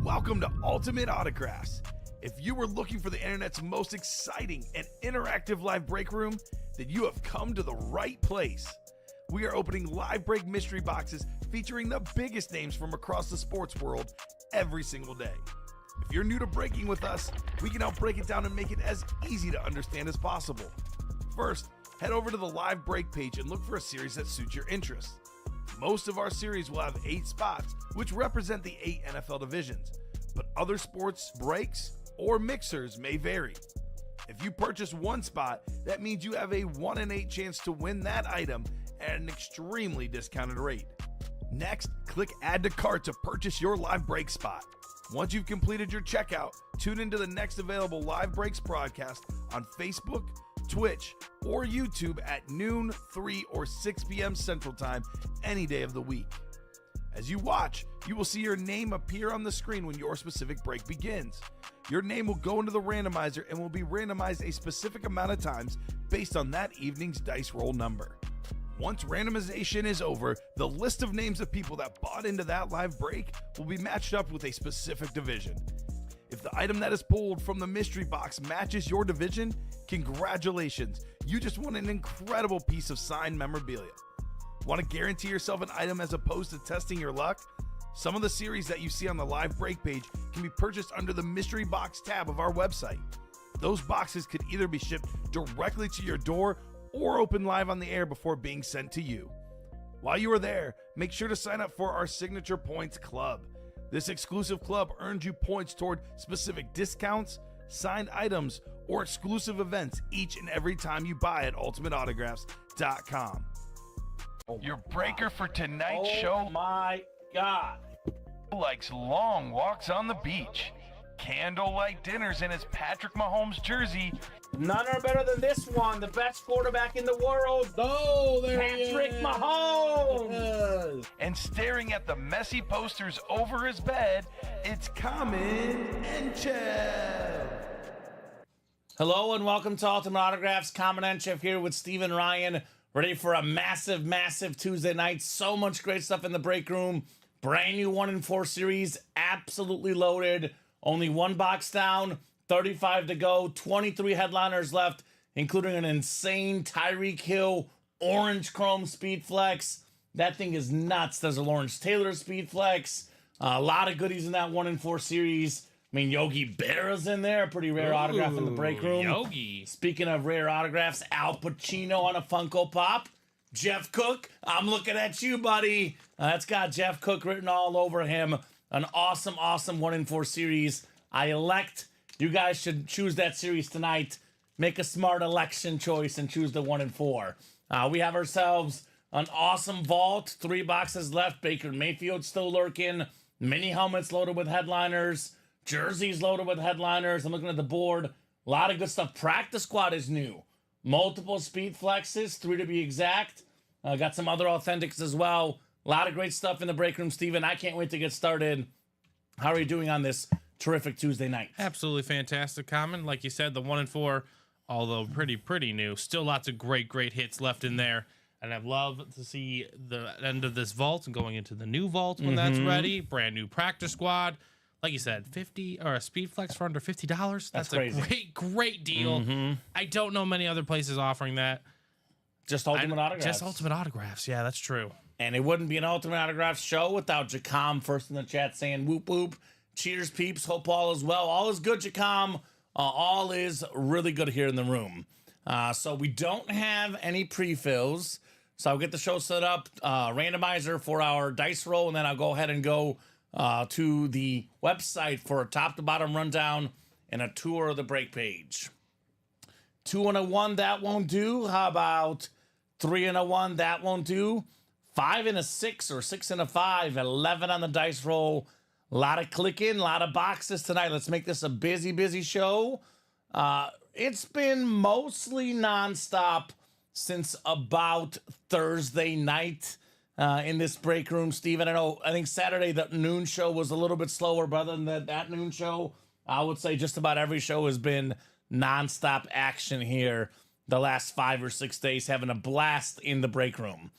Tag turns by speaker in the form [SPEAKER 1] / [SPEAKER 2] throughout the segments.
[SPEAKER 1] Welcome to Ultimate Autographs. If you were looking for the internet's most exciting and interactive live break room, then you have come to the right place. We are opening live break mystery boxes featuring the biggest names from across the sports world every single day. If you're new to breaking with us, we can help break it down and make it as easy to understand as possible. First, head over to the live break page and look for a series that suits your interests. Most of our series will have 8 spots, which represent the 8 NFL divisions, but other sports breaks or mixers may vary. If you purchase one spot, that means you have a 1 in 8 chance to win that item at an extremely discounted rate. Next, click Add to Cart to purchase your live break spot. Once you've completed your checkout, tune into the next available live breaks broadcast on Facebook, Twitch, or YouTube at noon, 3, or 6 p.m. Central Time any day of the week. As you watch, you will see your name appear on the screen when your specific break begins. Your name will go into the randomizer and will be randomized a specific amount of times based on that evening's dice roll number. Once randomization is over, the list of names of people that bought into that live break will be matched up with a specific division. If the item that is pulled from the mystery box matches your division, congratulations, you just won an incredible piece of signed memorabilia. Want to guarantee yourself an item as opposed to testing your luck? Some of the series that you see on the live break page can be purchased under the mystery box tab of our website. Those boxes could either be shipped directly to your door or open live on the air before being sent to you. While you are there, make sure to sign up for our Signature Points Club. This exclusive club earns you points toward specific discounts, signed items, or exclusive events each and every time you buy at ultimateautographs.com. Your breaker for tonight's show.
[SPEAKER 2] Oh my God.
[SPEAKER 1] Likes long walks on the beach, candlelight dinners in his Patrick Mahomes jersey.
[SPEAKER 2] None are better than this one. The best quarterback in the world.
[SPEAKER 3] Oh, there
[SPEAKER 2] Patrick Mahomes.
[SPEAKER 3] Yes.
[SPEAKER 1] And staring at the messy posters over his bed, it's Kamen Entchev.
[SPEAKER 2] Hello and welcome to Ultimate Autographs. Kamen Entchev here with Steven Ryan. Ready for a massive, massive Tuesday night. So much great stuff in the break room. Brand new 1 in 4 series. Absolutely loaded. Only one box down. 35 to go, 23 headliners left, including an insane Tyreek Hill orange chrome speed flex. That thing is nuts. There's a Lawrence Taylor speed flex. A lot of goodies in that 1 in 4 series. I mean, Yogi Berra's in there, a pretty rare autograph in the break room.
[SPEAKER 3] Yogi.
[SPEAKER 2] Speaking of rare autographs, Al Pacino on a Funko Pop. Jeff Cook, I'm looking at you, buddy. That's got Jeff Cook written all over him. An awesome, awesome 1 in 4 series. You guys should choose that series tonight. Make a smart election choice and choose the 1 in 4. We have ourselves an awesome vault. 3 boxes left. Baker Mayfield still lurking. Mini helmets loaded with headliners. Jerseys loaded with headliners. I'm looking at the board. A lot of good stuff. Practice squad is new. Multiple speed flexes, 3 to be exact. Got some other authentics as well. A lot of great stuff in the break room, Steven. I can't wait to get started. How are you doing on this terrific Tuesday night?
[SPEAKER 3] Absolutely fantastic, Kamen. Like you said, the 1 in 4, although pretty new, still lots of great hits left in there. And I'd love to see the end of this vault and going into the new vault when that's ready. Brand new practice squad. Like you said, 50 or a speed flex for under $50. That's
[SPEAKER 2] crazy.
[SPEAKER 3] A great deal. I don't know many other places offering that.
[SPEAKER 2] Just Ultimate Autographs.
[SPEAKER 3] Just Ultimate Autographs. Yeah, that's true.
[SPEAKER 2] And it wouldn't be an Ultimate Autographs show without Jacom first in the chat saying whoop whoop. Cheers, peeps. Hope all is well. All is good, Jacom. All is really good here in the room. So we don't have any pre-fills. So I'll get the show set up, randomizer for our dice roll, and then I'll go ahead and go to the website for a top-to-bottom rundown and a tour of the break page. 2 and a 1, that won't do. How about 3 and a 1, that won't do. 5 and a 6 or 6 and a 5, 11 on the dice roll. A lot of clicking, a lot of boxes tonight. Let's make this a busy show. It's been mostly nonstop since about Thursday night in this break room, Steven. I think Saturday, the noon show was a little bit slower, but other than that noon show, I would say just about every show has been nonstop action here the last 5 or 6 days, having a blast in the break room.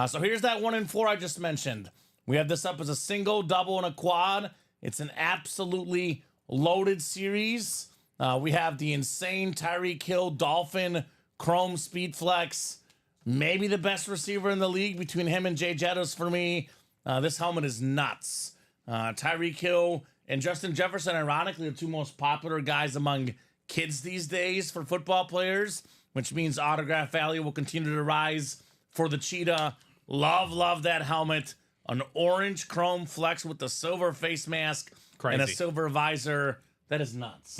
[SPEAKER 2] So here's that 1 in 4 I just mentioned. We have this up as a single, double, and a quad. It's an absolutely loaded series. We have the insane Tyreek Hill Dolphin Chrome Speed Flex. Maybe the best receiver in the league between him and Jay Jettis for me. This helmet is nuts. Tyreek Hill and Justin Jefferson, ironically, the two most popular guys among kids these days for football players, which means autograph value will continue to rise for the Cheetah. Love that helmet. An orange chrome flex with the silver face mask and a silver visor. That is nuts.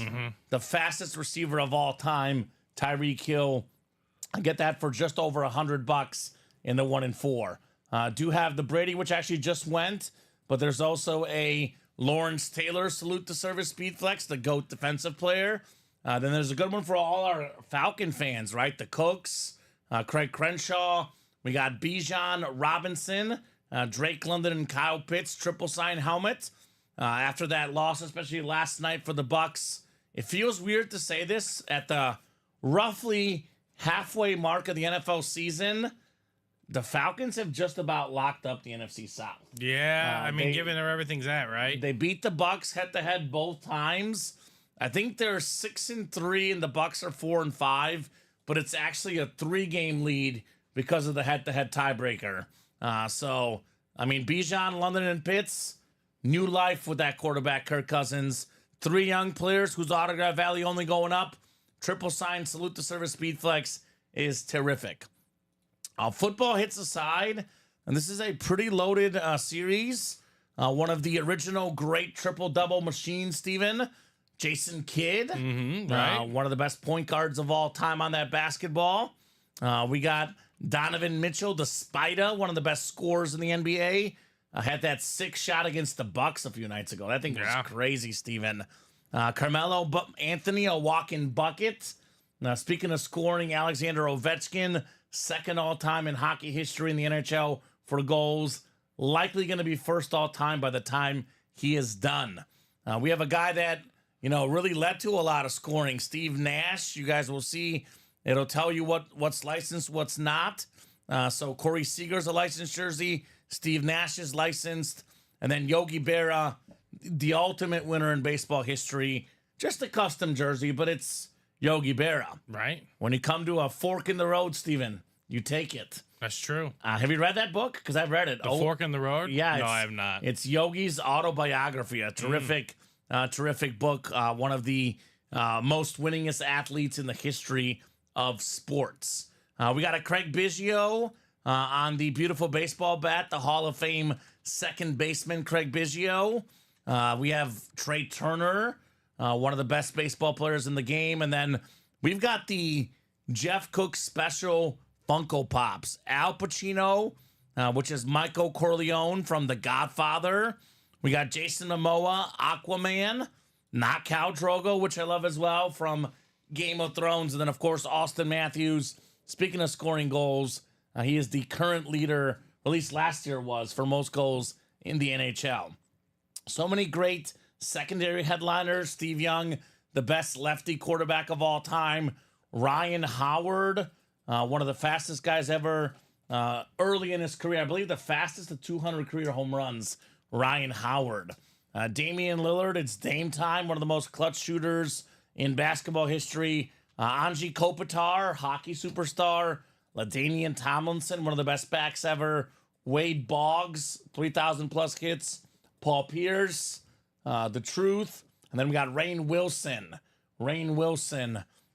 [SPEAKER 2] The fastest receiver of all time, Tyreek Hill. I get that for just over $100 in the 1 and 4. Do have the Brady, which actually just went, but there's also a Lawrence Taylor Salute to Service Speed Flex, the GOAT defensive player. Then there's a good one for all our Falcon fans, right? The Cooks, Craig Crenshaw. We got Bijan Robinson, Drake London, and Kyle Pitts triple sign helmet. After that loss, especially last night for the Bucks, it feels weird to say this at the roughly halfway mark of the NFL season. The Falcons have just about locked up the NFC South.
[SPEAKER 3] Yeah, I mean, given where everything's at, right?
[SPEAKER 2] They beat the Bucks head-to-head both times. I think they're 6-3 and the Bucks are 4-5, but it's actually a 3-game lead because of the head-to-head tiebreaker. So, I mean, Bijan, London, and Pitts, new life with that quarterback, Kirk Cousins. 3 young players whose autograph value only going up. Triple sign salute to service speed flex is terrific. Football hits aside, and this is a pretty loaded series. One of the original great triple-double machines, Steven. Jason Kidd,
[SPEAKER 3] right.
[SPEAKER 2] One of the best point guards of all time on that basketball. We got Donovan Mitchell, the Spider, one of the best scorers in the NBA. Had that 6 shot against the Bucks a few nights ago. That thing was crazy, Steven. Carmelo Anthony, a walking bucket. Speaking of scoring, Alexander Ovechkin, second all-time in hockey history in the NHL for goals. Likely going to be first all-time by the time he is done. We have a guy that, really led to a lot of scoring. Steve Nash, you guys will see. It'll tell you what's licensed, what's not. So Corey Seager's a licensed jersey. Steve Nash is licensed. And then Yogi Berra, the ultimate winner in baseball history. Just a custom jersey, but it's Yogi Berra.
[SPEAKER 3] Right.
[SPEAKER 2] When you come to a fork in the road, Steven, you take it.
[SPEAKER 3] That's true.
[SPEAKER 2] Have you read that book? Because I've read it.
[SPEAKER 3] The Fork in the Road?
[SPEAKER 2] Yeah.
[SPEAKER 3] No, I have not.
[SPEAKER 2] It's Yogi's autobiography, a terrific book. One of the most winningest athletes in the history of sports. We got a Craig Biggio on the beautiful baseball bat, the Hall of Fame second baseman, Craig Biggio. We have Trey Turner, one of the best baseball players in the game. And then we've got the Jeff Cook special Funko Pops. Al Pacino, which is Michael Corleone from The Godfather. We got Jason Momoa, Aquaman. Not Khal Drogo, which I love as well, from Game of Thrones. And then, of course, Austin Matthews. Speaking of scoring goals, he is the current leader, or at least last year was, for most goals in the NHL. So many great secondary headliners. Steve Young, the best lefty quarterback of all time. Ryan Howard, one of the fastest guys ever early in his career. I believe the fastest of 200 career home runs, Ryan Howard. Damian Lillard, it's Dame time, one of the most clutch shooters in basketball history. Anji Kopitar, hockey superstar. LaDainian Tomlinson, one of the best backs ever. Wade Boggs, 3,000 plus hits. Paul Pierce, The Truth. And then we got Rainn Wilson,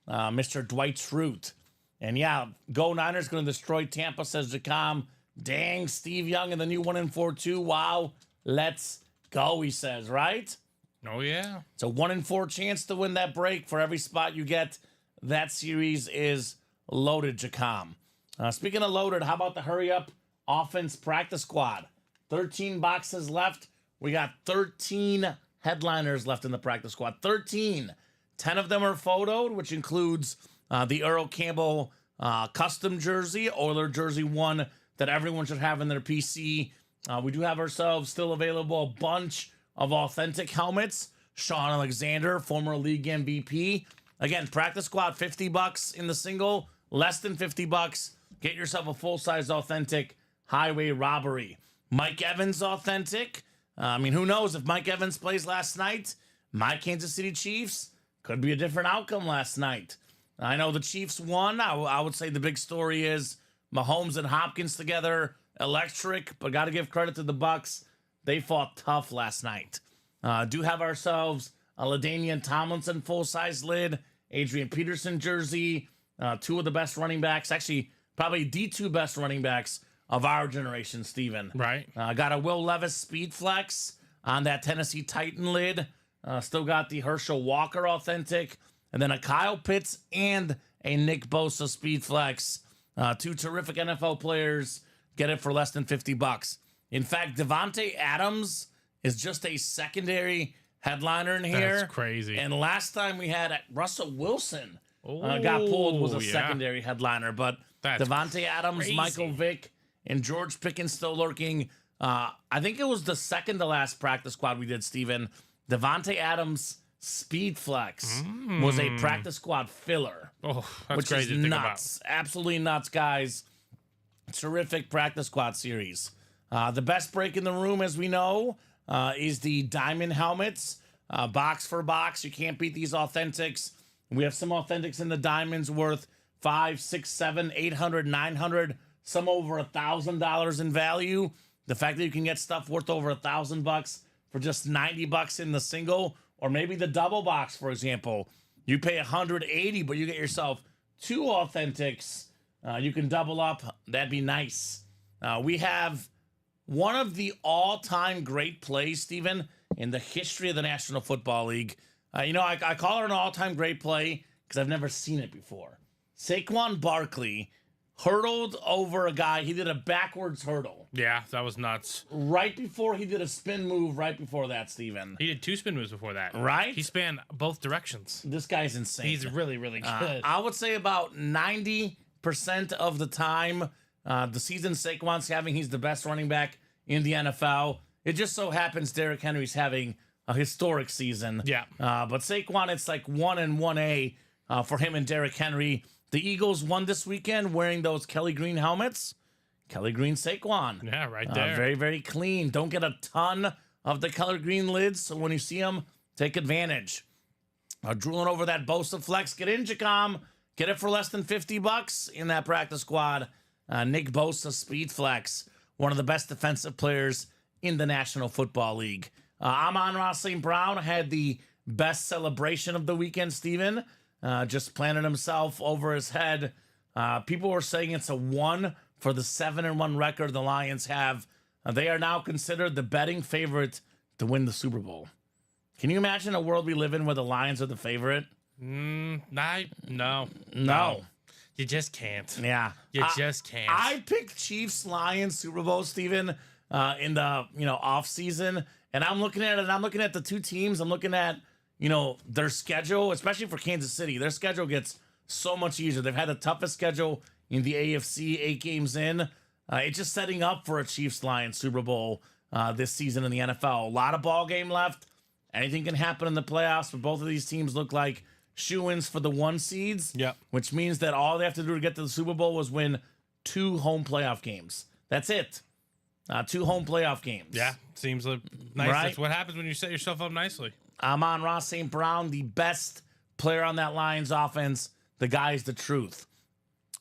[SPEAKER 2] Mr. Dwight Schrute. And yeah, Go Niners going to destroy Tampa, says Jacom. Dang, Steve Young in the new 1-4-2. Wow, let's go, he says, right?
[SPEAKER 3] Oh, yeah.
[SPEAKER 2] It's a 1-4 chance to win that break for every spot you get. That series is loaded, Jacom. Speaking of loaded, how about the hurry up offense practice squad? 13 boxes left. We got 13 headliners left in the practice squad. 13. 10 of them are photoed, which includes the Earl Campbell custom jersey, Oiler jersey 1 that everyone should have in their PC. We do have ourselves still available a bunch of authentic helmets. Sean Alexander, former league MVP. Again, practice squad, $50 in the single, less than $50. Get yourself a full-size authentic Highway Robbery. Mike Evans authentic. I mean, who knows if Mike Evans plays last night? My Kansas City Chiefs could be a different outcome last night. I know the Chiefs won. I would say the big story is Mahomes and Hopkins together, electric, but got to give credit to the Bucs. They fought tough last night. Do have ourselves a LaDainian Tomlinson full-size lid, Adrian Peterson jersey, two of the best running backs, actually probably the two best running backs of our generation, Steven.
[SPEAKER 3] Right.
[SPEAKER 2] Got a Will Levis speed flex on that Tennessee Titan lid. Still got the Herschel Walker authentic, and then a Kyle Pitts and a Nick Bosa speed flex. Two terrific NFL players. Get it for less than $50. In fact, Devontae Adams is just a secondary headliner in here.
[SPEAKER 3] That's crazy.
[SPEAKER 2] And last time we had Russell Wilson got pulled was a secondary headliner, but
[SPEAKER 3] That's
[SPEAKER 2] Devontae Adams,
[SPEAKER 3] crazy.
[SPEAKER 2] Michael Vick, and George Pickens still lurking. I think it was the second to last practice squad we did, Steven. Devontae Adams speed flex was a practice squad filler.
[SPEAKER 3] Oh, that's
[SPEAKER 2] which
[SPEAKER 3] crazy
[SPEAKER 2] is
[SPEAKER 3] to think
[SPEAKER 2] nuts. Absolutely nuts, guys. Terrific practice squad series. The best break in the room, as we know, is the diamond helmets. Box for box. You can't beat these authentics. We have some authentics in the diamonds worth $500, $600, $700, $800, $900, some over $1,000 in value. The fact that you can get stuff worth over $1,000 for just $90 in the single, or maybe the double box, for example. You pay $180, but you get yourself two authentics. You can double up. That'd be nice. We have one of the all-time great plays, Steven, in the history of the National Football League. I call her an all-time great play because I've never seen it before. Saquon Barkley hurdled over a guy. He did a backwards hurdle.
[SPEAKER 3] Yeah, that was nuts.
[SPEAKER 2] Right before he did a spin move right before that, Steven.
[SPEAKER 3] He did two spin moves before that.
[SPEAKER 2] Right?
[SPEAKER 3] He spanned both directions.
[SPEAKER 2] This guy's insane.
[SPEAKER 3] He's really, really good.
[SPEAKER 2] I would say about 90% of the time, the season Saquon's having, he's the best running back in the NFL. It just so happens Derrick Henry's having a historic season.
[SPEAKER 3] Yeah.
[SPEAKER 2] But Saquon, it's like 1 and 1A for him and Derrick Henry. The Eagles won this weekend wearing those Kelly Green helmets. Kelly Green Saquon.
[SPEAKER 3] Yeah, right there.
[SPEAKER 2] Very, very clean. Don't get a ton of the color green lids, so when you see them, take advantage. Drooling over that Bosa flex. Get in, Jacom. Get it for less than $50 in that practice squad. Nick Bosa speed flex. One of the best defensive players in the National Football League. Amon-Ra St. Brown had the best celebration of the weekend, Steven. Just planted himself over his head. People were saying it's a 1 for the 7-1 record the Lions have. They are now considered the betting favorite to win the Super Bowl. Can you imagine a world we live in where the Lions are the favorite?
[SPEAKER 3] No. You just can't.
[SPEAKER 2] Yeah.
[SPEAKER 3] You just can't.
[SPEAKER 2] I picked Chiefs Lions Super Bowl, Steven, in the off season, and I'm looking at it. And I'm looking at the two teams. I'm looking at their schedule, especially for Kansas City. Their schedule gets so much easier. They've had the toughest schedule in the AFC, 8 games in. It's just setting up for a Chiefs Lions Super Bowl this season in the NFL. A lot of ball game left. Anything can happen in the playoffs, but both of these teams look like shoo-ins for the 1 seeds.
[SPEAKER 3] Yep.
[SPEAKER 2] Which means that all they have to do to get to the Super Bowl was win 2 home playoff games. That's it. 2 home playoff games.
[SPEAKER 3] Yeah, seems like nice.
[SPEAKER 2] Right?
[SPEAKER 3] That's what happens when you set yourself up nicely.
[SPEAKER 2] Amon-Ra St. Brown, the best player on that Lions offense. The guy's the truth.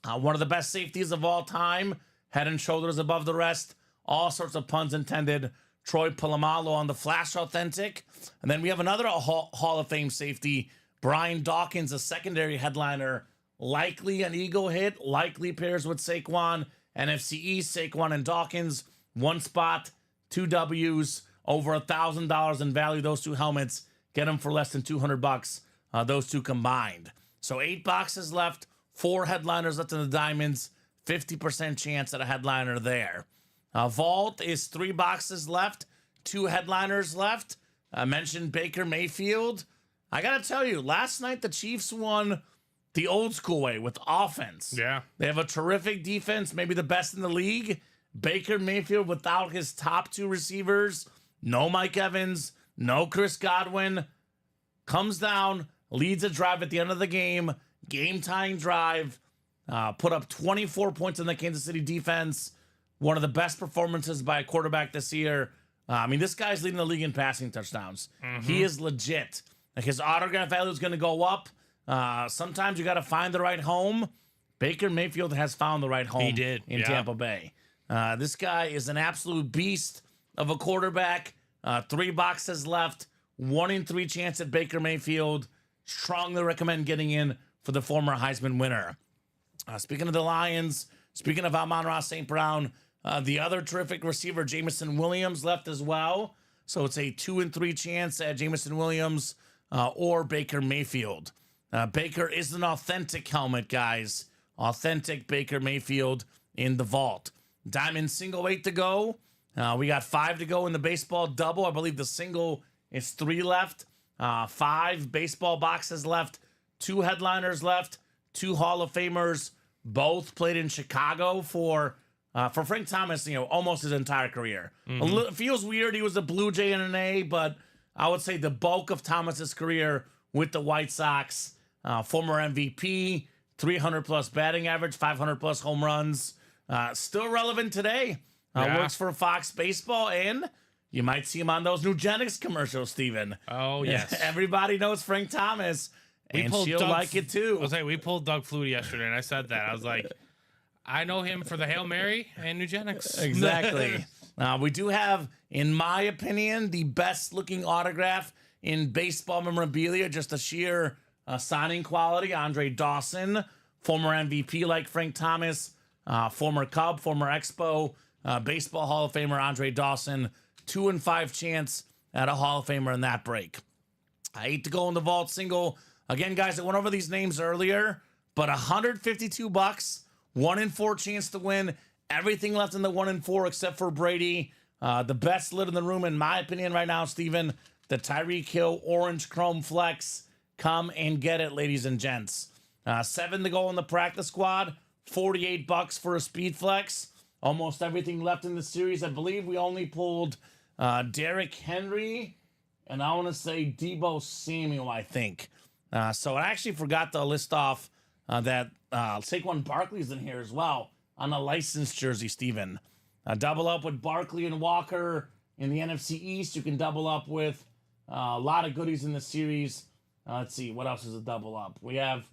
[SPEAKER 2] One of the best safeties of all time. Head and shoulders above the rest. All sorts of puns intended. Troy Polamalu on the Flash Authentic. And then we have another Hall of Fame safety, Brian Dawkins, a secondary headliner. Likely an Eagle hit. Likely pairs with Saquon. NFC East, Saquon and Dawkins. 1 spot, 2 W's. Over $1,000 in value. Those 2 helmets. Get them for less than $200. Those 2 combined. So 8 boxes left. 4 headliners left in the diamonds. 50% chance at a headliner there. Vault is 3 boxes left. 2 headliners left. I mentioned Baker Mayfield. I got to tell you, last night the Chiefs won the old school way with offense.
[SPEAKER 3] Yeah.
[SPEAKER 2] They have a terrific defense, maybe the best in the league. Baker Mayfield without his top 2 receivers. No Mike Evans. No Chris Godwin. Comes down, leads a drive at the end of the game. Game-tying drive. Put up 24 points in the Kansas City defense. One of the best performances by a quarterback this year. I mean, this guy's leading the league in passing touchdowns. He is legit. Like, his autograph value is going to go up. Sometimes you got to find the right home. Baker Mayfield has found the right home.
[SPEAKER 3] He did,
[SPEAKER 2] in Tampa Bay. This guy is an absolute beast of a quarterback. 3 boxes left. 1 in 3 chance at Baker Mayfield. Strongly recommend getting in for the former Heisman winner. Speaking of the Lions, speaking of Amon-Ra St. Brown, the other terrific receiver, Jameson Williams, left as well. So it's a 2 in 3 chance at Jameson Williams or Baker Mayfield. Baker is an authentic helmet, guys. Authentic Baker Mayfield in the vault. Diamond single 8 to go. We got 5 to go in the baseball double. I believe the single is 3 left. 5 baseball boxes left. 2 headliners left. 2 Hall of Famers. Both played in Chicago for Frank Thomas, almost his entire career. Feels weird. He was a Blue Jay and an A, but I would say the bulk of Thomas's career with the White Sox. Former MVP, 300 plus batting average, 500 plus home runs. Still relevant today. Works for Fox Baseball, and you might see him on those Nugenix commercials, Steven.
[SPEAKER 3] Oh, yes.
[SPEAKER 2] Everybody knows Frank Thomas, and she'll like it too.
[SPEAKER 3] I was like, we pulled Doug Flutie yesterday, and I said that. I was like, I know him for the Hail Mary and Nugenix.
[SPEAKER 2] Exactly. We do have, in my opinion, the best looking autograph in baseball memorabilia, just a sheer signing quality. Andre Dawson, former MVP like Frank Thomas, former Cub, former Expo, Baseball Hall of Famer Andre Dawson, 2 in 5 chance at a Hall of Famer in that break. 8 to go in the vault single. Again, guys, I went over these names earlier, but $152, 1 in 4 chance to win. Everything left in the 1 in 4 except for Brady. The best lid in the room, in my opinion, right now, Steven, the Tyreek Hill Orange Chrome Flex. Come and get it, ladies and gents. 7 to go in the practice squad. $48 for a Speed Flex. Almost everything left in the series. I believe we only pulled Derrick Henry, and I want to say Debo Samuel, I think. So I actually forgot to list off that Saquon Barkley's in here as well on a licensed jersey, Steven. Double up with Barkley and Walker in the NFC East. You can double up with a lot of goodies in the series. Let's see, what else is a double up? We have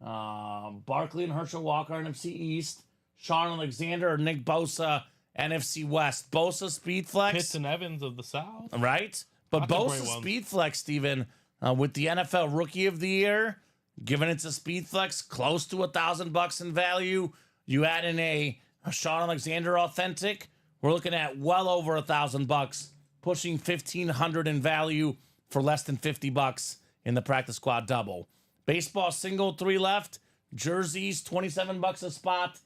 [SPEAKER 2] Barkley and Herschel Walker, NFC East. Sean Alexander or Nick Bosa, NFC West. Bosa Speed Flex.
[SPEAKER 3] Pitts and Evans of the South.
[SPEAKER 2] Right? But Bosa Speed Flex, Steven, with the NFL Rookie of the Year, given it's a Speed Flex, close to $1,000 in value. You add in a Sean Alexander Authentic, we're looking at well over $1,000, pushing $1,500 in value for less than $50 in the practice squad double. Baseball single, 3 left. Jerseys, $27 a spot.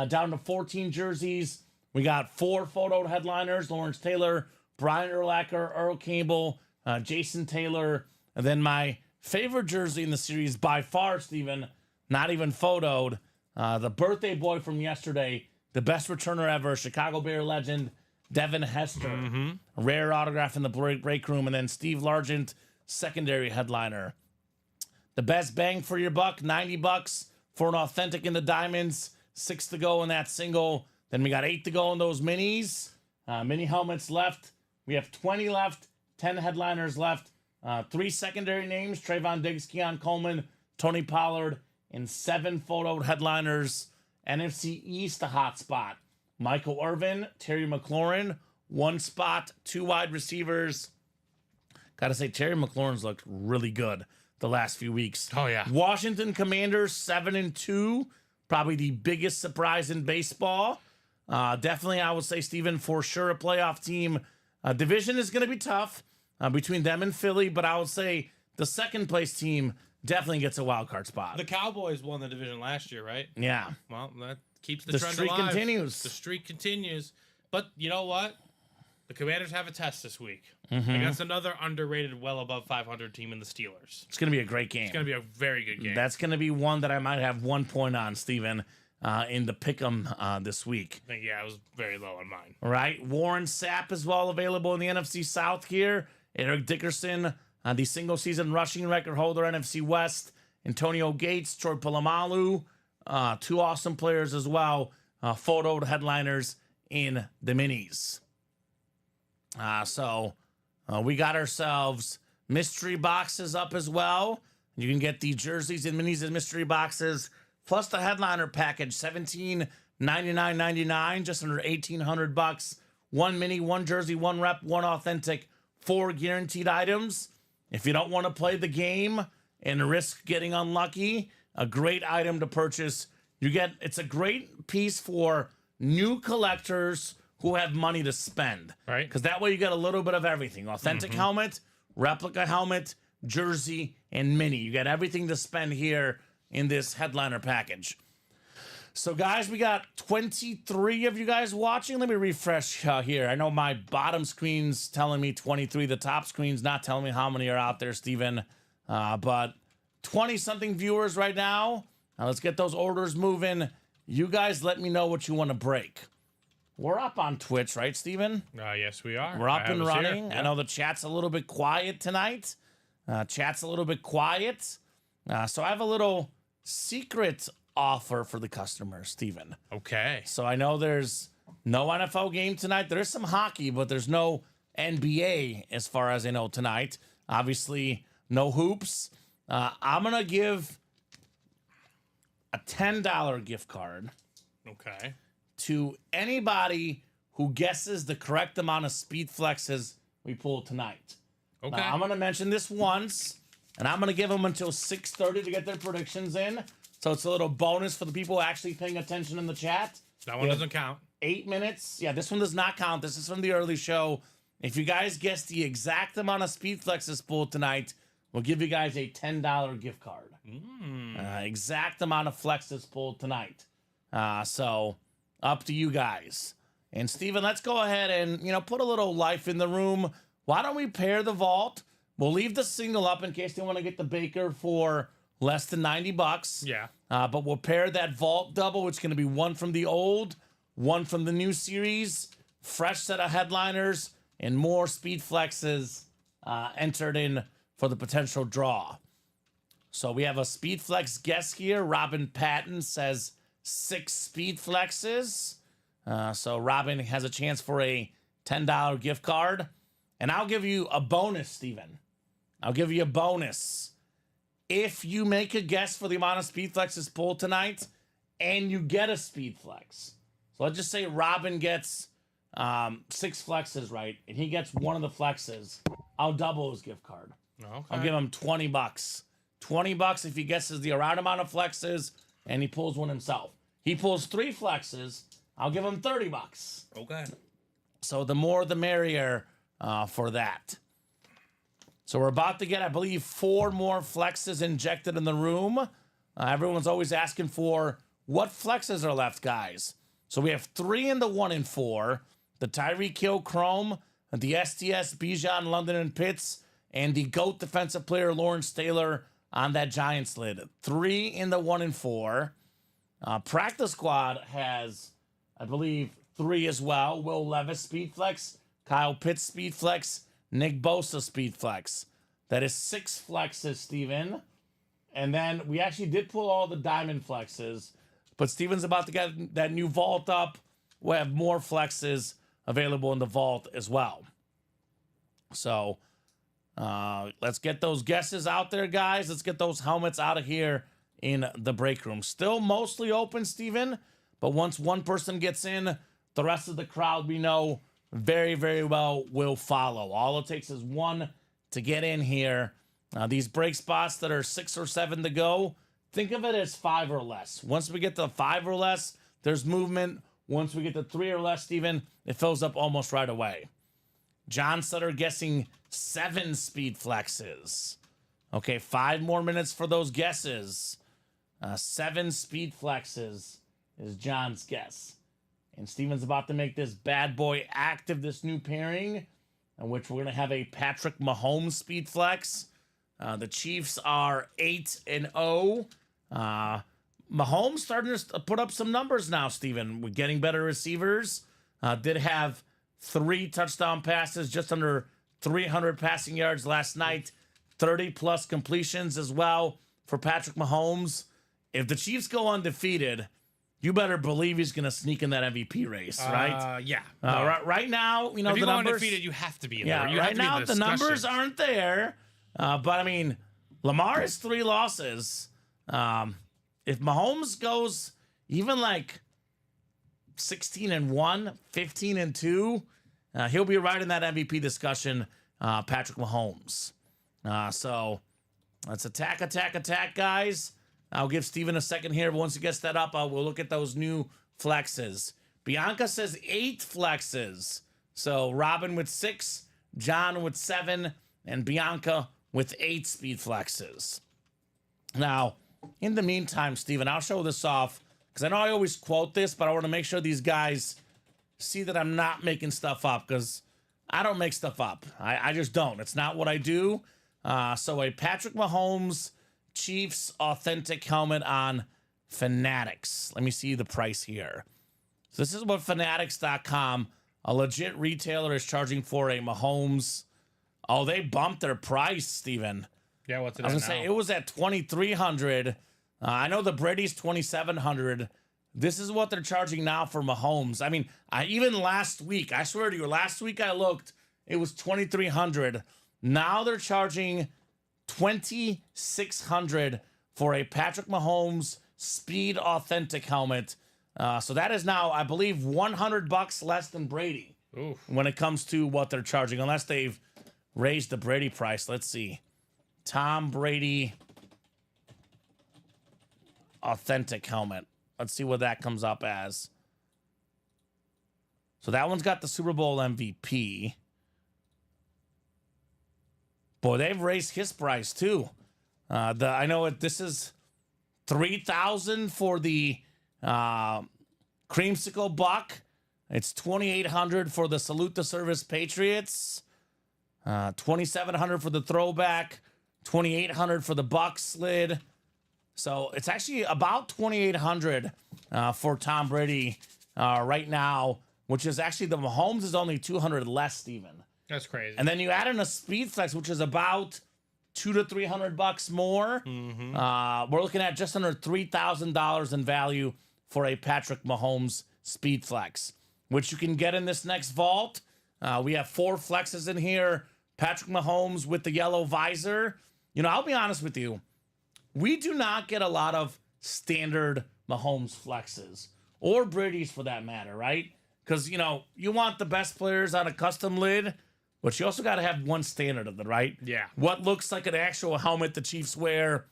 [SPEAKER 2] Down to 14 jerseys. We got 4 photo headliners: Lawrence Taylor, Brian Urlacher, Earl Campbell, Jason Taylor. And then my favorite jersey in the series by far, Steven, not even photoed, the birthday boy from yesterday, the best returner ever, Chicago Bear legend, Devin Hester. Rare autograph in the break room. And then Steve Largent, secondary headliner. The best bang for your buck, $90 for an authentic in the diamonds. 6 to go in that single. Then we got 8 to go in those minis. Mini helmets left. We have 20 left. 10 headliners left. 3 secondary names: Trayvon Diggs, Keon Coleman, Tony Pollard, and 7 photo headliners. NFC East, a hot spot: Michael Irvin, Terry McLaurin. 1 spot, 2 wide receivers. Gotta say, Terry McLaurin's looked really good the last few weeks.
[SPEAKER 3] Oh, yeah.
[SPEAKER 2] Washington Commanders, 7-2. Probably the biggest surprise in baseball. Definitely, I would say, Steven, for sure a playoff team. Division is going to be tough between them and Philly, but I would say the second place team definitely gets a wild card spot.
[SPEAKER 3] The Cowboys won the division last year, right?
[SPEAKER 2] Yeah.
[SPEAKER 3] Well, that keeps the trend
[SPEAKER 2] streak
[SPEAKER 3] alive.
[SPEAKER 2] continues.
[SPEAKER 3] The streak continues. But you know what? The Commanders have a test this week against another underrated, well above 500 team in the Steelers.
[SPEAKER 2] It's going to be a great game.
[SPEAKER 3] It's going to be a very good game.
[SPEAKER 2] That's going to be one that I might have 1 point on, Steven, in the pick'em this week.
[SPEAKER 3] I think, yeah, it was very low on mine.
[SPEAKER 2] All right. Warren Sapp as well available in the NFC South here. Eric Dickerson, the single season rushing record holder, NFC West. Antonio Gates, Troy Polamalu, 2 awesome players as well. Photo headliners in the minis. We got ourselves mystery boxes up as well. You can get the jerseys and minis and mystery boxes, plus the headliner package, $17.99.99, just under $1,800. One mini, one jersey, one rep, one authentic, 4 guaranteed items. If you don't want to play the game and risk getting unlucky, a great item to purchase. It's a great piece for new collectors who have money to spend.
[SPEAKER 3] Right.
[SPEAKER 2] Because that way you get a little bit of everything. Authentic helmet, replica helmet, jersey, and mini. You got everything to spend here in this headliner package. So, guys, we got 23 of you guys watching. Let me refresh here. I know my bottom screen's telling me 23. The top screen's not telling me how many are out there, Steven. But 20-something viewers right now. Now, let's get those orders moving. You guys let me know what you want to break. We're up on Twitch, right, Steven?
[SPEAKER 3] Yes, we are.
[SPEAKER 2] We're up and running.
[SPEAKER 3] Yep.
[SPEAKER 2] I know the chat's a little bit quiet tonight. So I have a little secret offer for the customers, Steven.
[SPEAKER 3] Okay.
[SPEAKER 2] So I know there's no NFL game tonight. There is some hockey, but there's no NBA as far as I know tonight. Obviously, no hoops. I'm going to give a $10 gift card
[SPEAKER 3] Okay.
[SPEAKER 2] to anybody who guesses the correct amount of speed flexes we pull tonight.
[SPEAKER 3] Okay.
[SPEAKER 2] Now, I'm going to mention this once, and I'm going to give them until 6:30 to get their predictions in. So it's a little bonus for the people actually paying attention in the chat.
[SPEAKER 3] That one doesn't count.
[SPEAKER 2] 8 minutes. Yeah, this one does not count. This is from the early show. If you guys guess the exact amount of speed flexes pulled tonight, we'll give you guys a $10 gift card. Exact amount of flexes pulled tonight. So up to you guys. And Steven, let's go ahead and, put a little life in the room. Why don't we pair the vault? We'll leave the single up in case they want to get the Baker for less than $90.
[SPEAKER 3] Yeah.
[SPEAKER 2] But we'll pair that vault double, which is going to be one from the old, one from the new series, fresh set of headliners, and more speed flexes entered in for the potential draw. So we have a speed flex guest here. Robin Patton says 6 speed flexes. So Robin has a chance for a $10 gift card. And I'll give you a bonus, Steven. I'll give you a bonus. If you make a guess for the amount of speed flexes pulled tonight and you get a speed flex. So let's just say Robin gets 6 flexes right and he gets one of the flexes. I'll double his gift card.
[SPEAKER 3] Okay.
[SPEAKER 2] I'll give him $20. $20 if he guesses the right amount of flexes and he pulls one himself. He pulls 3 flexes. I'll give him $30.
[SPEAKER 3] Okay.
[SPEAKER 2] So the more the merrier for that. So we're about to get, I believe, 4 more flexes injected in the room. Everyone's always asking for what flexes are left, guys. So we have 3 in the 1 and 4. The Tyreek Hill Chrome, the STS Bijan London and Pitts, and the GOAT defensive player Lawrence Taylor on that Giants lid. 3 in the 1 and 4. Practice Squad has, I believe, 3 as well. Will Levis Speed Flex, Kyle Pitts Speed Flex, Nick Bosa Speed Flex. That is 6 flexes, Steven. And then we actually did pull all the diamond flexes, but Steven's about to get that new vault up. We'll have more flexes available in the vault as well. So let's get those guesses out there, guys. Let's get those helmets out of here in the break room. Still mostly open, Steven, but once one person gets in, the rest of the crowd, we know very, very well will follow. All it takes is one to get in here. These break spots that are 6 or 7 to go, think of it as 5 or less. Once we get to 5 or less, there's movement. Once we get to 3 or less, Steven, it fills up almost right away. John Sutter guessing 7 speed flexes. Okay, 5 more minutes for those guesses. 7 speed flexes is John's guess. And Steven's about to make this bad boy active, this new pairing, in which we're going to have a Patrick Mahomes speed flex. The Chiefs are 8-0. Mahomes starting to put up some numbers now, Steven. We're getting better receivers. Did have 3 touchdown passes, just under 300 passing yards last night. 30-plus completions as well for Patrick Mahomes. If the Chiefs go undefeated, you better believe he's going to sneak in that MVP race, right?
[SPEAKER 3] Yeah.
[SPEAKER 2] Right now, you know,
[SPEAKER 3] if
[SPEAKER 2] the
[SPEAKER 3] you go
[SPEAKER 2] numbers.
[SPEAKER 3] undefeated, you have to be in
[SPEAKER 2] Yeah,
[SPEAKER 3] there. You
[SPEAKER 2] right
[SPEAKER 3] have to be
[SPEAKER 2] now
[SPEAKER 3] in
[SPEAKER 2] the numbers aren't there. But I mean, Lamar has 3 losses. If Mahomes goes even like 16-1, 15-2, he'll be right in that MVP discussion. Patrick Mahomes. So let's attack, guys. I'll give Steven a second here. But once he gets that up, we'll look at those new flexes. Bianca says 8 flexes. So Robin with 6, John with 7, and Bianca with 8 speed flexes. Now, in the meantime, Steven, I'll show this off because I know I always quote this, but I want to make sure these guys see that I'm not making stuff up because I don't make stuff up. I just don't. It's not what I do. So a Patrick Mahomes Chiefs authentic helmet on Fanatics. Let me see the price here. So this is what Fanatics.com, a legit retailer, is charging for a Mahomes. Oh, they bumped their price, Steven.
[SPEAKER 3] Yeah, what's it
[SPEAKER 2] I was
[SPEAKER 3] at
[SPEAKER 2] gonna say
[SPEAKER 3] now?
[SPEAKER 2] it was at $2,300. I know the Brady's $2,700. This is what they're charging now for Mahomes. I mean, even last week, I swear to you, last week I looked, it was $2,300. Now they're charging $2,600 for a Patrick Mahomes Speed Authentic helmet. So that is now, I believe, $100 less than Brady.
[SPEAKER 3] Oof.
[SPEAKER 2] When it comes to what they're charging, unless they've raised the Brady price. Let's see. Tom Brady authentic helmet. Let's see what that comes up as. So that one's got the Super Bowl MVP. Boy, they've raised his price too. I know this is $3,000 for the creamsicle buck. It's $2,800 for the Salute the Service Patriots. $2,700 for the throwback. $2,800 for the buck slid. So it's actually about $2,800 for Tom Brady right now, which is actually the Mahomes is only $200 less, Steven.
[SPEAKER 3] That's crazy.
[SPEAKER 2] And then you add in a Speed Flex, which is about $200 to $300 more. We're looking at just under $3,000 in value for a Patrick Mahomes Speed Flex, which you can get in this next vault. We have 4 flexes in here. Patrick Mahomes with the yellow visor. You know, I'll be honest with you. We do not get a lot of standard Mahomes flexes or Brady's for that matter, right? Because, you know, you want the best players on a custom lid, but you also got to have one standard of it, right?
[SPEAKER 3] Yeah.
[SPEAKER 2] What looks like an actual helmet the Chiefs wear.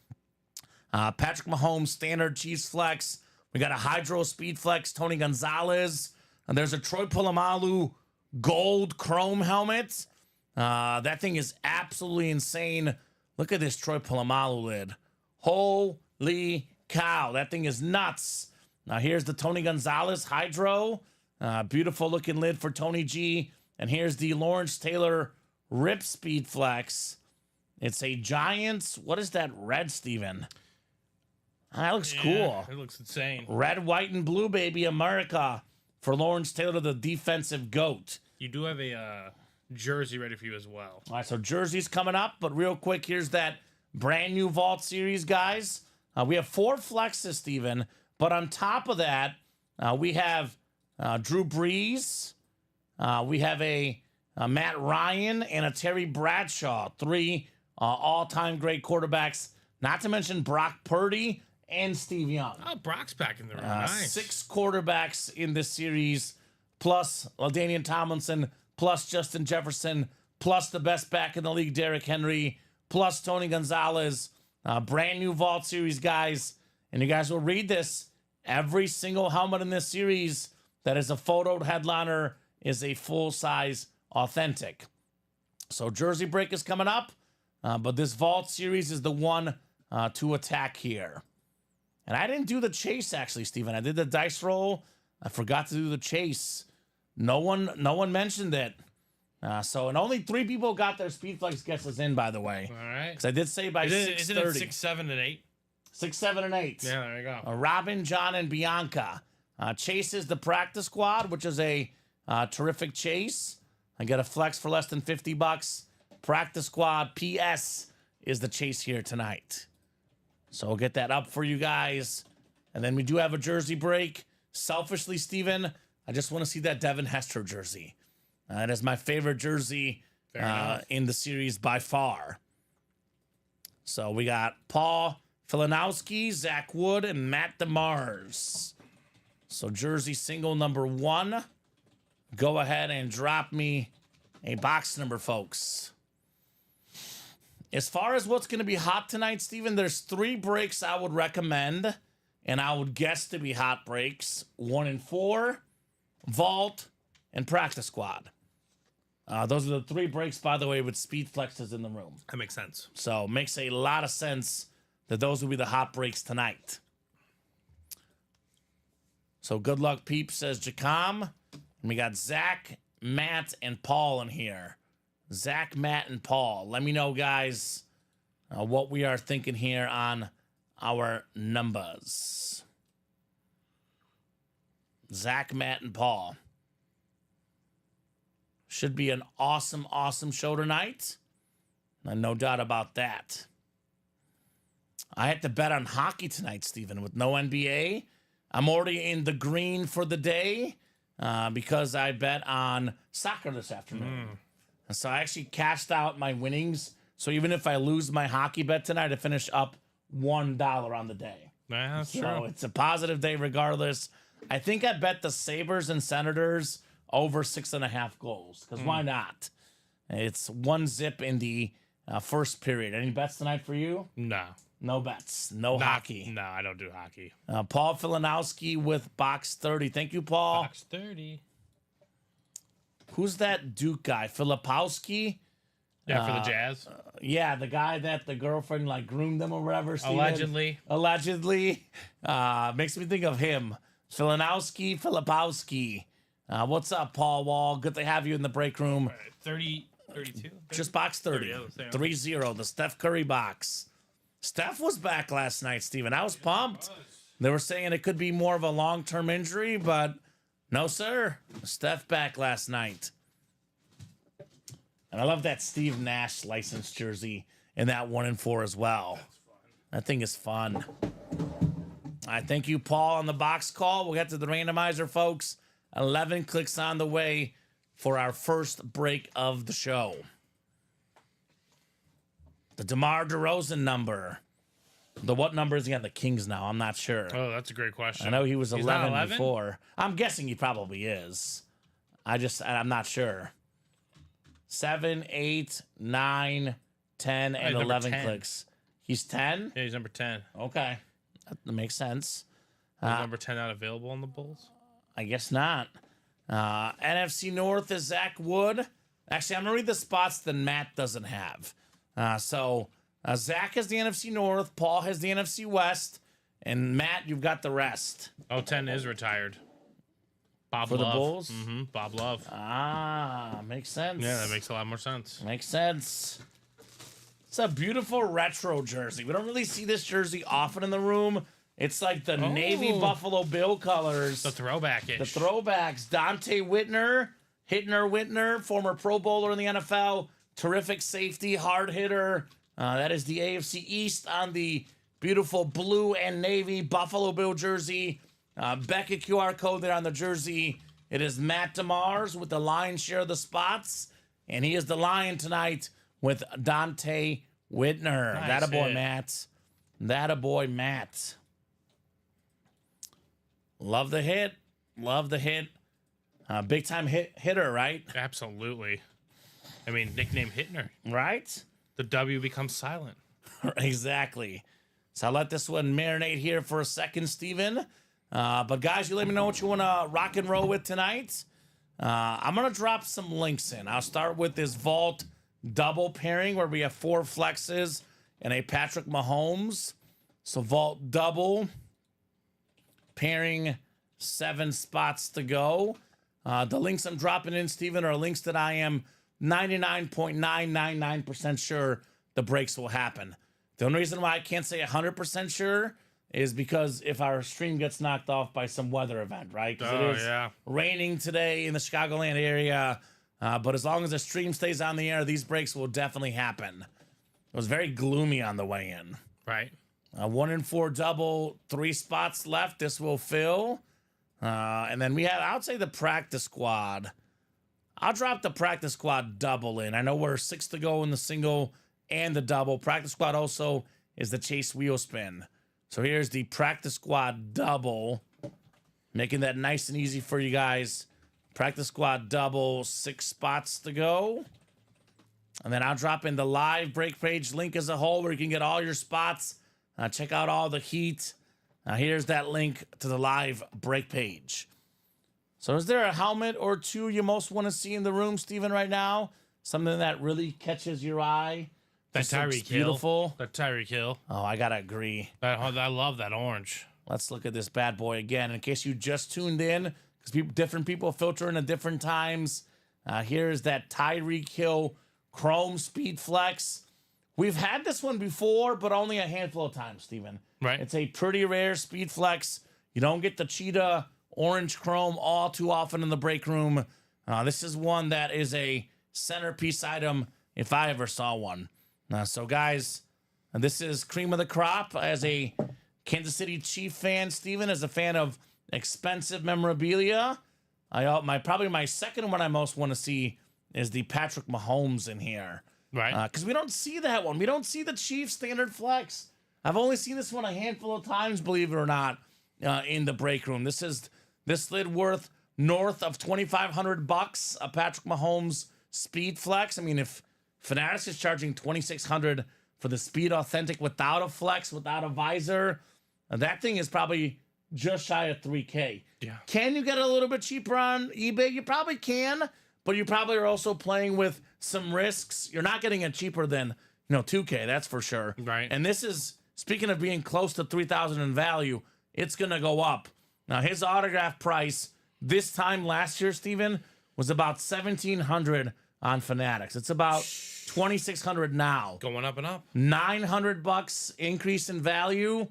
[SPEAKER 2] Patrick Mahomes standard Chiefs flex. We got a Hydro Speed Flex, Tony Gonzalez. And there's a Troy Polamalu gold chrome helmet. That thing is absolutely insane. Look at this Troy Polamalu lid. Holy cow. That thing is nuts. Now here's the Tony Gonzalez Hydro. Beautiful looking lid for Tony G. And here's the Lawrence Taylor Rip Speed Flex. It's a Giants. What is that red, Steven? That looks cool.
[SPEAKER 3] It looks insane.
[SPEAKER 2] Red, white, and blue, baby. America for Lawrence Taylor, the defensive GOAT.
[SPEAKER 3] You do have a jersey ready for you as well.
[SPEAKER 2] All right, so jerseys coming up. But real quick, here's that brand new Vault Series, guys. We have 4 flexes, Steven. But on top of that, we have Drew Brees. We have a Matt Ryan and a Terry Bradshaw. 3 all-time great quarterbacks. Not to mention Brock Purdy and Steve Young.
[SPEAKER 3] Oh, Brock's back in the room. Nice.
[SPEAKER 2] 6 quarterbacks in this series, plus LaDainian Tomlinson, plus Justin Jefferson, plus the best back in the league, Derrick Henry, plus Tony Gonzalez. Brand new Vault Series, guys. And you guys will read this. Every single helmet in this series that is a photoed headliner is a full-size authentic. So Jersey Break is coming up, but this Vault Series is the one to attack here. And I didn't do the chase, actually, Steven. I did the dice roll. I forgot to do the chase. No one mentioned it. And only 3 people got their Speedflex guesses in, by the way.
[SPEAKER 3] All right.
[SPEAKER 2] Because I did say by 6:30.
[SPEAKER 3] Is it at 6, 7, and 8?
[SPEAKER 2] 6, 7, and 8.
[SPEAKER 3] Yeah, there you go.
[SPEAKER 2] Robin, John, and Bianca. Chase is the practice squad, which is a terrific chase. I get a flex for less than $50. Practice squad PS is the chase here tonight. So we'll get that up for you guys. And then we do have a jersey break. Selfishly, Steven, I just want to see that Devin Hester jersey. That is my favorite jersey in the series by far. So we got Paul Filanowski, Zach Wood, and Matt DeMars. So jersey single number 1. Go ahead and drop me a box number, folks. As far as what's going to be hot tonight, Steven, there's 3 breaks I would recommend, and I would guess to be hot breaks. 1 and 4, Vault, and Practice Squad. Those are the 3 breaks, by the way, with Speed Flexes in the room.
[SPEAKER 3] That makes sense.
[SPEAKER 2] So makes a lot of sense that those will be the hot breaks tonight. So good luck, peeps, says Jacom. And we got Zach, Matt, and Paul in here. Zach, Matt, and Paul. Let me know, guys, what we are thinking here on our numbers. Zach, Matt, and Paul. Should be an awesome, awesome show tonight. No doubt about that. I had to bet on hockey tonight, Steven, with no NBA. I'm already in the green for the day because I bet on soccer this afternoon. And so I actually cashed out my winnings. So even if I lose my hockey bet tonight, I finish up $1 on the day.
[SPEAKER 3] Yeah, that's
[SPEAKER 2] So
[SPEAKER 3] true.
[SPEAKER 2] it's a positive day regardless. I think I bet the Sabres and Senators over 6.5 goals. Because why not? It's 1-0 in the first period. Any bets tonight for you?
[SPEAKER 3] No.
[SPEAKER 2] No bets. No hockey.
[SPEAKER 3] No, I don't do hockey.
[SPEAKER 2] Paul Filanowski with box 30. Thank you, Paul.
[SPEAKER 3] Box 30.
[SPEAKER 2] Who's that Duke guy? Filipowski?
[SPEAKER 3] Yeah, for the Jazz.
[SPEAKER 2] Yeah, the guy that the girlfriend like groomed them or whatever. Steven. Allegedly. Makes me think of him. Filipowski. What's up, Paul Wall? Good to have you in the break room.
[SPEAKER 3] 30, 32?
[SPEAKER 2] Just box 30. 3-0, the Steph Curry box. Steph was back last night, Steven. I was pumped. They were saying it could be more of a long-term injury, but no, sir. Steph back last night. And I love that Steve Nash licensed jersey in that 1 and 4 as well. That thing is fun. I thank you, Paul, on the box call. We'll get to the randomizer, folks. 11 clicks on the way for our first break of the show. The DeMar DeRozan number. What number is he on the Kings now? I'm not sure.
[SPEAKER 3] Oh, that's a great question.
[SPEAKER 2] I know he was
[SPEAKER 3] He's
[SPEAKER 2] 11,
[SPEAKER 3] not 11
[SPEAKER 2] before. I'm guessing he probably is. I'm not sure. 7, 8, 9, 10, and
[SPEAKER 3] he's number
[SPEAKER 2] 11
[SPEAKER 3] 10.
[SPEAKER 2] clicks. He's 10?
[SPEAKER 3] Yeah, he's number 10.
[SPEAKER 2] Okay. That makes sense.
[SPEAKER 3] Is number 10 not available on the Bulls?
[SPEAKER 2] I guess not. NFC North is Zach Wood. Actually, I'm going to read the spots that Matt doesn't have. Zach has the NFC North, Paul has the NFC West, and Matt, you've got the rest.
[SPEAKER 3] 10 is retired. Bob
[SPEAKER 2] For
[SPEAKER 3] Love.
[SPEAKER 2] the Bulls?
[SPEAKER 3] Mm-hmm. Bob Love.
[SPEAKER 2] Makes sense.
[SPEAKER 3] Yeah, that makes a lot more sense.
[SPEAKER 2] Makes sense. It's a beautiful retro jersey. We don't really see this jersey often in the room. It's like the Navy Buffalo Bill colors.
[SPEAKER 3] The throwback-ish.
[SPEAKER 2] The throwbacks. Dante Whitner, former Pro Bowler in the NFL. Terrific safety, hard hitter. That is the AFC East on the beautiful blue and navy Buffalo Bill jersey. Becca QR code there on the jersey. It is Matt DeMars with the lion's share of the spots. And he is the lion tonight with Dante Whitner.
[SPEAKER 3] Nice
[SPEAKER 2] That a boy,
[SPEAKER 3] hit.
[SPEAKER 2] Matt. That a boy, Matt. Love the hit. Love the hit. Big time hitter, right?
[SPEAKER 3] Absolutely. I mean, nickname Hittner.
[SPEAKER 2] Right?
[SPEAKER 3] The W becomes silent.
[SPEAKER 2] Exactly. So I'll let this one marinate here for a second, Steven. But guys, you let me know what you want to rock and roll with tonight. I'm going to drop some links in. I'll start with this Vault double pairing where we have 4 flexes and a Patrick Mahomes. So Vault double pairing, 7 spots to go. The links I'm dropping in, Steven, are links that I am 99.999% sure the breaks will happen. The only reason why I can't say 100% sure is because if our stream gets knocked off by some weather event, right? Because it is raining today in the Chicagoland area. But as long as the stream stays on the air, these breaks will definitely happen. It was very gloomy on the way in.
[SPEAKER 3] Right.
[SPEAKER 2] A 1-4 double, 3 spots left. This will fill. And then we have, I would say, the practice squad. I'll drop the practice squad double in. I know we're 6 to go in the single and the double. Practice squad also is the chase wheel spin. So here's the practice squad double, making that nice and easy for you guys. Practice squad double, 6 spots to go. And then I'll drop in the live break page link as a whole where you can get all your spots. Check out all the heat. Here's that link to the live break page. So is there a helmet or two you most want to see in the room, Steven, right now? Something that really catches your eye?
[SPEAKER 3] That Tyreek Hill.
[SPEAKER 2] Beautiful.
[SPEAKER 3] That Tyreek Hill.
[SPEAKER 2] Oh, I got to agree.
[SPEAKER 3] I love that orange.
[SPEAKER 2] Let's look at this bad boy again. In case you just tuned in, because different people filter in at different times. Here's that Tyreek Hill Chrome Speed Flex. We've had this one before, but only a handful of times, Steven.
[SPEAKER 3] Right.
[SPEAKER 2] It's a pretty rare Speed Flex. You don't get the cheetah orange chrome all too often in the break room. This is one that is a centerpiece item if I ever saw one. So, guys, this is cream of the crop. As a Kansas City Chief fan, Steven, as a fan of expensive memorabilia, probably my second one I most want to see is the Patrick Mahomes in here.
[SPEAKER 3] Right.
[SPEAKER 2] Because we don't see that one. We don't see the Chiefs standard flex. I've only seen this one a handful of times, believe it or not, in the break room. This slid worth north of $2,500, a Patrick Mahomes Speed Flex. I mean, if Fanatics is charging $2,600 for the Speed Authentic without a flex, without a visor, that thing is probably just shy of $3K.
[SPEAKER 3] Yeah.
[SPEAKER 2] Can you get it a little bit cheaper on eBay? You probably can, but you probably are also playing with some risks. You're not getting it cheaper than, $2K, that's for sure.
[SPEAKER 3] Right.
[SPEAKER 2] And this is, speaking of being close to $3,000 in value, it's going to go up. Now, his autograph price this time last year, Steven, was about $1,700 on Fanatics. It's about $2,600 now.
[SPEAKER 3] Going up and up.
[SPEAKER 2] $900 increase in value.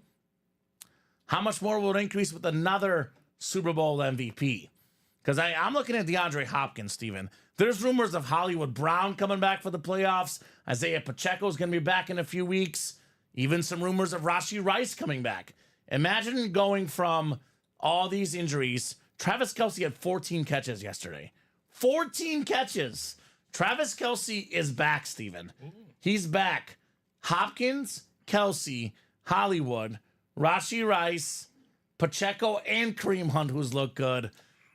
[SPEAKER 2] How much more will it increase with another Super Bowl MVP? Because I'm looking at DeAndre Hopkins, Steven. There's rumors of Hollywood Brown coming back for the playoffs. Isaiah Pacheco is going to be back in a few weeks. Even some rumors of Rashee Rice coming back. Imagine going from all these injuries. Travis Kelce had 14 catches yesterday. 14 catches. Travis Kelce is back, Steven. He's back. Hopkins, Kelce, Hollywood, Rashee Rice, Pacheco, and Kareem Hunt, who's looked good.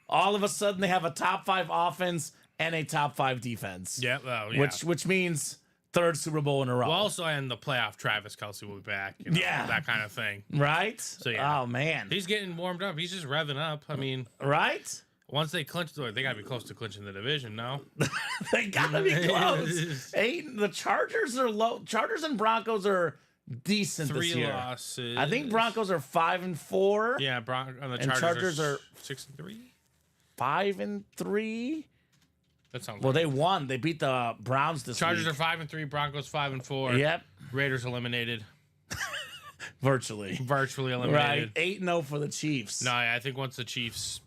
[SPEAKER 2] All of a sudden, they have a top 5 offense and a top 5 defense.
[SPEAKER 3] Yeah, well, yeah.
[SPEAKER 2] Which means third Super Bowl in a row.
[SPEAKER 3] Well, also in the playoff, Travis Kelce will be back.
[SPEAKER 2] Yeah.
[SPEAKER 3] That kind of thing.
[SPEAKER 2] Right?
[SPEAKER 3] So, yeah.
[SPEAKER 2] Oh, man.
[SPEAKER 3] He's getting warmed up. He's just revving up. I mean,
[SPEAKER 2] right?
[SPEAKER 3] once they clinch, they got to be close to clinching the division, no?
[SPEAKER 2] They got to be close. The Chargers are low. Chargers and Broncos are decent this year.
[SPEAKER 3] 3 losses.
[SPEAKER 2] I think Broncos are 5-4.
[SPEAKER 3] Yeah, the
[SPEAKER 2] Chargers are
[SPEAKER 3] 6-3.
[SPEAKER 2] 5-3.
[SPEAKER 3] That sounds
[SPEAKER 2] Well,
[SPEAKER 3] right.
[SPEAKER 2] they won. They beat the Browns this
[SPEAKER 3] Chargers
[SPEAKER 2] week.
[SPEAKER 3] are 5-3. Broncos 5-4.
[SPEAKER 2] Yep,
[SPEAKER 3] Raiders eliminated.
[SPEAKER 2] virtually.
[SPEAKER 3] Virtually
[SPEAKER 2] Right,
[SPEAKER 3] eliminated.
[SPEAKER 2] 8-0 for the Chiefs.
[SPEAKER 3] No, I think once the Chiefs.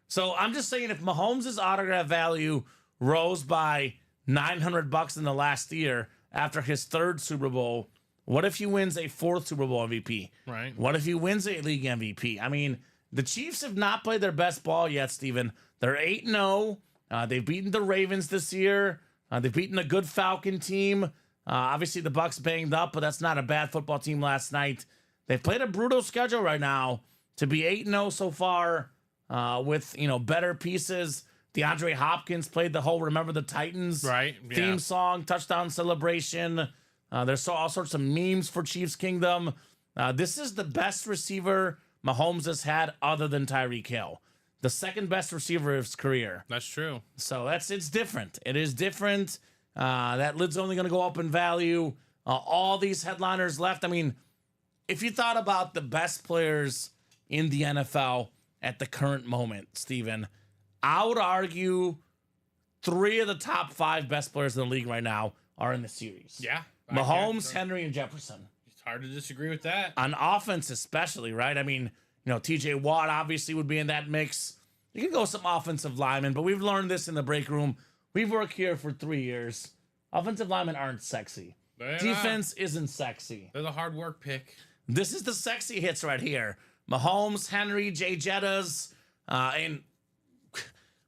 [SPEAKER 2] So I'm just saying, if Mahomes' autograph value rose by $900 in the last year after his 3rd Super Bowl, what if he wins a 4th Super Bowl MVP?
[SPEAKER 3] Right.
[SPEAKER 2] What if he wins a league MVP? I mean, the Chiefs have not played their best ball yet, Steven. They're 8-0. They've beaten the Ravens this year. They've beaten a good Falcon team. Obviously, the Bucs banged up, but that's not a bad football team last night. They've played a brutal schedule right now. To be 8-0 so far with, better pieces. DeAndre Hopkins played the whole Remember the Titans theme song, touchdown celebration. There's all sorts of memes for Chiefs Kingdom. This is the best receiver Mahomes has had other than Tyreek Hill. The second best receiver of his career.
[SPEAKER 3] That's true.
[SPEAKER 2] So it's different. It is different. That lid's only going to go up in value. All these headliners left. I mean, if you thought about the best players in the NFL at the current moment, Steven, I would argue 3 of the top 5 best players in the league right now are in the series.
[SPEAKER 3] Yeah.
[SPEAKER 2] Mahomes, Henry, and Jefferson.
[SPEAKER 3] It's hard to disagree with that.
[SPEAKER 2] On offense especially, right? I mean, TJ Watt obviously would be in that mix. You can go some offensive linemen, but we've learned this in the break room. We've worked here for 3 years. Offensive linemen aren't sexy. Defense isn't sexy.
[SPEAKER 3] They're the hard work pick.
[SPEAKER 2] This is the sexy hits right here. Mahomes, Henry, Jay Jettas, and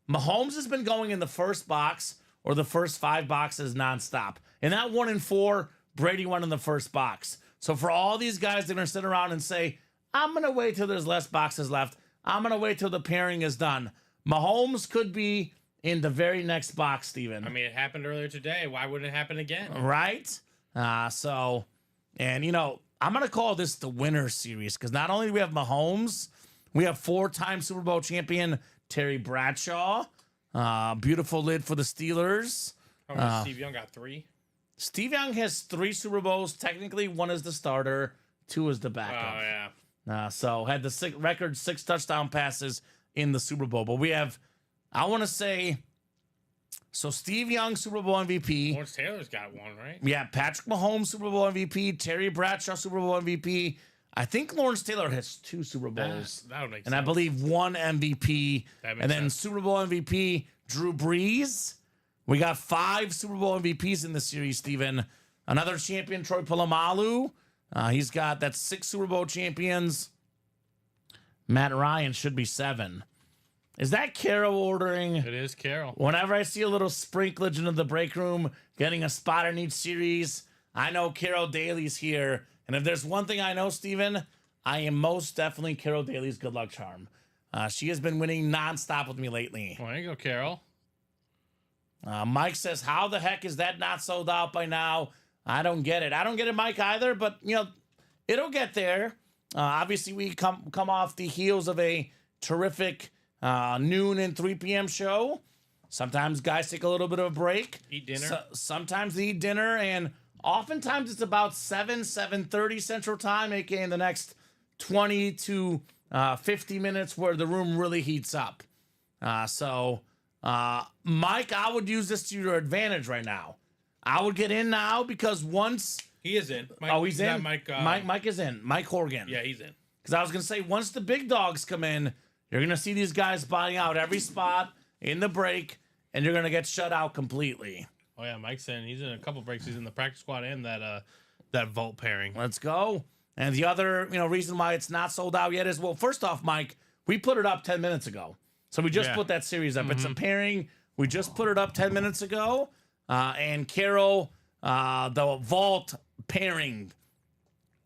[SPEAKER 2] Mahomes has been going in the first box or the first 5 boxes nonstop. And that 1 and 4, Brady went in the first box. So for all these guys that are going to sit around and say, I'm going to wait till there's less boxes left. I'm going to wait till the pairing is done. Mahomes could be in the very next box, Steven.
[SPEAKER 3] I mean, it happened earlier today. Why wouldn't it happen again?
[SPEAKER 2] Right? And, you know, I'm going to call this the winner series because not only do we have Mahomes, we have 4-time Super Bowl champion Terry Bradshaw. Beautiful lid for the Steelers.
[SPEAKER 3] How many Steve Young got 3?
[SPEAKER 2] Steve Young has 3 Super Bowls. Technically, 1 is the starter, 2 is the backup.
[SPEAKER 3] Oh, yeah.
[SPEAKER 2] So had the record 6 touchdown passes in the Super Bowl. But we have, I want to say, so Steve Young, Super Bowl MVP.
[SPEAKER 3] Lawrence Taylor's got 1, right?
[SPEAKER 2] Yeah, Patrick Mahomes, Super Bowl MVP. Terry Bradshaw, Super Bowl MVP. I think Lawrence Taylor has 2 Super Bowls.
[SPEAKER 3] That would make sense.
[SPEAKER 2] And I believe 1 MVP.
[SPEAKER 3] That makes
[SPEAKER 2] And then
[SPEAKER 3] sense.
[SPEAKER 2] Super Bowl MVP, Drew Brees. We got 5 Super Bowl MVPs in the series, Steven. Another champion, Troy Polamalu. That's 6 Super Bowl champions. Matt Ryan should be 7. Is that Carol ordering?
[SPEAKER 3] It is Carol.
[SPEAKER 2] Whenever I see a little sprinklage into the break room, getting a spot in each series, I know Carol Daly's here. And if there's one thing I know, Steven, I am most definitely Carol Daly's good luck charm. She has been winning nonstop with me lately.
[SPEAKER 3] Well, there you go, Carol.
[SPEAKER 2] Mike says, how the heck is that not sold out by now? I don't get it. I don't get it, Mike, either, but, you know, it'll get there. Obviously, we come off the heels of a terrific noon and 3 p.m. show. Sometimes guys take a little bit of a break.
[SPEAKER 3] Eat dinner.
[SPEAKER 2] Sometimes they eat dinner, and oftentimes it's about 7:30 Central Time, aka in the next 20 to 50 minutes where the room really heats up. Mike, I would use this to your advantage right now. I would get in now because once...
[SPEAKER 3] He is in. Mike,
[SPEAKER 2] he's in?
[SPEAKER 3] Mike
[SPEAKER 2] is in. Mike Horgan.
[SPEAKER 3] Yeah, he's in.
[SPEAKER 2] Because I was going to say, once the big dogs come in, you're going to see these guys buying out every spot in the break, and you're going to get shut out completely.
[SPEAKER 3] Oh, yeah, Mike's in. He's in a couple breaks. He's in the practice squad and that vault pairing.
[SPEAKER 2] Let's go. And the other reason why it's not sold out yet is, well, first off, Mike, we put it up 10 minutes ago. So we just put that series up. It's a pairing. We just put it up 10 minutes ago. And Carol, the vault pairing,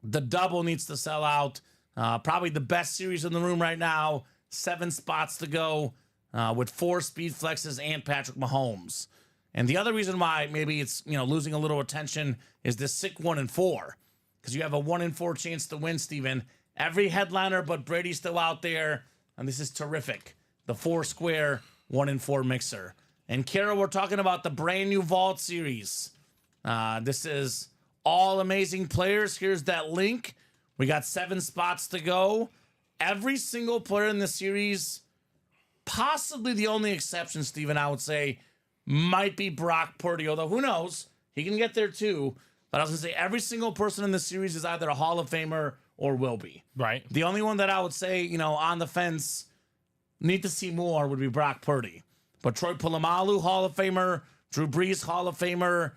[SPEAKER 2] the double needs to sell out. Probably the best series in the room right now. 7 spots to go with 4 speed flexes and Patrick Mahomes. And the other reason why maybe it's losing a little attention is this sick 1 and 4, because you have a 1 in 4 chance to win, Steven. Every headliner but Brady's still out there, and this is terrific. The 4 square 1 in 4 mixer. And Carol, we're talking about the brand new Vault series. This is all amazing players. Here's that link. We got 7 spots to go. Every single player in the series, possibly the only exception, Steven, I would say, might be Brock Purdy. Although, who knows? He can get there too. But I was going to say, every single person in the series is either a Hall of Famer or will be.
[SPEAKER 3] Right.
[SPEAKER 2] The only one that I would say, on the fence, need to see more would be Brock Purdy. But Troy Polamalu, Hall of Famer. Drew Brees, Hall of Famer.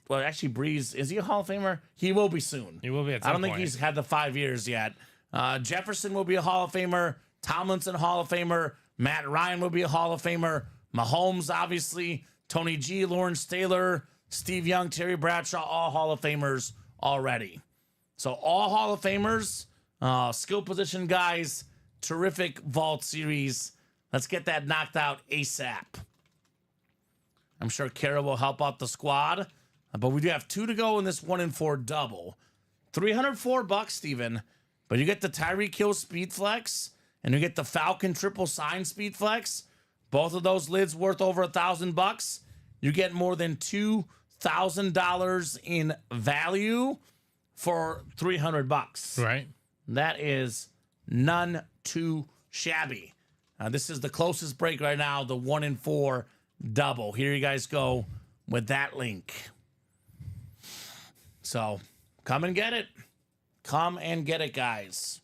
[SPEAKER 2] Well, actually, Brees, is he a Hall of Famer? He will be soon.
[SPEAKER 3] He will be at some
[SPEAKER 2] I don't think
[SPEAKER 3] point.
[SPEAKER 2] he's had the 5 years yet. Jefferson will be a Hall of Famer. Tomlinson, Hall of Famer. Matt Ryan will be a Hall of Famer. Mahomes, obviously. Tony G, Lawrence Taylor, Steve Young, Terry Bradshaw, all Hall of Famers already. So all Hall of Famers, skill position guys, terrific vault series. Let's get that knocked out ASAP. I'm sure Kara will help out the squad, but we do have 2 to go in this 1 in 4 double. $304, Steven, but you get the Tyreek Hill Speed Flex and you get the Falcon Triple Sign Speed Flex. Both of those lids worth over $1,000. You get more than $2,000 in value for $300.
[SPEAKER 3] Right.
[SPEAKER 2] That is none too shabby. This is the closest break right now, the 1 in 4 double. Here you guys go with that link. So come and get it. Come and get it, guys.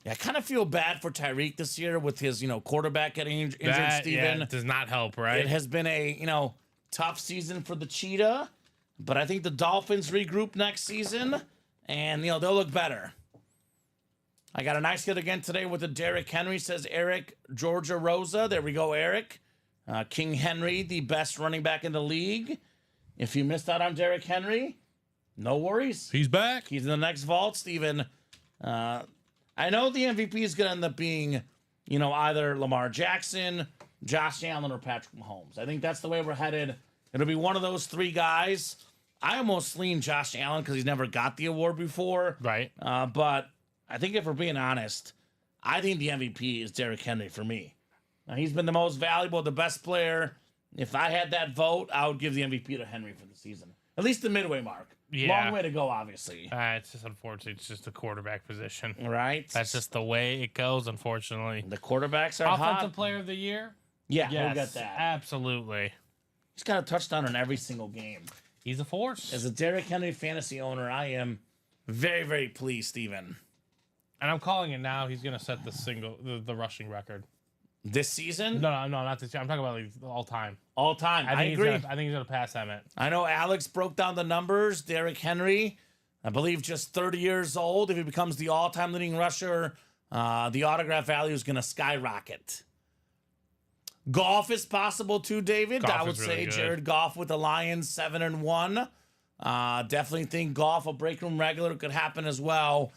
[SPEAKER 2] Yeah, I kind of feel bad for Tyreek this year with his, quarterback getting injured, Steven.
[SPEAKER 3] Yeah, does not help, right?
[SPEAKER 2] It has been a, tough season for the Cheetah. But I think the Dolphins regroup next season, and they'll look better. I got a nice hit again today with the Derrick Henry, says Eric Georgia Rosa. There we go, Eric. King Henry, the best running back in the league. If you missed out on Derrick Henry, no worries.
[SPEAKER 3] He's back.
[SPEAKER 2] He's in the next vault, Steven. I know the MVP is going to end up being, either Lamar Jackson, Josh Allen, or Patrick Mahomes. I think that's the way we're headed. It'll be one of those three guys. I almost lean Josh Allen because he's never got the award before.
[SPEAKER 3] Right.
[SPEAKER 2] But I think if we're being honest, I think the MVP is Derrick Henry for me. Now, he's been the most valuable, the best player. If I had that vote, I would give the MVP to Henry for the season. At least the midway mark.
[SPEAKER 3] Yeah.
[SPEAKER 2] Long way to go, obviously.
[SPEAKER 3] It's just unfortunate. It's just the quarterback position.
[SPEAKER 2] Right?
[SPEAKER 3] That's just the way it goes, unfortunately.
[SPEAKER 2] The quarterbacks are
[SPEAKER 3] Offensive
[SPEAKER 2] hot.
[SPEAKER 3] Player of the Year?
[SPEAKER 2] Yeah,
[SPEAKER 3] Yes,
[SPEAKER 2] we'll get that.
[SPEAKER 3] absolutely.
[SPEAKER 2] He's got a touchdown in every single game.
[SPEAKER 3] He's a force.
[SPEAKER 2] As a Derrick Henry fantasy owner, I am very, very pleased, Steven.
[SPEAKER 3] And I'm calling it now. He's going to set the rushing record.
[SPEAKER 2] This season?
[SPEAKER 3] No, not this year. I'm talking about all time.
[SPEAKER 2] All time. I agree.
[SPEAKER 3] I think he's going to pass Emmett.
[SPEAKER 2] I know Alex broke down the numbers. Derrick Henry, I believe just 30 years old. If he becomes the all-time leading rusher, the autograph value is going to skyrocket. Goff is possible too, David.
[SPEAKER 3] Goff
[SPEAKER 2] I would
[SPEAKER 3] is really
[SPEAKER 2] say
[SPEAKER 3] good.
[SPEAKER 2] Jared Goff with the Lions 7-1. Definitely think Goff, a break room regular, could happen as well.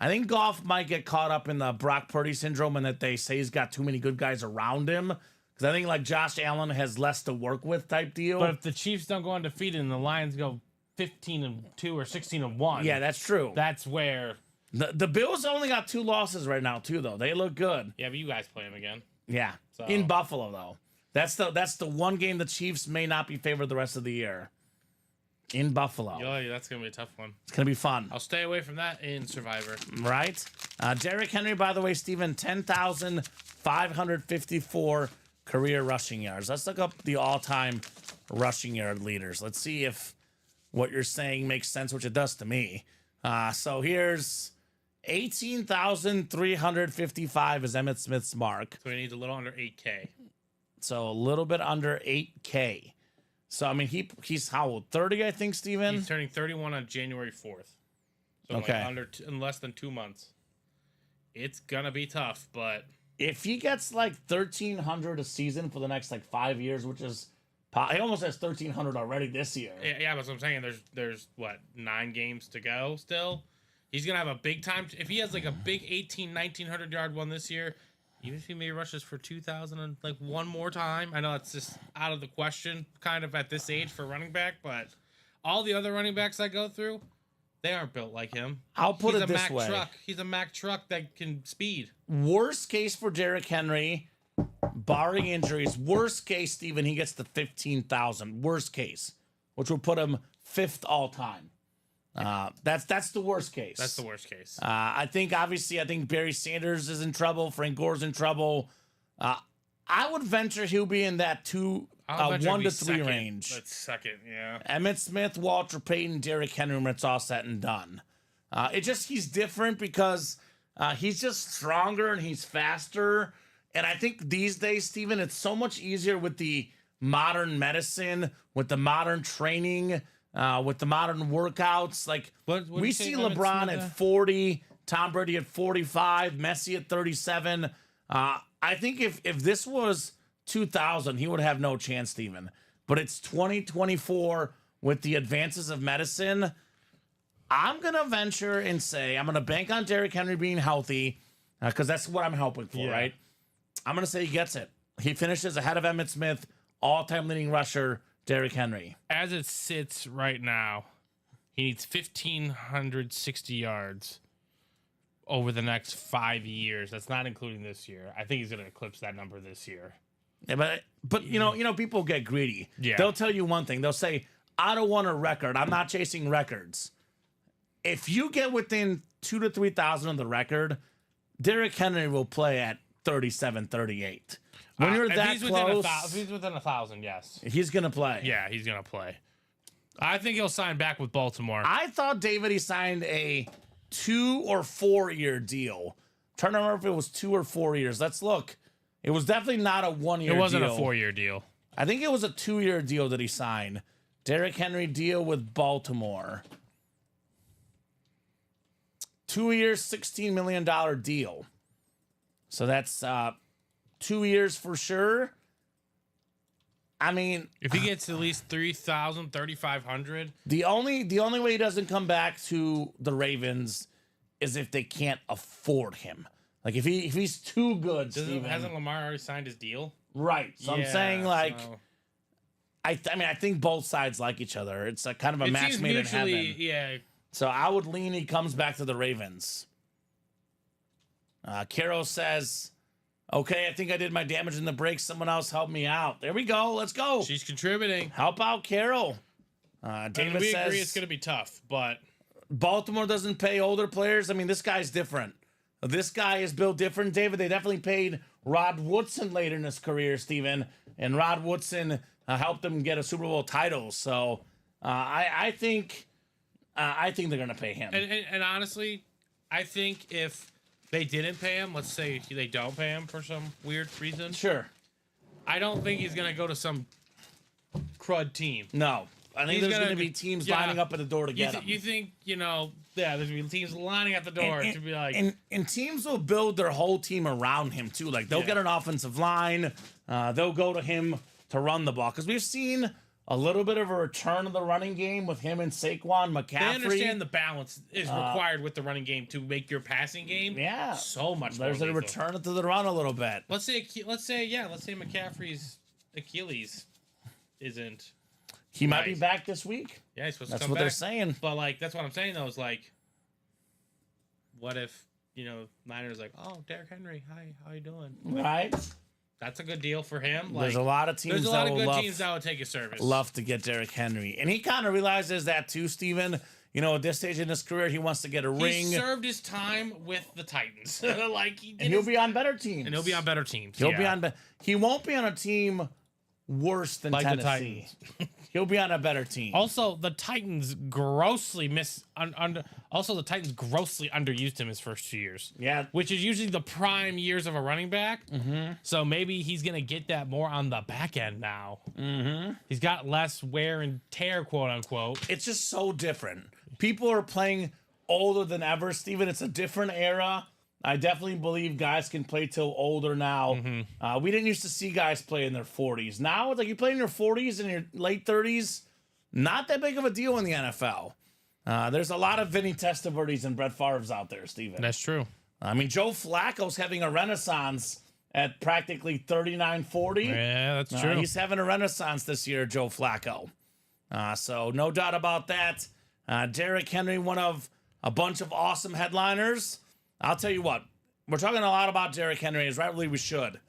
[SPEAKER 2] I think Goff might get caught up in the Brock Purdy syndrome and that they say he's got too many good guys around him. Because I think like Josh Allen has less to work with type deal.
[SPEAKER 3] But if the Chiefs don't go undefeated and the Lions go 15-2 or 16-1,
[SPEAKER 2] Yeah, that's true.
[SPEAKER 3] that's where.
[SPEAKER 2] The Bills only got 2 losses right now too, though. They look good.
[SPEAKER 3] Yeah, but you guys play him again.
[SPEAKER 2] Yeah,
[SPEAKER 3] So-
[SPEAKER 2] in Buffalo though. That's the one game the Chiefs may not be favored the rest of the year. In Buffalo,
[SPEAKER 3] Oh, that's gonna be a tough one.
[SPEAKER 2] it's gonna be fun,
[SPEAKER 3] I'll stay away from that in Survivor.
[SPEAKER 2] right? Derrick Henry, by the way, Steven, 10,554 career rushing yards. Let's look up the all-time rushing yard leaders. Let's see if what you're saying makes sense, which it does to me. So here's 18,355 is Emmitt Smith's mark.
[SPEAKER 3] So he needs a little under 8K.
[SPEAKER 2] So a little bit under 8K. So, I mean, he's how old? 30, I think, Steven?
[SPEAKER 3] He's turning 31 on January 4th. So
[SPEAKER 2] Okay.
[SPEAKER 3] in less than 2 months. It's gonna be tough, but
[SPEAKER 2] If he gets like 1,300 a season for the next like 5 years, which is, he almost has 1,300 already this year.
[SPEAKER 3] yeah, that's what I'm saying. There's what, 9 games to go still. He's gonna have a big time. If he has like a big 1,900 yard one this year, even if he maybe rushes for 2,000 and like one more time, I know it's just out of the question kind of at this age for running back, but all the other running backs I go through, they aren't built like him.
[SPEAKER 2] I'll put
[SPEAKER 3] He's
[SPEAKER 2] it
[SPEAKER 3] a
[SPEAKER 2] this
[SPEAKER 3] Mack
[SPEAKER 2] way.
[SPEAKER 3] truck. He's a Mack truck that can speed.
[SPEAKER 2] Worst case for Derrick Henry, barring injuries, worst case, Steven, he gets to 15,000. Worst case, which would put him 5th all time. That's the worst case.
[SPEAKER 3] That's the worst case.
[SPEAKER 2] I think Barry Sanders is in trouble. Frank Gore's in trouble. I would venture he'll be in that 1 to 3 range.
[SPEAKER 3] That's second, yeah.
[SPEAKER 2] Emmitt Smith, Walter Payton, Derrick Henry when it's all said and done. He's different because he's just stronger and he's faster. And I think these days, Steven, it's so much easier with the modern medicine, with the modern training, with the modern workouts. Like
[SPEAKER 3] What do
[SPEAKER 2] we
[SPEAKER 3] you say
[SPEAKER 2] see
[SPEAKER 3] Emmitt
[SPEAKER 2] LeBron
[SPEAKER 3] Smith
[SPEAKER 2] at
[SPEAKER 3] at?
[SPEAKER 2] 40, Tom Brady at 45, Messi at 37. I think if this was 2000, he would have no chance, Steven. But it's 2024 with the advances of medicine. I'm going to venture and say I'm going to bank on Derrick Henry being healthy because that's what I'm hoping for,
[SPEAKER 3] Yeah.
[SPEAKER 2] right? I'm going to say he gets it. He finishes ahead of Emmitt Smith, all-time leading rusher, Derrick Henry.
[SPEAKER 3] As it sits right now, he needs 1,560 yards over the next 5 years. That's not including this year. I think he's going to eclipse that number this year.
[SPEAKER 2] Yeah, but you know, people get greedy.
[SPEAKER 3] Yeah.
[SPEAKER 2] They'll tell you one thing. They'll say, I don't want a record. I'm not chasing records. If you get within 2,000 to 3,000 of the record, Derrick Henry will play at 37, 38. When you're
[SPEAKER 3] If
[SPEAKER 2] that
[SPEAKER 3] he's
[SPEAKER 2] close,
[SPEAKER 3] if he's within 1,000, yes.
[SPEAKER 2] he's going to play.
[SPEAKER 3] Yeah, he's going to play. I think he'll sign back with Baltimore.
[SPEAKER 2] I thought David, he signed a 2 or 4 year deal. Trying to remember if it was 2 or 4 years. Let's look. It was definitely not a 1 year deal.
[SPEAKER 3] It wasn't a 4-year deal.
[SPEAKER 2] I think it was a 2 year deal that he signed. Derrick Henry deal with Baltimore. 2 years, $16 million deal. So that's 2 years for sure. I mean,
[SPEAKER 3] if he gets at least 3,000, 3,500,
[SPEAKER 2] the only way he doesn't come back to the Ravens is if they can't afford him. Like if he's too good, Steven.
[SPEAKER 3] Hasn't Lamar already signed his deal?
[SPEAKER 2] Right. So I'm saying like,
[SPEAKER 3] so.
[SPEAKER 2] I mean I think both sides like each other. It's a kind of a match made in heaven.
[SPEAKER 3] Yeah.
[SPEAKER 2] So I would lean he comes back to the Ravens. Caro says, okay, I think I did my damage in the break. Someone else help me out. There we go. Let's go.
[SPEAKER 3] She's contributing.
[SPEAKER 2] Help out Carol. David
[SPEAKER 3] we
[SPEAKER 2] says,
[SPEAKER 3] agree it's going to be tough, but
[SPEAKER 2] Baltimore doesn't pay older players. I mean, this guy's different. This guy is built different, David. They definitely paid Rod Woodson later in his career, Steven. And Rod Woodson helped them get a Super Bowl title. So I think they're going to pay him.
[SPEAKER 3] And honestly, I think if they didn't pay him, let's say they don't pay him for some weird reason.
[SPEAKER 2] Sure.
[SPEAKER 3] I don't think he's going to go to some crud team.
[SPEAKER 2] No. I think there's going to be teams lining up at the door to get him.
[SPEAKER 3] You think, there's going to be teams lining at the door to be like...
[SPEAKER 2] And teams will build their whole team around him, too. Like, they'll get an offensive line. They'll go to him to run the ball. Because we've seen a little bit of a return of the running game with him and Saquon McCaffrey.
[SPEAKER 3] They understand the balance is required with the running game to make your passing game so much more
[SPEAKER 2] There's a return to the run a little bit.
[SPEAKER 3] Let's say McCaffrey's Achilles isn't...
[SPEAKER 2] He might be back this week.
[SPEAKER 3] Yeah, he's supposed
[SPEAKER 2] That's
[SPEAKER 3] to come
[SPEAKER 2] what
[SPEAKER 3] back.
[SPEAKER 2] they're saying.
[SPEAKER 3] But, like, that's what I'm saying, though, is, like, what if, Niners like, oh, Derrick Henry, hi, how you doing?
[SPEAKER 2] Right.
[SPEAKER 3] That's a good deal for him.
[SPEAKER 2] There's a lot of teams
[SPEAKER 3] that would take his service.
[SPEAKER 2] Love to get Derrick Henry. And he kind of realizes that, too, Steven. At this stage in his career, he wants to get a ring.
[SPEAKER 3] He served his time with the Titans.
[SPEAKER 2] He'll be on better teams.
[SPEAKER 3] And he'll be on better teams.
[SPEAKER 2] He won't be on a team worse than
[SPEAKER 3] like
[SPEAKER 2] Tennessee. He'll be on a better team.
[SPEAKER 3] Also, the Titans grossly underused him his first 2 years.
[SPEAKER 2] Yeah,
[SPEAKER 3] which is usually the prime years of a running back. Mm-hmm. So maybe he's gonna get that more on the back end now. Mm-hmm. He's got less wear and tear, quote unquote.
[SPEAKER 2] It's just so different. People are playing older than ever, Steven. It's a different era. I definitely believe guys can play till older now. Mm-hmm. We didn't used to see guys play in their 40s. Now, it's like you play in your 40s and your late 30s, not that big of a deal in the NFL. There's a lot of Vinny Testaverdes and Brett Favre's out there, Steven.
[SPEAKER 3] That's true.
[SPEAKER 2] I mean, Joe Flacco's having a renaissance at practically 39, 40.
[SPEAKER 3] Yeah, that's true.
[SPEAKER 2] He's having a renaissance this year, Joe Flacco. So no doubt about that. Derrick Henry, one of a bunch of awesome headliners. I'll tell you what, we're talking a lot about Derrick Henry, as rightly we should.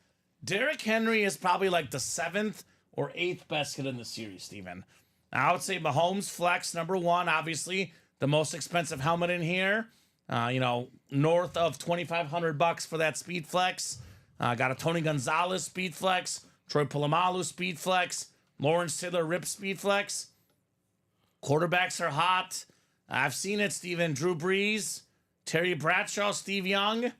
[SPEAKER 2] Derrick Henry is probably like the 7th or 8th best hit in the series, Steven. I would say Mahomes flex number 1, obviously, the most expensive helmet in here. North of $2,500 for that speed flex. Got a Tony Gonzalez speed flex, Troy Polamalu speed flex, Lawrence Taylor rip speed flex. Quarterbacks are hot. I've seen it, Steven. Drew Brees, Terry Bradshaw, Steve Young.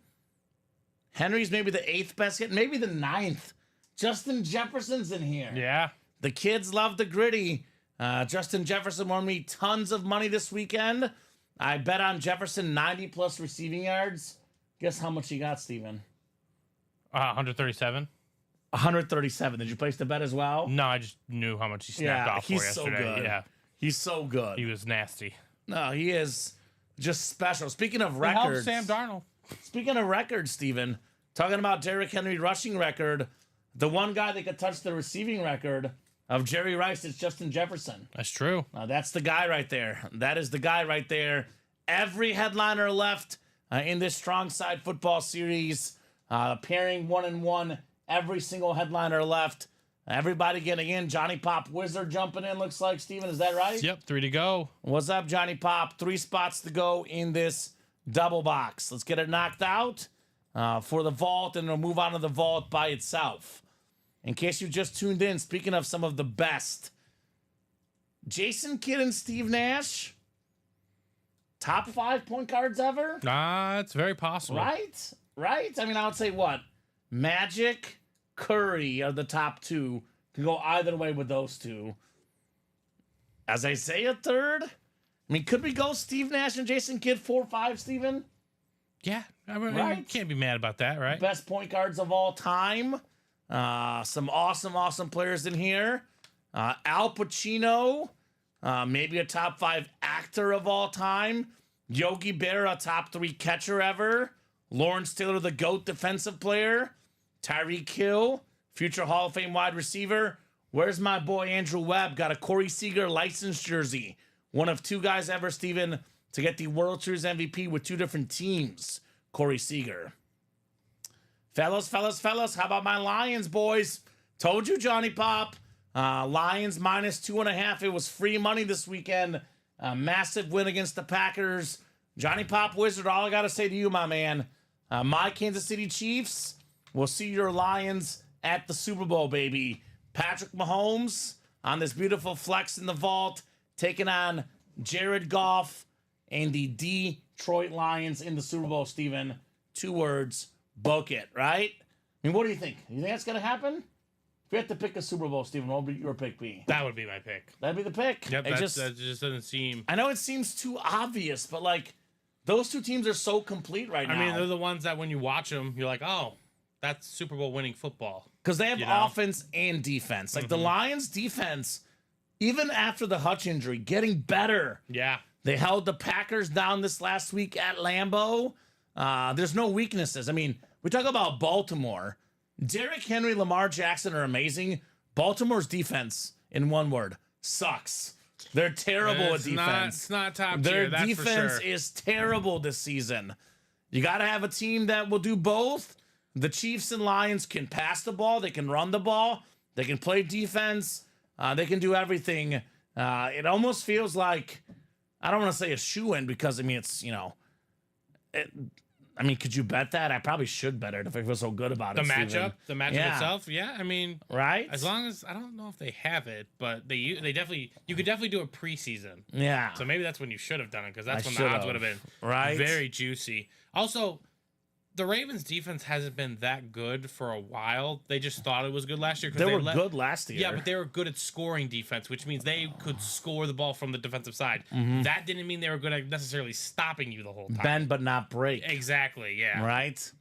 [SPEAKER 2] Henry's maybe the 8th best hit, maybe the 9th. Justin Jefferson's in here.
[SPEAKER 3] Yeah.
[SPEAKER 2] The kids love the gritty. Justin Jefferson won me tons of money this weekend. I bet on Jefferson 90-plus receiving yards. Guess how much he got, Steven?
[SPEAKER 3] 137.
[SPEAKER 2] 137. Did you place the bet as well?
[SPEAKER 3] No, I just knew how much he snapped off for yesterday.
[SPEAKER 2] He's so good.
[SPEAKER 3] Yeah.
[SPEAKER 2] He's so good.
[SPEAKER 3] He was nasty.
[SPEAKER 2] No, he is just special. Speaking of records.
[SPEAKER 3] Sam Darnold.
[SPEAKER 2] Speaking of records, Steven, talking about Derrick Henry rushing record, the one guy that could touch the receiving record of Jerry Rice is Justin Jefferson.
[SPEAKER 3] That's true.
[SPEAKER 2] That's the guy right there. That is the guy right there. Every headliner left in this Strong Side Football Series, pairing 1-1. Every single headliner left. Everybody getting in. Johnny Pop Wizard jumping in, looks like, Steven. Is that right?
[SPEAKER 3] Yep, 3 to go.
[SPEAKER 2] What's up, Johnny Pop? 3 spots to go in this double box. Let's get it knocked out for the vault, and we'll move on to the vault by itself. In case you just tuned in, speaking of some of the best, Jason Kidd and Steve Nash, top 5 point guards ever?
[SPEAKER 3] It's very possible.
[SPEAKER 2] Right? I mean, I would say what? Magic, Curry are the top 2. Can go either way with those two. as I say, a third. I mean, could we go Steve Nash and Jason Kidd 4-5, Steven?
[SPEAKER 3] Yeah, I mean,
[SPEAKER 2] Right?
[SPEAKER 3] you can't be mad about that, right?
[SPEAKER 2] Best point guards of all time. Some awesome players in here. Al Pacino, maybe a top 5 actor of all time. Yogi Berra, top 3 catcher ever. Lawrence Taylor, the GOAT defensive player. Tyreek Hill, future Hall of Fame wide receiver. Where's my boy Andrew Webb? Got a Corey Seager licensed jersey. One of 2 guys ever, Steven, to get the World Series MVP with 2 different teams. Corey Seager. Fellas, how about my Lions, boys? Told you, Johnny Pop. Lions minus 2.5. It was free money this weekend. A massive win against the Packers. Johnny Pop Wizard, all I got to say to you, my man, my Kansas City Chiefs will see your Lions at the Super Bowl, baby. Patrick Mahomes on this beautiful flex in the vault, taking on Jared Goff and the Detroit Lions in the Super Bowl, Steven. 2 words, book it, right? I mean, what do you think? You think that's going to happen? If you had to pick a Super Bowl, Steven, what would your pick be?
[SPEAKER 3] That would be my pick.
[SPEAKER 2] That'd be the pick.
[SPEAKER 3] Yep, that just doesn't seem...
[SPEAKER 2] I know it seems too obvious, but, like, those 2 teams are so complete right now.
[SPEAKER 3] I mean, they're the ones that when you watch them, you're like, oh, that's Super Bowl winning football.
[SPEAKER 2] Because they have offense and defense. Like, the Lions' defense, even after the Hutch injury, getting better.
[SPEAKER 3] Yeah.
[SPEAKER 2] They held the Packers down this last week at Lambeau. There's no weaknesses. I mean, we talk about Baltimore. Derrick Henry, Lamar Jackson are amazing. Baltimore's defense, in one word, sucks. They're terrible at defense.
[SPEAKER 3] It's not top
[SPEAKER 2] Their
[SPEAKER 3] tier, that's
[SPEAKER 2] defense
[SPEAKER 3] for sure.
[SPEAKER 2] is terrible this season. You got to have a team that will do both. The Chiefs and Lions can pass the ball. They can run the ball. They can play defense. They can do everything. It almost feels like, I don't want to say a shoe-in because, I mean, it's, I mean, could you bet that? I probably should bet it if I feel so good about it.
[SPEAKER 3] The matchup itself, yeah. I mean,
[SPEAKER 2] right?
[SPEAKER 3] As long as I don't know if they have it, but they definitely you could definitely do a preseason.
[SPEAKER 2] Yeah.
[SPEAKER 3] So maybe that's when you should have done it because that's
[SPEAKER 2] I
[SPEAKER 3] when the odds would have been
[SPEAKER 2] right.
[SPEAKER 3] Very juicy. Also, the Ravens defense hasn't been that good for a while. They just thought it was good last year.
[SPEAKER 2] They were good last year.
[SPEAKER 3] Yeah, but they were good at scoring defense, which means they could score the ball from the defensive side. That didn't mean they were good at necessarily stopping you the whole time.
[SPEAKER 2] Bend but not break.
[SPEAKER 3] Exactly, yeah.
[SPEAKER 2] Right?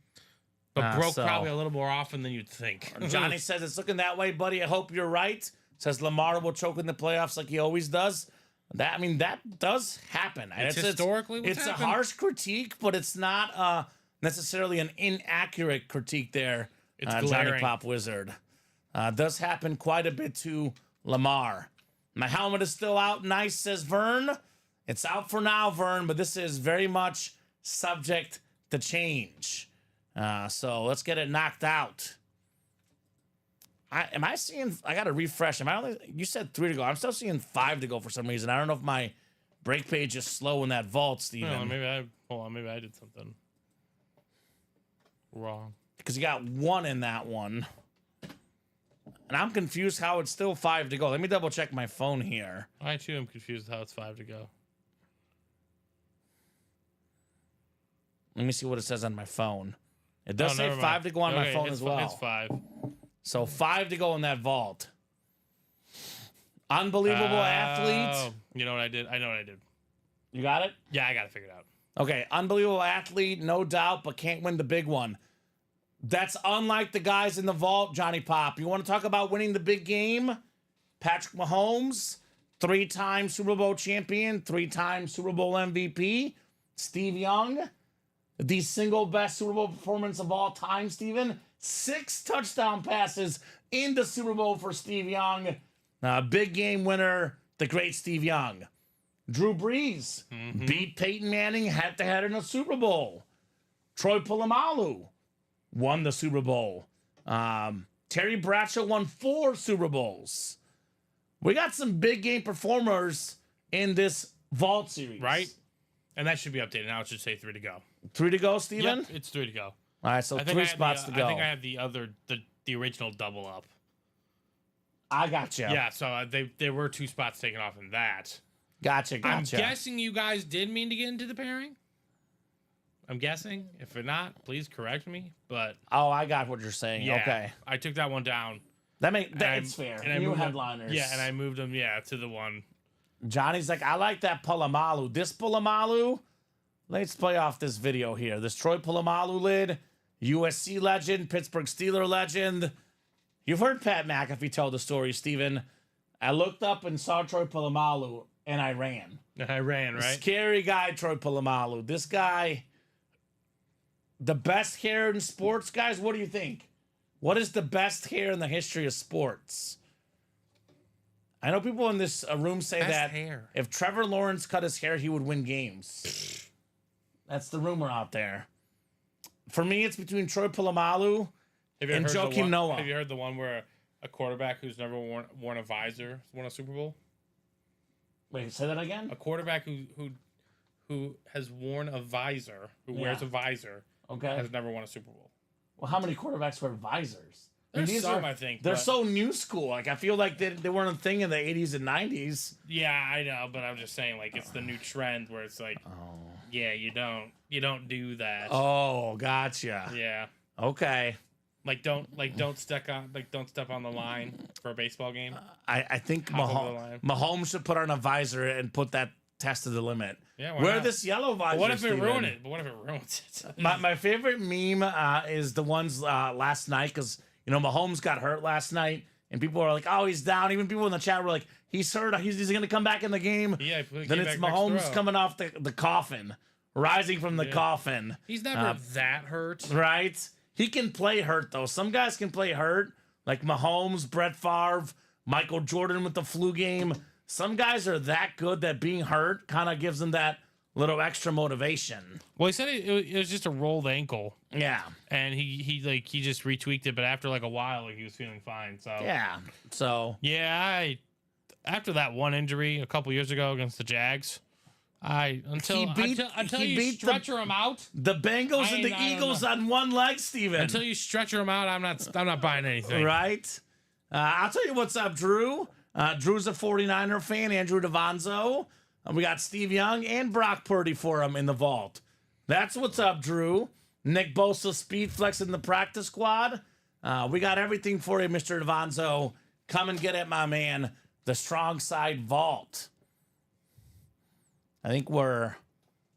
[SPEAKER 3] But broke probably a little more often than you'd think.
[SPEAKER 2] Johnny says it's looking that way, buddy. I hope you're right. Says Lamar will choke in the playoffs like he always does. That does happen.
[SPEAKER 3] It's historically what's happened.
[SPEAKER 2] A harsh critique, but it's not necessarily an inaccurate critique there.
[SPEAKER 3] It's
[SPEAKER 2] Johnny Pop Wizard. Does happen quite a bit to Lamar. My helmet is still out. Nice, says Vern. It's out for now, Vern, but this is very much subject to change. So let's get it knocked out. Am I seeing? I got to refresh. You said 3 to go. I'm still seeing 5 to go for some reason. I don't know if my break page is slow in that vault, Steven.
[SPEAKER 3] Maybe I did something wrong.
[SPEAKER 2] Because you got 1 in that one. And I'm confused how it's still 5 to go. Let me double check my phone here.
[SPEAKER 3] I too am confused how it's 5 to go.
[SPEAKER 2] Let me see what it says on my phone. It does say 5 to go on my phone as well.
[SPEAKER 3] It's 5.
[SPEAKER 2] So 5 to go in that vault. Unbelievable athlete.
[SPEAKER 3] You know what I did? I know what I did.
[SPEAKER 2] You got it?
[SPEAKER 3] Yeah, I got it figured out.
[SPEAKER 2] Okay, unbelievable athlete, no doubt, but can't win the big one. That's unlike the guys in the vault, Johnny Pop. You want to talk about winning the big game? Patrick Mahomes, 3-time Super Bowl champion, 3-time Super Bowl MVP. Steve Young, the single best Super Bowl performance of all time, Steven. 6 touchdown passes in the Super Bowl for Steve Young. Big game winner, the great Steve Young. Drew Brees beat Peyton Manning head-to-head in a Super Bowl. Troy Polamalu won the Super Bowl. Terry Bradshaw won 4 Super Bowls. We got some big game performers in this vault series.
[SPEAKER 3] Right? And that should be updated. Now it should say 3 to go.
[SPEAKER 2] 3 to go, Steven?
[SPEAKER 3] Yep, it's 3 to go.
[SPEAKER 2] All right, so 3 spots to go.
[SPEAKER 3] I think I have the original double up.
[SPEAKER 2] I gotcha.
[SPEAKER 3] Yeah, so there were 2 spots taken off in that.
[SPEAKER 2] Gotcha.
[SPEAKER 3] I'm guessing you guys did mean to get into the pairing. I'm guessing. If not, please correct me. But
[SPEAKER 2] I got what you're saying.
[SPEAKER 3] yeah,
[SPEAKER 2] okay,
[SPEAKER 3] I took that one down.
[SPEAKER 2] that's fair.
[SPEAKER 3] And I
[SPEAKER 2] New
[SPEAKER 3] moved
[SPEAKER 2] headliners.
[SPEAKER 3] and I moved them to the one.
[SPEAKER 2] Johnny's like, I like that Polamalu. This Polamalu, let's play off this video here. This Troy Polamalu lid, USC legend, Pittsburgh Steeler legend. You've heard Pat McAfee tell the story, Steven. I looked up and saw Troy Polamalu, and I ran.
[SPEAKER 3] Right?
[SPEAKER 2] Scary guy, Troy Polamalu. This guy, the best hair in sports, guys. What do you think? What is the best hair in the history of sports? I know people in this room say
[SPEAKER 3] Best
[SPEAKER 2] that
[SPEAKER 3] hair.
[SPEAKER 2] if Trevor Lawrence cut his hair, he would win games. That's the rumor out there. For me, it's between Troy Polamalu and Joakim Noah.
[SPEAKER 3] Have you heard the one where a quarterback who's never worn a visor won a Super Bowl?
[SPEAKER 2] Wait, say that again?
[SPEAKER 3] A quarterback who has worn a visor, wears a visor,
[SPEAKER 2] Okay.
[SPEAKER 3] has never won a Super Bowl.
[SPEAKER 2] Well, how many quarterbacks wear visors?
[SPEAKER 3] There's some, I think.
[SPEAKER 2] They're
[SPEAKER 3] but-
[SPEAKER 2] so new school. Like, I feel like they weren't a thing in the 80s and 90s.
[SPEAKER 3] Yeah, I know, but I'm just saying, like, it's the new trend where it's like, yeah, you don't do that.
[SPEAKER 2] Oh, gotcha.
[SPEAKER 3] Yeah,
[SPEAKER 2] Okay.
[SPEAKER 3] don't step on the line for a baseball game.
[SPEAKER 2] I think
[SPEAKER 3] Hop over the line.
[SPEAKER 2] Mahomes should put on a visor and put that test to the limit.
[SPEAKER 3] Yeah, why
[SPEAKER 2] Wear
[SPEAKER 3] not?
[SPEAKER 2] this yellow visor.
[SPEAKER 3] What if it
[SPEAKER 2] Steven.
[SPEAKER 3] ruins it? But what if it ruins it?
[SPEAKER 2] My favorite meme is the ones last night because, Mahomes got hurt last night and people are like, oh, he's down. Even people in the chat were like, he's hurt. He's going to come back in the game.
[SPEAKER 3] Yeah,
[SPEAKER 2] then it's Mahomes coming off the coffin, rising from the coffin.
[SPEAKER 3] He's never that hurt.
[SPEAKER 2] Right? He can play hurt, though. Some guys can play hurt, like Mahomes, Brett Favre, Michael Jordan with the flu game. Some guys are that good that being hurt kind of gives them that little extra motivation.
[SPEAKER 3] Well, he said it was just a rolled ankle,
[SPEAKER 2] Yeah.
[SPEAKER 3] and he just retweaked it, but after like a while, he was feeling fine. So
[SPEAKER 2] Yeah. So,
[SPEAKER 3] yeah, after that one injury a couple years ago against the Jags, until you
[SPEAKER 2] beat
[SPEAKER 3] stretcher him out.
[SPEAKER 2] the Bengals and the
[SPEAKER 3] I don't
[SPEAKER 2] Eagles
[SPEAKER 3] know.
[SPEAKER 2] on one leg, Steven.
[SPEAKER 3] Until you stretcher him out, I'm not buying anything.
[SPEAKER 2] Right? I'll tell you what's up, Drew. Drew's a 49er fan, Andrew DeVonzo. We got Steve Young and Brock Purdy for him in the vault. That's what's up, Drew. Nick Bosa speed flex in the practice squad. We got everything for you, Mr. DeVonzo. Come and get it, my man. The strong side vault. I think we're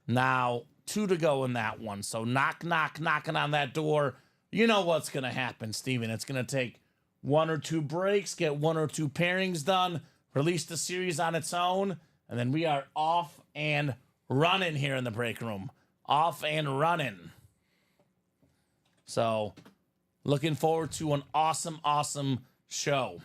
[SPEAKER 2] now 2 to go in that one. So knocking on that door. You know what's going to happen, Steven. It's going to take 1 or 2 breaks, get 1 or 2 pairings done, release the series on its own, and then we are off and running here in the break room. Off and running. So, looking forward to an awesome show.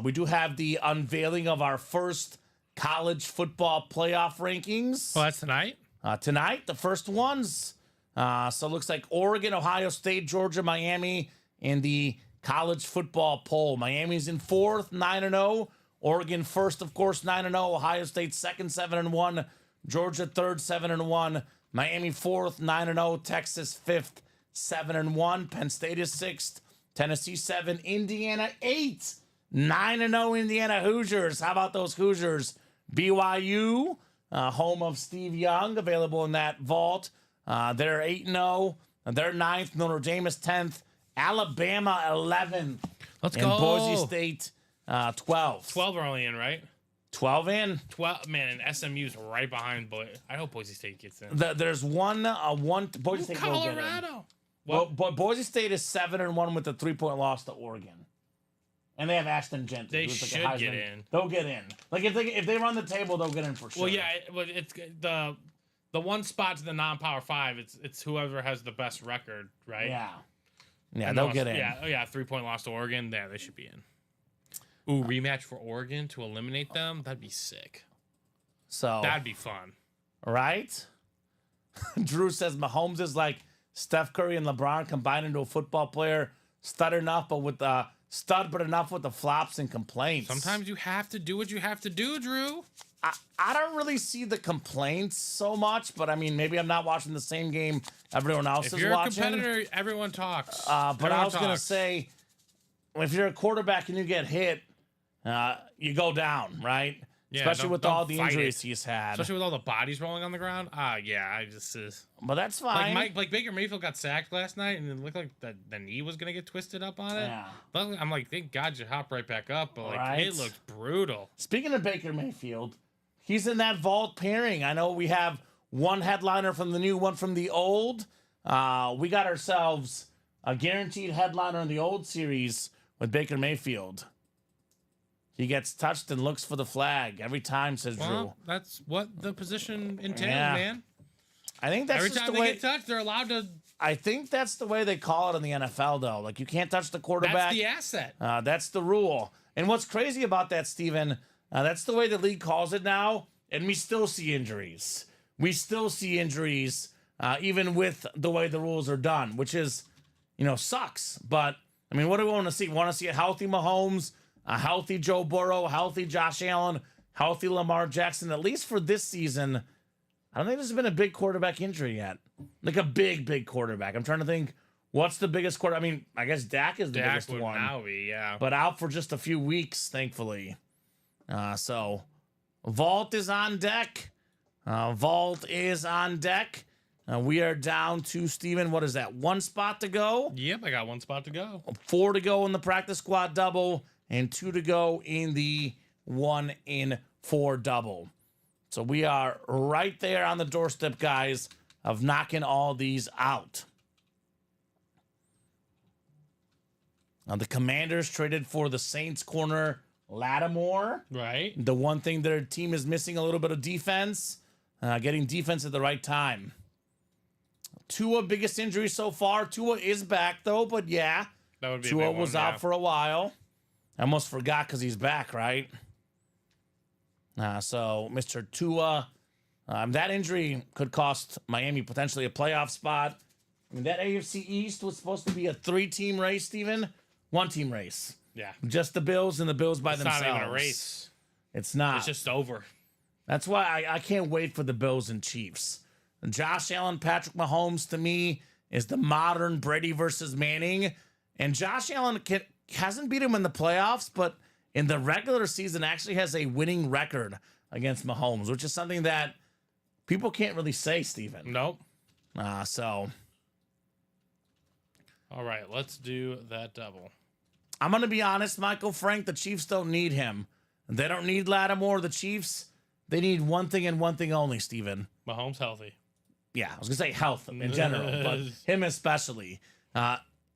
[SPEAKER 2] We do have the unveiling of our first college football playoff rankings.
[SPEAKER 3] Well, that's tonight.
[SPEAKER 2] Tonight, the first ones. So it looks like Oregon, Ohio State, Georgia, Miami in the college football poll. Miami's in 4th, 9-0. Oregon first, of course, 9-0. Ohio State second, 7-1. Georgia third, 7-1. Miami 4th, 9-0. Texas 5th, 7-1. Penn State is 6th. Tennessee 7. Indiana 8. 9-0 Indiana Hoosiers. How about those Hoosiers? BYU, home of Steve Young, available in that vault. They're 8-0. They're 9th. Notre Dame is 10th. Alabama 11.
[SPEAKER 3] Let's
[SPEAKER 2] and
[SPEAKER 3] go.
[SPEAKER 2] Boise State 12.
[SPEAKER 3] 12 are only in, right?
[SPEAKER 2] 12 in.
[SPEAKER 3] 12, man, and SMU's right behind, but I hope Boise State gets in.
[SPEAKER 2] There's one Boise State will get in.
[SPEAKER 3] Colorado.
[SPEAKER 2] Well, but Boise State is 7-1 with a 3-point loss to Oregon, and they have Ashton Jenkins.
[SPEAKER 3] They
[SPEAKER 2] who's like a
[SPEAKER 3] should
[SPEAKER 2] Heisman.
[SPEAKER 3] get in.
[SPEAKER 2] They'll get in. Like if they run the table, they'll get in for sure.
[SPEAKER 3] Well, yeah, but it's the one spot to the non-power 5. It's whoever has the best record, right?
[SPEAKER 2] Yeah. Yeah,
[SPEAKER 3] And
[SPEAKER 2] they'll get in.
[SPEAKER 3] Yeah, 3-point loss to Oregon. Yeah, they should be in. Ooh, rematch for Oregon to eliminate them. That'd be sick.
[SPEAKER 2] So
[SPEAKER 3] That'd be fun.
[SPEAKER 2] right? Drew says Mahomes is like Steph Curry and LeBron combined into a football player. Stud enough, but enough with the flops and complaints.
[SPEAKER 3] Sometimes you have to do what you have to do, Drew.
[SPEAKER 2] I don't really see the complaints so much, but I mean, maybe I'm not watching the same game everyone else
[SPEAKER 3] If
[SPEAKER 2] is
[SPEAKER 3] you're
[SPEAKER 2] watching.
[SPEAKER 3] a competitor, everyone talks.
[SPEAKER 2] But I was going to say, if you're a quarterback and you get hit, you go down, right?
[SPEAKER 3] Yeah,
[SPEAKER 2] Especially with
[SPEAKER 3] don't
[SPEAKER 2] all the
[SPEAKER 3] fight
[SPEAKER 2] injuries
[SPEAKER 3] it.
[SPEAKER 2] he's had.
[SPEAKER 3] Especially with all the bodies rolling on the ground. Yeah, I just
[SPEAKER 2] But that's fine.
[SPEAKER 3] like Baker Mayfield got sacked last night, and it looked like the knee was gonna get twisted up on it.
[SPEAKER 2] Yeah.
[SPEAKER 3] But I'm like, thank God you hop right back up. But like,
[SPEAKER 2] Right.
[SPEAKER 3] it looked brutal.
[SPEAKER 2] Speaking of Baker Mayfield, he's in that vault pairing. I know we have one headliner from the new, one from the old. We got ourselves a guaranteed headliner in the old series with Baker Mayfield. He gets touched and looks for the flag every time, says Drew.
[SPEAKER 3] Well, that's what the position entails,
[SPEAKER 2] Yeah.
[SPEAKER 3] man.
[SPEAKER 2] I think that's
[SPEAKER 3] Every
[SPEAKER 2] just
[SPEAKER 3] time
[SPEAKER 2] the
[SPEAKER 3] they
[SPEAKER 2] way.
[SPEAKER 3] get touched, they're allowed to.
[SPEAKER 2] I think that's the way they call it in the NFL, though. Like, you can't touch the quarterback.
[SPEAKER 3] That's the asset.
[SPEAKER 2] That's the rule. And what's crazy about that, Steven, that's the way the league calls it now, and we still see injuries. We still see injuries, even with the way the rules are done, which is, sucks. But, I mean, what do we want to see? We want to see a healthy Mahomes, a healthy Joe Burrow, a healthy Josh Allen, healthy Lamar Jackson, at least for this season. I don't think there's been a big quarterback injury yet. Like a big quarterback. I'm trying to think, what's the biggest quarterback? I mean, I guess Dak is the biggest
[SPEAKER 3] would
[SPEAKER 2] one.
[SPEAKER 3] now be, yeah.
[SPEAKER 2] But out for just a few weeks, thankfully. So, Vault is on deck. Vault is on deck. We are down to, Steven, what is that? 1 spot to go?
[SPEAKER 3] Yep, I got 1 spot to go.
[SPEAKER 2] 4 to go in the practice squad double, and 2 to go in the 1 in 4 double. So we are right there on the doorstep, guys, of knocking all these out. Now, the Commanders traded for the Saints corner Lattimore.
[SPEAKER 3] Right.
[SPEAKER 2] The one thing their team is missing a little bit of defense, getting defense at the right time. Tua, biggest injury so far. Tua is back, though, but yeah.
[SPEAKER 3] That would be
[SPEAKER 2] Tua
[SPEAKER 3] a big
[SPEAKER 2] was
[SPEAKER 3] one,
[SPEAKER 2] out for a while. I almost forgot because he's back, right? So, Mr. Tua, that injury could cost Miami potentially a playoff spot. I mean, that AFC East was supposed to be a 3-team race, Steven. 1-team race.
[SPEAKER 3] Yeah.
[SPEAKER 2] Just the Bills and the Bills by themselves.
[SPEAKER 3] It's not even a race.
[SPEAKER 2] It's not.
[SPEAKER 3] It's just over.
[SPEAKER 2] That's why I can't wait for the Bills and Chiefs. Josh Allen, Patrick Mahomes, to me, is the modern Brady versus Manning. And Josh Allen hasn't beat him in the playoffs, but in the regular season actually has a winning record against Mahomes, which is something that people can't really say, Steven.
[SPEAKER 3] Nope.
[SPEAKER 2] So
[SPEAKER 3] All right, let's do that double.
[SPEAKER 2] I'm going to be honest, Michael Frank, the Chiefs don't need him. They don't need Lattimore. The Chiefs, they need one thing and one thing only, Steven.
[SPEAKER 3] Mahomes healthy.
[SPEAKER 2] Yeah, I was going to say health in general, but him especially.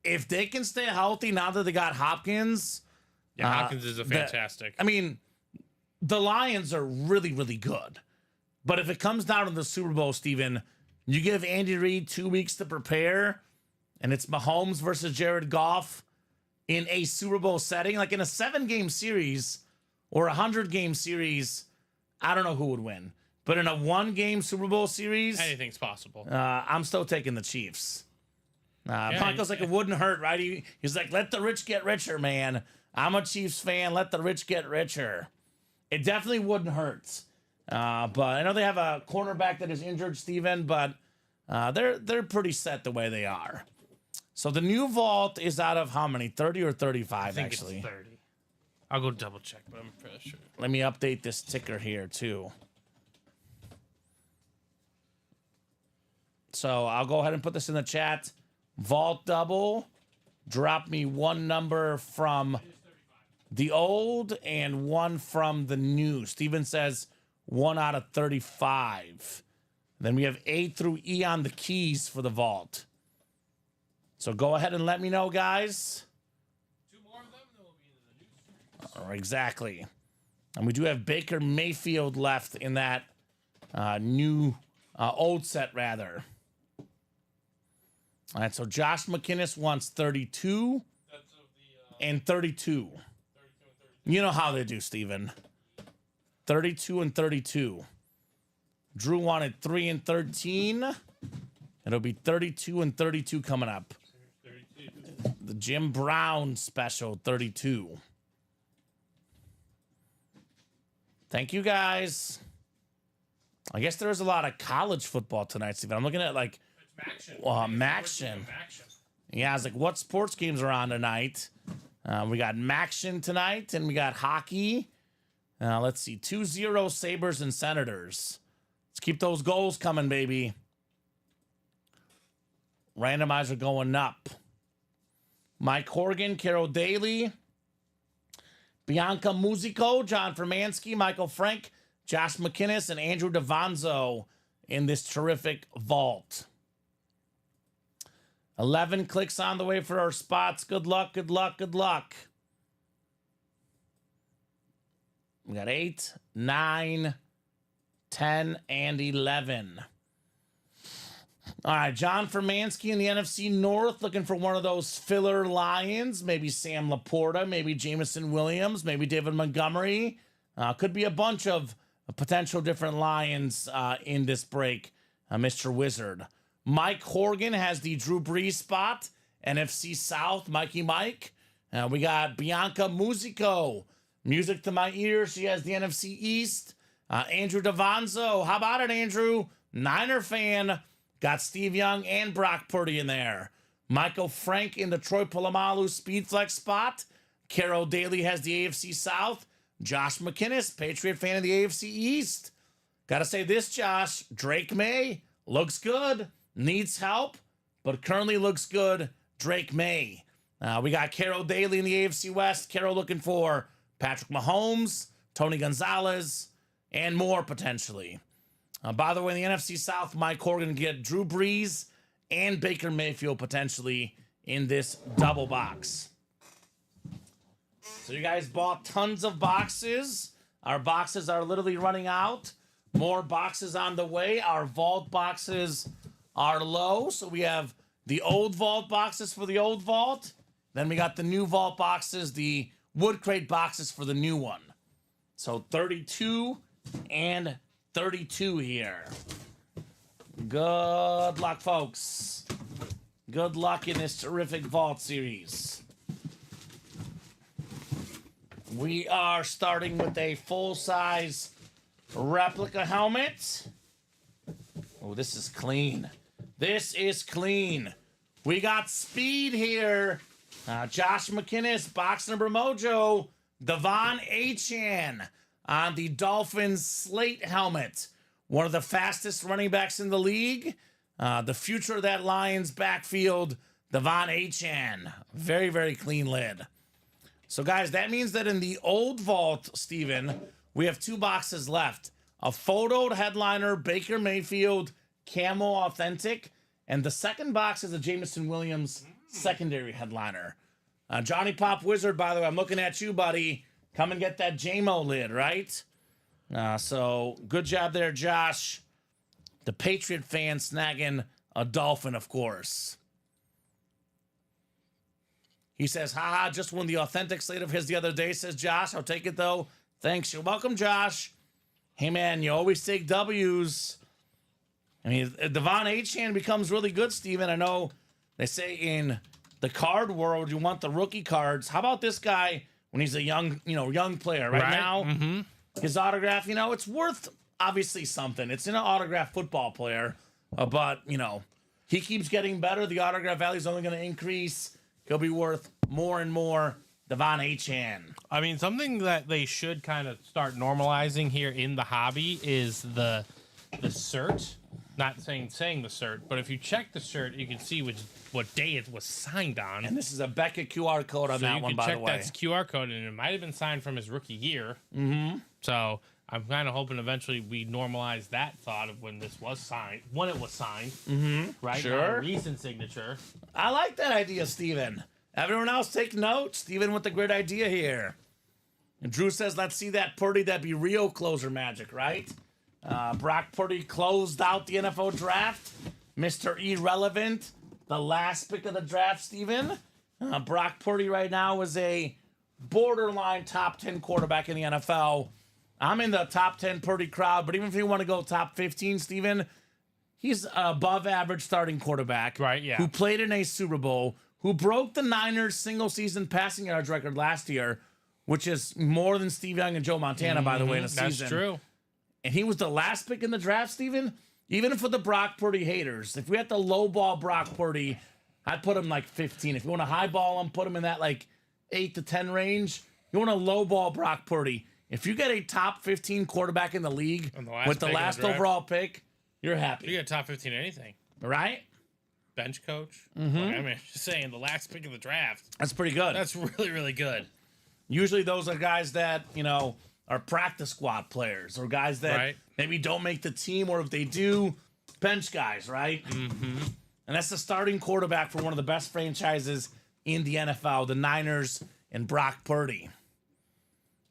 [SPEAKER 2] If they can stay healthy now that they got Hopkins.
[SPEAKER 3] Yeah, Hopkins is a fantastic.
[SPEAKER 2] I mean, the Lions are really, really good. But if it comes down to the Super Bowl, Steven, you give Andy Reid 2 weeks to prepare, and it's Mahomes versus Jared Goff in a Super Bowl setting, like in a 7-game series or a 100-game series, I don't know who would win. But in a 1-game Super Bowl series,
[SPEAKER 3] Anything's possible.
[SPEAKER 2] I'm still taking the Chiefs. Michael's like, it wouldn't hurt, right? He's like, let the rich get richer, man. I'm a Chiefs fan. Let the rich get richer. It definitely wouldn't hurt. But I know they have a cornerback that is injured, Steven, but they're pretty set the way they are. So the new vault is out of how many? 30 or 35,
[SPEAKER 3] I think
[SPEAKER 2] actually?
[SPEAKER 3] it's 30. I'll go double check, but I'm pretty sure.
[SPEAKER 2] Let me update this ticker here, too. So I'll go ahead and put this in the chat. Vault double. Drop me one number from the old and one from the new. Steven says 1 out of 35. Then we have A through E on the keys for the vault. So go ahead and let me know, guys.
[SPEAKER 3] 2 more of them, and then we'll be into the news.
[SPEAKER 2] Exactly. And we do have Baker Mayfield left in that old set, rather. All right, so Josh McInnes wants 32 and 32. You know how they do, Steven. 32 and 32. Drew wanted 3 and 13. It'll be 32 and 32 coming up.
[SPEAKER 3] 32.
[SPEAKER 2] The Jim Brown special, 32. Thank you, guys. I guess there's a lot of college football tonight, Steven. I'm looking at, like, Maction. Yeah, I was like, what sports games are on tonight? We got Maction tonight, and we got hockey. Let's see, 2-0 Sabres and Senators. Let's keep those goals coming, baby. Randomizer going up. Mike Horgan, Carol Daly, Bianca Musico, John Fermansky, Michael Frank, Josh McInnes and Andrew DeVonzo in this terrific vault. 11 clicks on the way for our spots. Good luck, good luck, good luck. We got 8, 9, 10, and 11. All right, John Fermansky in the NFC North looking for one of those filler Lions. Maybe Sam Laporta, maybe Jameson Williams, maybe David Montgomery. Could be a bunch of potential different Lions in this break, Mr. Wizard. Mike Horgan has the Drew Brees spot. NFC South, Mikey Mike. We got Bianca Musico. Music to my ears. She has the NFC East. Andrew DeVonzo. How about it, Andrew? Niner fan. Got Steve Young and Brock Purdy in there. Michael Frank in the Troy Polamalu Speed Flex spot. Carol Daly has the AFC South. Josh McInnes, Patriot fan of the AFC East. Gotta say this, Josh. Drake May looks good. Needs help, but currently looks good. Drake May. We got Carol Daly in the AFC West. Carol looking for Patrick Mahomes, Tony Gonzalez, and more potentially. By the way, in the NFC South, Mike Horgan get Drew Brees and Baker Mayfield potentially in this double box. So you guys bought tons of boxes. Our boxes are literally running out. More boxes on the way. Our vault boxes are low. So we have the old vault boxes for the old vault. Then we got the new vault boxes, the wood crate boxes for the new one. So 32 and 32 here. Good luck, folks. Good luck in this terrific vault series. We are starting with a full-size replica helmet. Oh, this is clean. This is clean. We got speed here. Josh McInnes, box number mojo. Devon Achane on the Dolphins slate helmet. One of the fastest running backs in the league. The future of that Lions backfield, Devon Achane. Very, very clean lid. So, guys, that means that in the old vault, Steven, we have 2 boxes left. A photoed headliner, Baker Mayfield, Camo Authentic. And the second box is a Jameson Williams secondary headliner. Johnny Pop Wizard, by the way, I'm looking at you, buddy. Come and get that JMO lid, right? So, good job there, Josh. The Patriot fan snagging a Dolphin, of course. He says, haha, just won the authentic slate of his the other day, says Josh. I'll take it, though. Thanks. You're welcome, Josh. Hey, man, you always take W's. I mean, Devon Achane becomes really good, Steven. I know they say in the card world, you want the rookie cards. How about this guy when he's a young player? Right now, his autograph, it's worth, obviously, something. It's an autograph football player, but, he keeps getting better. The autograph value is only going to increase. He'll be worth more and more. Devon Achane.
[SPEAKER 3] I mean, something that they should kind of start normalizing here in the hobby is the cert. Not saying the cert, but if you check the cert, you can see what day it was signed on.
[SPEAKER 2] And this is a Beckett QR code on that one, by the way.
[SPEAKER 3] That's QR code, and it might have been signed from his rookie year. So I'm kind of hoping eventually we normalize that thought of when this was signed, when it was signed. Right?
[SPEAKER 2] Sure.
[SPEAKER 3] Not a recent signature.
[SPEAKER 2] I like that idea, Steven. Everyone else take note. Steven with the great idea here. And Drew says, let's see that Purdy, that be real closer magic, right? Brock Purdy closed out the NFL draft. Mr. Irrelevant, the last pick of the draft, Steven. Brock Purdy right now is a borderline top 10 quarterback in the NFL. I'm in the top 10 Purdy crowd, but even if you want to go top 15, Steven, he's above average starting quarterback.
[SPEAKER 3] Right, yeah.
[SPEAKER 2] Who played in a Super Bowl, who broke the Niners single season passing yards record last year, which is more than Steve Young and Joe Montana, by the way, in a season.
[SPEAKER 3] That's true.
[SPEAKER 2] And he was the last pick in the draft, Steven. Even for the Brock Purdy haters, if we had to lowball Brock Purdy, I'd put him like 15. If you want to highball him, put him in that like 8 to 10 range. You want to lowball Brock Purdy. If you get a top 15 quarterback in the league with the last overall pick, you're happy.
[SPEAKER 3] You get top 15 anything.
[SPEAKER 2] Right?
[SPEAKER 3] Bench coach. I mean, just saying, the last pick of the draft.
[SPEAKER 2] That's pretty good.
[SPEAKER 3] That's really, really good.
[SPEAKER 2] Usually those are guys that, are practice squad players or guys that
[SPEAKER 3] Right.
[SPEAKER 2] maybe don't make the team, or if they do, bench guys, right? Mm-hmm. And that's the starting quarterback for one of the best franchises in the NFL, the Niners and Brock Purdy.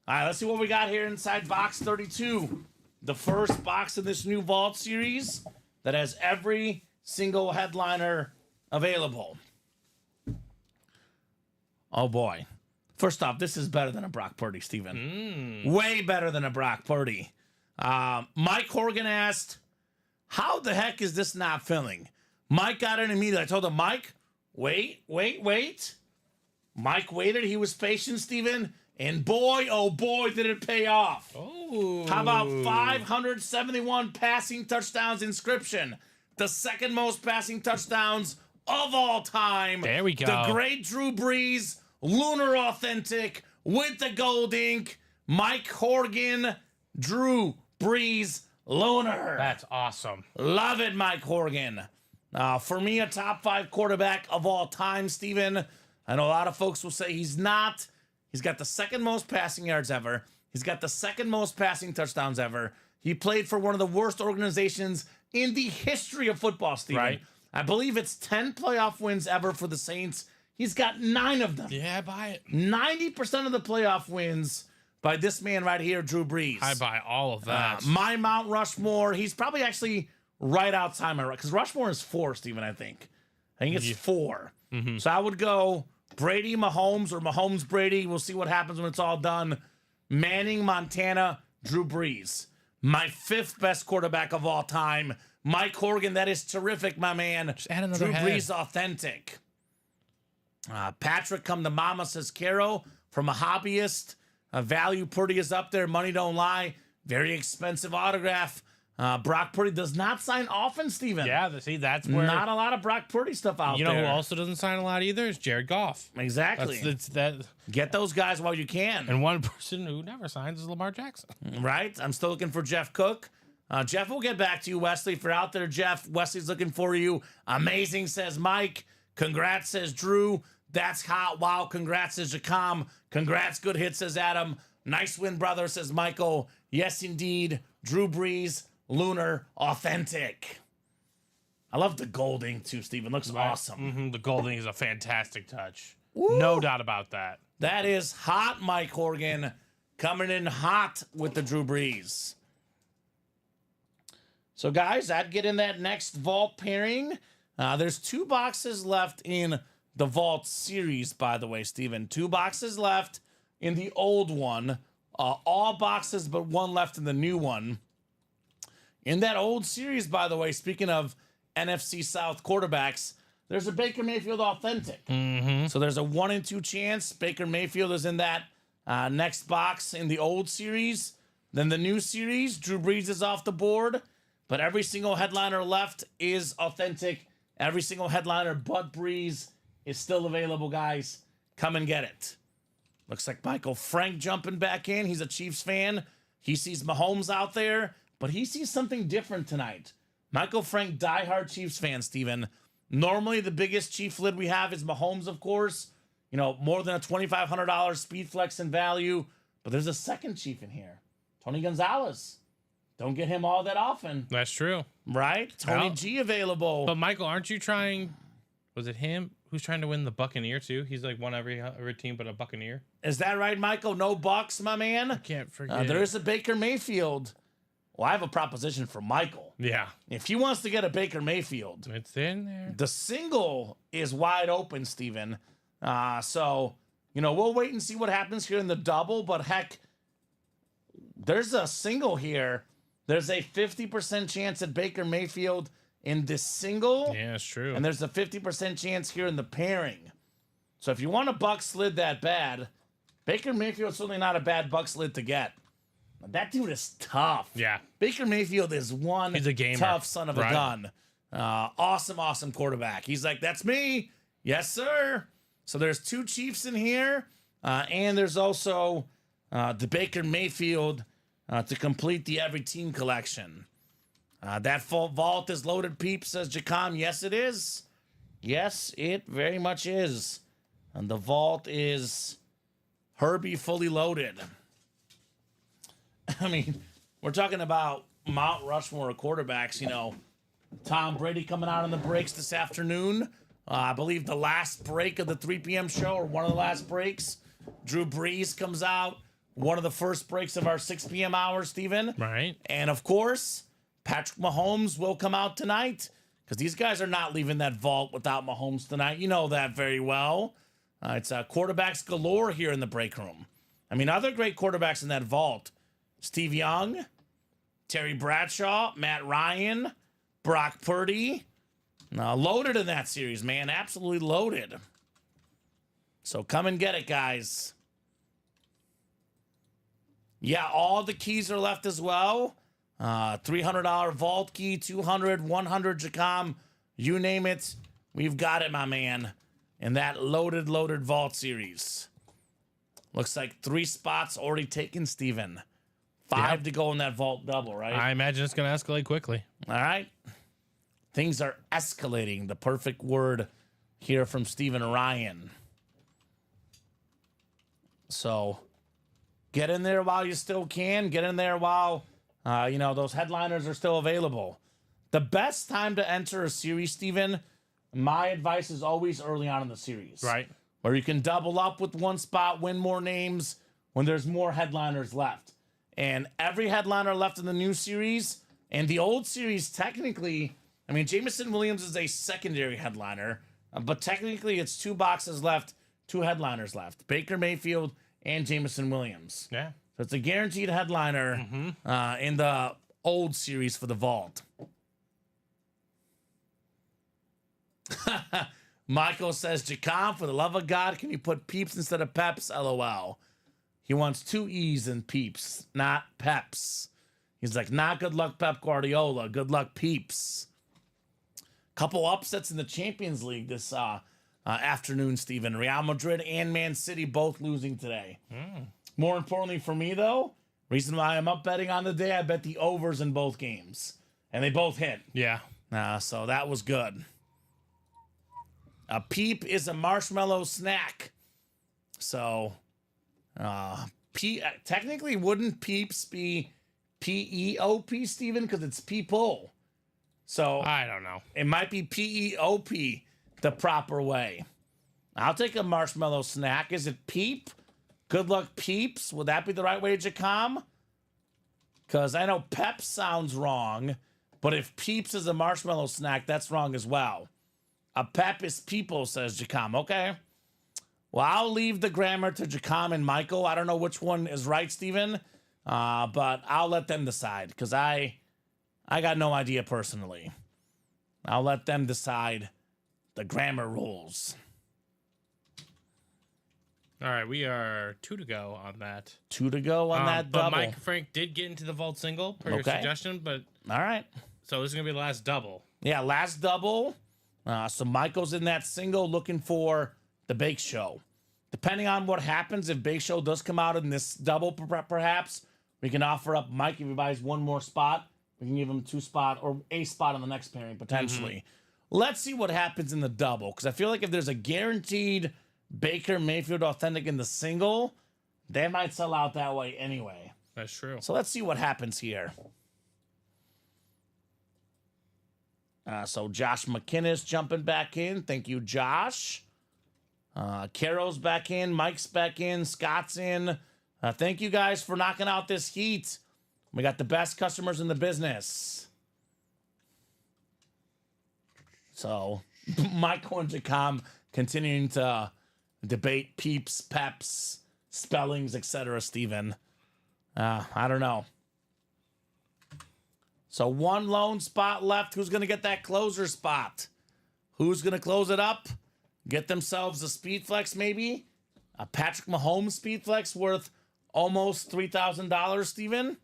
[SPEAKER 2] All right, let's see what we got here inside box 32. The first box of this new Vault series that has every single headliner available. Oh, boy. First off, this is better than a Brock Purdy, Steven. Way better than a Brock Purdy. Mike Horgan asked, how the heck is this not filling? Mike got in immediately. I told him, Mike, wait. Mike waited. He was patient, Steven. And boy, oh boy, did it pay off.
[SPEAKER 3] Oh.
[SPEAKER 2] How about 571 passing touchdowns inscription? The second most passing touchdowns of all time.
[SPEAKER 3] There we go.
[SPEAKER 2] The great Drew Brees, Lunar Authentic, with the gold ink. Mike Horgan, Drew Brees, Lunar.
[SPEAKER 3] That's awesome.
[SPEAKER 2] Love it, Mike Horgan. For me, a top 5 quarterback of all time, Steven. I know a lot of folks will say he's not. He's got the second most passing yards ever. He's got the second most passing touchdowns ever. He played for one of the worst organizations in the history of football, Steven.
[SPEAKER 3] Right.
[SPEAKER 2] I believe it's 10 playoff wins ever for the Saints. He's got 9 of them.
[SPEAKER 3] Yeah, I buy it.
[SPEAKER 2] 90% of the playoff wins by this man right here, Drew Brees.
[SPEAKER 3] I buy all of that.
[SPEAKER 2] My Mount Rushmore, he's probably actually right outside my, because Rushmore is 4, Steven, I think. I think it's 4.
[SPEAKER 3] Mm-hmm.
[SPEAKER 2] So I would go Brady, Mahomes, or Mahomes, Brady. We'll see what happens when it's all done. Manning, Montana, Drew Brees. My 5th best quarterback of all time, Mike Horgan. That is terrific, my man.
[SPEAKER 3] Just add another
[SPEAKER 2] Drew
[SPEAKER 3] head.
[SPEAKER 2] Brees, authentic. Patrick, come to mama, says Caro, from a hobbyist. Value Purdy is up there. Money don't lie. Very expensive autograph. Brock Purdy does not sign often, Steven.
[SPEAKER 3] Yeah, see, that's where
[SPEAKER 2] Not a lot of Brock Purdy stuff out
[SPEAKER 3] you
[SPEAKER 2] there.
[SPEAKER 3] know who also doesn't sign a lot either is Jared Goff.
[SPEAKER 2] Exactly.
[SPEAKER 3] That's that.
[SPEAKER 2] Get those guys while you can.
[SPEAKER 3] And one person who never signs is Lamar Jackson.
[SPEAKER 2] Right? I'm still looking for Jeff Cook. Jeff, we'll get back to you, Wesley. If you're out there, Jeff, Wesley's looking for you. Amazing, says Mike. Congrats, says Drew. That's hot. Wow. Congrats, says Jacom. Congrats. Good hit, says Adam. Nice win, brother, says Michael. Yes, indeed. Drew Brees, Lunar, authentic. I love the gold ink, too, Steven. Looks awesome.
[SPEAKER 3] Mm-hmm. The golding is a fantastic touch. No doubt about that.
[SPEAKER 2] That is hot, Mike Horgan. Coming in hot with the Drew Brees. So, guys, I'd get in that next Vault pairing. There's 2 boxes left in the Vault series, by the way, Steven. 2 boxes left in the old one. All boxes but 1 left in the new one. In that old series, by the way, speaking of NFC South quarterbacks, there's a Baker Mayfield authentic.
[SPEAKER 3] Mm-hmm.
[SPEAKER 2] So there's a 1 in 2 chance Baker Mayfield is in that next box in the old series. Then the new series, Drew Brees is off the board, but every single headliner left is authentic. Every single headliner but Brees is still available, guys. Come and get it. Looks like Michael Frank jumping back in. He's a Chiefs fan. He sees Mahomes out there, but he sees something different tonight. Michael Frank, diehard Chiefs fan, Steven. Normally, the biggest Chief lid we have is Mahomes, of course. You know, more than a $2,500 speed flex in value. But there's a second Chief in here. Tony Gonzalez. Don't get him all that often.
[SPEAKER 3] That's true.
[SPEAKER 2] Right? Tony
[SPEAKER 3] Well,
[SPEAKER 2] G available.
[SPEAKER 3] But Michael, aren't you trying? Was it him who's trying to win the Buccaneer too? He's like won every team but a Buccaneer.
[SPEAKER 2] Is that right, Michael? No Bucks, my man?
[SPEAKER 3] Can't forget.
[SPEAKER 2] There is a Baker Mayfield. Well, I have a proposition for Michael.
[SPEAKER 3] Yeah,
[SPEAKER 2] If he wants to get a Baker Mayfield,
[SPEAKER 3] it's in there.
[SPEAKER 2] the single is wide open, Steven. So, you know, we'll wait and see what happens here in the double. But heck, there's a single here. There's a 50% chance at Baker Mayfield in this single.
[SPEAKER 3] Yeah, it's true.
[SPEAKER 2] And there's a 50% chance here in the pairing. So if you want a buck slid that bad, Baker Mayfield's certainly not a bad buck slid to get. That dude is tough.
[SPEAKER 3] Yeah.
[SPEAKER 2] Baker Mayfield is one
[SPEAKER 3] He's a gamer.
[SPEAKER 2] tough son of a
[SPEAKER 3] Right.
[SPEAKER 2] gun. Awesome quarterback. He's like, that's me. Yes, sir. So there's 2 Chiefs in here. And there's also the Baker Mayfield to complete the every team collection. That full vault is loaded, peeps, says Jacom. Yes, it is. Yes, it very much is. And the vault is Herbie fully loaded. I mean, we're talking about Mount Rushmore quarterbacks. Tom Brady coming out on the breaks this afternoon. I believe the last break of the 3 p.m. show, or one of the last breaks. Drew Brees comes out. One of the first breaks of our 6 p.m. hour, Steven.
[SPEAKER 3] Right.
[SPEAKER 2] And of course, Patrick Mahomes will come out tonight, because these guys are not leaving that vault without Mahomes tonight. You know that very well. It's quarterbacks galore here in the break room. I mean, other great quarterbacks in that vault. Steve Young, Terry Bradshaw, Matt Ryan, Brock Purdy. Loaded in that series, man. Absolutely loaded. So come and get it, guys. Yeah, all the keys are left as well. $300 vault key, 200, 100 Jacom, you name it. We've got it, my man. In that loaded vault series. Looks like 3 spots already taken, Steven. 5 to go in that vault double, right?
[SPEAKER 3] I imagine it's going to escalate quickly.
[SPEAKER 2] All right. Things are escalating. The perfect word here from Steven Ryan. So get in there while you still can. Get in there while, those headliners are still available. The best time to enter a series, Steven, my advice is always early on in the series.
[SPEAKER 3] Right.
[SPEAKER 2] Where you can double up with one spot, win more names when there's more headliners left. And every headliner left in the new series and the old series, technically, I mean, Jameson Williams is a secondary headliner, but technically it's 2 boxes left, 2 headliners left. Baker Mayfield and Jameson Williams.
[SPEAKER 3] Yeah.
[SPEAKER 2] So it's a guaranteed headliner in the old series for the vault. Michael says, Jacom, for the love of God, can you put Peeps instead of Peps? LOL. He wants 2 E's in Peeps, not Peps. He's like, not good luck, Pep Guardiola. Good luck, Peeps. Couple upsets in the Champions League this afternoon, Steven. Real Madrid and Man City both losing today. More importantly for me, though, reason why I'm up betting on the day, I bet the overs in both games. And they both hit.
[SPEAKER 3] Yeah.
[SPEAKER 2] So that was good. A peep is a marshmallow snack. So, technically, wouldn't peeps be P-E-O-P, Steven? Because it's people. So,
[SPEAKER 3] I don't know.
[SPEAKER 2] It might be P-E-O-P the proper way. I'll take a marshmallow snack. Is it peep? Good luck, peeps. Would that be the right way, Jacom? Because I know pep sounds wrong, but if peeps is a marshmallow snack, that's wrong as well. A pep is people, says Jacom. Okay. Well, I'll leave the grammar to Jacom and Michael. I don't know which one is right, Steven, but I'll let them decide because I got no idea personally. I'll let them decide the grammar rules.
[SPEAKER 3] All right, we are 2 to go on that.
[SPEAKER 2] 2 to go on that double.
[SPEAKER 3] But Mike Frank did get into the vault single per your suggestion, but
[SPEAKER 2] all right.
[SPEAKER 3] So this is gonna be the last double.
[SPEAKER 2] Yeah, last double. So Michael's in that single looking for the Bake Show. Depending on what happens, if Bake Show does come out in this double, perhaps we can offer up Mike if he buys one more spot. We can give him 2 spot or a spot on the next pairing potentially. Let's see what happens in the double because I feel like if there's a guaranteed Baker Mayfield authentic in the single, they might sell out that way anyway.
[SPEAKER 3] That's true.
[SPEAKER 2] So let's see what happens here. So Josh McKinnis jumping back in. Thank you, Josh. Caro's back in. Mike's back in. Scott's in. Thank you guys for knocking out this heat. We got the best customers in the business. So Michael and Jacom continuing to debate peeps, peps, spellings, etc. Steven. I don't know. So 1 lone spot left. Who's going to get that closer spot? Who's going to close it up? Get themselves a speed flex maybe? A Patrick Mahomes speed flex worth almost $3,000, Steven?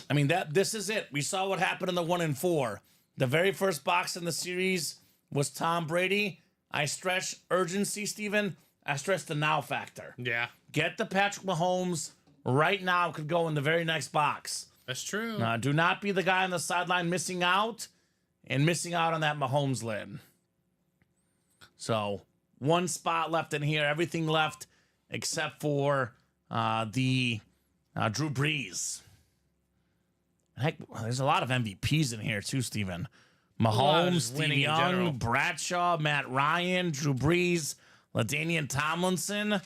[SPEAKER 2] I mean, this is it. We saw what happened in the 1 and 4. The very first box in the series was Tom Brady. I stress urgency, Steven. I stress the now factor.
[SPEAKER 3] Yeah.
[SPEAKER 2] Get the Patrick Mahomes right now. Could go in the very next box.
[SPEAKER 3] That's true.
[SPEAKER 2] Do not be the guy on the sideline missing out on that Mahomes lid. So 1 spot left in here. Everything left except for the Drew Brees. Heck, there's a lot of MVPs in here too, Steven. Mahomes, Steve
[SPEAKER 3] winning in general.
[SPEAKER 2] Young, Bradshaw, Matt Ryan, Drew Brees, LaDainian Tomlinson.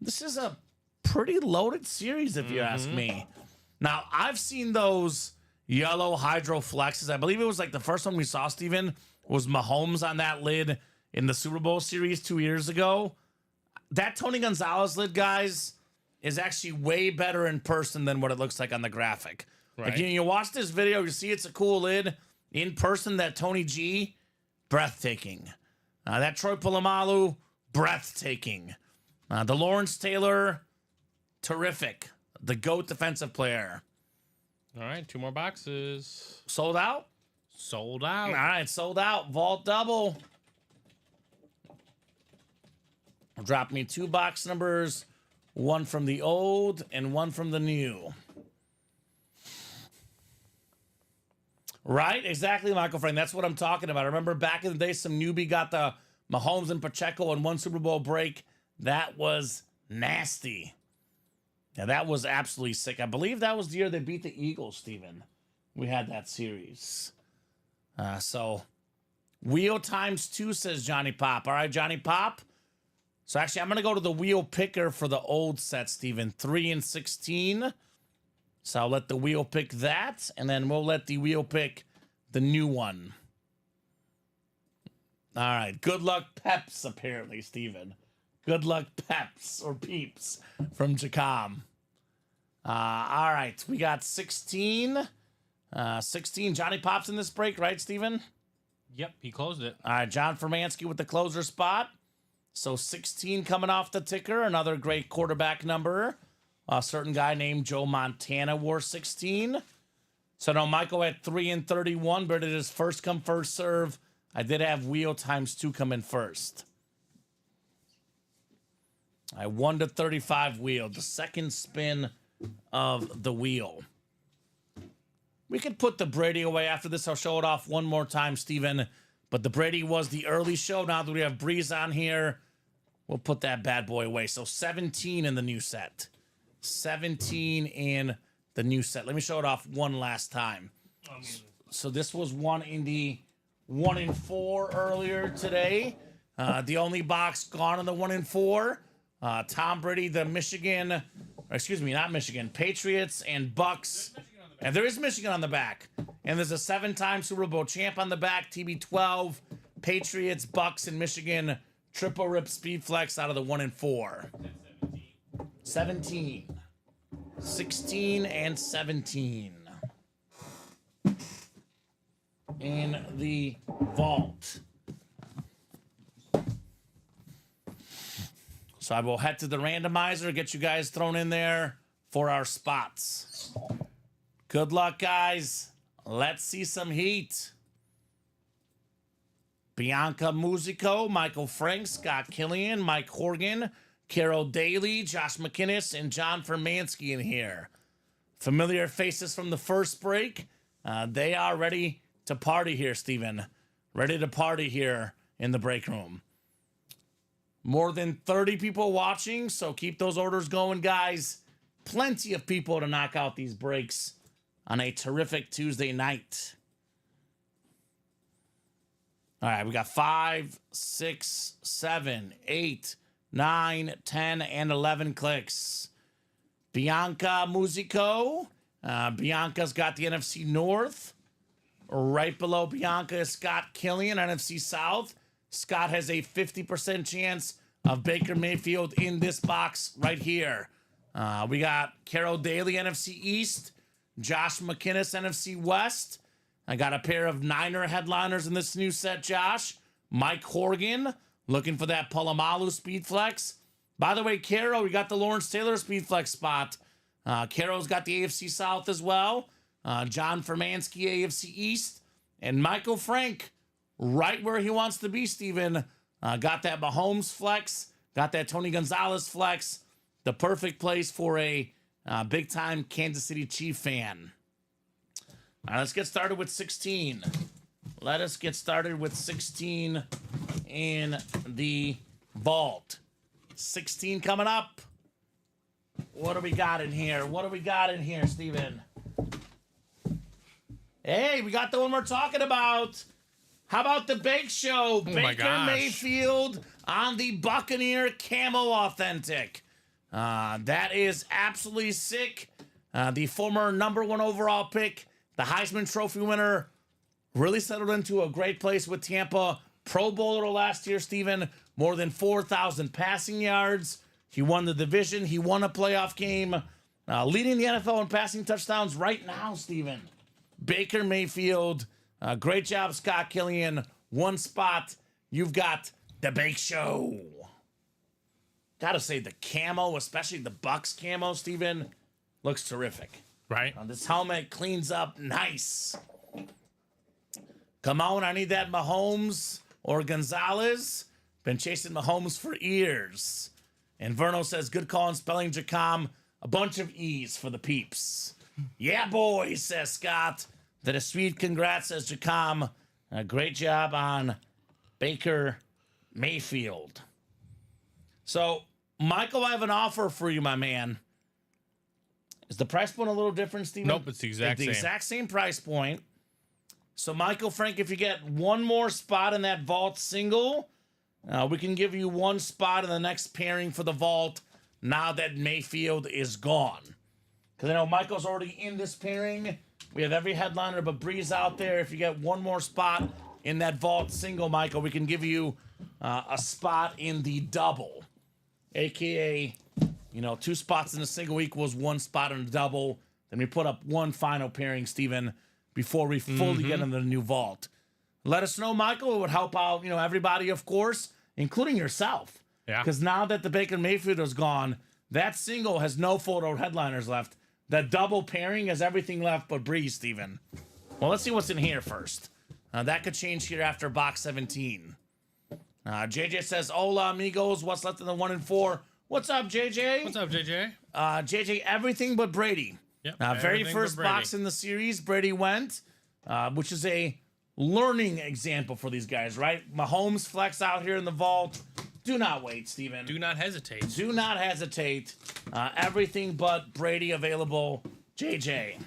[SPEAKER 2] This is a pretty loaded series, if you ask me. Now, I've seen those yellow hydro flexes. I believe it was like the first one we saw, Steven, was Mahomes on that lid in the Super Bowl series 2 years ago. That Tony Gonzalez lid, guys, is actually way better in person than what it looks like on the graphic.
[SPEAKER 3] Right.
[SPEAKER 2] Like, you watch this video, you see it's a cool lid. In person, that Tony G, breathtaking. That Troy Polamalu, breathtaking. The Lawrence Taylor, terrific. The GOAT defensive player.
[SPEAKER 3] All right, 2 more boxes.
[SPEAKER 2] Sold out?
[SPEAKER 3] Sold out.
[SPEAKER 2] All right, sold out. Vault double. Drop me 2 box numbers, one from the old and one from the new. Right? Exactly, Michael Frank. That's what I'm talking about. I remember back in the day, some newbie got the Mahomes and Pacheco in one Super Bowl break. That was nasty. Yeah, that was absolutely sick. I believe that was the year they beat the Eagles, Steven. We had that series. So, wheel times 2, says Johnny Pop. All right, Johnny Pop. So, actually, I'm going to go to the wheel picker for the old set, Steven. 3 and 16. So, I'll let the wheel pick that, and then we'll let the wheel pick the new one. All right. Good luck, Peps, apparently, Steven. Good luck, Peps, or Peeps, from Jacom. All right. We got 16. 16. Johnny Pop's in this break, right, Steven?
[SPEAKER 3] Yep, he closed it.
[SPEAKER 2] All right. John Fermansky with the closer spot. So 16 coming off the ticker. Another great quarterback number. A certain guy named Joe Montana wore 16. So now Michael at 3 and 31, but it is first come, first serve. I did have wheel times 2 come in first. I 1 to 35 wheel, the second spin of the wheel. We could put the Brady away after this. I'll show it off one more time, Steven. But the Brady was the early show. Now that we have Breeze on here, we'll put that bad boy away. So 17 in the new set. 17 in the new set. Let me show it off one last time. So this was one in the 1 in 4 earlier today. The only box gone in the 1 in 4. Tom Brady, the Michigan, not Michigan, Patriots and Bucks. And there is Michigan on the back. And there's a 7-time Super Bowl champ on the back, TB12, Patriots, Bucks, and Michigan. Triple rip speed flex out of the 1 in 4. 17. 16 and 17. In the vault. So I will head to the randomizer, get you guys thrown in there for our spots. Good luck, guys. Let's see some heat. Bianca Musico, Michael Frank, Scott Killian, Mike Horgan, Carol Daly, Josh McInnes, and John Fermansky in here. Familiar faces from the first break. They are ready to party here, Steven. Ready to party here in the break room. More than 30 people watching, so keep those orders going, guys. Plenty of people to knock out these breaks on a terrific Tuesday night. All right, we got 5, 6, 7, 8, 9, 10, and 11 clicks. Bianca Musico. Bianca's got the NFC North. Right below Bianca is Scott Killian, NFC South. Scott has a 50% chance of Baker Mayfield in this box right here. We got Carol Daly, NFC East. Josh McInnes, NFC West. I got a pair of Niner headliners in this new set, Josh. Mike Horgan, looking for that Polamalu speed flex. By the way, Carol, we got the Lawrence Taylor speed flex spot. Carol's got the AFC South as well. John Fermansky, AFC East. And Michael Frank, right where he wants to be, Steven. Got that Mahomes flex. Got that Tony Gonzalez flex. The perfect place for a big-time Kansas City Chief fan. All right, let's get started with 16. Let us get started with 16 in the vault. 16 coming up. What do we got in here? What do we got in here, Steven? Hey, we got the one we're talking about. How about the Bake Show? Baker Mayfield on the Buccaneer Camo Authentic. That is absolutely sick. The former #1 overall pick, the Heisman Trophy winner, really settled into a great place with Tampa. Pro Bowler last year, Steven. More than 4,000 passing yards. He won the division. He won a playoff game. Leading the NFL in passing touchdowns right now, Steven. Baker Mayfield. Great job, Scott Killian. One spot. You've got the Bake Show. Gotta say, the camo, especially the Bucks camo, Steven, looks terrific.
[SPEAKER 3] Right.
[SPEAKER 2] This helmet cleans up nice. Come on, I need that Mahomes or Gonzalez. Been chasing Mahomes for years. And Verno says, good call on spelling Jacom. A bunch of E's for the peeps. Yeah, boy, says Scott. That a sweet congrats, says Jacom. A great job on Baker Mayfield. So, Michael, I have an offer for you, my man. Is the price point a little different, Steven?
[SPEAKER 3] Nope, it's the exact same.
[SPEAKER 2] The exact same price point. So, Michael, Frank, if you get one more spot in that vault single, we can give you one spot in the next pairing for the vault now that Mayfield is gone. Because I know Michael's already in this pairing. We have every headliner but Breeze out there. If you get one more spot in that vault single, Michael, we can give you a spot in the double. AKA, 2 spots in a single equals 1 spot in a double. Then we put up one final pairing, Steven, before we fully get into the new vault. Let us know, Michael. It would help out, everybody, of course, including yourself.
[SPEAKER 3] Yeah.
[SPEAKER 2] Because now that the Baker Mayfield is gone, that single has no photo headliners left. The double pairing has everything left but Breeze, Steven. Well, let's see what's in here first. That could change here after box 17. JJ says, hola, amigos. What's left in the 1 and 4? What's up, JJ?
[SPEAKER 3] What's up, JJ?
[SPEAKER 2] JJ, everything but Brady.
[SPEAKER 3] Yep.
[SPEAKER 2] Very first box in the series, Brady went, which is a learning example for these guys, right? Mahomes flex out here in the vault. Do not wait, Steven.
[SPEAKER 3] Do not hesitate.
[SPEAKER 2] Do not hesitate. Everything but Brady available. JJ.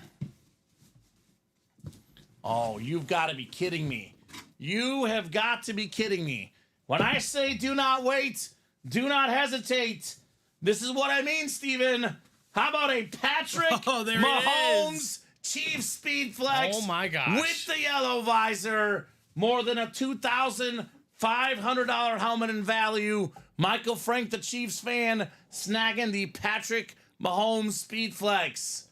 [SPEAKER 2] Oh, you've got to be kidding me. You have got to be kidding me. When I say do not wait, do not hesitate, this is what I mean, Steven. How about a Patrick Mahomes Chiefs Speed Flex?
[SPEAKER 3] Oh, my gosh.
[SPEAKER 2] With the yellow visor. More than a $2,500 helmet in value. Michael Frank, the Chiefs fan, snagging the Patrick Mahomes Speed Flex.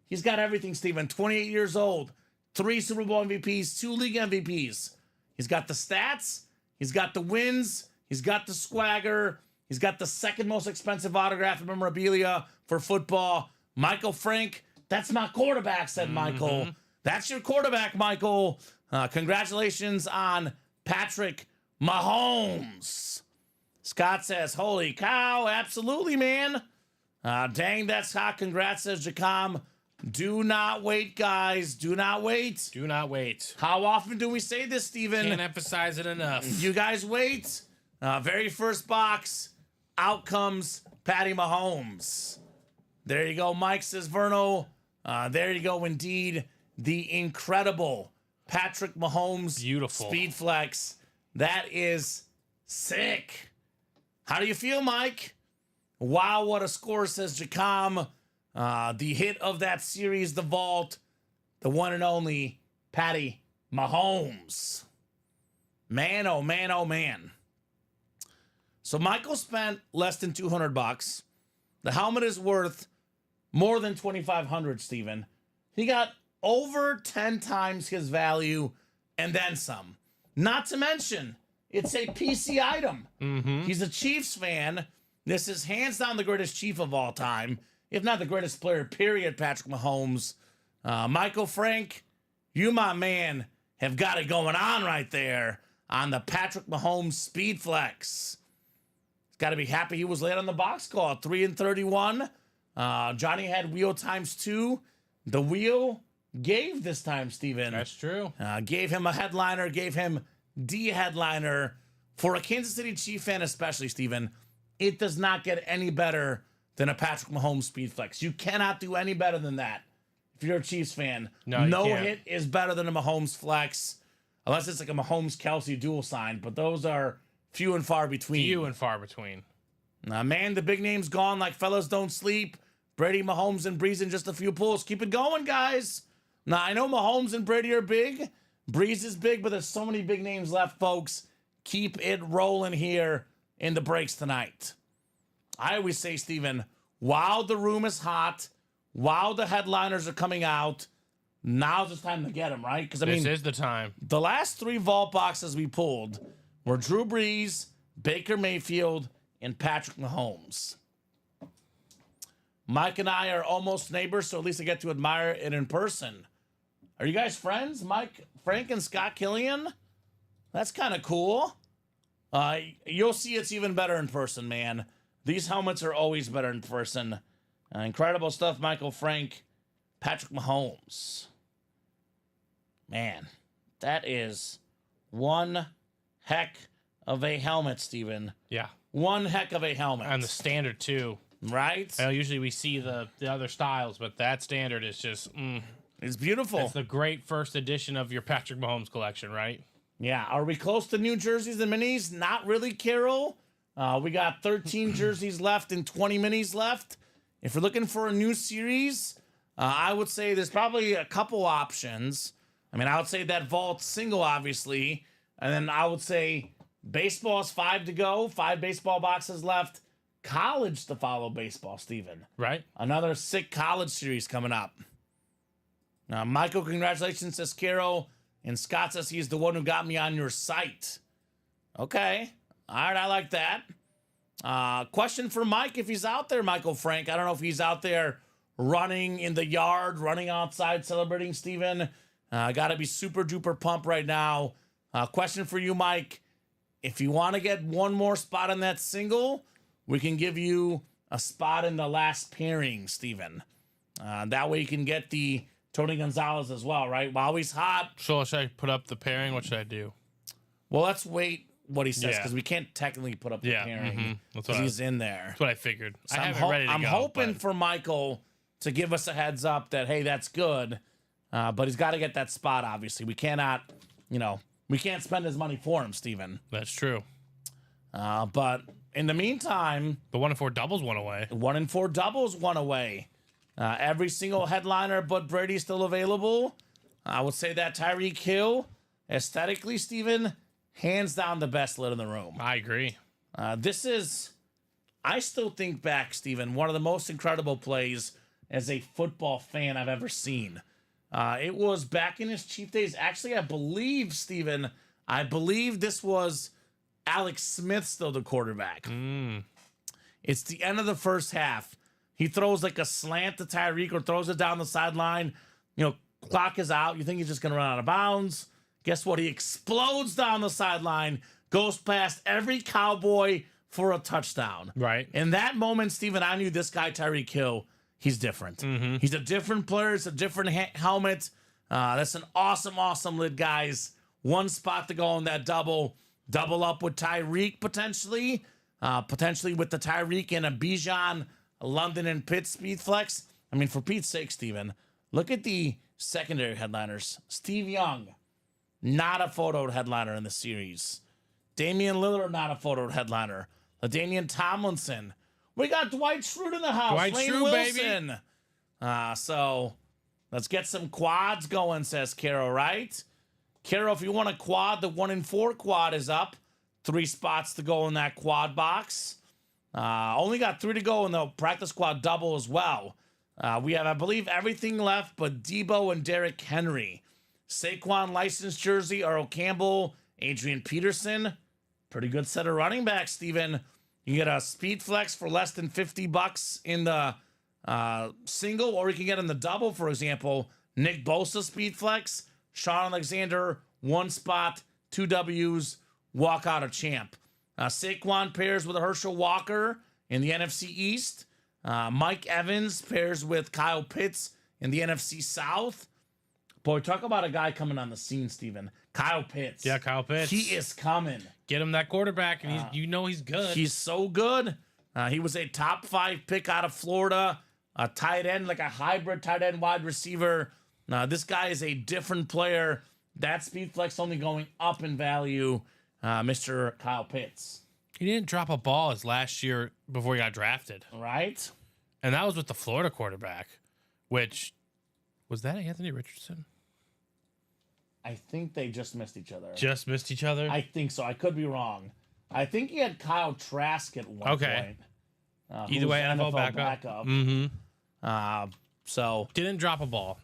[SPEAKER 2] He's got everything, Steven. 28 years old. 3 Super Bowl MVPs, 2 league MVPs. He's got the stats. He's got the wins. He's got the swagger. He's got the second most expensive autograph and memorabilia for football. Michael Frank, that's my quarterback, said Michael. That's your quarterback, Michael. Congratulations on Patrick Mahomes. Scott says, holy cow, absolutely, man. Dang, that's hot. Congrats, says Jacom. Do not wait, guys. Do not wait.
[SPEAKER 3] Do not wait.
[SPEAKER 2] How often do we say this, Steven?
[SPEAKER 3] Can't emphasize it enough.
[SPEAKER 2] You guys wait. Very first box. Out comes Patty Mahomes. There you go, Mike, says Verno. There you go, indeed. The incredible Patrick Mahomes
[SPEAKER 3] Beautiful
[SPEAKER 2] Speed Flex. That is sick. How do you feel, Mike? Wow, what a score, says Jacom. The hit of that series, the vault, the one and only Patty Mahomes. Man, oh man, oh man. So Michael spent less than $200. The helmet is worth more than $2,500, Steven. He got over 10 times his value and then some. Not to mention, it's a PC item. He's a Chiefs fan. This is hands down the greatest Chief of all time, if not the greatest player, period, Patrick Mahomes. Michael Frank, you, my man, have got it going on right there on the Patrick Mahomes Speed Flex. He's got to be happy he was late on the box call. 3 and 31. Johnny had wheel times 2. The wheel gave this time, Steven.
[SPEAKER 3] That's true.
[SPEAKER 2] Gave him a headliner, gave him the headliner. For a Kansas City Chief fan especially, Steven, it does not get any better than a Patrick Mahomes speed flex. You cannot do any better than that. If you're a Chiefs fan,
[SPEAKER 3] No, you can't.
[SPEAKER 2] hit is better than a Mahomes flex, unless it's like a Mahomes Kelsey dual sign. But those are few and far between.
[SPEAKER 3] Few and far between.
[SPEAKER 2] Man, the big name's gone like fellas don't sleep. Brady, Mahomes, and Breeze in just a few pulls. Keep it going, guys. Now, I know Mahomes and Brady are big. Breeze is big, but there's so many big names left, folks. Keep it rolling here in the breaks tonight. I always say, Steven, while the room is hot, while the headliners are coming out, now's the time to get them, right? Because,
[SPEAKER 3] This is the time.
[SPEAKER 2] the last 3 vault boxes we pulled were Drew Brees, Baker Mayfield, and Patrick Mahomes. Mike and I are almost neighbors, so at least I get to admire it in person. Are you guys friends? Mike, Frank, and Scott Killian? That's kind of cool. You'll see it's even better in person, man. These helmets are always better in person. Incredible stuff, Michael, Frank, Patrick Mahomes. Man, that is one heck of a helmet, Steven.
[SPEAKER 3] Yeah.
[SPEAKER 2] One heck of a helmet.
[SPEAKER 3] And the standard, too.
[SPEAKER 2] Right?
[SPEAKER 3] I know usually we see the other styles, but that standard is just,
[SPEAKER 2] It's beautiful.
[SPEAKER 3] it's the great first edition of your Patrick Mahomes collection, right?
[SPEAKER 2] Yeah. Are we close to new jerseys and minis? Not really, Carol. We got 13 jerseys left and 20 minis left. If you're looking for a new series, I would say there's probably a couple options. I mean, I would say that vault single, obviously. And then I would say baseball's 5 to go, 5 baseball boxes left. College to follow baseball, Steven.
[SPEAKER 3] Right?
[SPEAKER 2] Another sick college series coming up. Now, Michael, congratulations, says Carol. And Scott says he's the one who got me on your site. Okay. All right, I like that. Question for Mike, if he's out there, Michael Frank. I don't know if he's out there running in the yard, running outside, celebrating, Steven. Got to be super duper pumped right now. Question for you, Mike. If you want to get one more spot on that single, we can give you a spot in the last pairing, Steven. That way you can get the Tony Gonzalez as well, right? While he's hot.
[SPEAKER 3] So should I put up the pairing? What should I do?
[SPEAKER 2] Well, let's wait what he says,
[SPEAKER 3] Yeah.
[SPEAKER 2] because we can't technically put up the pairing
[SPEAKER 3] That's
[SPEAKER 2] because he's in there.
[SPEAKER 3] That's what I figured.
[SPEAKER 2] So
[SPEAKER 3] I have it ready to
[SPEAKER 2] I'm
[SPEAKER 3] go.
[SPEAKER 2] hoping
[SPEAKER 3] but-
[SPEAKER 2] for Michael to give us a heads up that, hey, that's good. But he's got to get that spot, obviously. We cannot, we can't spend his money for him, Steven.
[SPEAKER 3] That's true.
[SPEAKER 2] But in the meantime,
[SPEAKER 3] The 1 and 4 doubles went away.
[SPEAKER 2] 1 and 4 doubles one away. Every single headliner but Brady's still available. I would say that Tyreek Hill, aesthetically, Steven, hands down the best lid in the room.
[SPEAKER 3] I agree.
[SPEAKER 2] This is, I still think back, Steven, one of the most incredible plays as a football fan I've ever seen. It was back in his Chief days. Actually, I believe, Steven, this was Alex Smith still the quarterback. It's the end of the first half. He throws like a slant to Tyreek or throws it down the sideline. Clock is out. You think he's just going to run out of bounds. Guess what? He explodes down the sideline, goes past every Cowboy for a touchdown.
[SPEAKER 3] Right.
[SPEAKER 2] In that moment, Steven, I knew this guy, Tyreek Hill, he's different. He's a different player. It's a different helmet. That's an awesome lid, guys. One spot to go on that double. Double up with Tyreek, potentially. Potentially with the Tyreek and a Bijan, London, and Pitt speed flex. I mean, for Pete's sake, Steven, look at the secondary headliners. Steve Young, not a photoed headliner in the series. Damian Lillard, not a photoed headliner. LaDainian Tomlinson. We got Dwight Schrute in the house.
[SPEAKER 3] Dwight
[SPEAKER 2] Lane
[SPEAKER 3] Schrute,
[SPEAKER 2] Wilson. So let's get some quads going, says Carol, right? Carol, if you want a quad, the 1 and 4 quad is up. 3 spots to go in that quad box. Only got 3 to go in the practice squad double as well. We have, I believe, everything left but Debo and Derrick Henry. Saquon licensed jersey, Earl Campbell, Adrian Peterson. Pretty good set of running backs, Steven. You get a speed flex for less than $50 in the single, or you can get in the double, for example, Nick Bosa speed flex, Sean Alexander, 1 spot, 2 W's, walk out a champ. Saquon pairs with Herschel Walker in the NFC East. Mike Evans pairs with Kyle Pitts in the NFC South. Boy, talk about a guy coming on the scene, Steven. Kyle Pitts.
[SPEAKER 3] Yeah, Kyle Pitts.
[SPEAKER 2] He is coming.
[SPEAKER 3] Get him that quarterback, and he's, he's good.
[SPEAKER 2] He's so good. He was a top 5 pick out of Florida, a tight end, like a hybrid tight end wide receiver. This guy is a different player. That speed flex only going up in value, Mr. Kyle Pitts.
[SPEAKER 3] He didn't drop a ball his last year before he got drafted.
[SPEAKER 2] Right?
[SPEAKER 3] And that was with the Florida quarterback, which, was that Anthony Richardson?
[SPEAKER 2] I think they just missed each other.
[SPEAKER 3] Just missed each other?
[SPEAKER 2] I think so. I could be wrong. I think he had Kyle Trask at one point.
[SPEAKER 3] Either way, NFL backup. Mm-hmm.
[SPEAKER 2] So
[SPEAKER 3] didn't drop a ball.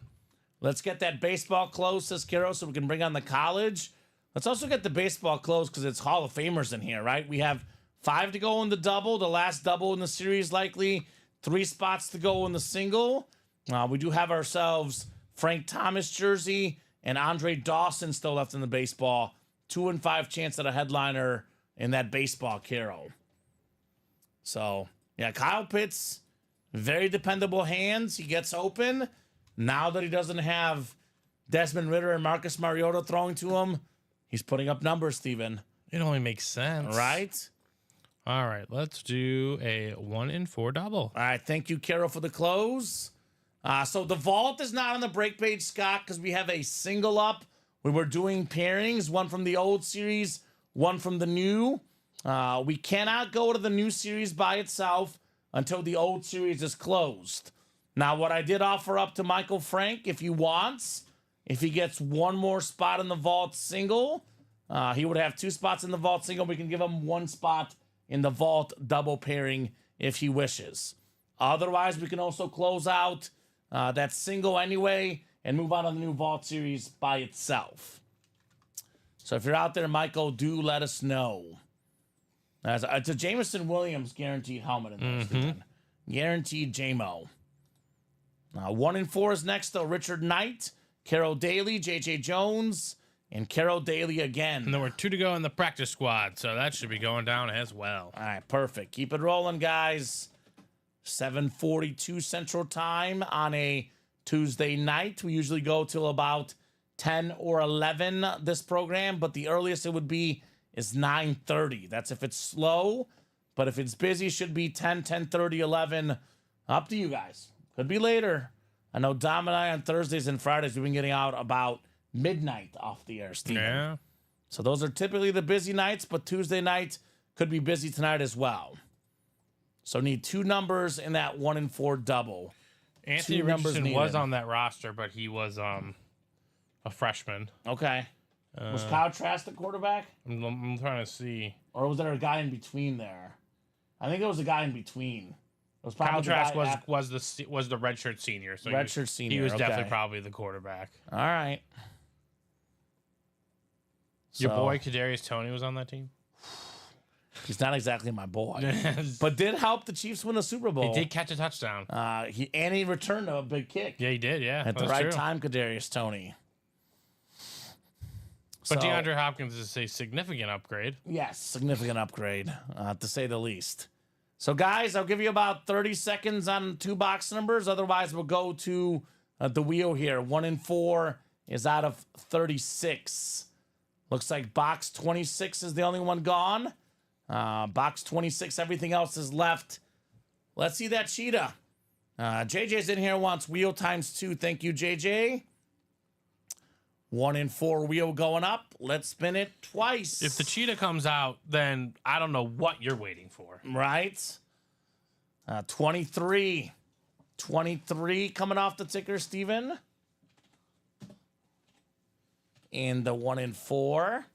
[SPEAKER 2] Let's get that baseball closed, says Kiro, so we can bring on the college. Let's also get the baseball closed because it's Hall of Famers in here, right? We have 5 to go in the double, the last double in the series likely. 3 spots to go in the single. We do have ourselves Frank Thomas jersey and Andre Dawson still left in the baseball. 2 and 5 chance at a headliner in that baseball, Kiro. So, yeah, Kyle Pitts, very dependable hands. He gets open. Now that he doesn't have Desmond Ridder and Marcus Mariota throwing to him, he's putting up numbers, Steven.
[SPEAKER 3] It only makes sense.
[SPEAKER 2] Right?
[SPEAKER 3] All right, let's do a 1 in 4 double.
[SPEAKER 2] All right, thank you, Carol, for the close. So the vault is not on the break page, Scott, because we have a single up. We were doing pairings, one from the old series, one from the new. We cannot go to the new series by itself until the old series is closed. Now, what I did offer up to Michael Frank, if he wants, if he gets one more spot in the vault single, he would have 2 spots in the vault single. We can give him 1 spot in the vault double pairing if he wishes. Otherwise, we can also close out that single anyway and move on to the new vault series by itself. So if you're out there, Michael, do let us know. It's a Jameson Williams guaranteed helmet in there, Stephen. Guaranteed JMO. 1 in 4 is next, though. Richard Knight, Carol Daly, J.J. Jones, and Carol Daly again.
[SPEAKER 3] And there were 2 to go in the practice squad, so that should be going down as well.
[SPEAKER 2] All right, perfect. Keep it rolling, guys. 7:42 Central Time on a Tuesday night. We usually go till about 10 or 11 this program, but the earliest it would be is 9:30. That's if it's slow, but if it's busy, should be 10, 10:30, 11. Up to you guys. Could be later. I know Dom and I on Thursdays and Fridays, we've been getting out about midnight off the air, Steven.
[SPEAKER 3] Yeah.
[SPEAKER 2] So those are typically the busy nights, but Tuesday night could be busy tonight as well. So need 2 numbers in that 1 in 4 double.
[SPEAKER 3] Anthony Richardson was on that roster, but he was a freshman.
[SPEAKER 2] Okay. Was Kyle Trask the quarterback?
[SPEAKER 3] I'm trying to see.
[SPEAKER 2] Or was there a guy in between there? I think there was a guy in between. It was probably
[SPEAKER 3] Kyle Trask was the redshirt senior. So
[SPEAKER 2] redshirt senior.
[SPEAKER 3] He was
[SPEAKER 2] okay.
[SPEAKER 3] definitely probably the quarterback.
[SPEAKER 2] All right.
[SPEAKER 3] Your boy Kadarius Toney was on that team.
[SPEAKER 2] He's not exactly my boy, but did help the Chiefs win a Super Bowl.
[SPEAKER 3] He did catch a touchdown.
[SPEAKER 2] He returned a big kick.
[SPEAKER 3] Yeah, he did. Yeah,
[SPEAKER 2] at the right time, Kadarius Toney.
[SPEAKER 3] But DeAndre Hopkins is a significant upgrade.
[SPEAKER 2] Yes, significant upgrade, to say the least. So, guys, I'll give you about 30 seconds on 2 box numbers. Otherwise, we'll go to the wheel here. 1 in 4 is out of 36. Looks like box 26 is the only one gone. Box 26, everything else is left. Let's see that cheetah. JJ's in here, wants wheel times 2. Thank you, JJ. 1 in 4 wheel going up. Let's spin it twice.
[SPEAKER 3] If the cheetah comes out, then I don't know what you're waiting for.
[SPEAKER 2] Right? 23. 23 coming off the ticker, Steven. And the 1 in 4.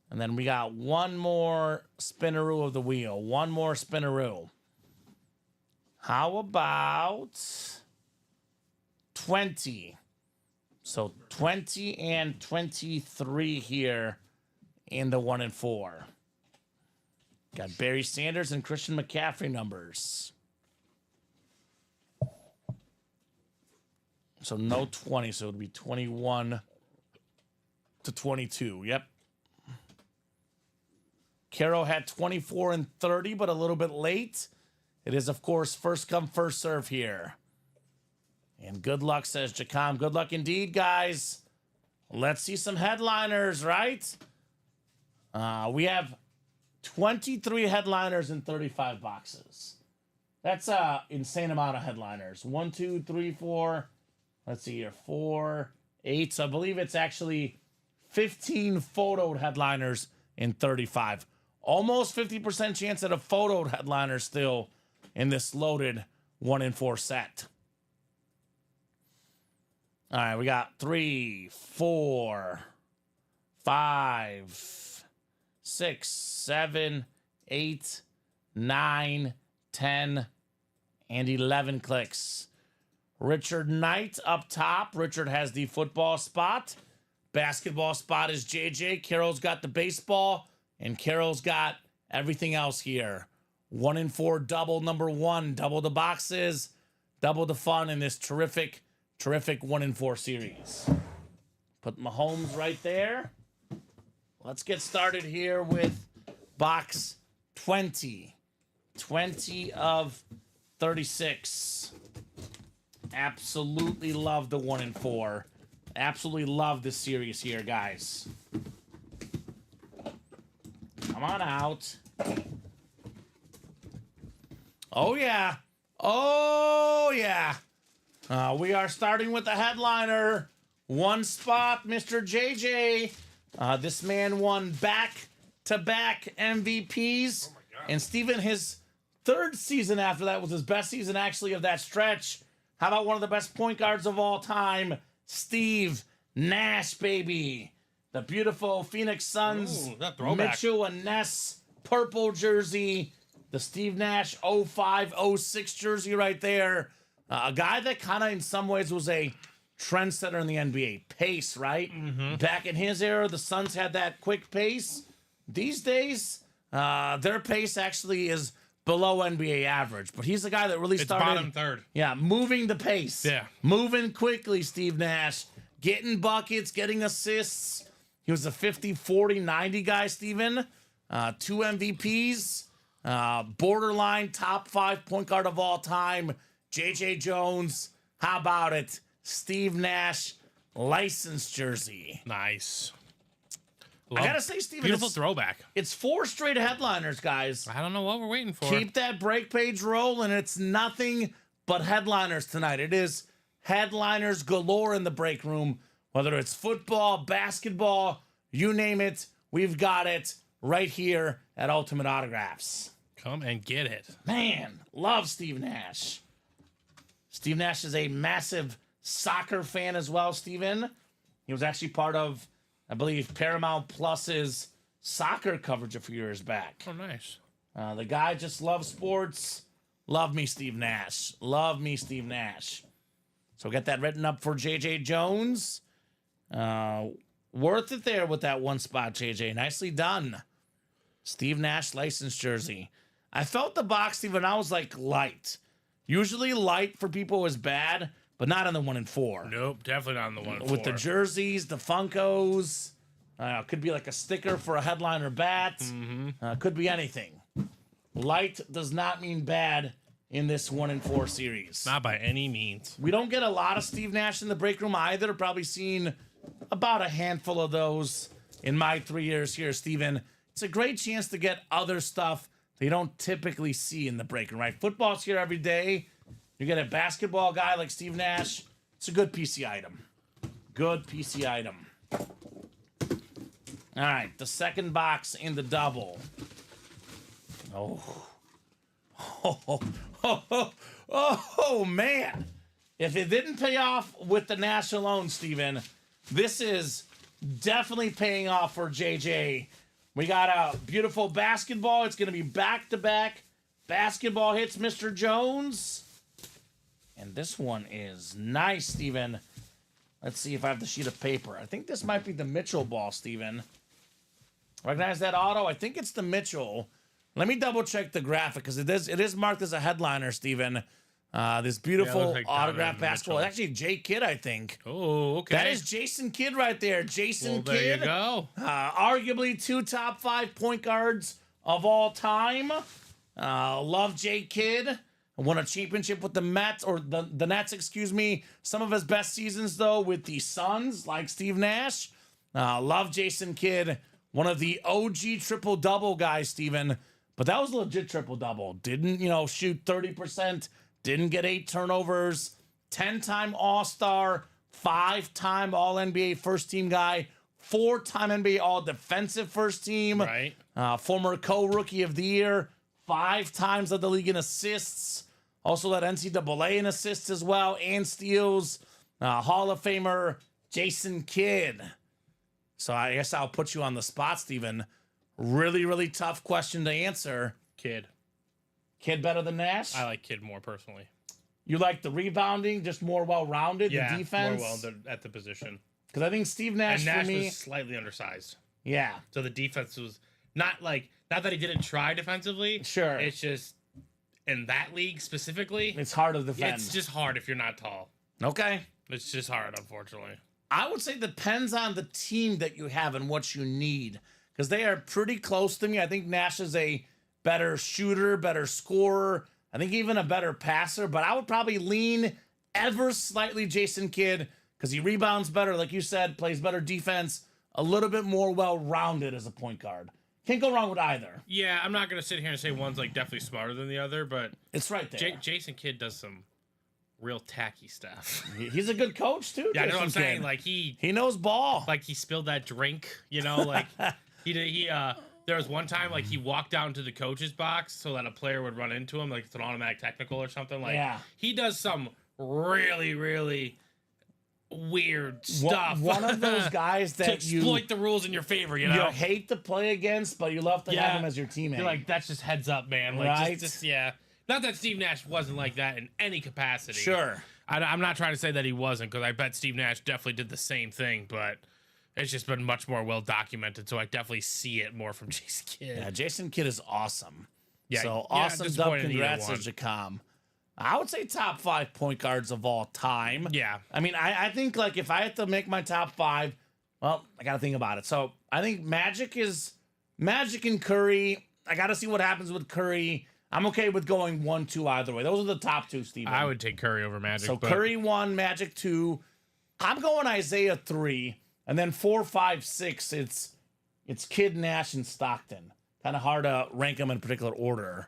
[SPEAKER 2] And then we got one more spinneroo of the wheel. One more spinneroo. How about 20? So 20 and 23 here in the 1 in 4. Got Barry Sanders and Christian McCaffrey numbers. So no 20, so it would be 21 to 22. Yep. Carol had 24 and 30, but a little bit late. It is, of course, first come, first serve here. And good luck, says Jacom. Good luck indeed, guys. Let's see some headliners, right? We have 23 headliners in 35 boxes. That's a insane amount of headliners. 1, 2, 3, 4. Let's see here. 4, 8. So I believe it's actually 15 photoed headliners in 35. Almost 50% chance at a photoed headliner still in this loaded 1 in 4 set. All right, we got 3, 4, 5, 6, 7, 8, 9, 10, and 11 clicks. Richard Knight up top. Richard has the football spot. Basketball spot is JJ. Carol's got the baseball, and Carol's got everything else here. 1 in 4 double number 1. Double the boxes, double the fun in this terrific 1 in 4 series. Put Mahomes right there. Let's get started here with box 20. 20 of 36. Absolutely love the 1 in 4. Absolutely love this series here, guys. Come on out. Oh, yeah. Oh, yeah. We are starting with the headliner. 1 spot, Mr. JJ. This man won back-to-back MVPs. And Steven, his 3rd season after that was his best season, actually, of that stretch. How about one of the best point guards of all time, Steve Nash, baby. The beautiful Phoenix Suns, Mitchell and Ness purple jersey. The Steve Nash 05-06 jersey right there. A guy that kind of in some ways was a trendsetter in the NBA. Pace, right? Back in his era, the Suns had that quick pace. These days, their pace actually is below NBA average. But he's the guy that really started.
[SPEAKER 3] Bottom third.
[SPEAKER 2] Yeah, moving the pace.
[SPEAKER 3] Yeah.
[SPEAKER 2] Moving quickly, Steve Nash. Getting buckets, getting assists. He was a 50, 40, 90 guy, Steven. 2 MVPs. Borderline top 5 point guard of all time. JJ Jones. How about it? Steve Nash license jersey.
[SPEAKER 3] Nice.
[SPEAKER 2] I gotta say, Steven,
[SPEAKER 3] Beautiful throwback.
[SPEAKER 2] It's 4 straight headliners, guys.
[SPEAKER 3] I don't know what we're waiting for.
[SPEAKER 2] Keep that break page rolling. It's nothing but headliners tonight. It is headliners galore in the break room. Whether it's football, basketball, you name it, we've got it right here at Ultimate Autographs.
[SPEAKER 3] Come and get it.
[SPEAKER 2] Man, love Steve Nash. Steve Nash is a massive soccer fan as well, Steven. He was actually part of, I believe, Paramount Plus's soccer coverage a few years back.
[SPEAKER 3] Oh, nice.
[SPEAKER 2] The guy just loves sports. Love me, Steve Nash. Love me, Steve Nash. So get that written up for JJ Jones. Worth it there with that 1 spot, JJ. Nicely done. Steve Nash license jersey. I felt the box, Steven. I was like light. Usually light for people is bad, but not on the 1 in 4.
[SPEAKER 3] Nope, definitely not on the 1 in 4.
[SPEAKER 2] With the jerseys, the Funkos. Could be like a sticker for a headliner bat. Could be anything. Light does not mean bad in this 1 in 4 series.
[SPEAKER 3] Not by any means.
[SPEAKER 2] We don't get a lot of Steve Nash in the break room either. Probably seen about a handful of those in my 3 years here, Steven. It's a great chance to get other stuff that you don't typically see in the break room, right? Football's here every day. You get a basketball guy like Steve Nash. It's a good PC item. Good PC item. All right, the second box in the double. Oh, man. If it didn't pay off with the Nash alone, Steven, this is definitely paying off for JJ. We got a beautiful basketball. It's going to be back-to-back basketball hits, Mr. Jones. And this one is nice, Steven. Let's see if I have the sheet of paper. I think this might be the Mitchell ball, Steven. Recognize that auto? I think it's the Mitchell. Let me double-check the graphic, because it is marked as a headliner, Steven. This beautiful autograph basketball. Actually, Jay Kidd, I think.
[SPEAKER 3] Oh, okay.
[SPEAKER 2] That is Jason Kidd right there. Jason Kidd.
[SPEAKER 3] There you go.
[SPEAKER 2] Arguably 2 top 5 point guards of all time. Love Jay Kidd. Won a championship with the Mets, or the Nets, excuse me. Some of his best seasons, though, with the Suns, like Steve Nash. Love Jason Kidd. one of the OG triple-double guys, Steven. But that was a legit triple-double. Didn't, shoot 30%, didn't get 8 turnovers, 10-time All-Star, 5-time All-NBA first-team guy, 4-time NBA All-Defensive first team,
[SPEAKER 3] Right.
[SPEAKER 2] Former co-rookie of the year, 5 times led the league in assists, also led NCAA in assists as well, and steals, Hall of Famer Jason Kidd. So I guess I'll put you on the spot, Steven. Really, really tough question to answer.
[SPEAKER 3] Kidd.
[SPEAKER 2] Kidd better than Nash?
[SPEAKER 3] I like Kidd more personally.
[SPEAKER 2] You like the rebounding, just more well-rounded,
[SPEAKER 3] Yeah,
[SPEAKER 2] the defense?
[SPEAKER 3] more well at the position.
[SPEAKER 2] Because I think Steve Nash,
[SPEAKER 3] And Nash
[SPEAKER 2] for me...
[SPEAKER 3] was slightly undersized.
[SPEAKER 2] Yeah.
[SPEAKER 3] So the defense was not that he didn't try defensively.
[SPEAKER 2] Sure.
[SPEAKER 3] It's just in that league specifically,
[SPEAKER 2] It's hard to defend.
[SPEAKER 3] it's just hard if you're not tall.
[SPEAKER 2] Okay.
[SPEAKER 3] It's just hard, unfortunately.
[SPEAKER 2] I would say depends on the team that you have and what you need. Because they are pretty close to me. I think Nash is a better shooter, better scorer. I think even a better passer. But I would probably lean ever slightly Jason Kidd because he rebounds better, like you said, plays better defense, a little bit more well-rounded as a point guard. Can't go wrong with either.
[SPEAKER 3] Yeah, I'm not gonna sit here and say one's definitely smarter than the other, but
[SPEAKER 2] It's right there.
[SPEAKER 3] Jason Kidd does some real tacky stuff.
[SPEAKER 2] He's a good coach, too.
[SPEAKER 3] Yeah, I know what I'm
[SPEAKER 2] Jason
[SPEAKER 3] saying.
[SPEAKER 2] Kidd. He knows ball.
[SPEAKER 3] He spilled that drink, there was one time he walked down to the coach's box so that a player would run into him, like it's an automatic technical or something. He does some really, really weird stuff.
[SPEAKER 2] One of those guys
[SPEAKER 3] to
[SPEAKER 2] that
[SPEAKER 3] exploit the rules in your favor,
[SPEAKER 2] you hate to play against, but you love to have him as your teammate.
[SPEAKER 3] You're like, that's just heads up, man.
[SPEAKER 2] Right?
[SPEAKER 3] Yeah. Not that Steve Nash wasn't like that in any capacity.
[SPEAKER 2] Sure.
[SPEAKER 3] I'm not trying to say that he wasn't, because I bet Steve Nash definitely did the same thing, but it's just been much more well documented, so I definitely see it more from Jason Kidd.
[SPEAKER 2] Yeah, Jason Kidd is awesome.
[SPEAKER 3] Yeah,
[SPEAKER 2] So
[SPEAKER 3] yeah,
[SPEAKER 2] awesome dub.
[SPEAKER 3] disappointed in either
[SPEAKER 2] Congrats to
[SPEAKER 3] one.
[SPEAKER 2] Jacom. I would say top 5 point guards of all time.
[SPEAKER 3] Yeah.
[SPEAKER 2] I mean, I think if I had to make my top 5, well, I got to think about it. So I think Magic and Curry. I got to see what happens with Curry. I'm okay with going 1, 2 either way. Those are the top 2, Steven.
[SPEAKER 3] I would take Curry over Magic.
[SPEAKER 2] So Curry 1, Magic 2. I'm going Isaiah 3. And then 4, 5, 6, it's Kidd, Nash, and Stockton. Kind of hard to rank them in a particular order.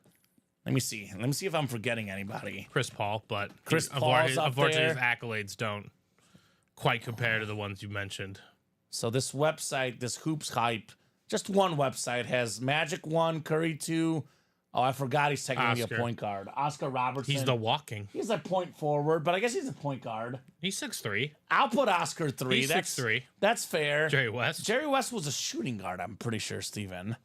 [SPEAKER 2] Let me see. Let me see if I'm forgetting anybody.
[SPEAKER 3] Chris Paul, but
[SPEAKER 2] Chris Paul's up
[SPEAKER 3] unfortunately his
[SPEAKER 2] there.
[SPEAKER 3] accolades don't quite compare to the ones you mentioned.
[SPEAKER 2] So this website, this Hoops Hype, just one website has Magic 1, Curry 2. Oh, I forgot he's technically
[SPEAKER 3] Oscar.
[SPEAKER 2] a point guard. Oscar Robertson.
[SPEAKER 3] He's the walking.
[SPEAKER 2] He's a point forward, but I guess he's a point guard.
[SPEAKER 3] He's 6'3".
[SPEAKER 2] I'll put Oscar 3.
[SPEAKER 3] He's 6'3".
[SPEAKER 2] That's fair.
[SPEAKER 3] Jerry West.
[SPEAKER 2] Jerry West was a shooting guard, I'm pretty sure, Steven.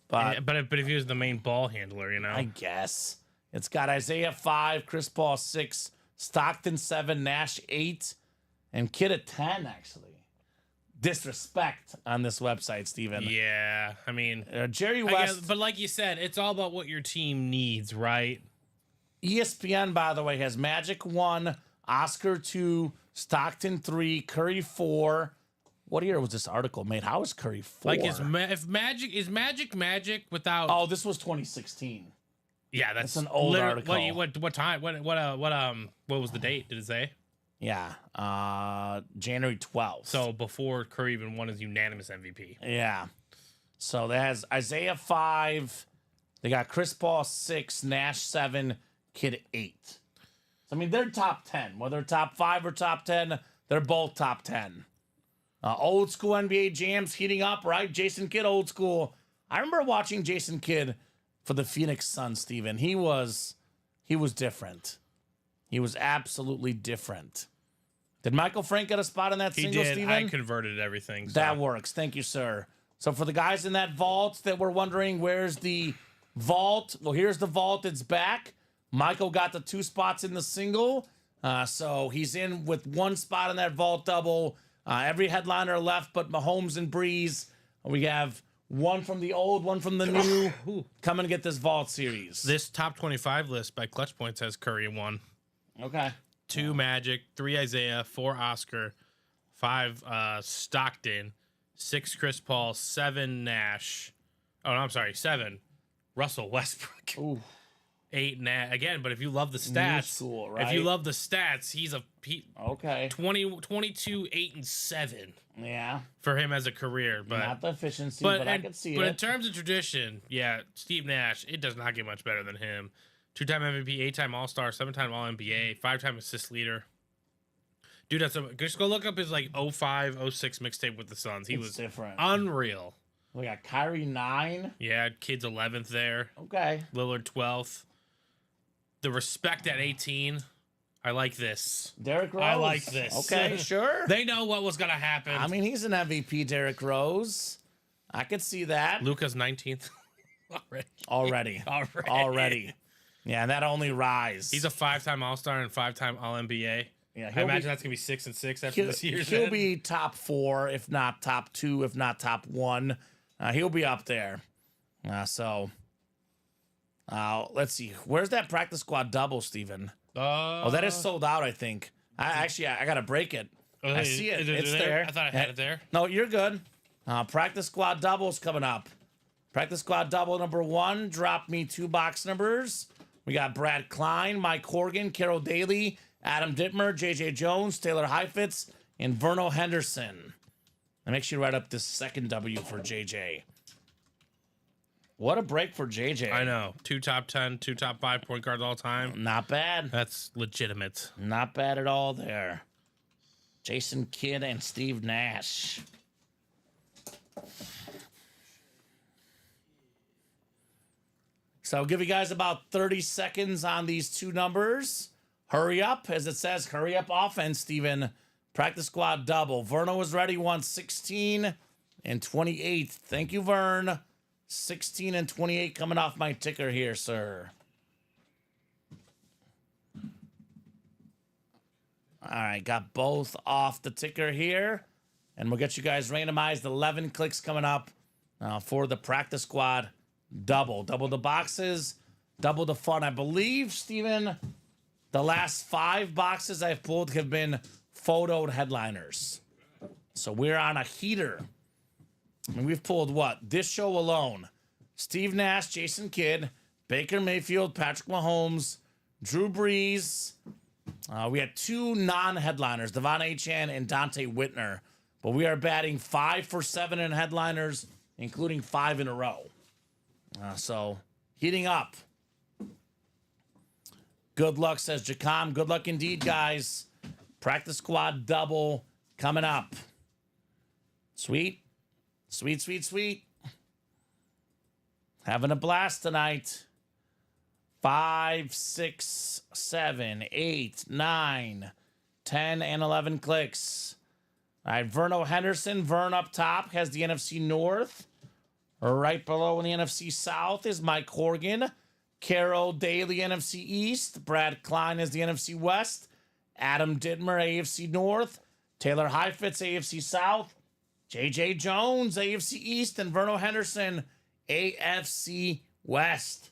[SPEAKER 2] But
[SPEAKER 3] But if he was the main ball handler,
[SPEAKER 2] I guess. It's got Isaiah 5, Chris Paul 6, Stockton 7, Nash 8, and Kidd at 10, actually. Disrespect on this website, Steven.
[SPEAKER 3] Yeah, I mean,
[SPEAKER 2] Jerry
[SPEAKER 3] I
[SPEAKER 2] West.
[SPEAKER 3] guess, but like you said, it's all about what your team needs, right?
[SPEAKER 2] ESPN, by the way, has Magic 1, Oscar 2, Stockton 3, Curry 4. What year was this article made? How is Curry 4?
[SPEAKER 3] Like, if Magic without?
[SPEAKER 2] Oh, this was 2016.
[SPEAKER 3] Yeah, that's
[SPEAKER 2] an old article.
[SPEAKER 3] What time? What was the date? Did it say?
[SPEAKER 2] Yeah, January 12th.
[SPEAKER 3] So before Curry even won his unanimous MVP.
[SPEAKER 2] Yeah. So that has Isaiah 5. They got Chris Paul 6, Nash 7, Kidd 8. So, I mean, they're top 10. Whether top 5 or top 10, they're both top 10. Old school NBA jams heating up, right? Jason Kidd, old school. I remember watching Jason Kidd for the Phoenix Suns, Steven. He was different. He was absolutely different. Did Michael Frank get a spot in that
[SPEAKER 3] He
[SPEAKER 2] single,
[SPEAKER 3] did.
[SPEAKER 2] Steven?
[SPEAKER 3] I converted everything. So.
[SPEAKER 2] That works. Thank you, sir. So for the guys in that vault that were wondering where's the vault, well, here's the vault. It's back. Michael got the 2 spots in the single. So he's in with 1 spot in that vault double. Every headliner left but Mahomes and Breeze. We have 1 from the old, 1 from the new. Come and get this vault series.
[SPEAKER 3] This top 25 list by Clutch Points has Curry 1.
[SPEAKER 2] Okay.
[SPEAKER 3] 2 Magic, 3 Isaiah, 4 Oscar, 5 Stockton, 6 Chris Paul, 7 Nash. Oh, no, I'm sorry, 7 Russell Westbrook.
[SPEAKER 2] Ooh.
[SPEAKER 3] 8 again, but if you love the
[SPEAKER 2] New
[SPEAKER 3] stats,
[SPEAKER 2] school, right?
[SPEAKER 3] if you love the stats, he's
[SPEAKER 2] Okay.
[SPEAKER 3] 22, 8, and 7
[SPEAKER 2] Yeah.
[SPEAKER 3] for him as a career. But
[SPEAKER 2] Not the efficiency, but I can see
[SPEAKER 3] but
[SPEAKER 2] it.
[SPEAKER 3] in terms of tradition, yeah, Steve Nash, it does not get much better than him. 2-time MVP, 8-time All-Star, 7-time All-NBA, 5-time assist leader. Dude, just go look up his like 05, 06 mixtape with the Suns. He was
[SPEAKER 2] different.
[SPEAKER 3] unreal.
[SPEAKER 2] We got Kyrie 9.
[SPEAKER 3] Yeah, Kid's 11th there.
[SPEAKER 2] Okay.
[SPEAKER 3] Lillard 12th. The respect at 18. I like this.
[SPEAKER 2] Derrick Rose.
[SPEAKER 3] I like this.
[SPEAKER 2] Okay, sure.
[SPEAKER 3] They know what was going to happen.
[SPEAKER 2] I mean, he's an MVP, Derrick Rose. I could see that.
[SPEAKER 3] Luka's 19th.
[SPEAKER 2] Already. Yeah, and that only rise.
[SPEAKER 3] He's a 5-time All-Star and 5-time All-NBA.
[SPEAKER 2] Yeah,
[SPEAKER 3] I imagine that's going to be 6 and 6 after this year's
[SPEAKER 2] He'll
[SPEAKER 3] end.
[SPEAKER 2] be top 4, if not top 2, if not top 1. He'll be up there. Let's see. Where's that practice squad double, Steven? That is sold out, I think. I got to break it. I see it. It's there.
[SPEAKER 3] I thought I had it there.
[SPEAKER 2] No, you're good. Practice squad doubles coming up. Practice squad double number 1. Drop me 2 box numbers. We got Brad Klein, Mike Horgan, Carol Daly, Adam Dittmer, JJ Jones, Taylor Heifetz, and Verno Henderson. And make sure you write up this second W for JJ. What a break for JJ.
[SPEAKER 3] I know. 2 top 10, 2 top 5 point guards all time.
[SPEAKER 2] Not bad.
[SPEAKER 3] That's legitimate.
[SPEAKER 2] Not bad at all there. Jason Kidd and Steve Nash. So I'll give you guys about 30 seconds on these 2 numbers. Hurry up, as it says, hurry up offense, Steven. Practice squad double. Verno was ready, 16 and 28. Thank you, Vern. 16 and 28 coming off my ticker here, sir. All right, got both off the ticker here. And we'll get you guys randomized. 11 clicks coming up for the practice squad double. Double the boxes, double the fun. I believe, Steven, the last 5 boxes I've pulled have been photoed headliners. So we're on a heater. I mean, we've pulled what? This show alone. Steve Nash, Jason Kidd, Baker Mayfield, Patrick Mahomes, Drew Brees. We had 2 non-headliners, Devon Achane and Dante Whitner. But we are batting 5 for 7 in headliners, including 5 in a row. So, heating up. Good luck, says Jacom. Good luck indeed, guys. Practice squad double coming up. Sweet. Sweet, sweet, sweet. Having a blast tonight. 5, 6, 7, 8, 9, 10, and 11 clicks. All right, Verno Henderson. Vern up top has the NFC North. Right below in the NFC South is Mike Horgan. Carol Daly, NFC East. Brad Klein is the NFC West. Adam Dittmer, AFC North. Taylor Heifetz, AFC South. JJ Jones, AFC East. And Verno Henderson, AFC West.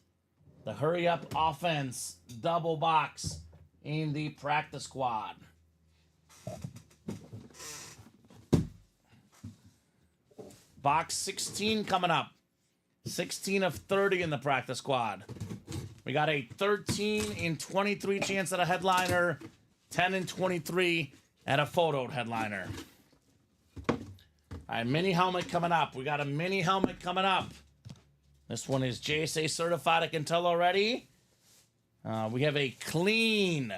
[SPEAKER 2] The hurry up offense double box in the practice squad. Box 16 coming up. 16 of 30 in the practice squad. We got a 13 in 23 chance at a headliner, 10 in 23 at a photoed headliner. All right, mini helmet coming up. We got a mini helmet coming up. This one is JSA certified, I can tell already. We have a clean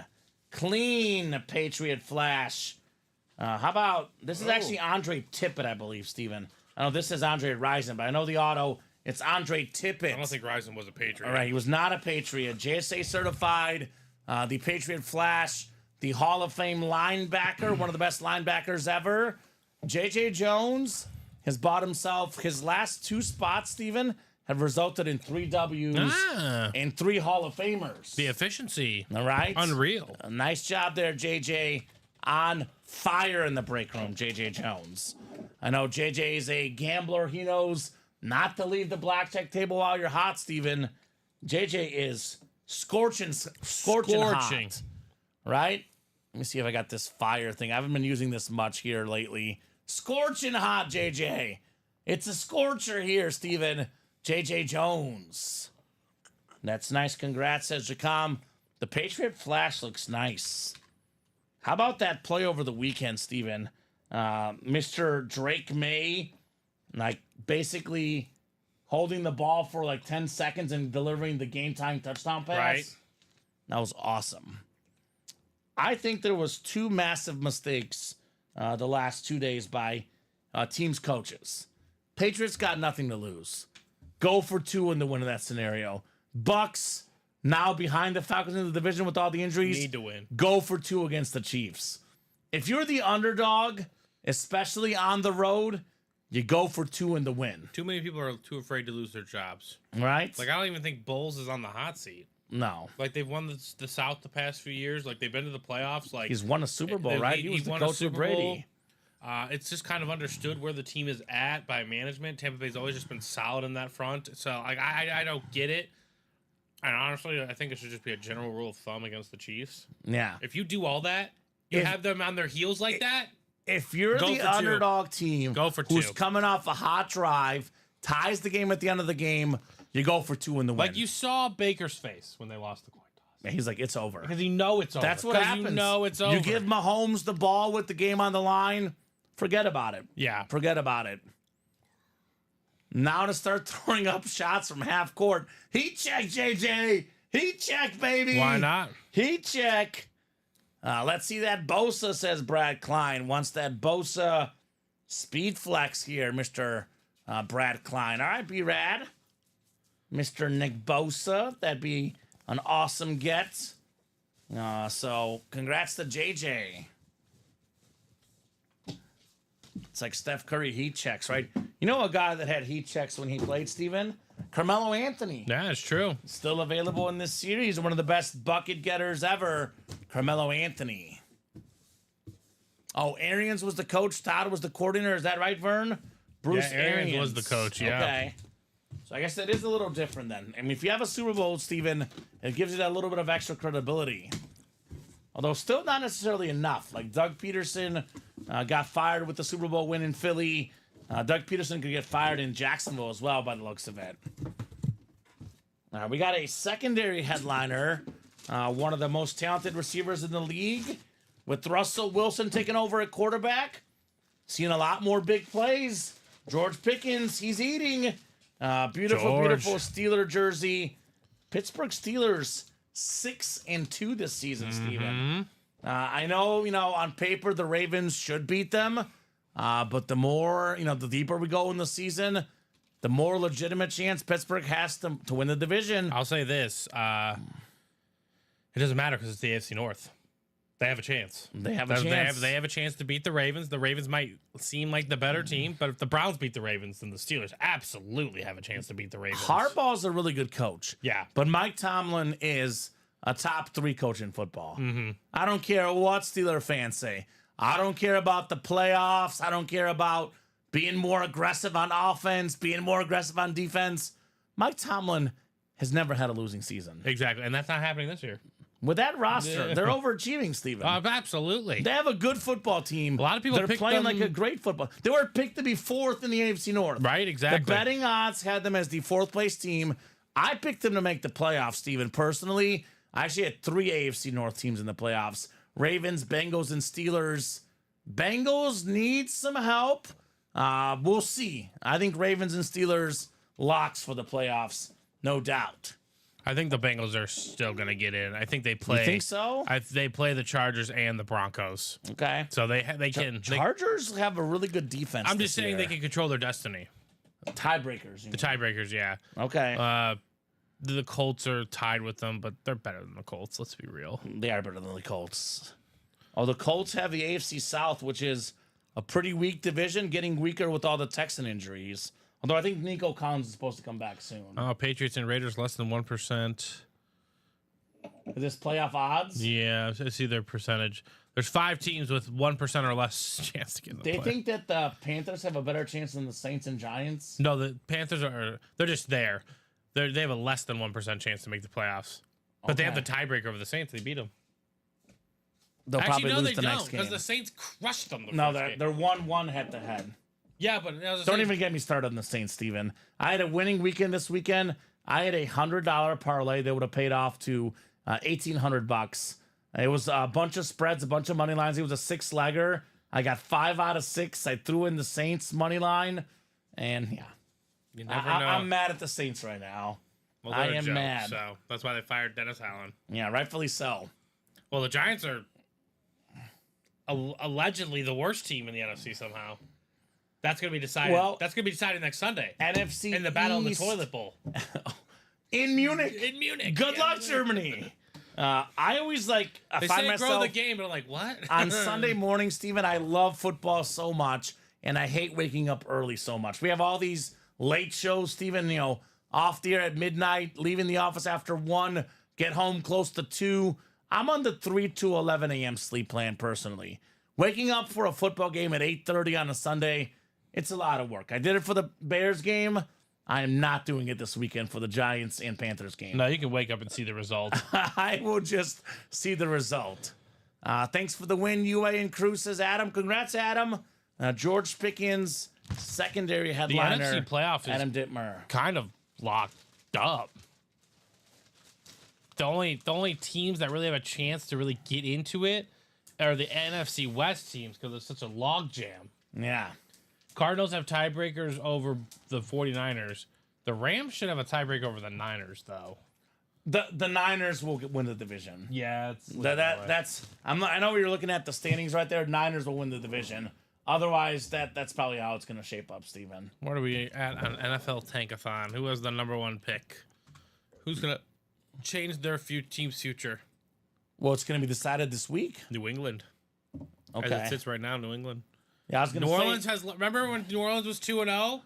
[SPEAKER 2] Patriot flash. How about, this is actually Andre Tippett, I believe, Steven. I know this is Andre Rison, but I know the auto, it's Andre Tippett.
[SPEAKER 3] I don't think Rison was a Patriot.
[SPEAKER 2] All right, he was not a Patriot. JSA certified, the Patriot flash, the Hall of Fame linebacker, one of the best linebackers ever. JJ Jones has bought himself his last 2 spots, Steven, have resulted in 3 W's and 3 Hall of Famers.
[SPEAKER 3] The efficiency.
[SPEAKER 2] All right.
[SPEAKER 3] Unreal.
[SPEAKER 2] Nice job there, JJ. On fire in the break room, JJ Jones. I know JJ is a gambler. He knows not to leave the blackjack table while you're hot, Steven. JJ is scorching hot. Right? Let me see if I got this fire thing. I haven't been using this much here lately. Scorching hot, JJ. It's a scorcher here, Steven. JJ Jones. That's nice. Congrats, says Jacom. The Patriot Flash looks nice. How about that play over the weekend, Steven? Mr. Drake May, like, basically holding the ball for like 10 seconds and delivering the game-time touchdown pass.
[SPEAKER 3] Right.
[SPEAKER 2] That was awesome. I think there was 2 massive mistakes the last 2 days by teams' coaches. Patriots got nothing to lose. Go for 2 in the win of that scenario. Bucks, now behind the Falcons in the division with all the injuries,
[SPEAKER 3] Need to win.
[SPEAKER 2] go for 2 against the Chiefs. If you're the underdog, especially on the road, you go for 2 in the win.
[SPEAKER 3] Too many people are too afraid to lose their jobs.
[SPEAKER 2] Right?
[SPEAKER 3] Like, I don't even think Bowles is on the hot seat.
[SPEAKER 2] No.
[SPEAKER 3] Like, they've won the South the past few years. Like, they've been to the playoffs. Like,
[SPEAKER 2] He's won a Super Bowl, right? He was the
[SPEAKER 3] won a
[SPEAKER 2] coach of
[SPEAKER 3] Super
[SPEAKER 2] Brady.
[SPEAKER 3] Bowl. It's just kind of understood where the team is at by management. Tampa Bay's always just been solid in that front. So, like, I don't get it. And honestly, I think it should just be a general rule of thumb against the Chiefs.
[SPEAKER 2] Yeah.
[SPEAKER 3] If you do all that, you have them on their heels like that.
[SPEAKER 2] If you're
[SPEAKER 3] Go
[SPEAKER 2] the
[SPEAKER 3] for 2.
[SPEAKER 2] underdog team
[SPEAKER 3] Go for
[SPEAKER 2] who's
[SPEAKER 3] 2.
[SPEAKER 2] coming off a hot drive, ties the game at the end of the game, you go for 2 in the win.
[SPEAKER 3] Like, you saw Baker's face when they lost the coin toss.
[SPEAKER 2] He's like, it's over.
[SPEAKER 3] Because you know it's over.
[SPEAKER 2] That's what
[SPEAKER 3] 'Cause
[SPEAKER 2] happens.
[SPEAKER 3] You know it's over.
[SPEAKER 2] You give Mahomes the ball with the game on the line, forget about it.
[SPEAKER 3] Yeah.
[SPEAKER 2] Forget about it. Now to start throwing up shots from half court. Heat check, JJ. Heat check, baby.
[SPEAKER 3] Why not?
[SPEAKER 2] Heat check. Let's see that Bosa, says Brad Klein. Wants that Bosa speed flex here, Mr. Brad Klein. All right, B-Rad. Mr. Nick Bosa. That'd be an awesome get. So congrats to JJ. It's like Steph Curry heat checks, right? You know a guy that had heat checks when he played, Steven? Carmelo Anthony.
[SPEAKER 3] Yeah, it's true.
[SPEAKER 2] Still available in this series. One of the best bucket getters ever, Carmelo Anthony. Oh, Arians was the coach. Todd was the coordinator. Is that right, Vern? Bruce
[SPEAKER 3] Arians was the coach, yeah.
[SPEAKER 2] Okay. So I guess that is a little different then. I mean, if you have a Super Bowl, Steven, it gives you that little bit of extra credibility. Although still not necessarily enough. Like Doug Peterson got fired with the Super Bowl win in Philly. Doug Peterson could get fired in Jacksonville as well by the looks of it. We got a secondary headliner. One of the most talented receivers in the league. With Russell Wilson taking over at quarterback. Seeing a lot more big plays. George Pickens, he's eating. Beautiful Steeler jersey. Pittsburgh Steelers 6-2 this season, Steven. I know, on paper the Ravens should beat them. But the more, the deeper we go in the season, the more legitimate chance Pittsburgh has to win the division.
[SPEAKER 3] I'll say this. It doesn't matter because it's the AFC North. They have a chance.
[SPEAKER 2] They have a chance.
[SPEAKER 3] They have a chance to beat the Ravens. The Ravens might seem like the better team, but if the Browns beat the Ravens, then the Steelers absolutely have a chance to beat the Ravens.
[SPEAKER 2] Harbaugh's a really good coach.
[SPEAKER 3] Yeah.
[SPEAKER 2] But Mike Tomlin is a top 3 coach in football. I don't care what Steeler fans say. I don't care about the playoffs. I don't care about being more aggressive on offense, being more aggressive on defense. Mike Tomlin has never had a losing season.
[SPEAKER 3] Exactly, and that's not happening this year.
[SPEAKER 2] With that roster, they're overachieving, Steven.
[SPEAKER 3] Absolutely.
[SPEAKER 2] They have a good football team.
[SPEAKER 3] A lot of people
[SPEAKER 2] They're
[SPEAKER 3] picked
[SPEAKER 2] playing
[SPEAKER 3] them-
[SPEAKER 2] like a great football. They were picked to be 4th in the AFC North.
[SPEAKER 3] Right, exactly.
[SPEAKER 2] The betting odds had them as the 4th place team. I picked them to make the playoffs, Steven. Personally, I actually had 3 AFC North teams in the playoffs. Ravens, Bengals, and Steelers. Bengals need some help. We'll see. I think Ravens and Steelers locks for the playoffs, no doubt.
[SPEAKER 3] I think the Bengals are still going to get in. I think they play.
[SPEAKER 2] You think so?
[SPEAKER 3] They play the Chargers and the Broncos.
[SPEAKER 2] Okay.
[SPEAKER 3] So they can.
[SPEAKER 2] Chargers have a really good defense.
[SPEAKER 3] I'm just
[SPEAKER 2] this
[SPEAKER 3] saying
[SPEAKER 2] year.
[SPEAKER 3] they can control their destiny.
[SPEAKER 2] Tiebreakers.
[SPEAKER 3] The tiebreakers, yeah.
[SPEAKER 2] Okay.
[SPEAKER 3] The Colts are tied with them, but they're better than the Colts. Let's be real.
[SPEAKER 2] They are better than the Colts. Oh, the Colts have the AFC South, which is a pretty weak division, getting weaker with all the Texan injuries. Although I think Nico Collins is supposed to come back soon.
[SPEAKER 3] Patriots and Raiders less than 1%.
[SPEAKER 2] Is this playoff odds?
[SPEAKER 3] Yeah, I see their percentage. There's 5 teams with 1% or less chance to get in the
[SPEAKER 2] They
[SPEAKER 3] play.
[SPEAKER 2] think that the Panthers have a better chance than the Saints and Giants?
[SPEAKER 3] No, the Panthers they're just there. They have a less than 1% chance to make the playoffs. But they have the tiebreaker over the Saints. They beat them.
[SPEAKER 2] They'll
[SPEAKER 3] Actually,
[SPEAKER 2] probably
[SPEAKER 3] no,
[SPEAKER 2] lose
[SPEAKER 3] they
[SPEAKER 2] the
[SPEAKER 3] don't,
[SPEAKER 2] next game.
[SPEAKER 3] because the Saints crushed them.
[SPEAKER 2] No, they're 1-1 head-to-head.
[SPEAKER 3] Yeah, but
[SPEAKER 2] Don't even get me started on the Saints, Steven. I had a winning weekend this weekend. I had $100 parlay that would have paid off to $1,800. It was a bunch of spreads, a bunch of money lines. It was a 6-legger. I got 5 out of 6. I threw in the Saints money line, and yeah,
[SPEAKER 3] You never know.
[SPEAKER 2] I'm mad at the Saints right now.
[SPEAKER 3] Well,
[SPEAKER 2] I
[SPEAKER 3] they're a
[SPEAKER 2] am
[SPEAKER 3] joke,
[SPEAKER 2] mad.
[SPEAKER 3] So that's why they fired Dennis Allen.
[SPEAKER 2] Yeah, rightfully so.
[SPEAKER 3] Well, the Giants are allegedly the worst team in the NFC somehow. That's going to be decided.
[SPEAKER 2] Well,
[SPEAKER 3] that's going to be decided next Sunday
[SPEAKER 2] NFC
[SPEAKER 3] in the Battle of the
[SPEAKER 2] East
[SPEAKER 3] Toilet Bowl
[SPEAKER 2] in Munich.
[SPEAKER 3] in Munich.
[SPEAKER 2] Good
[SPEAKER 3] Yeah.
[SPEAKER 2] luck, Germany. I always I
[SPEAKER 3] They
[SPEAKER 2] find
[SPEAKER 3] say
[SPEAKER 2] myself
[SPEAKER 3] grow the game, but I'm like, what?
[SPEAKER 2] on Sunday morning, Steven, I love football so much, and I hate waking up early so much. We have all these late shows, Steven, off the air at midnight, leaving the office after 1, get home close to 2. I'm on the 3 to 11 a.m. sleep plan personally. Waking up for a football game at 8:30 on a Sunday, it's a lot of work. I did it for the Bears game. I am not doing it this weekend for the Giants and Panthers game.
[SPEAKER 3] No, you can wake up and see the result.
[SPEAKER 2] I will just see the result. Thanks for the win, UA and Cruz, says Adam. Congrats, Adam. George Pickens, secondary headliner.
[SPEAKER 3] NFC playoff is
[SPEAKER 2] Adam Dittmer.
[SPEAKER 3] kind of locked up. The only teams that really have a chance to really get into it are the NFC West teams because it's such a log jam.
[SPEAKER 2] Yeah.
[SPEAKER 3] Cardinals have tiebreakers over the 49ers. The Rams should have a tiebreaker over the Niners, though.
[SPEAKER 2] The Niners will win the division.
[SPEAKER 3] Yeah,
[SPEAKER 2] That's I know you're looking at the standings right there. Niners will win the division. Otherwise, that's probably how it's going to shape up, Steven.
[SPEAKER 3] Where are we at on NFL Tankathon? Who has the number 1 pick? Who's going to change their team's future?
[SPEAKER 2] Well, it's going to be decided this week.
[SPEAKER 3] New England.
[SPEAKER 2] Okay.
[SPEAKER 3] As it sits right now, New England.
[SPEAKER 2] Yeah, I was going to
[SPEAKER 3] New
[SPEAKER 2] say.
[SPEAKER 3] Orleans has. Remember when New Orleans was 2-0?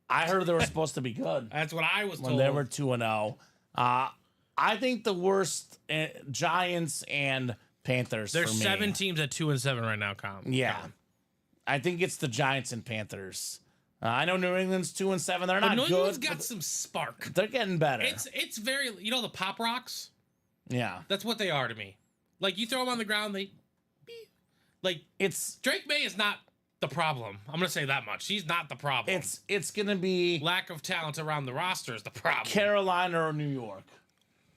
[SPEAKER 2] I heard they were supposed to be good
[SPEAKER 3] That's what I was
[SPEAKER 2] when
[SPEAKER 3] told.
[SPEAKER 2] they were 2-0. I think the worst Giants and Panthers.
[SPEAKER 3] There's
[SPEAKER 2] for me.
[SPEAKER 3] 7 teams at 2-7 right now,
[SPEAKER 2] Yeah, I think it's the Giants and Panthers. I know New England's 2-7. They're not
[SPEAKER 3] New
[SPEAKER 2] good.
[SPEAKER 3] England's got some spark.
[SPEAKER 2] They're getting better.
[SPEAKER 3] It's very, the Pop Rocks.
[SPEAKER 2] Yeah,
[SPEAKER 3] That's what they are to me. Like you throw them on the ground, they beep. Like
[SPEAKER 2] it's
[SPEAKER 3] Drake May is not the problem. I'm gonna say that much. He's not the problem.
[SPEAKER 2] it's gonna be
[SPEAKER 3] Lack of talent around the roster is the problem.
[SPEAKER 2] Carolina or New York.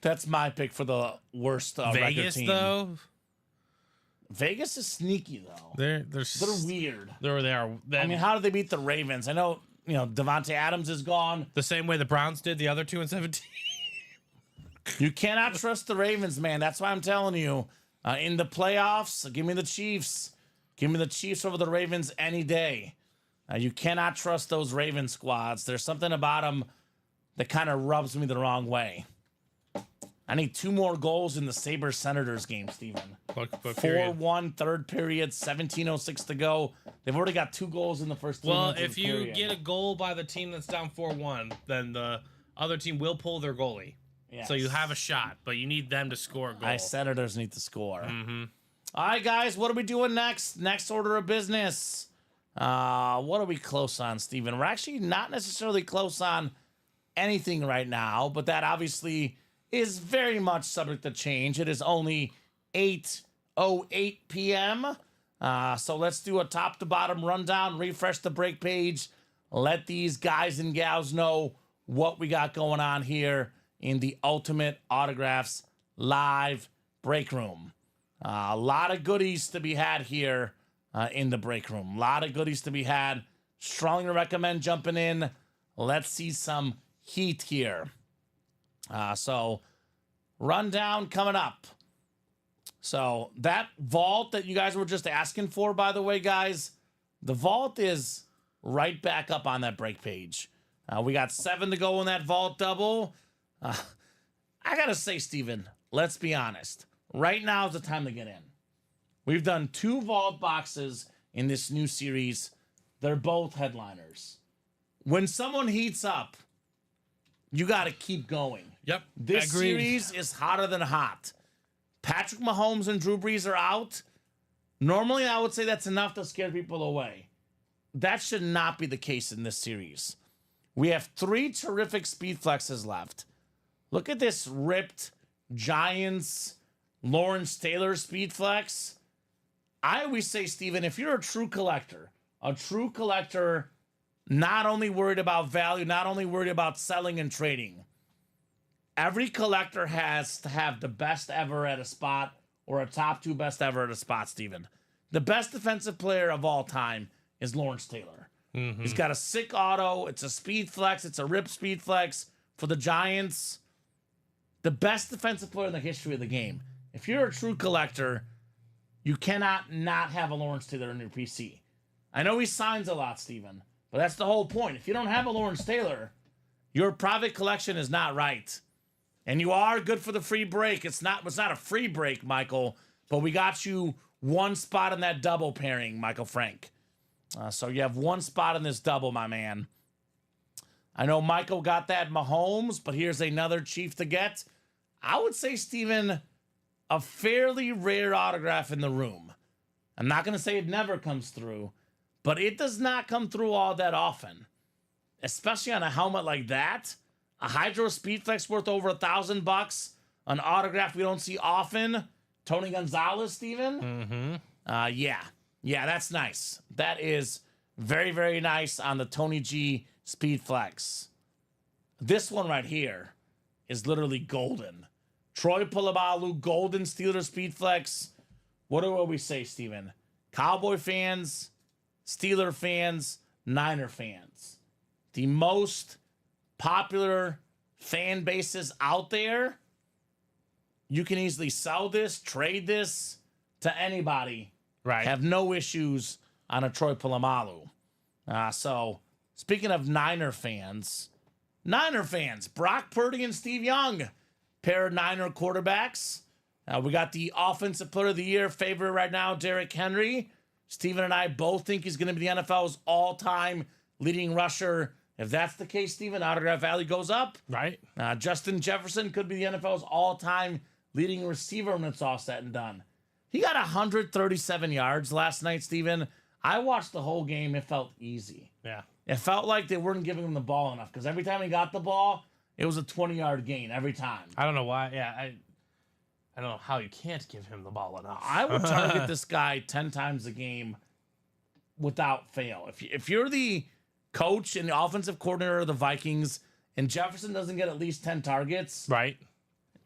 [SPEAKER 2] That's my pick for the worst record
[SPEAKER 3] Vegas
[SPEAKER 2] team.
[SPEAKER 3] though,
[SPEAKER 2] Vegas is sneaky though.
[SPEAKER 3] they're
[SPEAKER 2] weird.
[SPEAKER 3] They are.
[SPEAKER 2] I mean, how did they beat the Ravens? I know Devontae Adams is gone.
[SPEAKER 3] The same way the Browns did the other 2-17.
[SPEAKER 2] You cannot trust the Ravens, man. That's why I'm telling you. In the playoffs, give me the Chiefs. Give me the Chiefs over the Ravens any day. You cannot trust those Raven squads. There's something about them that kind of rubs me the wrong way. I need 2 more goals in the Sabres Senators game, Steven. 4-1, third period, 17:06 to go. They've already got 2 goals in the first 2
[SPEAKER 3] Well,
[SPEAKER 2] minutes of
[SPEAKER 3] if
[SPEAKER 2] the
[SPEAKER 3] you
[SPEAKER 2] period.
[SPEAKER 3] get a goal by the team that's down 4-1, then the other team will pull their goalie.
[SPEAKER 2] Yes.
[SPEAKER 3] So you have a shot, but you need them to score a goal.
[SPEAKER 2] Senators need to score.
[SPEAKER 3] Mm-hmm.
[SPEAKER 2] All right, guys, what are we doing next? Next order of business. What are we close on, Steven? We're actually not necessarily close on anything right now, but that obviously is very much subject to change. It is only 8:08 p.m. So let's do a top to bottom rundown, refresh the break page, let these guys and gals know what we got going on here in the Ultimate Autographs live break room. A lot of goodies to be had here in the break room. A lot of goodies to be had. Strongly recommend jumping in. Let's see some heat here. So, rundown coming up. So, that vault that you guys were just asking for, by the way, guys, the vault is right back up on that break page. We got 7 to go in that vault double. I got to say, Steven, let's be honest. Right now is the time to get in. We've done 2 vault boxes in this new series. They're both headliners. When someone heats up, you got to keep going.
[SPEAKER 3] Yep.
[SPEAKER 2] This
[SPEAKER 3] agreed.
[SPEAKER 2] series is hotter than hot. Patrick Mahomes and Drew Brees are out. Normally, I would say that's enough to scare people away. That should not be the case in this series. We have 3 terrific speed flexes left. Look at this ripped Giants Lawrence Taylor speed flex. I always say, Steven, if you're a true collector not only worried about value, not only worried about selling and trading. Every collector has to have the best ever at a spot or a top 2 best ever at a spot, Steven. The best defensive player of all time is Lawrence Taylor. He's got a sick auto. It's a speed flex. It's a rip speed flex for the Giants. The best defensive player in the history of the game. If you're a true collector, you cannot not have a Lawrence Taylor in your PC. I know he signs a lot, Steven, but that's the whole point. If you don't have a Lawrence Taylor, your private collection is not right. And you are good for the free break. It's not a free break, Michael, but we got you one spot in that double pairing, Michael Frank. So you have one spot in this double, my man. I know Michael got that Mahomes, but here's another Chief to get. I would say, Steven, a fairly rare autograph in the room. I'm not going to say it never comes through, but it does not come through all that often, especially on a helmet like that. A Hydro Speedflex worth over $1,000, an autograph we don't see often. Tony Gonzalez, Steven. Yeah, that's nice. That is very, very nice on the Tony G Speedflex. This one right here is literally golden. Troy Polamalu, golden Steelers Speedflex. What do we say, Steven? Cowboy fans, Steeler fans, Niner fans. The most popular fan bases out there. You can easily sell this, trade this to anybody.
[SPEAKER 3] Right.
[SPEAKER 2] Have no issues on a Troy Polamalu. So, speaking of Niner fans, Brock Purdy and Steve Young, pair of Niner quarterbacks. We got the Offensive Player of the Year favorite right now, Derrick Henry. Steven and I both think he's going to be the NFL's all-time leading rusher. If that's the case, Steven, autograph value goes up.
[SPEAKER 3] Right.
[SPEAKER 2] Justin Jefferson could be the NFL's all-time leading receiver when it's all said and done. He got 137 yards last night, Steven. I watched the whole game. It felt easy.
[SPEAKER 3] Yeah.
[SPEAKER 2] It felt like they weren't giving him the ball enough because every time he got the ball, it was a 20-yard gain every time.
[SPEAKER 3] I don't know why. Yeah, I don't know how you can't give him the ball enough.
[SPEAKER 2] I would target this guy 10 times a game without fail. If you're the coach and the offensive coordinator of the Vikings and Jefferson doesn't get at least 10 targets,
[SPEAKER 3] Right.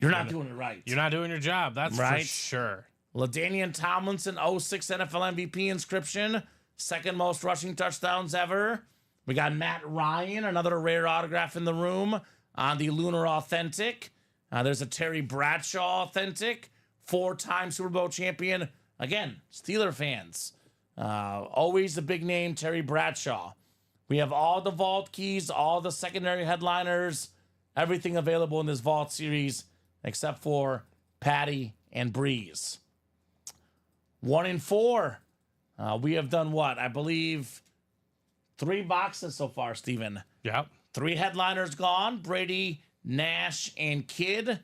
[SPEAKER 2] you're not doing it right.
[SPEAKER 3] You're not doing your job. That's
[SPEAKER 2] Right.
[SPEAKER 3] for sure.
[SPEAKER 2] LaDainian Tomlinson, 06 NFL MVP inscription. Second most rushing touchdowns ever. We got Matt Ryan, another rare autograph in the room on the Lunar Authentic. There's a Terry Bradshaw Authentic. 4-time Super Bowl champion. Again, Steeler fans. Always a big name, Terry Bradshaw. We have all the vault keys, all the secondary headliners, everything available in this vault series except for Patty and Breeze. 1 in 4. We have done what? I believe 3 boxes so far, Steven.
[SPEAKER 3] Yep.
[SPEAKER 2] 3 headliners gone. Brady, Nash, and Kidd.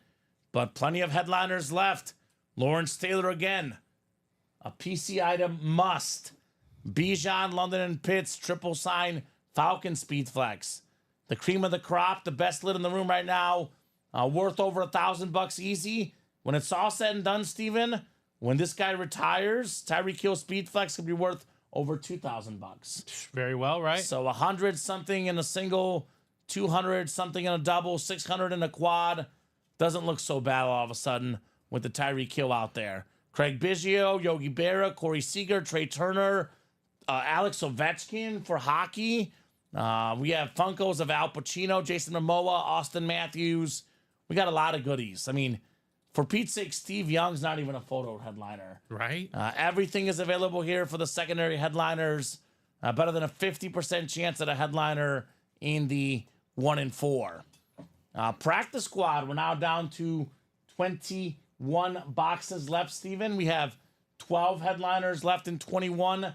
[SPEAKER 2] But plenty of headliners left. Lawrence Taylor again. A PC item must. Bijan, London, and Pitts, triple sign, Falcon Speedflex. The cream of the crop, the best lid in the room right now. Worth over $1,000 easy. When it's all said and done, Steven, when this guy retires, Tyreek Hill Speedflex could be worth over $2,000.
[SPEAKER 3] Very well, right?
[SPEAKER 2] So 100 something in a single, 200 something in a double, 600 in a quad. Doesn't look so bad all of a sudden with the Tyreek Hill out there. Craig Biggio, Yogi Berra, Corey Seager, Trey Turner, Alex Ovechkin for hockey. We have Funkos of Al Pacino, Jason Momoa, Austin Matthews. We got a lot of goodies. I mean, for Pete's sake, Steve Young's not even a photo headliner.
[SPEAKER 3] Right.
[SPEAKER 2] Everything is available here for the secondary headliners. Better than a 50% chance at a headliner in the 1 in 4. Practice squad, we're now down to 21 boxes left, Steven. We have 12 headliners left in 21.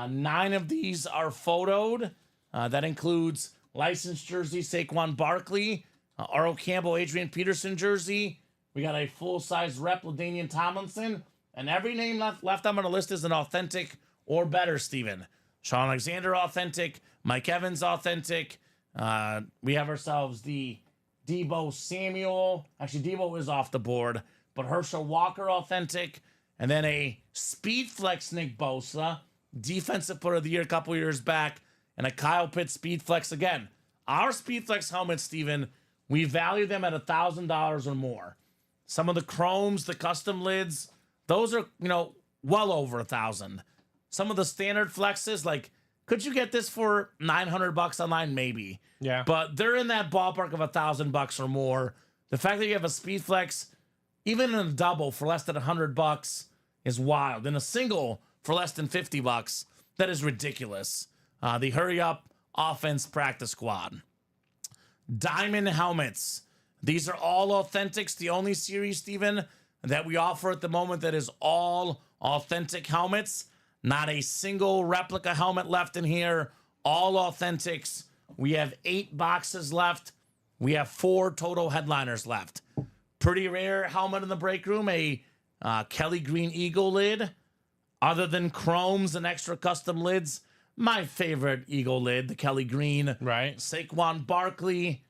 [SPEAKER 2] 9 of these are photoed. That includes licensed jersey, Saquon Barkley, Earl Campbell, Adrian Peterson jersey. We got a full-size rep, LaDainian Tomlinson. And every name left on the list is an authentic or better, Steven. Sean Alexander authentic, Mike Evans authentic. We have ourselves the Debo Samuel. Actually, Debo is off the board. But Herschel Walker authentic. And then a Speedflex Nick Bosa, Defensive Player of the Year a couple years back. and a Kyle Pitts Speedflex. Again, our Speedflex helmets, Steven, we value them at $1,000 or more. Some of the chromes, the custom lids, those are, well over $1,000. Some of the standard flexes, like, could you get this for $900 online? Maybe.
[SPEAKER 3] Yeah.
[SPEAKER 2] But they're in that ballpark of $1,000 or more. The fact that you have a Speedflex, even in a double for less than $100 is wild. In a single for less than $50, that is ridiculous. The Hurry Up Offense Practice Squad. Diamond helmets. These are all authentics. The only series, Steven, that we offer at the moment that is all authentic helmets. Not a single replica helmet left in here. All authentics. We have 8 boxes left. We have 4 total headliners left. Pretty rare helmet in the break room. A Kelly Green Eagle lid. Other than chromes and extra custom lids, my favorite Eagle lid, the Kelly Green.
[SPEAKER 3] Right.
[SPEAKER 2] Saquon Barkley.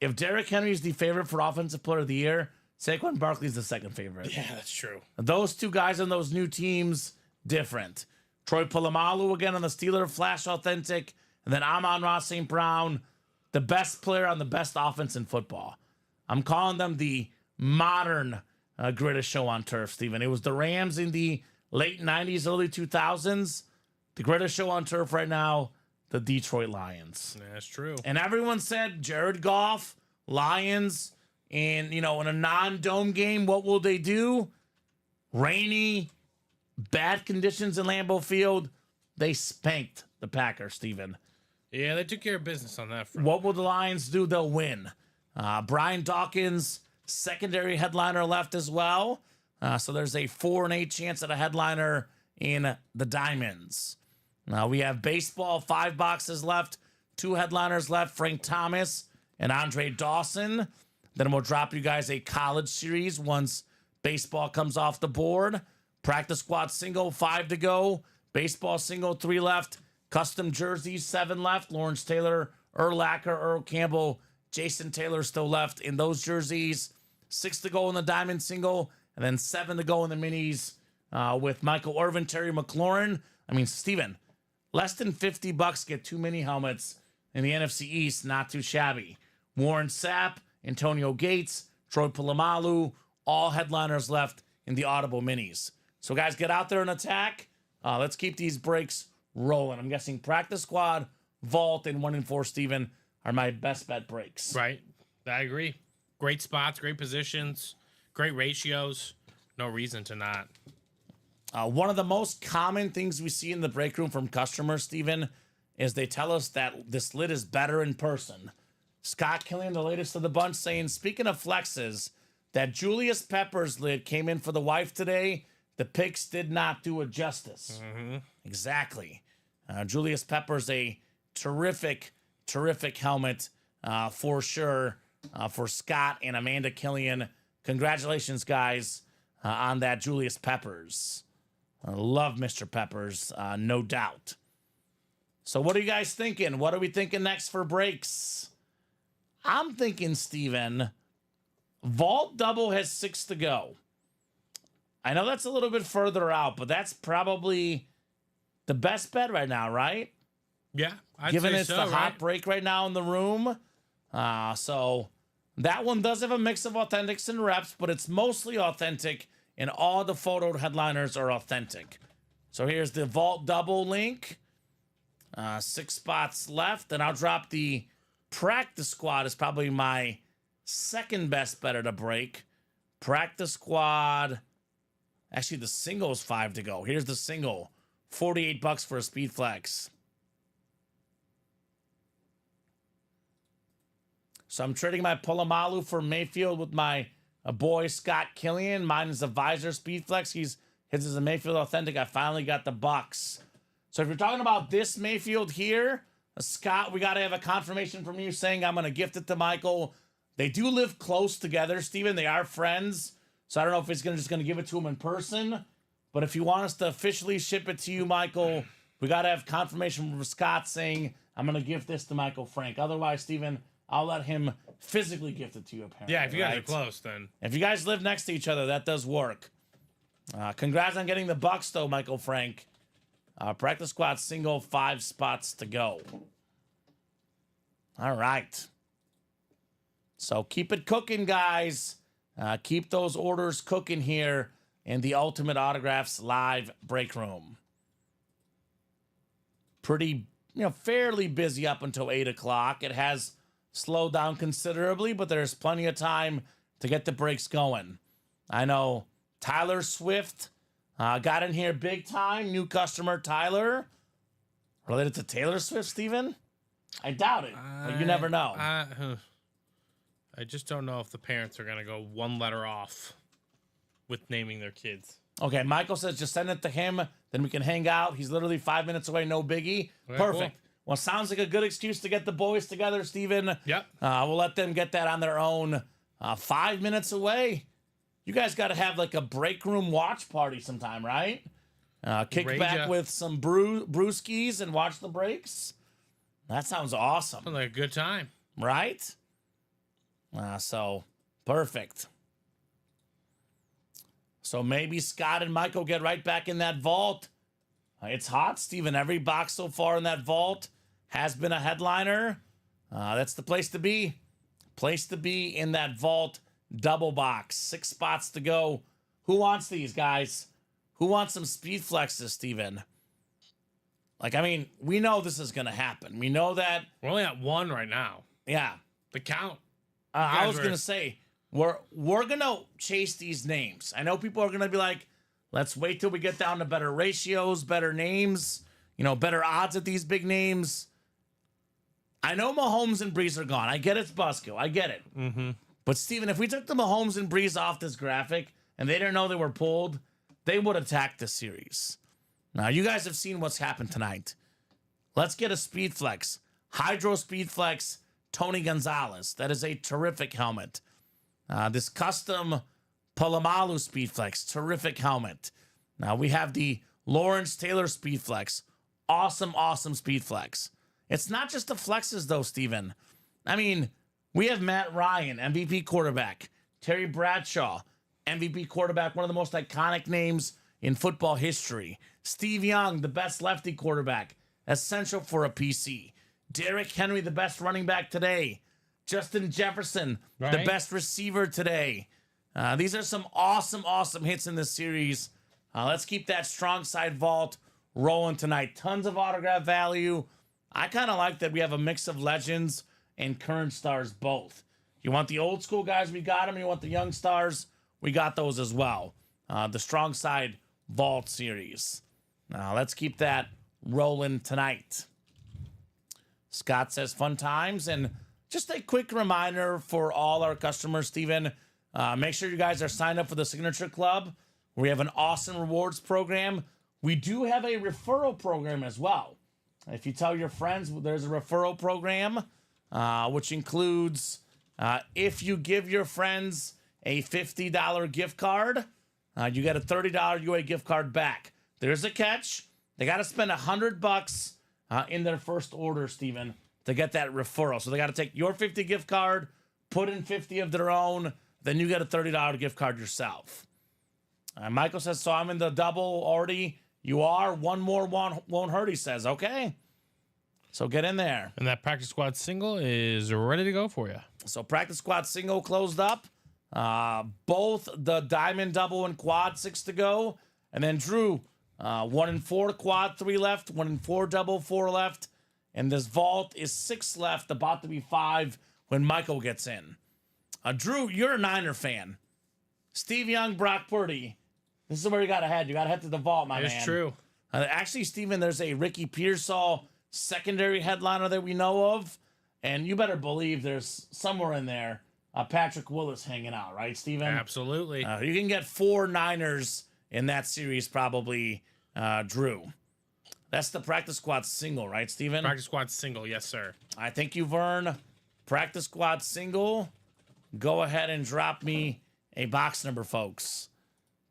[SPEAKER 2] If Derrick Henry is the favorite for Offensive Player of the Year, Saquon Barkley is the second favorite.
[SPEAKER 3] Yeah, that's true.
[SPEAKER 2] Those two guys on those new teams, different. Troy Polamalu again on the Steeler Flash Authentic. And then Amon-Ra St. Brown, the best player on the best offense in football. I'm calling them the modern greatest show on turf, Steven. It was the Rams in the late 90s, early 2000s. The greatest show on turf right now, the Detroit Lions.
[SPEAKER 3] Yeah, that's true.
[SPEAKER 2] And everyone said Jared Goff, Lions, and, in a non-dome game, what will they do? Rainy, bad conditions in Lambeau Field. They spanked the Packers, Steven.
[SPEAKER 3] Yeah, they took care of business on that front.
[SPEAKER 2] What will the Lions do? They'll win. Brian Dawkins, secondary headliner left as well. So there's a 4 and 8 chance at a headliner in the Diamonds. Now we have baseball, 5 boxes left, 2 headliners left, Frank Thomas and Andre Dawson. Then we'll drop you guys a college series once baseball comes off the board. Practice squad single, 5 to go. Baseball single, 3 left. Custom jerseys, 7 left. Lawrence Taylor, Urlacher, Earl Campbell, Jason Taylor still left in those jerseys. 6 to go in the diamond single, and then 7 to go in the minis with Michael Irvin, Terry McLaurin. I mean, Steven, less than $50 get 2 mini helmets in the NFC East. Not too shabby. Warren Sapp, Antonio Gates, Troy Polamalu, all headliners left in the Audible minis. So, guys, get out there and attack. Let's keep these breaks rolling. I'm guessing Practice Squad, Vault, and 1 and 4, Steven, are my best bet breaks.
[SPEAKER 3] Right. I agree. Great spots, great positions, great ratios. No reason to not.
[SPEAKER 2] One of the most common things we see in the break room from customers, Steven, is they tell us that this lid is better in person. Scott Killian, the latest of the bunch, saying, speaking of flexes, that Julius Peppers lid came in for the wife today. The pics did not do it justice.
[SPEAKER 3] Mm-hmm.
[SPEAKER 2] Exactly. Julius Peppers, a terrific helmet for sure for Scott and Amanda Killian. Congratulations, guys, on that Julius Peppers. I love Mr. Peppers, no doubt. So what are you guys thinking? What are we thinking next for breaks? I'm thinking, Steven, Vault Double has 6 to go. I know that's a little bit further out, but that's probably the best bet right now, right?
[SPEAKER 3] Yeah,
[SPEAKER 2] Given it's the hot break right now in the room. So that one does have a mix of authentics and reps, but it's mostly authentic, and all the photo headliners are authentic. So here's the Vault Double link. 6 spots left, and I'll drop the Practice Squad is probably my second best bet to break. Practice Squad. Actually, the single is 5 to go. Here's the single. $48 for a Speed Flex. So I'm trading my Polamalu for Mayfield with my boy Scott Killian. Mine is a Visor Speed Flex. His is a Mayfield Authentic. I finally got the Bucks. So if you're talking about this Mayfield here, Scott, we got to have a confirmation from you saying I'm going to gift it to Michael. They do live close together, Steven. They are friends. So I don't know if it's just going to give it to him in person. But if you want us to officially ship it to you, Michael, we got to have confirmation from Scott saying I'm going to gift this to Michael Frank. Otherwise, Steven, I'll let him physically gift it to you, apparently.
[SPEAKER 3] Yeah, if you guys are close, then.
[SPEAKER 2] If you guys live next to each other, that does work. Congrats on getting the Bucks, though, Michael Frank. Practice squad single, 5 spots to go. All right. So keep it cooking, guys. Keep those orders cooking here in the Ultimate Autographs live break room. Pretty, fairly busy up until 8 o'clock. It has slowed down considerably, but there's plenty of time to get the breaks going. I know Tyler Swift got in here big time. New customer, Tyler. Related to Taylor Swift, Steven? I doubt it, but you never know.
[SPEAKER 3] I just don't know if the parents are going to go one letter off with naming their kids.
[SPEAKER 2] Okay, Michael says just send it to him, then we can hang out. He's literally 5 minutes away, no biggie.
[SPEAKER 3] Okay,
[SPEAKER 2] Perfect.
[SPEAKER 3] cool.
[SPEAKER 2] Well, sounds like a good excuse to get the boys together, Steven.
[SPEAKER 3] Yep.
[SPEAKER 2] We'll let them get that on their own. 5 minutes away. You guys got to have like a break room watch party sometime, right? Kick
[SPEAKER 3] Rage
[SPEAKER 2] back
[SPEAKER 3] up.
[SPEAKER 2] with some brewskis and watch the breaks. That sounds awesome,
[SPEAKER 3] Sounds like a good time.
[SPEAKER 2] right? So, perfect. So maybe Scott and Michael get right back in that vault. It's hot, Steven. Every box so far in that vault has been a headliner. That's the place to be. Place to be in that vault double box. 6 spots to go. Who wants these, guys? Who wants some speed flexes, Steven? We know this is going to happen. We know that.
[SPEAKER 3] We're only at 1 right now.
[SPEAKER 2] Yeah.
[SPEAKER 3] The count.
[SPEAKER 2] I was
[SPEAKER 3] were-
[SPEAKER 2] going to say, we're going to chase these names. I know people are going to be like, let's wait till we get down to better ratios, better names, better odds at these big names. I know Mahomes and Breeze are gone. I get it's Buskill. I get it.
[SPEAKER 3] Mm-hmm.
[SPEAKER 2] But, Steven, if we took the Mahomes and Breeze off this graphic and they didn't know they were pulled, they would attack this series. Now, you guys have seen what's happened tonight. Let's get a Speed Flex. Hydro Speed Flex, Tony Gonzalez. That is a terrific helmet. This custom Palomalu Speed Flex, terrific helmet. Now, we have the Lawrence Taylor Speed Flex. Awesome, awesome Speed Flex. It's not just the flexes, though, Steven. We have Matt Ryan, MVP quarterback. Terry Bradshaw, MVP quarterback, one of the most iconic names in football history. Steve Young, the best lefty quarterback, essential for a PC. Derrick Henry, the best running back today. Justin Jefferson, the
[SPEAKER 3] Right.
[SPEAKER 2] best receiver today. These are some awesome, awesome hits in this series. Let's keep that strong side vault rolling tonight. Tons of autograph value. I kind of like that we have a mix of legends and current stars both. You want the old school guys, we got them. You want the young stars, we got those as well. The strong side vault series. Now let's keep that rolling tonight. Scott says fun times. And just a quick reminder for all our customers, Steven, make sure you guys are signed up for the Signature Club. We have an awesome rewards program. We do have a referral program as well. If you tell your friends, there's a referral program, which includes if you give your friends a $50 gift card, you get a $30 UA gift card back. There's a catch. They got to spend $100 in their first order, Steven, to get that referral. So they got to take your 50 gift card, put in 50 of their own, then you get a $30 gift card yourself. Michael says, so I'm in the double already. You are. One more won't hurt, he says. Okay. So get in there.
[SPEAKER 3] And that practice squad single is ready to go for you.
[SPEAKER 2] So practice squad single closed up. Both the diamond double and quad 6 to go. And then Drew, 1 and 4 quad 3 left, 1 and 4 double 4 left. And this vault is 6 left, about to be 5 when Michael gets in. Drew, you're a Niner fan. Steve Young, Brock Purdy. This is where you got to head. You got to head to the vault, my man.
[SPEAKER 3] It's true.
[SPEAKER 2] Actually, Steven, there's a Ricky Pearsall secondary headliner that we know of. And you better believe there's somewhere in there Patrick Willis hanging out, right, Steven?
[SPEAKER 3] Absolutely.
[SPEAKER 2] You can get 4 Niners in that series, probably, Drew. That's the practice squad single, right, Steven?
[SPEAKER 3] Practice squad single, yes, sir.
[SPEAKER 2] I thank you, Vern. Practice squad single. Go ahead and drop me a box number, folks.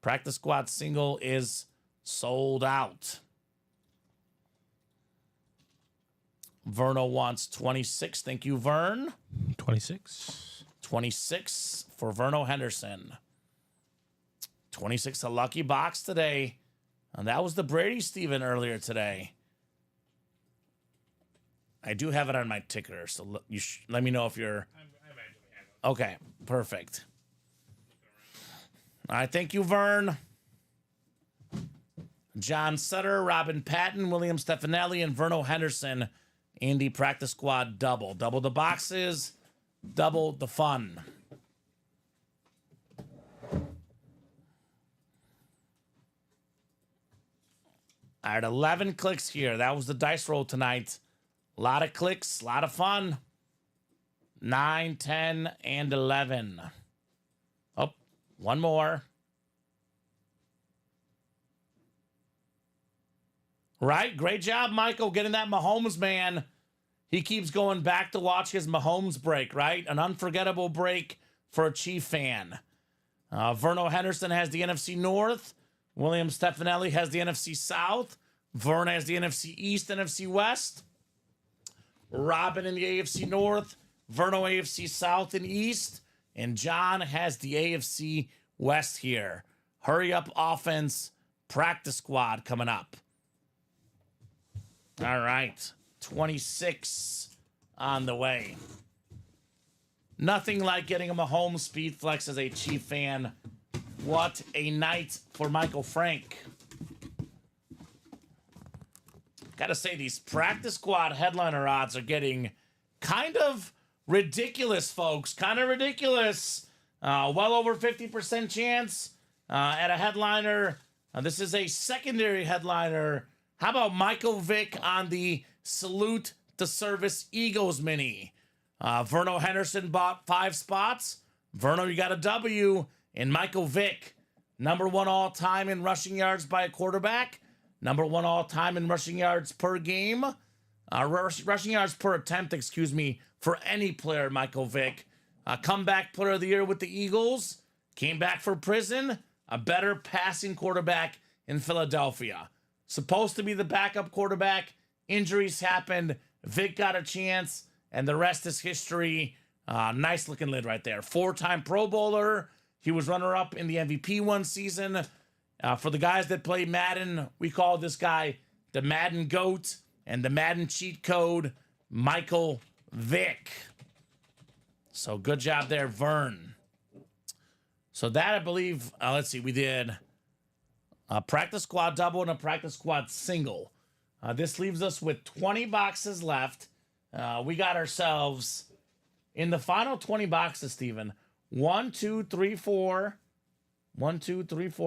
[SPEAKER 2] Practice squad single is sold out. Verno wants 26. Thank you, Vern.
[SPEAKER 3] 26.
[SPEAKER 2] 26 for Verno Henderson. 26, a lucky box today. And that was the Brady Steven earlier today. I do have it on my ticker, so let me know if you're... Okay, perfect. All right, thank you, Vern. John Sutter, Robin Patton, William Stefanelli, and Verno Henderson. Andy practice squad double. Double the boxes, double the fun. All right, 11 clicks here. That was the dice roll tonight. A lot of clicks, a lot of fun. 9, 10, and 11. Oh, one more. Right, great job, Michael, getting that Mahomes man. He keeps going back to watch his Mahomes break, right? An unforgettable break for a Chief fan. Verno Henderson has the NFC North. William Stefanelli has the NFC South. Vern has the NFC East, NFC West. Robin in the AFC North. Verno AFC South and East. And John has the AFC West here. Hurry up offense practice squad coming up. All right. 26 on the way. Nothing like getting a Mahomes speed flex as a Chief fan. What a night for Michael Frank. Gotta say, these practice squad headliner odds are getting kind of ridiculous, folks. Kind of ridiculous. Well over 50% chance at a headliner. This is a secondary headliner. How about Michael Vick on the Salute to Service Eagles mini? Verno Henderson bought 5 spots. Verno, you got a W. And Michael Vick, number 1 all-time in rushing yards by a quarterback. Number 1 all-time in rushing yards per game. Rushing yards per attempt, for any player, Michael Vick. Comeback player of the year with the Eagles. Came back for prison. A better passing quarterback in Philadelphia. Supposed to be the backup quarterback. Injuries happened. Vic got a chance. And the rest is history. Nice looking lid right there. 4-time Pro Bowler. He was runner-up in the MVP one season. For the guys that play Madden, we call this guy the Madden GOAT and the Madden cheat code, Michael Vick. So good job there, Vern. So that, I believe, let's see, we did a practice squad double and a practice squad single. This leaves us with 20 boxes left. We got ourselves, in the final 20 boxes, Steven, 1, 2, 3, 4,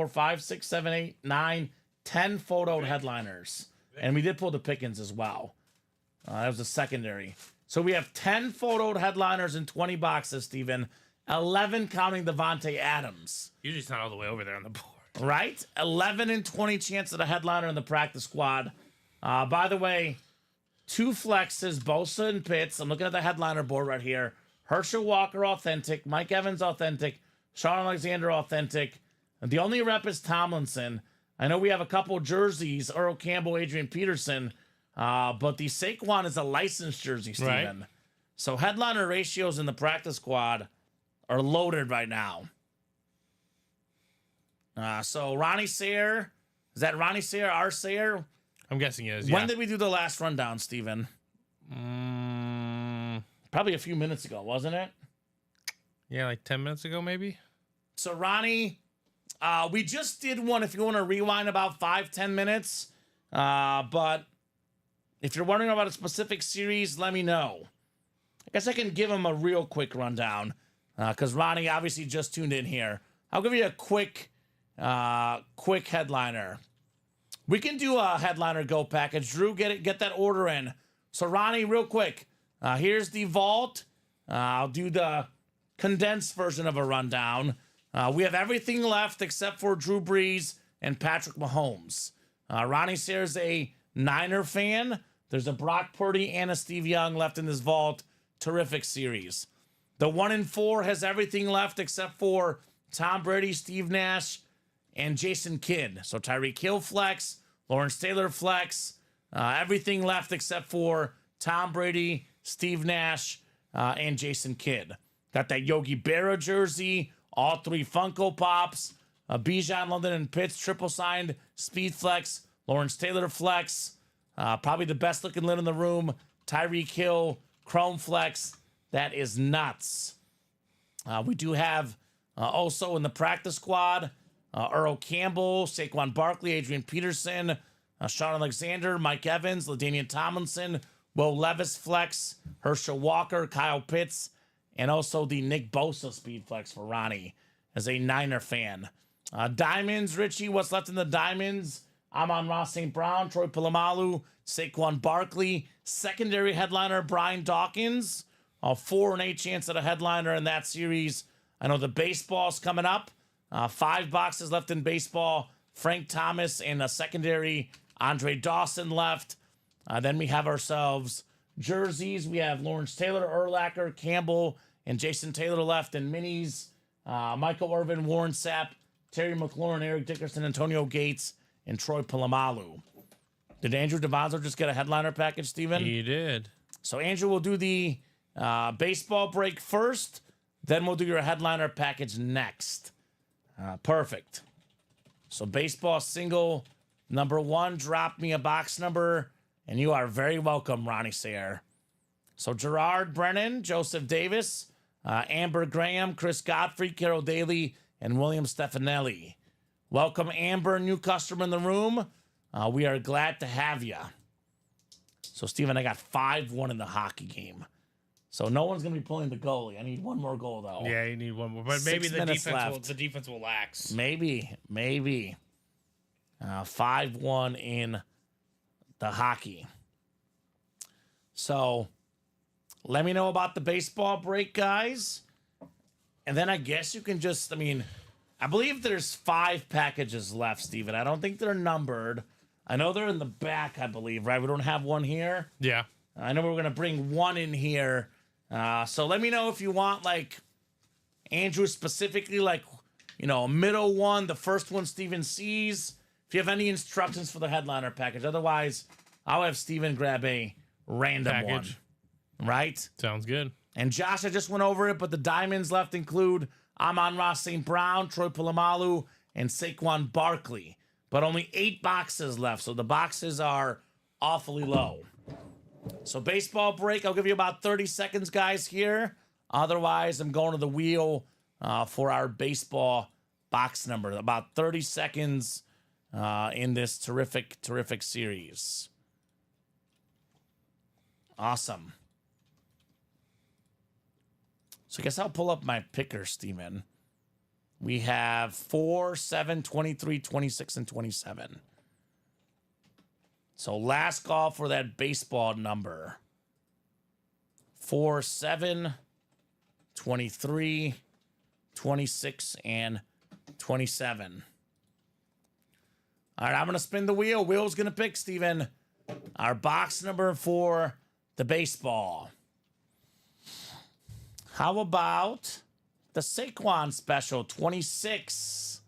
[SPEAKER 2] 5, 6, 7, 8, 9, 10 photoed headliners. And we did pull the Pickens as well. That was the secondary. So we have 10 photoed headliners in 20 boxes, Steven. 11 counting Devontae Adams.
[SPEAKER 3] Usually it's not all the way over there on the board.
[SPEAKER 2] Right? 11 and 20 chance at a headliner in the practice squad. By the way, 2 flexes, Bosa and Pitts. I'm looking at the headliner board right here. Herschel Walker, authentic. Mike Evans, authentic. Sean Alexander, authentic. And the only rep is Tomlinson. I know we have a couple jerseys, Earl Campbell, Adrian Peterson, but the Saquon is a licensed jersey, Steven.
[SPEAKER 3] Right.
[SPEAKER 2] So headliner ratios in the practice squad are loaded right now. So Ronnie Sayre, is that Ronnie Sayre, our Sayre?
[SPEAKER 3] I'm guessing it is, yeah.
[SPEAKER 2] When did we do the last rundown, Steven? Probably a few minutes ago, wasn't it?
[SPEAKER 3] Yeah, like 10 minutes ago, maybe.
[SPEAKER 2] So Ronnie, we just did one, if you want to rewind about 5-10 minutes. But if you're wondering about a specific series, let me know. I guess I can give him a real quick rundown because Ronnie obviously just tuned in here. I'll give you a quick headliner. We can do a headliner go package. Drew, get that order in. So Ronnie, real quick, here's the vault. I'll do the condensed version of a rundown. We have everything left except for Drew Brees and Patrick Mahomes. Ronnie Sayre's a Niner fan. There's a Brock Purdy and a Steve Young left in this vault. Terrific series. The 1 and 4 has everything left except for Tom Brady, Steve Nash, and Jason Kidd. So Tyreek Hill flex, Lawrence Taylor flex, everything left except for Tom Brady, Steve Nash, and Jason Kidd. Got that Yogi Berra jersey, all 3 Funko Pops, Bijan, London, and Pitts, triple signed, speed flex, Lawrence Taylor flex, probably the best looking lid in the room, Tyreek Hill, chrome flex. That is nuts. We do have also in the practice squad, Earl Campbell, Saquon Barkley, Adrian Peterson, Sean Alexander, Mike Evans, LaDainian Tomlinson, Will Levis flex, Herschel Walker, Kyle Pitts, and also the Nick Bosa speed flex for Ronnie as a Niner fan. Diamonds, Richie, what's left in the diamonds? Amon-Ra St. Brown, Troy Polamalu, Saquon Barkley, secondary headliner Brian Dawkins, 4 and 8 chance at a headliner in that series. I know the baseball's coming up. 5 boxes left in baseball. Frank Thomas and a secondary Andre Dawson left. Then we have ourselves jerseys. We have Lawrence Taylor, Urlacher, Campbell, and Jason Taylor left in minis. Michael Irvin, Warren Sapp, Terry McLaurin, Eric Dickerson, Antonio Gates, and Troy Polamalu. Did Andrew DeVonzo just get a headliner package, Steven?
[SPEAKER 3] He did.
[SPEAKER 2] So Andrew will do the baseball break first, then we'll do your headliner package next. Perfect. So baseball single number 1, drop me a box number, and you are very welcome, Ronnie Sayre. So Gerard Brennan, Joseph Davis, Amber Graham, Chris Godfrey, Carol Daly, and William Stefanelli. Welcome, Amber, new customer in the room. We are glad to have you. So, Steven, I got 5-1 in the hockey game. So no one's going to be pulling the goalie. I need one more goal, though.
[SPEAKER 3] Yeah, you need one more. But
[SPEAKER 2] 6
[SPEAKER 3] maybe
[SPEAKER 2] minutes left.
[SPEAKER 3] the defense will lax.
[SPEAKER 2] Maybe. 5-1 in the hockey. So let me know about the baseball break, guys. And then I guess you can just, I believe there's 5 packages left, Steven. I don't think they're numbered. I know they're in the back, I believe, right? We don't have one here.
[SPEAKER 3] Yeah.
[SPEAKER 2] I know we're going to bring one in here. So let me know if you want, like, Andrew specifically, like, a middle one, the first one Steven sees. If you have any instructions for the headliner package. Otherwise, I'll have Steven grab a random
[SPEAKER 3] package.
[SPEAKER 2] One. Right?
[SPEAKER 3] Sounds good.
[SPEAKER 2] And Josh, I just went over it, but the diamonds left include Amon-Ra St. Brown, Troy Polamalu, and Saquon Barkley. But only 8 boxes left, so the boxes are awfully low. So baseball break, I'll give you about 30 seconds, guys, here. Otherwise, I'm going to the wheel for our baseball box number. About 30 seconds in this terrific series. Awesome. So I guess I'll pull up my picker, Steven. We have 4, 7, 23, 26, and 27. So last call for that baseball number. 4, 7, 23, 26, and 27. All right, I'm going to spin the wheel. Wheel's going to pick, Steven, our box number for the baseball. How about the Saquon special, 26.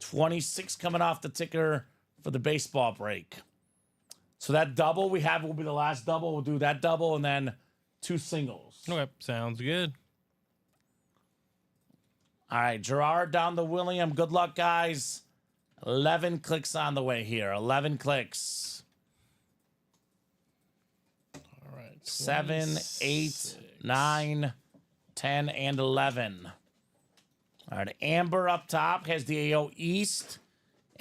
[SPEAKER 2] 26 coming off the ticker for the baseball break. So that double we have will be the last double. We'll do that double and then 2 singles.
[SPEAKER 3] Okay, sounds good.
[SPEAKER 2] All right, Gerard down to William. Good luck, guys. 11 clicks on the way here. 11 clicks.
[SPEAKER 3] All right.
[SPEAKER 2] 7, 8, 9, 10, and 11. All right, Amber up top has the AO East.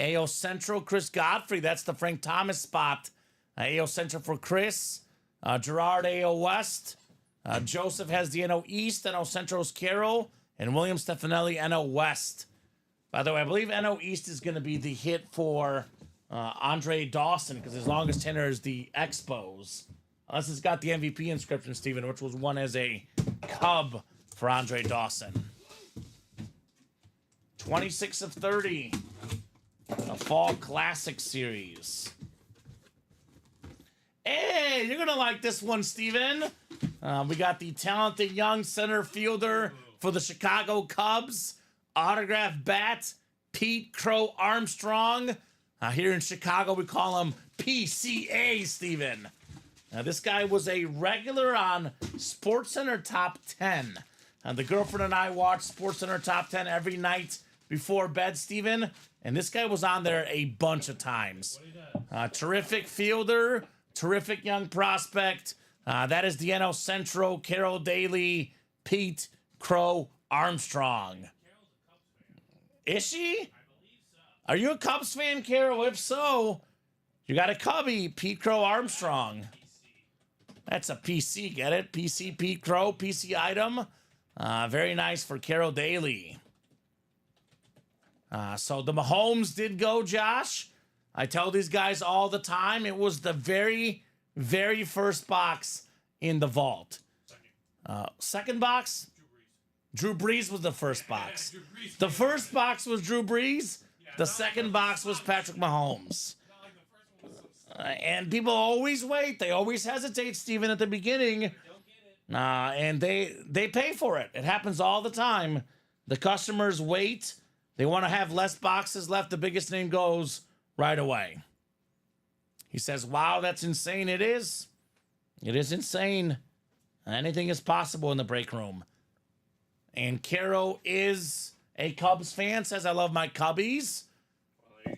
[SPEAKER 2] AO Central, Chris Godfrey. That's the Frank Thomas spot. AO Central for Chris. Gerard, AO West. Joseph has the NO East. NO Central's Carol. And William Stefanelli, NO West. By the way, I believe NO East is going to be the hit for Andre Dawson because his longest tenure is the Expos. Unless it's got the MVP inscription, Steven, which was won as a Cub for Andre Dawson. 26 of 30. The Fall Classic Series. Hey, you're going to like this one, Steven. We got the talented young center fielder for the Chicago Cubs. Autograph bat, Pete Crow Armstrong. Here in Chicago, we call him PCA, Steven. Now, this guy was a regular on SportsCenter Top 10. The girlfriend and I watch SportsCenter Top 10 every night before bed, Steven. And this guy was on there a bunch of times. Terrific fielder, terrific young prospect. That is the NL Central, Carol Daly, Pete Crow Armstrong. Is she? Are you a Cubs fan, Carol? If so, you got a Cubby, Pete Crow Armstrong. That's a PC, get it? PC Pete Crow, PC item. Very nice for Carol Daly. So the Mahomes did go, Josh. I tell these guys all the time, it was the very, very first box in the vault. Second box? Drew Brees was the first box. The first box was Drew Brees. The second box was Patrick Mahomes. And people always wait. They always hesitate, Steven, at the beginning. And they pay for it. It happens all the time. The customers wait. They want to have less boxes left. The biggest name goes right away. He says, wow, that's insane. It is. It is insane. Anything is possible in the break room. And Caro is a Cubs fan, says, I love my Cubbies.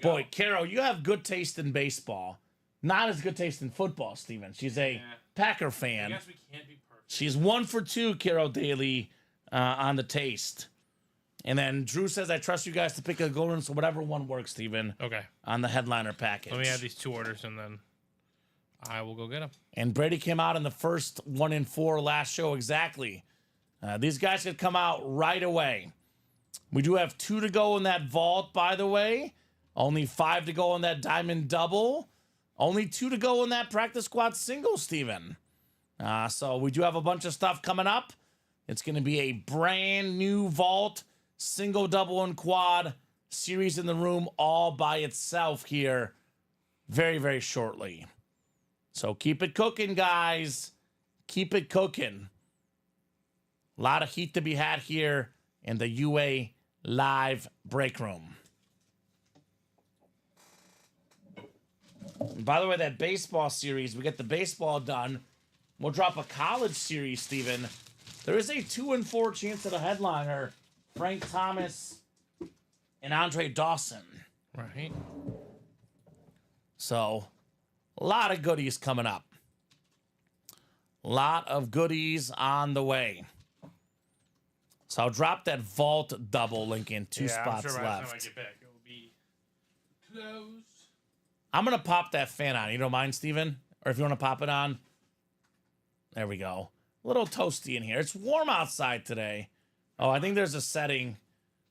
[SPEAKER 2] Boy, Caro, you have good taste in baseball. Not as good taste in football, Steven. She's a Packer fan.
[SPEAKER 3] I guess we can't be perfect.
[SPEAKER 2] She's 1 for 2, Carol Daly, on the taste. And then Drew says, I trust you guys to pick a golden, so whatever one works, Steven.
[SPEAKER 3] Okay.
[SPEAKER 2] On the headliner package.
[SPEAKER 3] Let me add these 2 orders, and then I will go get them.
[SPEAKER 2] And Brady came out in the first 1 in 4 last show exactly. These guys could come out right away. We do have 2 to go in that vault, by the way. Only 5 to go in that diamond double. Only 2 to go in that practice squad single, Steven. So we do have a bunch of stuff coming up. It's going to be a brand new vault, single, double, and quad series in the room all by itself here very, very shortly. So keep it cooking, guys. Keep it cooking. A lot of heat to be had here in the UA live break room. And by the way, that baseball series, we get the baseball done. We'll drop a college series, Steven. There is a 2 in 4 chance at a headliner. Frank Thomas and Andre Dawson.
[SPEAKER 3] Right.
[SPEAKER 2] So, a lot of goodies coming up. A lot of goodies on the way. So I'll drop that vault double link in 2 spots
[SPEAKER 3] I'm sure by
[SPEAKER 2] left.
[SPEAKER 3] the time I get back, it will be closed.
[SPEAKER 2] I'm going to pop that fan on. You don't mind, Steven? Or if you want to pop it on. There we go. A little toasty in here. It's warm outside today. Oh, I think there's a setting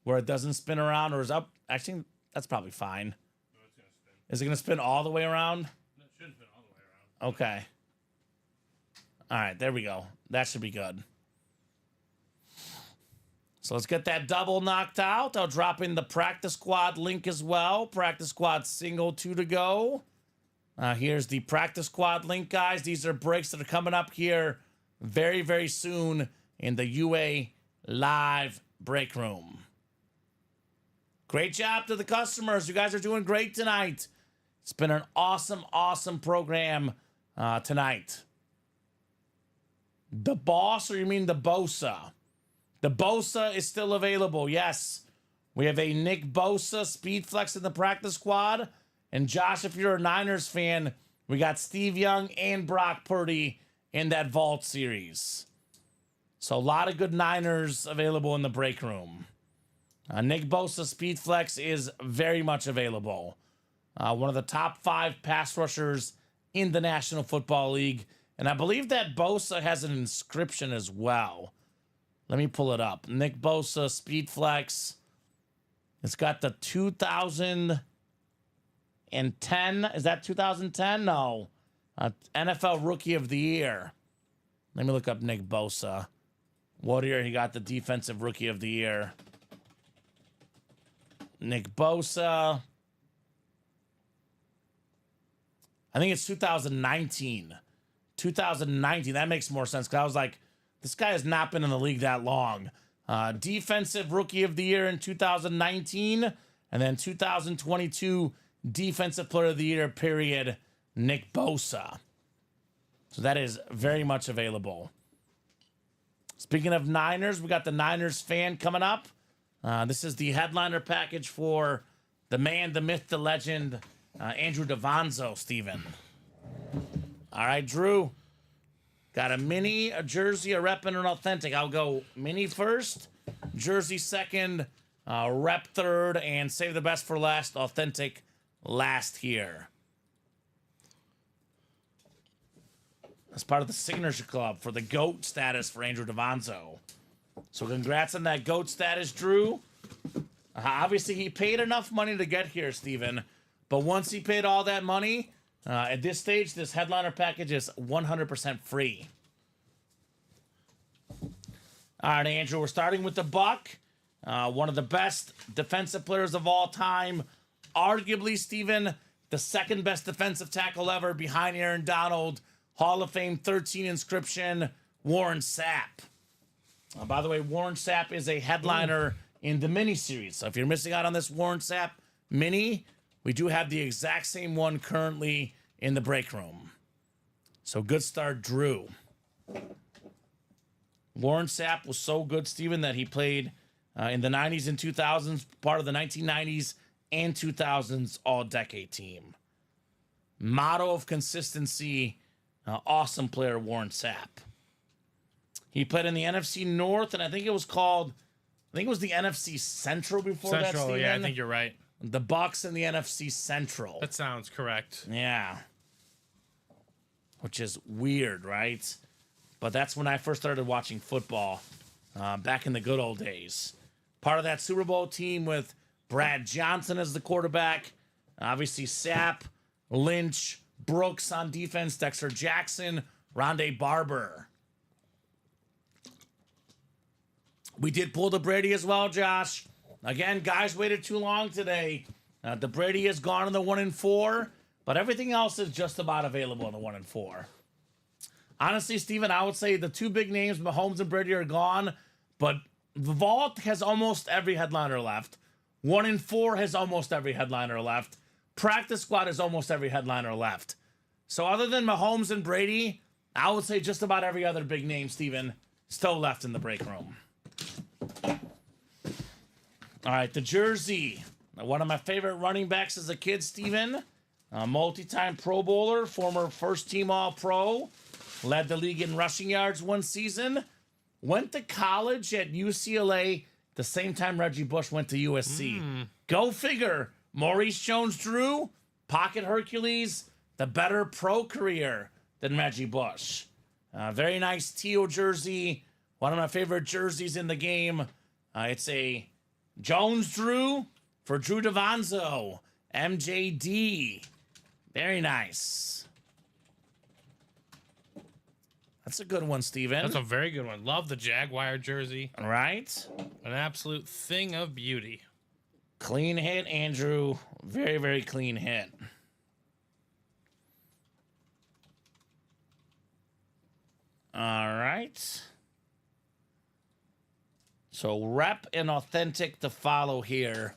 [SPEAKER 2] where it doesn't spin around or is up. Actually, that's probably fine.
[SPEAKER 3] No, it's going to spin.
[SPEAKER 2] Is it going to spin all the way around?
[SPEAKER 3] No, it shouldn't spin all the way around.
[SPEAKER 2] Okay. All right, there we go. That should be good. So let's get that double knocked out. I'll drop in the practice squad link as well. Practice squad single, 2 to go. Here's the practice squad link, guys. These are breaks that are coming up here very, very soon in the UA live break room. Great job to the customers. You guys are doing great tonight. It's been an awesome, awesome program tonight. The boss, or you mean the Bosa? The Bosa is still available, yes. We have a Nick Bosa speed flex in the practice squad. And Josh, if you're a Niners fan, we got Steve Young and Brock Purdy in that vault series. So a lot of good Niners available in the break room. Nick Bosa speed flex is very much available. One of the top 5 pass rushers in the National Football League. And I believe that Bosa has an inscription as well. Let me pull it up. Nick Bosa, Speed Flex. It's got the 2010. Is that 2010? No. NFL Rookie of the Year. Let me look up Nick Bosa. What year he got the Defensive Rookie of the Year? Nick Bosa. I think it's 2019. 2019. That makes more sense because I was like, this guy has not been in the league that long. Defensive Rookie of the Year in 2019. And then 2022 Defensive Player of the Year, period, Nick Bosa. So that is very much available. Speaking of Niners, we got the Niners fan coming up. This is the headliner package for the man, the myth, the legend, Andrew DeVonzo, Steven. All right, Drew. Got a mini, a jersey, a rep, and an authentic. I'll go mini first, jersey second, rep third, and save the best for last, authentic last here. As part of the signature club for the GOAT status for Andrew DeVonzo. So congrats on that GOAT status, Drew. Obviously, he paid enough money to get here, Steven. But once he paid all that money, at this stage, this headliner package is 100% free. All right, Andrew, we're starting with the Buck. One of the best defensive players of all time. Arguably, Steven, the second best defensive tackle ever behind Aaron Donald. Hall of Fame 13 inscription, Warren Sapp. By the way, Warren Sapp is a headliner in the mini-series. So if you're missing out on this Warren Sapp mini, we do have the exact same one currently in the break room. So good start, Drew. Warren Sapp was so good, Steven, that he played in the 90s and 2000s, part of the 1990s and 2000s all-decade team. Motto of consistency, awesome player, Warren Sapp. He played in the NFC North, and I think it was the NFC Central before that, Steven.
[SPEAKER 3] Yeah, I think you're right.
[SPEAKER 2] The Bucks in the NFC Central.
[SPEAKER 3] That sounds correct.
[SPEAKER 2] Yeah. Which is weird, right? But that's when I first started watching football, back in the good old days. Part of that Super Bowl team with Brad Johnson as the quarterback. Obviously, Sapp, Lynch, Brooks on defense, Dexter Jackson, Rondé Barber. We did pull the Brady as well, Josh. Again, guys waited too long today. The Brady is gone in the 1-4, but everything else is just about available in the 1-4. Honestly, Steven, I would say the two big names, Mahomes and Brady, are gone, but the vault has almost every headliner left. 1-4 has almost every headliner left. Practice squad has almost every headliner left. So other than Mahomes and Brady, I would say just about every other big name, Steven, still left in the break room. All right, the jersey. One of my favorite running backs as a kid, Steven. A multi-time Pro Bowler, former first-team All-Pro. Led the league in rushing yards one season. Went to college at UCLA the same time Reggie Bush went to USC. Go figure. Maurice Jones-Drew, Pocket Hercules, the better pro career than Reggie Bush. Very nice teal jersey. One of my favorite jerseys in the game. It's a Jones-Drew for Drew DeVonzo. MJD. Very nice. That's a good one, Steven.
[SPEAKER 3] That's a very good one. Love the Jaguar jersey.
[SPEAKER 2] All right.
[SPEAKER 3] An absolute thing of beauty.
[SPEAKER 2] Clean hit, Andrew. Very, very clean hit. All right. So rep and authentic to follow here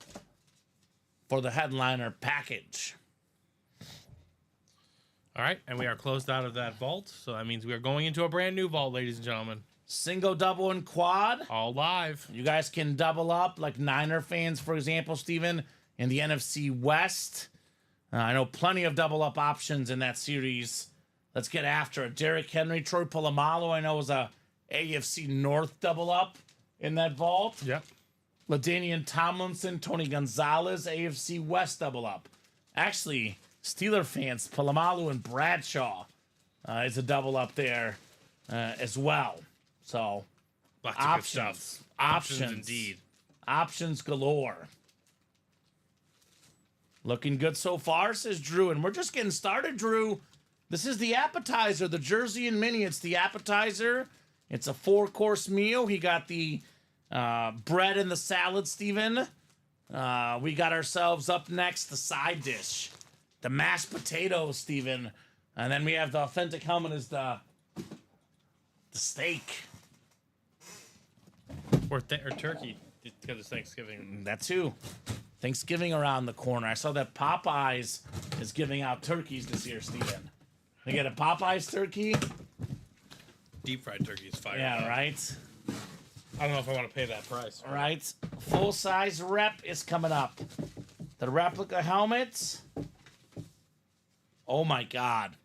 [SPEAKER 2] for the headliner package.
[SPEAKER 3] All right, and we are closed out of that vault, so that means we are going into a brand new vault, ladies and gentlemen.
[SPEAKER 2] Single, double, and quad.
[SPEAKER 3] All live.
[SPEAKER 2] You guys can double up, like Niner fans, for example, Steven, in the NFC West. I know plenty of double up options in that series. Let's get after it. Derrick Henry, Troy Polamalu, I know was a AFC North double up in that vault.
[SPEAKER 3] Yep.
[SPEAKER 2] LaDainian Tomlinson, Tony Gonzalez, AFC West double up. Actually, Steeler fans, Polamalu and Bradshaw is a double up there as well. So,
[SPEAKER 3] Lots of good stuff. Options indeed.
[SPEAKER 2] Options galore. Looking good so far, says Drew. And we're just getting started, Drew. This is the appetizer, the jersey and mini. It's the appetizer. It's a 4-course meal. He got the bread and the salad, Steven. We got ourselves up next the side dish. The mashed potatoes, Steven. And then we have the authentic helmet is the steak.
[SPEAKER 3] Or turkey, because it's Thanksgiving.
[SPEAKER 2] That too. Thanksgiving around the corner. I saw that Popeyes is giving out turkeys this year, Steven. They get a Popeyes turkey.
[SPEAKER 3] Deep fried turkey is fire.
[SPEAKER 2] Yeah, right?
[SPEAKER 3] I don't know if I want to pay that price.
[SPEAKER 2] All right. Full-size rep is coming up. The replica helmet. Oh, my God.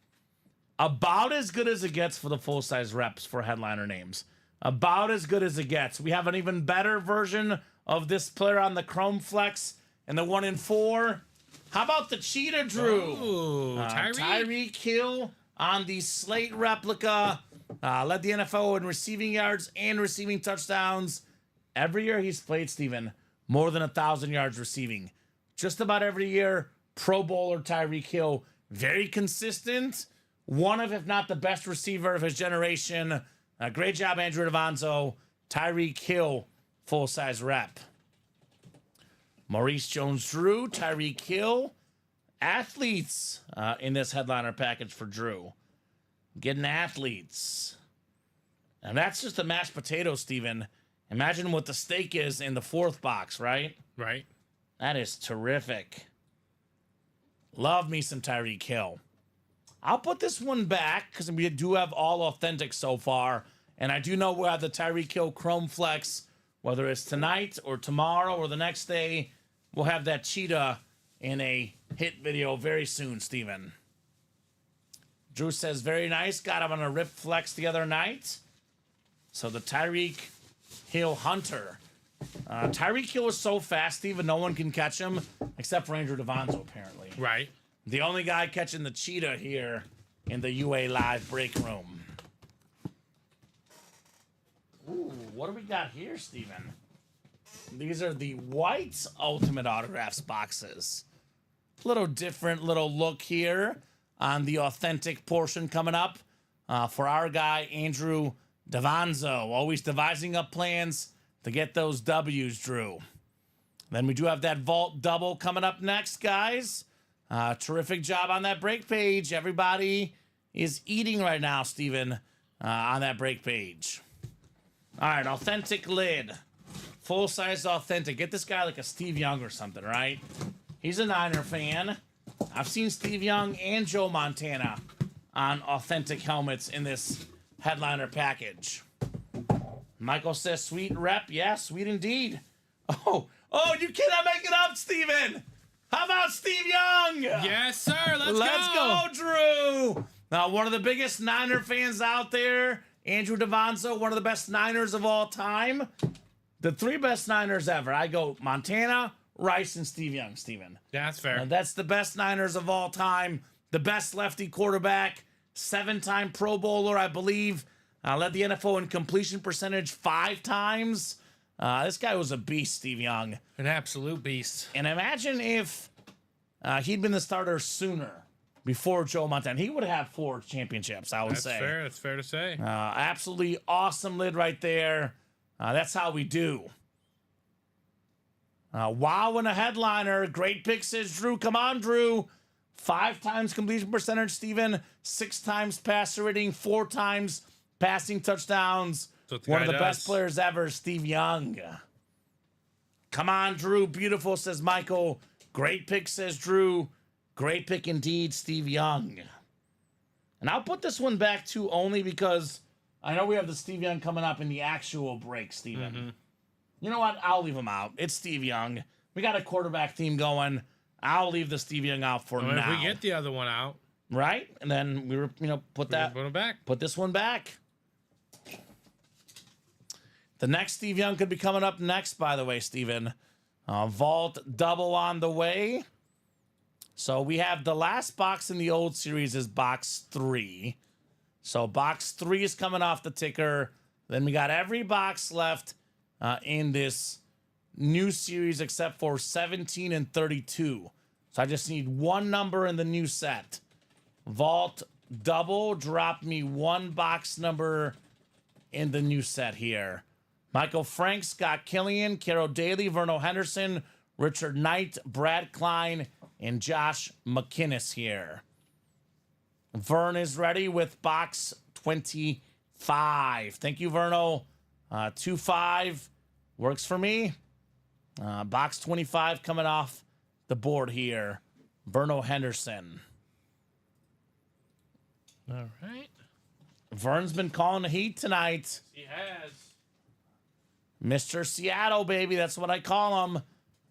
[SPEAKER 2] About as good as it gets for the full-size reps for headliner names. About as good as it gets. We have an even better version of this player on the Chrome Flex and the 1 in 4. How about the Cheetah, Drew?
[SPEAKER 3] Ooh,
[SPEAKER 2] Tyreek Hill on the Slate replica. Led the NFL in receiving yards and receiving touchdowns. Every year he's played, Steven, more than 1,000 yards receiving. Just about every year, Pro Bowler Tyreek Hill. Very consistent. One of, if not the best receiver of his generation. Great job, Andrew Davanzo. Tyreek Hill, full-size rep. Maurice Jones-Drew, Tyreek Hill. Athletes in this headliner package for Drew. Getting athletes. And that's just the mashed potatoes, Steven. Imagine what the steak is in the 4th box, right?
[SPEAKER 3] Right.
[SPEAKER 2] That is terrific. Love me some Tyreek Hill. I'll put this one back because we do have all authentic so far. And I do know we'll have the Tyreek Hill Chrome Flex, whether it's tonight or tomorrow or the next day. We'll have that cheetah in a hit video very soon, Steven. Drew says, very nice. Got him on a Rip Flex the other night. So the Tyreek Hill Hunter. Tyreek Hill is so fast, Steven, no one can catch him except for Andrew Davanzo, apparently.
[SPEAKER 3] Right.
[SPEAKER 2] The only guy catching the cheetah here in the UA Live break room. Ooh, what do we got here, Steven? These are the white Ultimate Autographs boxes. Little different little look here on the authentic portion coming up for our guy, Andrew Davanzo. Always devising up plans to get those W's, Drew. Then we do have that Vault Double coming up next, guys. Terrific job on that break page. Everybody is eating right now, Steven, on that break page. All right, authentic lid. Full-size authentic. Get this guy like a Steve Young or something, right? He's a Niner fan. I've seen Steve Young and Joe Montana on authentic helmets in this headliner package. Michael says, sweet rep. Yeah, sweet indeed. Oh, you cannot make it up, Steven. How about Steve Young?
[SPEAKER 3] Yes, sir. Let's
[SPEAKER 2] go, Drew. Now, one of the biggest Niner fans out there, Andrew Davanzo, one of the best Niners of all time. The 3 best Niners ever. I go Montana, Rice, and Steve Young, Steven.
[SPEAKER 3] Yeah, that's fair.
[SPEAKER 2] That's the best Niners of all time. The best lefty quarterback, 7-time Pro Bowler, I believe. Led the NFL in completion percentage 5 times. This guy was a beast, Steve Young.
[SPEAKER 3] An absolute beast.
[SPEAKER 2] And imagine if he'd been the starter sooner, before Joe Montana. He would have 4 championships, I would say.
[SPEAKER 3] That's fair. That's fair to say.
[SPEAKER 2] Absolutely awesome lid right there. That's how we do. Wow, and a headliner. Great pick, says Drew. Come on, Drew. 5 times completion percentage, Steven. 6 times passer rating. 4 times passing touchdowns. One of the best players ever, Steve Young. Come on, Drew. Beautiful, says Michael. Great pick, says Drew. Great pick indeed, Steve Young. And I'll put this one back, too, only because I know we have the Steve Young coming up in the actual break, Steven. Mm-hmm. You know what? I'll leave him out. It's Steve Young. We got a quarterback team going. I'll leave the Steve Young out for now.
[SPEAKER 3] If we get the other one out.
[SPEAKER 2] Right? And then we were, put it
[SPEAKER 3] back.
[SPEAKER 2] Put this one back. The next Steve Young could be coming up next, by the way, Steven. Vault Double on the way. So we have the last box in the old series is box 3. So box 3 is coming off the ticker. Then we got every box left in this new series except for 17 and 32. So I just need one number in the new set. Vault Double, drop me 1 box number in the new set here. Michael Frank, Scott Killian, Carol Daly, Verno Henderson, Richard Knight, Brad Klein, and Josh McInnes here. Vern is ready with box 25. Thank you, Verno. 2-5 works for me. Box 25 coming off the board here. Verno Henderson.
[SPEAKER 3] All right.
[SPEAKER 2] Vern's been calling the heat tonight.
[SPEAKER 3] He has.
[SPEAKER 2] Mr. Seattle, baby. That's what I call him.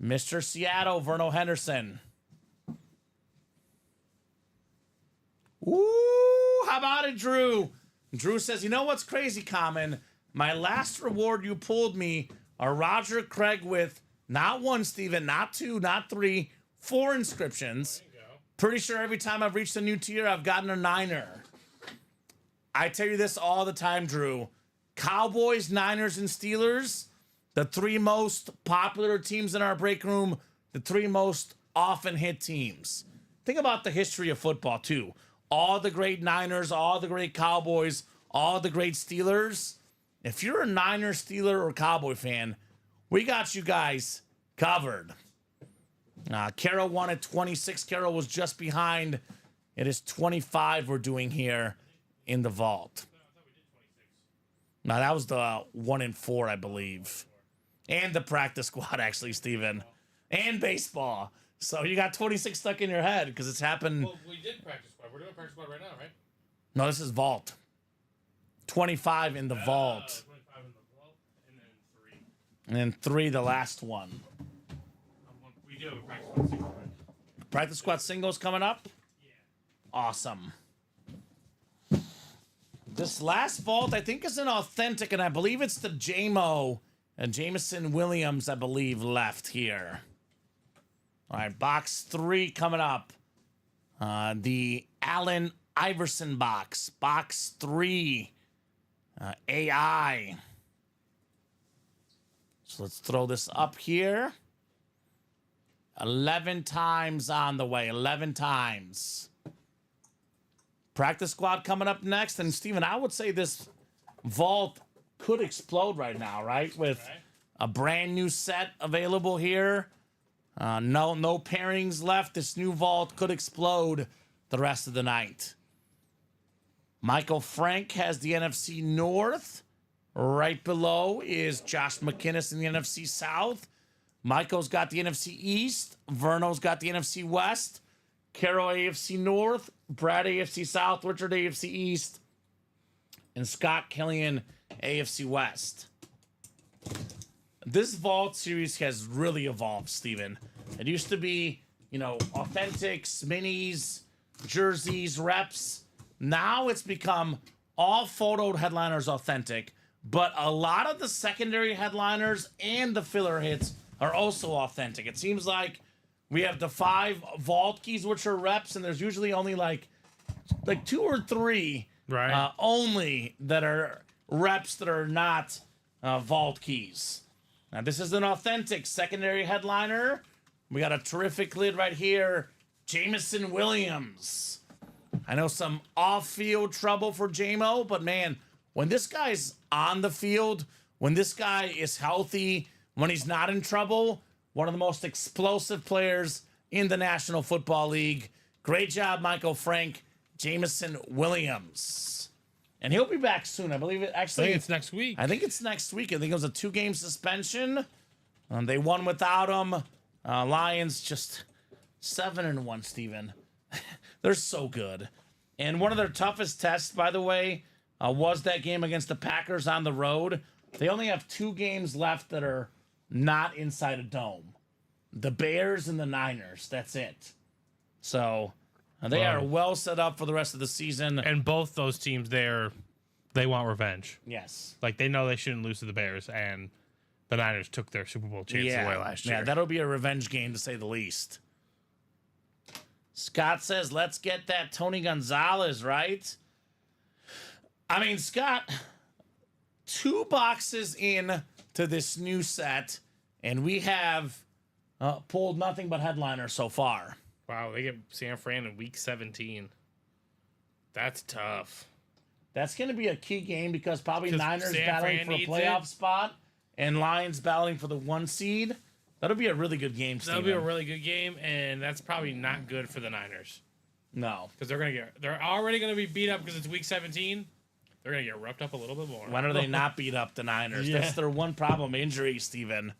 [SPEAKER 2] Mr. Seattle, Verno Henderson. Ooh, how about it, Drew? Drew says, you know what's crazy, Kamen? My last reward you pulled me are Roger Craig with not one, Steven, not two, not three, 4 inscriptions. Pretty sure every time I've reached a new tier, I've gotten a Niner. I tell you this all the time, Drew. Cowboys, Niners, and Steelers, the 3 most popular teams in our break room, the 3 most often hit teams. Think about the history of football, too. All the great Niners, all the great Cowboys, all the great Steelers. If you're a Niner, Steeler, or Cowboy fan, we got you guys covered. Carol won at 26. Carol was just behind. It is 25 we're doing here in the vault. Now, that was the 1 and 4, I believe. And the practice squad, actually, Steven. And baseball. So you got 26 stuck in your head because it's happened.
[SPEAKER 3] Well, we did practice squad. We're doing practice squad right now, right?
[SPEAKER 2] No, this is vault. 25 in the vault.
[SPEAKER 3] 25 in the vault, and then 3.
[SPEAKER 2] And then 3, the last one.
[SPEAKER 3] We do have a practice squad single, right?
[SPEAKER 2] Practice squad singles coming up?
[SPEAKER 3] Yeah.
[SPEAKER 2] Awesome. This last vault, I think, is an authentic, and I believe it's the JMO and Jameson Williams, I believe, left here. All right, box 3 coming up. The Allen Iverson box. Box 3. AI. So let's throw this up here. 11 times on the way. 11 times. Practice squad coming up next. And, Steven, I would say this vault could explode right now, right? With a brand new set available here. No pairings left. This new vault could explode the rest of the night. Michael Frank has the NFC North. Right below is Josh McInnes in the NFC South. Michael's got the NFC East. Verno's got the NFC West. Carol AFC North. Brad AFC South. Richard AFC East. And Scott Killian AFC West. This vault series has really evolved, Steven. It used to be, authentics, minis, jerseys, reps. Now it's become all photoed headliners authentic, but a lot of the secondary headliners and the filler hits are also authentic. It seems like we have the 5 vault keys, which are reps, and there's usually only like 2 or 3 only that are reps that are not vault keys. Now, this is an authentic secondary headliner. We got a terrific lid right here. Jameson Williams. I know some off-field trouble for JMO, but man, when this guy's on the field, when this guy is healthy, when he's not in trouble, one of the most explosive players in the National Football League. Great job, Michael Frank. Jameson Williams. And he'll be back soon. I believe it actually.
[SPEAKER 3] I think it's next week.
[SPEAKER 2] I think it's next week. I think it was a 2-game suspension. They won without him. Lions just 7-1, Steven. They're so good. And one of their toughest tests, by the way, was that game against the Packers on the road. They only have 2 games left that are not inside a dome. The Bears and the Niners. That's it. So they are well set up for the rest of the season.
[SPEAKER 3] And both those teams they want revenge.
[SPEAKER 2] Yes.
[SPEAKER 3] Like, they know they shouldn't lose to the Bears, and the Niners took their Super Bowl chance away last year.
[SPEAKER 2] Yeah, that'll be a revenge game, to say the least. Scott says, let's get that Tony Gonzalez, right? I mean, Scott, 2 boxes in to this new set, and we have pulled nothing but headliner so far.
[SPEAKER 3] Wow, they get San Fran in week 17. That's tough.
[SPEAKER 2] That's going to be a key game because probably
[SPEAKER 3] 'Cause
[SPEAKER 2] Niners
[SPEAKER 3] San
[SPEAKER 2] battling
[SPEAKER 3] Fran
[SPEAKER 2] for a
[SPEAKER 3] needs
[SPEAKER 2] playoff
[SPEAKER 3] it.
[SPEAKER 2] spot and Lions battling for the 1 seed. That'll be a really good game, Steven.
[SPEAKER 3] That'll be a really good game, and that's probably not good for the Niners.
[SPEAKER 2] No.
[SPEAKER 3] Because they're already gonna be beat up because it's week 17. They're gonna get roughed up a little bit more.
[SPEAKER 2] When are they not beat up, the Niners?
[SPEAKER 3] Yeah.
[SPEAKER 2] That's their one problem, injury, Steven.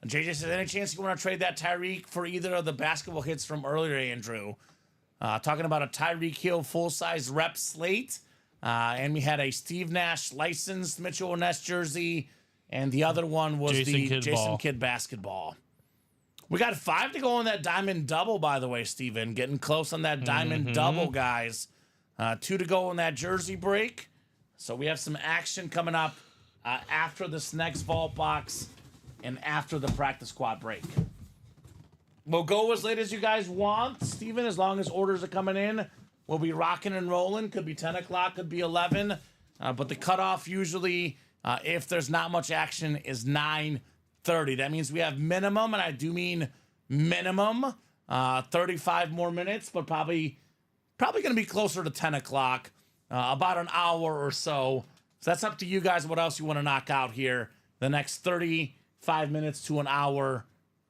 [SPEAKER 2] And JJ says, any chance you want to trade that Tyreek for either of the basketball hits from earlier, Andrew? Talking about a Tyreek Hill full-size rep slate. And we had a Steve Nash licensed Mitchell & Ness jersey and the other one was
[SPEAKER 3] Jason
[SPEAKER 2] the
[SPEAKER 3] Kidd
[SPEAKER 2] Jason
[SPEAKER 3] ball.
[SPEAKER 2] Kidd basketball. We got 5 to go on that diamond double, by the way, Steven. Getting close on that diamond double, guys. 2 to go on that jersey break. So we have some action coming up after this next vault box and after the practice squad break. We'll go as late as you guys want, Steven, as long as orders are coming in. We'll be rocking and rolling. Could be 10 o'clock, could be 11. But the cutoff usually, if there's not much action, is 9:30. That means we have minimum, and I do mean minimum, 35 more minutes, but probably going to be closer to 10 o'clock, about an hour or so. So that's up to you guys what else you want to knock out here. The next 35 minutes to an hour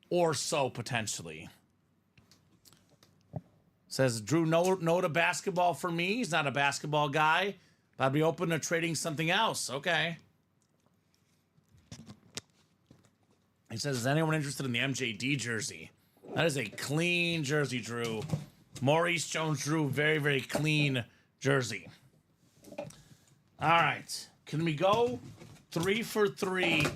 [SPEAKER 2] or so, potentially. Says, Drew, no to basketball for me. He's not a basketball guy. But I'd be open to trading something else. Okay. He says, is anyone interested in the MJD jersey? That is a clean jersey, Drew. Maurice Jones-Drew, very, very clean jersey. All right. Can we go 3 for 3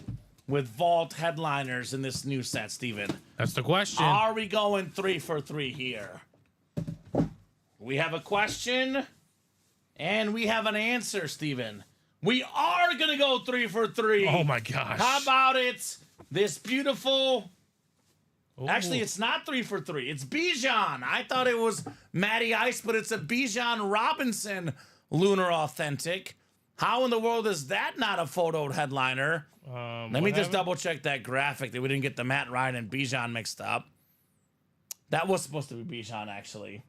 [SPEAKER 2] with vault headliners in this new set, Steven?
[SPEAKER 3] That's the question.
[SPEAKER 2] Are we going 3 for 3 here? We have a question, and we have an answer, Steven. We are going to go 3 for 3.
[SPEAKER 3] Oh, my gosh.
[SPEAKER 2] How about it? This beautiful...
[SPEAKER 3] Ooh.
[SPEAKER 2] Actually, it's not 3 for 3. It's Bijan. I thought it was Matty Ice, but it's a Bijan Robinson Lunar Authentic. How in the world is that not a photoed headliner? Let me just double check that graphic that we didn't get the Matt Ryan and Bijan mixed up. That was supposed to be Bijan, actually.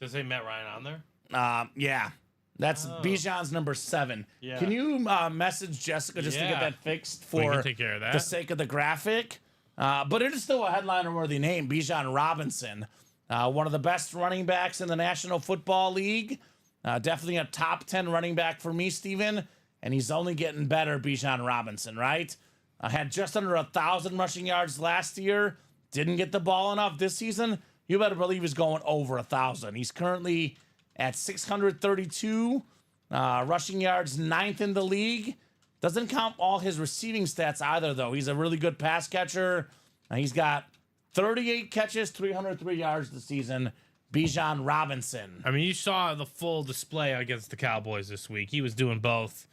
[SPEAKER 3] Does it say Matt Ryan on there?
[SPEAKER 2] Yeah. That's Bijan's number 7.
[SPEAKER 3] Yeah.
[SPEAKER 2] Can you message Jessica just to get that fixed
[SPEAKER 3] We
[SPEAKER 2] for
[SPEAKER 3] can take care of that.
[SPEAKER 2] the sake of the graphic? But it is still a headliner-worthy name, Bijan Robinson. One of the best running backs in the National Football League. Definitely a top 10 running back for me, Steven. And he's only getting better, Bijan Robinson, right? Had just under 1,000 rushing yards last year. Didn't get the ball enough this season. You better believe he's going over 1,000. He's currently at 632 rushing yards, 9th in the league. Doesn't count all his receiving stats either, though. He's a really good pass catcher. He's got 38 catches, 303 yards this season. Bijan Robinson.
[SPEAKER 3] I mean, you saw the full display against the Cowboys this week. He was doing both.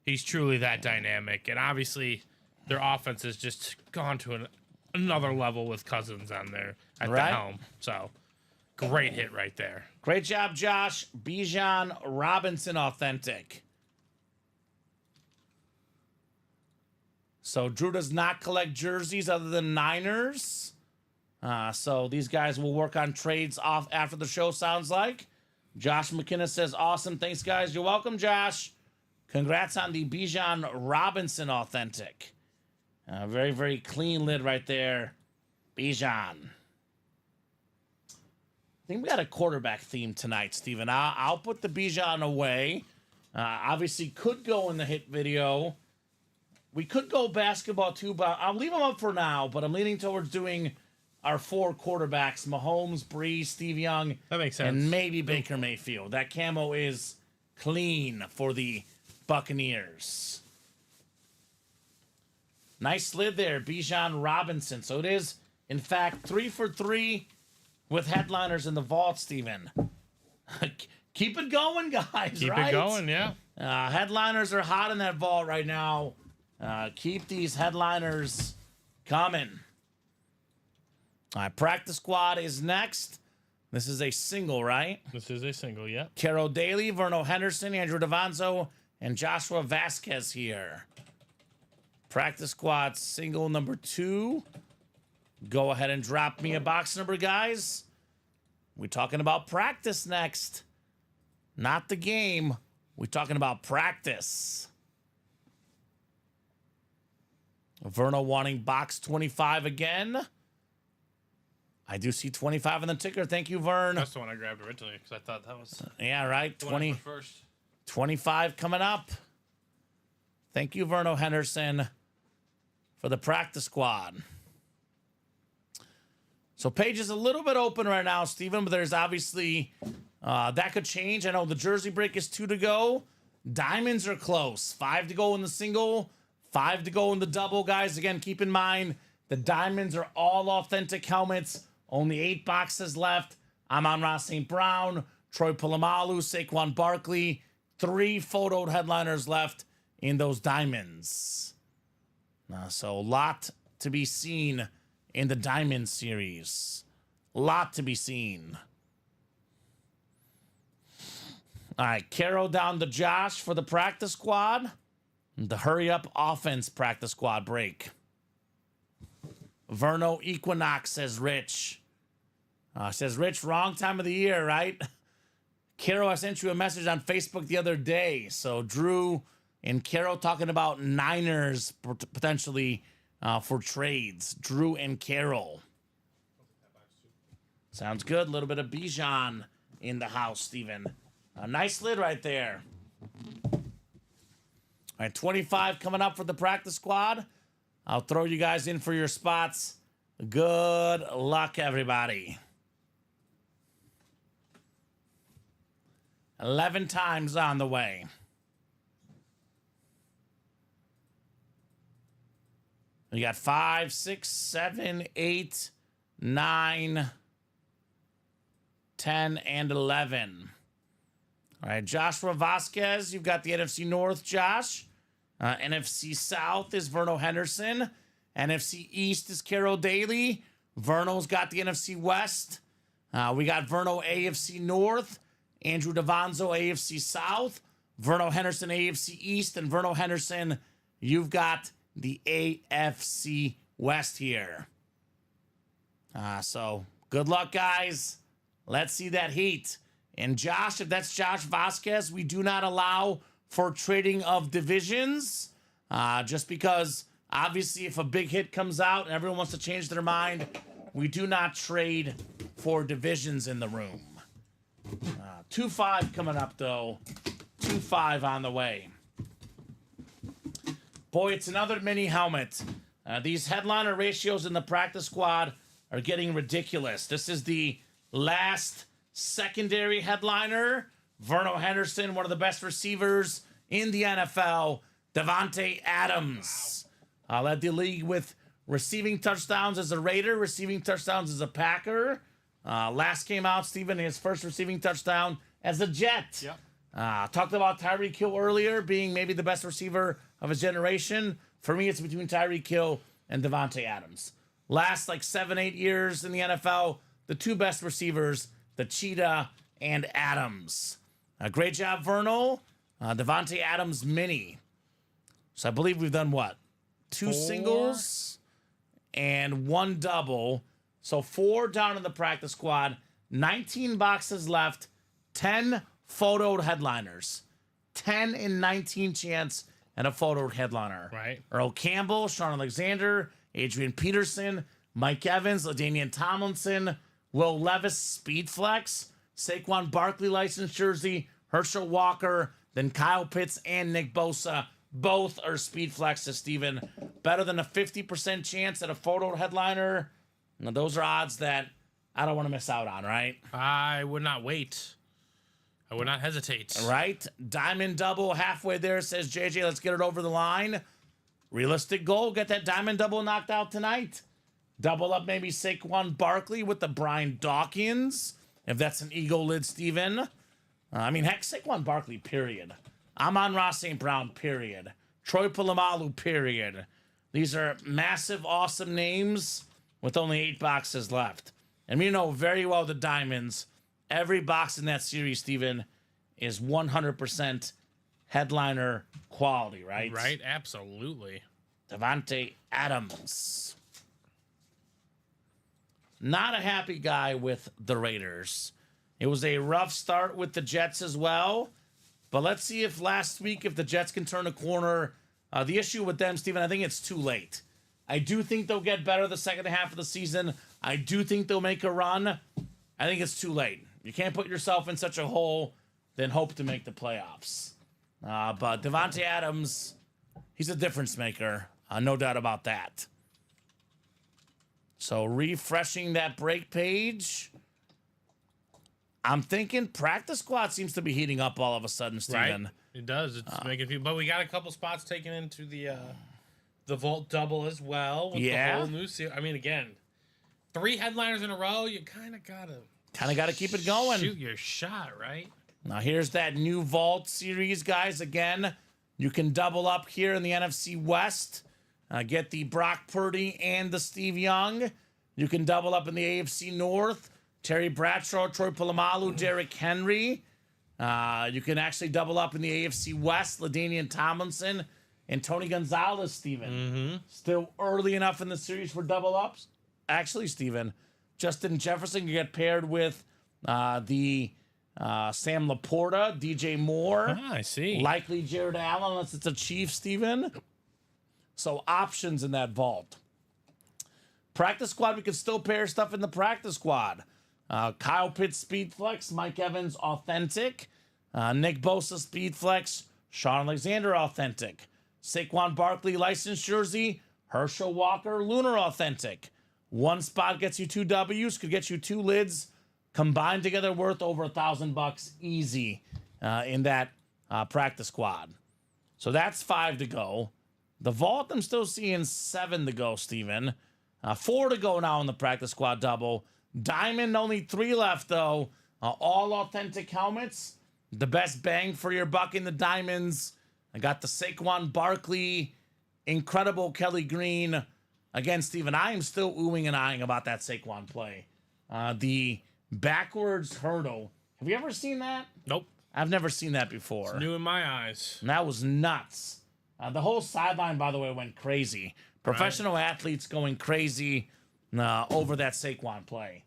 [SPEAKER 3] He's truly that dynamic. And obviously, their offense has just gone to another level with Cousins on there at the helm. So, great hit right there.
[SPEAKER 2] Great job, Josh. Bijan Robinson Authentic. So Drew does not collect jerseys other than Niners. So these guys will work on trades off after the show, sounds like. Josh McKinnon says, awesome. Thanks, guys. You're welcome, Josh. Congrats on the Bijan Robinson Authentic. Very, very clean lid right there. Bijan. I think we got a quarterback theme tonight, Steven. I'll put the Bijan away. Obviously, could go in the hit video. We could go basketball too, but I'll leave them up for now. But I'm leaning towards doing our 4 quarterbacks: Mahomes, Breeze, Steve Young,
[SPEAKER 3] That makes sense.
[SPEAKER 2] and maybe Baker Mayfield. That camo is clean for the Buccaneers. Nice lid there, Bijan Robinson. So it is, in fact, 3 for 3 with headliners in the vault, Steven. Keep it going, guys.
[SPEAKER 3] Keep
[SPEAKER 2] right?
[SPEAKER 3] it going, yeah.
[SPEAKER 2] Headliners are hot in that vault right now. Keep these headliners coming. All right, practice squad is next. This is a single, right?
[SPEAKER 3] This is a single, yeah.
[SPEAKER 2] Carol Daly, Verno Henderson, Andrew Davanzo, and Joshua Vasquez here. Practice squad single number 2. Go ahead and drop me a box number, guys. We're talking about practice next. Not the game. We're talking about practice. Verno wanting box 25 again. I do see 25 on the ticker. Thank you, Vern.
[SPEAKER 3] That's the one I grabbed originally because I thought that was
[SPEAKER 2] Yeah, right.
[SPEAKER 3] the one I put first.
[SPEAKER 2] 25 coming up. Thank you, Verno Henderson, for the practice squad. So page is a little bit open right now, Steven, but there's obviously that could change. I know the jersey break is 2 to go. Diamonds are close. 5 to go in the single, 5 to go in the double, guys. Again, keep in mind, the diamonds are all authentic helmets. Only 8 boxes left. I'm on Ross St. Brown, Troy Polamalu, Saquon Barkley. 3 photoed headliners left in those diamonds. So a lot to be seen in the Diamond Series. A lot to be seen. All right, Caro down to Josh for the practice squad. The hurry up offense practice squad break. Verno Equinox, says Rich. Says Rich, wrong time of the year, right? Caro, I sent you a message on Facebook the other day. So Drew and Caro talking about Niners potentially for trades. Drew and Carol. Sounds good. A little bit of Bijan in the house, Steven. A nice lid right there. All right, 25 coming up for the practice squad. I'll throw you guys in for your spots. Good luck, everybody. 11 times on the way. You got 5, 6, 7, 8, 9, 10, and 11. All right, Joshua Vasquez, you've got the NFC North, Josh. NFC South is Verno Henderson. NFC East is Carol Daly. Verno's got the NFC West. We got Verno AFC North. Andrew Davanzo AFC South. Verno Henderson AFC East. And Verno Henderson, you've got the AFC West here. So good luck, guys. Let's see that heat. And Josh, if that's Josh Vasquez, we do not allow for trading of divisions. Just because, obviously, if a big hit comes out and everyone wants to change their mind, we do not trade for divisions in the room. 2-5 coming up, though. 2-5 on the way. Boy, it's another mini helmet. These headliner ratios in the practice squad are getting ridiculous. This is the last secondary headliner. Verno Henderson, one of the best receivers in the NFL. Davante Adams led the league with receiving touchdowns as a Raider, receiving touchdowns as a Packer. Last came out, Steven, his first receiving touchdown as a Jet.
[SPEAKER 3] Yep.
[SPEAKER 2] Talked about Tyreek Hill earlier being maybe the best receiver of his generation. For me, it's between Tyreek Hill and Davante Adams. Last 7-8 years in the NFL, the 2 best receivers, the Cheetah and Adams. Great job, Verno. Davante Adams mini. So I believe we've done what? 2
[SPEAKER 3] 4
[SPEAKER 2] singles and 1 double. So 4 down in the practice squad. 19 boxes left. 10 photoed headliners. 10 in 19 chance and a photoed headliner.
[SPEAKER 3] Right.
[SPEAKER 2] Earl Campbell, Sean Alexander, Adrian Peterson, Mike Evans, LaDainian Tomlinson, Will Levis, Speed Flex, Saquon Barkley licensed jersey, Herschel Walker, then Kyle Pitts and Nick Bosa. Both are Speed Flexes, Steven. Better than a 50% chance at a photo headliner. Now, those are odds that I don't want to miss out on, right?
[SPEAKER 3] I would not wait. I would not hesitate.
[SPEAKER 2] Right? Diamond double halfway there, says JJ. Let's get it over the line. Realistic goal. Get that diamond double knocked out tonight. Double up maybe Saquon Barkley with the Brian Dawkins. If that's an Eagle lid, Steven. Heck, Saquon Barkley, period. I'm on Ross St. Brown, period. Troy Polamalu, period. These are massive, awesome names with only 8 boxes left. And we know very well the diamonds. Every box in that series, Steven, is 100% headliner quality, right?
[SPEAKER 3] Right, absolutely.
[SPEAKER 2] Davante Adams. Not a happy guy with the Raiders. It was a rough start with the Jets as well. But let's see if last week, if the Jets can turn a corner. The issue with them, Steven, I think it's too late. I do think they'll get better the second half of the season. I do think they'll make a run. I think it's too late. You can't put yourself in such a hole, then hope to make the playoffs. But Davante Adams, he's a difference maker. No doubt about that. So refreshing that break page. I'm thinking practice squad seems to be heating up all of a sudden, Steven.
[SPEAKER 3] Right. It does. It's making people, but we got a couple spots taken into the the vault double as well with the whole new series. I mean, again, 3 headliners in a row. You kind of gotta
[SPEAKER 2] keep it going.
[SPEAKER 3] Shoot your shot, right?
[SPEAKER 2] Now here's that new vault series, guys. Again, you can double up here in the NFC West. Get the Brock Purdy and the Steve Young. You can double up in the AFC North. Terry Bradshaw, Troy Polamalu, Derrick Henry. You can actually double up in the AFC West. LaDainian Tomlinson and Tony Gonzalez, Steven. Still early enough in the series for double ups. Actually, Steven, Justin Jefferson can get paired with the Sam Laporta, DJ Moore.
[SPEAKER 3] I see.
[SPEAKER 2] Likely Jared Allen, unless it's a Chief, Steven. So options in that vault. Practice squad, we can still pair stuff in the practice squad. Kyle Pitts, Speed Flex. Mike Evans, Authentic. Nick Bosa, Speed Flex. Sean Alexander, Authentic. Saquon Barkley, Licensed Jersey. Herschel Walker, Lunar, Authentic. One spot gets you 2 W's, could get you 2 lids. Combined together worth over $1,000 easy in that practice squad. So that's 5 to go. The vault, I'm still seeing 7 to go, Steven. 4 to go now in the practice squad double. Diamond, only 3 left, though. All authentic helmets. The best bang for your buck in the diamonds. I got the Saquon Barkley, incredible Kelly Green. Again, Steven, I am still oohing and eyeing about that Saquon play. The backwards hurdle. Have you ever seen that?
[SPEAKER 3] Nope.
[SPEAKER 2] I've never seen that before.
[SPEAKER 3] It's new in my eyes.
[SPEAKER 2] And that was nuts. The whole sideline, by the way, went crazy. Professional athletes going crazy over that Saquon play.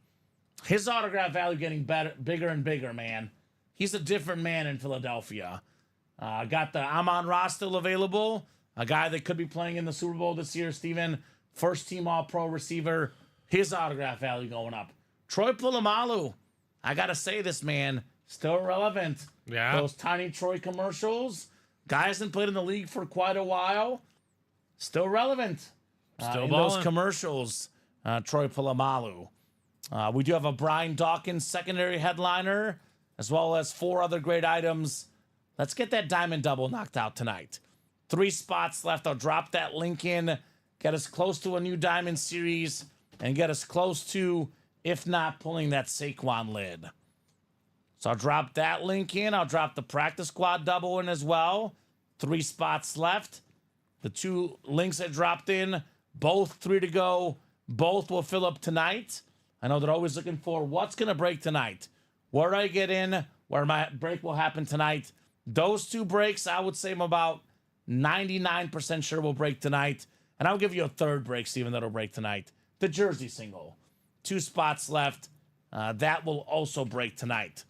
[SPEAKER 2] His autograph value getting better, bigger and bigger, man. He's a different man in Philadelphia. Got the Amon-Ra still available. A guy that could be playing in the Super Bowl this year, Steven. First team All-Pro receiver. His autograph value going up. Troy Polamalu. I got to say this, man. Still relevant.
[SPEAKER 3] Yeah.
[SPEAKER 2] Those tiny Troy commercials. Guy hasn't played in the league for quite a while. Still relevant.
[SPEAKER 3] Still
[SPEAKER 2] in
[SPEAKER 3] balling.
[SPEAKER 2] those commercials, Troy Polamalu. We do have a Brian Dawkins secondary headliner, as well as 4 other great items. Let's get that diamond double knocked out tonight. 3 spots left. I'll drop that link in, get us close to a new diamond series, and get us close to, if not pulling that Saquon lid. So I'll drop that link in. I'll drop the practice squad double in as well. 3 spots left. The 2 links I dropped in, both 3 to go. Both will fill up tonight. I know they're always looking for what's going to break tonight. Where do I get in? Where my break will happen tonight? Those 2 breaks, I would say I'm about 99% sure will break tonight. And I'll give you a 3rd break, Steven, that'll break tonight. The jersey single. 2 spots left. That will also break tonight.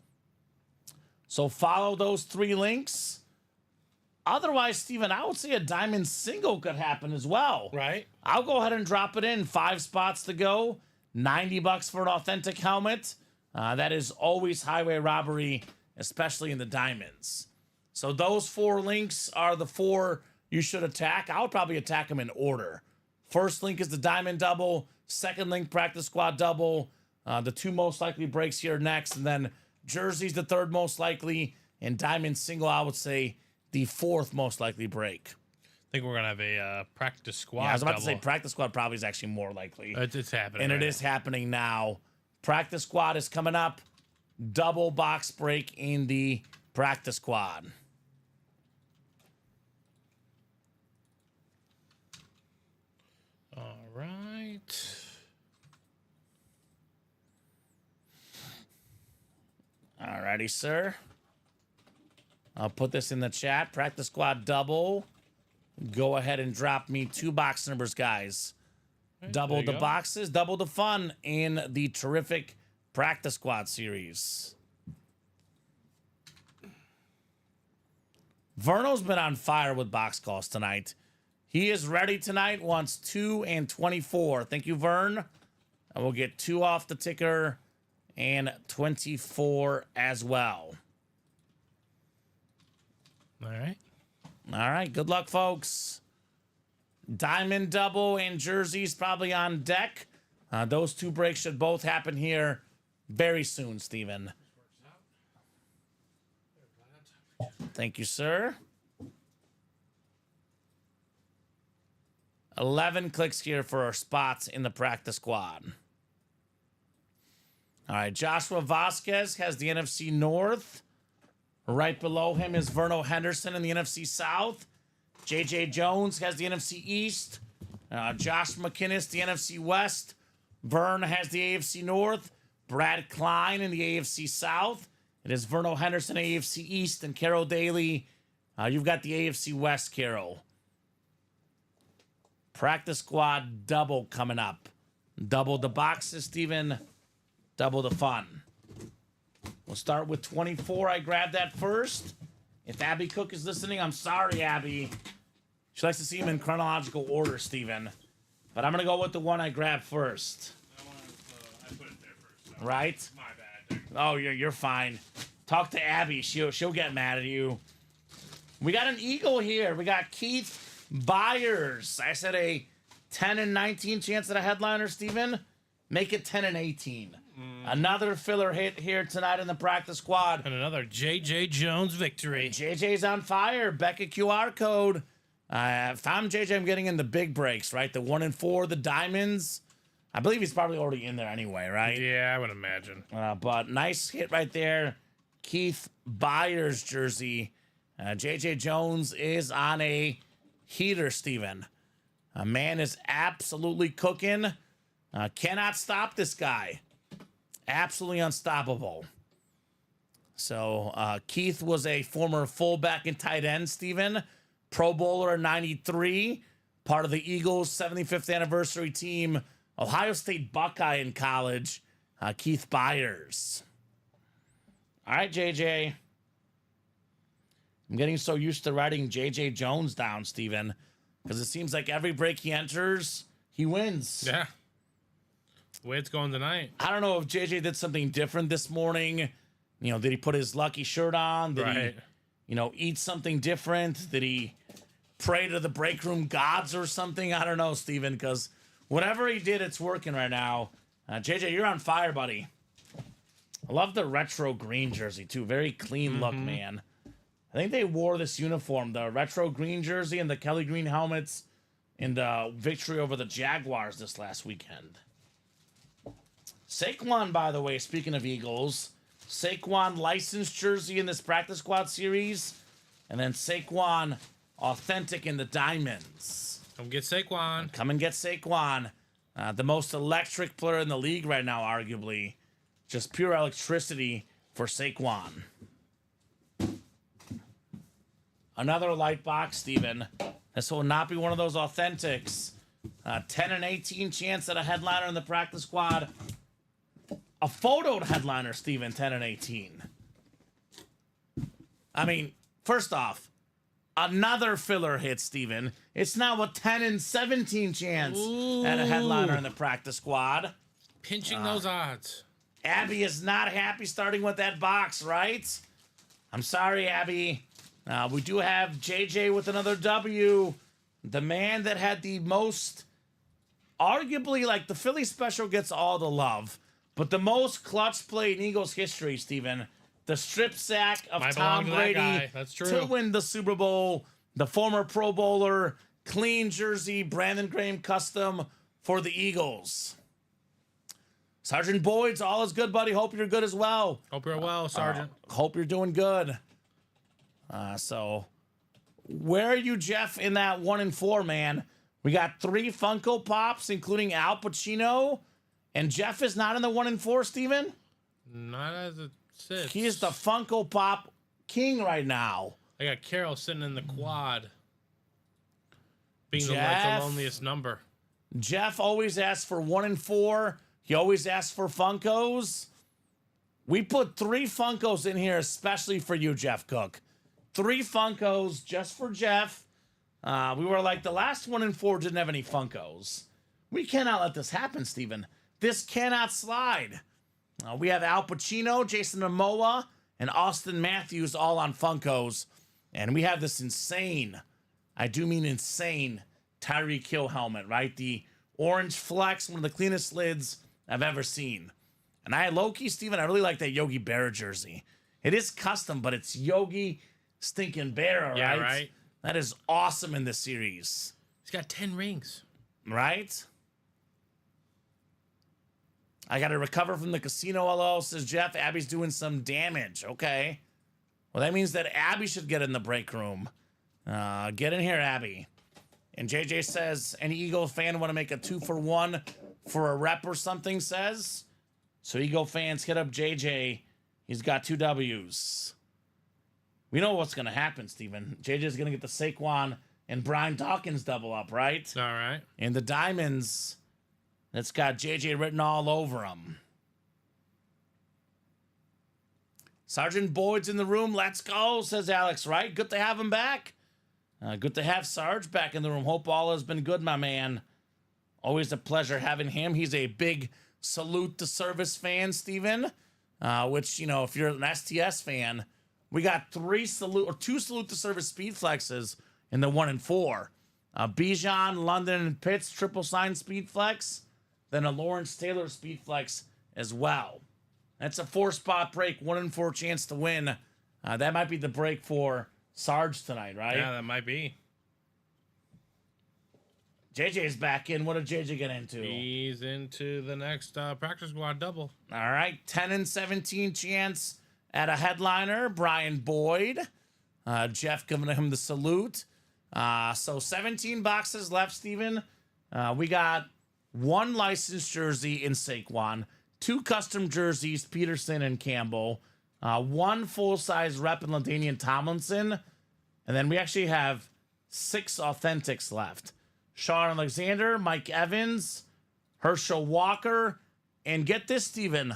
[SPEAKER 2] So follow those 3 links. Otherwise, Steven, I would say a diamond single could happen as well.
[SPEAKER 3] Right.
[SPEAKER 2] I'll go ahead and drop it in. 5 spots to go. $90 for an authentic helmet. That is always highway robbery, especially in the diamonds. So those 4 links are the 4 you should attack. I would probably attack them in order. First link is the diamond double. Second link, practice squad double. The 2 most likely breaks here next. And then jerseys, the 3rd most likely. And diamond single, I would say, the 4th most likely break.
[SPEAKER 3] I think we're going to have a practice squad.
[SPEAKER 2] Yeah, I was about
[SPEAKER 3] double.
[SPEAKER 2] to say practice squad probably is actually more likely.
[SPEAKER 3] It's happening.
[SPEAKER 2] And
[SPEAKER 3] right
[SPEAKER 2] it is happening now. Practice squad is coming up. Double box break in the practice squad.
[SPEAKER 3] All right.
[SPEAKER 2] Alrighty, sir. I'll put this in the chat. Practice squad double. Go ahead and drop me 2 box numbers, guys. Double
[SPEAKER 3] there you
[SPEAKER 2] the
[SPEAKER 3] go.
[SPEAKER 2] boxes, double the fun in the terrific practice squad series. Verno's been on fire with box calls tonight. He is ready tonight, wants 2 and 24. Thank you, Vern. And we'll get 2 off the ticker and 24 as well.
[SPEAKER 3] All right.
[SPEAKER 2] All right, good luck, folks. Diamond double and jerseys probably on deck. Those 2 breaks should both happen here very soon, Steven. Thank you, sir. 11 clicks here for our spots in the practice squad. All right, Joshua Vasquez has the NFC North. Right below him is Verno Henderson in the NFC South. J.J. Jones has the NFC East. Josh McInnes, the NFC West. Vern has the AFC North. Brad Klein in the AFC South. It is Verno Henderson, AFC East, and Carol Daly. You've got the AFC West, Carol. Practice squad double coming up. Double the boxes, Steven. Double the fun. We'll start with 24. I grabbed that first. If Abby Cook is listening, I'm sorry, Abby. She likes to see him in chronological order, Steven. But I'm going to go with the one I grabbed first.
[SPEAKER 3] I put it there first. So
[SPEAKER 2] right?
[SPEAKER 3] my bad.
[SPEAKER 2] Oh, you're fine. Talk to Abby. She'll get mad at you. We got an Eagle here. We got Keith Byers. I said a 10 and 19 chance at a headliner, Steven. Make it 10 and 18. Another filler hit here tonight in the practice squad.
[SPEAKER 3] And another J.J. Jones victory.
[SPEAKER 2] JJ's on fire. Becca QR code. If I'm JJ, I'm getting in the big breaks, right? The 1 and 4, the diamonds. I believe he's probably already in there anyway, right?
[SPEAKER 3] Yeah, I would imagine.
[SPEAKER 2] But nice hit right there. Keith Byers jersey. JJ Jones is on a heater, Steven. A man is absolutely cooking. Cannot stop this guy. Absolutely unstoppable. So Keith was a former fullback and tight end, Steven. Pro Bowler in 93. Part of the Eagles' 75th anniversary team. Ohio State Buckeye in college. Keith Byers. All right, JJ. I'm getting so used to writing JJ Jones down, Steven. Because it seems like every break he enters, he wins.
[SPEAKER 3] Yeah. The way it's going tonight.
[SPEAKER 2] I don't know if JJ did something different this morning. You know, did he put his lucky shirt on? Did he, eat something different? Did he pray to the break room gods or something? I don't know, Steven, because whatever he did, it's working right now. JJ, you're on fire, buddy. I love the retro green jersey, too. Very clean look, man. I think they wore this uniform, the retro green jersey and the Kelly green helmets in the victory over the Jaguars this last weekend. Saquon, by the way, speaking of Eagles, Saquon licensed jersey in this practice squad series, and then Saquon authentic in the diamonds.
[SPEAKER 3] Come get Saquon.
[SPEAKER 2] Come and get Saquon. The most electric player in the league right now, arguably. Just pure electricity for Saquon. Another light box, Steven. This will not be one of those authentics. 10 and 18 chance at a headliner in the practice squad. A photoed headliner, Steven, 10 and 18. I mean, first off, another filler hit, Steven. It's now a 10 and 17 chance at a headliner in the practice squad.
[SPEAKER 3] Pinching those odds.
[SPEAKER 2] Abby is not happy starting with that box, right? I'm sorry, Abby. We do have JJ with another W. The man that had the most, arguably, like the Philly special gets all the love, but the most clutch play in Eagles history, Steven. The strip sack of Tom Brady
[SPEAKER 3] That's true.
[SPEAKER 2] to win the Super Bowl. The former Pro Bowler, clean jersey, Brandon Graham custom for the Eagles. Sergeant Boyd's all is good, buddy. Hope you're good as well.
[SPEAKER 3] Hope you're well, Sergeant.
[SPEAKER 2] Hope you're doing good. So, where are you, Jeff, in that 1 and 4, man? We got 3 Funko Pops, including Al Pacino. And Jeff is not in the 1 and 4, Steven?
[SPEAKER 3] Not as it sits.
[SPEAKER 2] He is the Funko Pop king right now.
[SPEAKER 3] I got Carol sitting in the quad. Being
[SPEAKER 2] Jeff,
[SPEAKER 3] the loneliest number.
[SPEAKER 2] Jeff always asks for 1 and 4. He always asks for Funkos. We put 3 Funkos in here especially for you, Jeff Cook. 3 Funkos just for Jeff. We were like, the last 1 and 4 didn't have any Funkos. We cannot let this happen, Steven. This cannot slide. We have Al Pacino, Jason Momoa, and Austin Matthews all on Funkos. And we have this insane, I do mean insane, Tyreek Hill helmet, right? The orange flex, one of the cleanest lids I've ever seen. And I low-key, Steven, I really like that Yogi Berra jersey. It is custom, but it's Yogi stinking Berra, right?
[SPEAKER 3] Yeah, right.
[SPEAKER 2] That is awesome in this series.
[SPEAKER 3] He's got 10 rings.
[SPEAKER 2] Right? I got to recover from the casino, LO, says Jeff. Abby's doing some damage. Okay. Well, that means that Abby should get in the break room. Get in here, Abby. And JJ says, any Eagles fan want to make a 2-for-1 for a rep or something, says. So Eagle fans, hit up JJ. He's got 2 W's. We know what's going to happen, Steven. JJ's going to get the Saquon and Brian Dawkins double up, right?
[SPEAKER 3] All right.
[SPEAKER 2] And the diamonds, that's got JJ written all over them. Sergeant Boyd's in the room. Let's go, says Alex, right? Good to have him back. Good to have Sarge back in the room. Hope all has been good, my man. Always a pleasure having him. He's a big salute to service fan, Steven. Which, you know, if you're an STS fan, we got 2 salute to service speed flexes in the 1 and 4. Bijan, London, and Pitts triple sign speed flex. Then a Lawrence Taylor speed flex as well. That's a 4-spot break, 1 and 4 chance to win. That might be the break for Sarge tonight, right?
[SPEAKER 3] Yeah, that might be.
[SPEAKER 2] JJ's back in. What did JJ get into?
[SPEAKER 3] He's into the next practice squad double.
[SPEAKER 2] All right, 10 and 17 chance at a headliner, Brian Boyd. Jeff giving him the salute. So 17 boxes left, Steven. We got 1 licensed jersey in Saquon, 2 custom jerseys, Peterson and Campbell, 1 full-size rep in LaDainian Tomlinson, and then we actually have 6 authentics left. Sean Alexander, Mike Evans, Herschel Walker, and get this, Steven,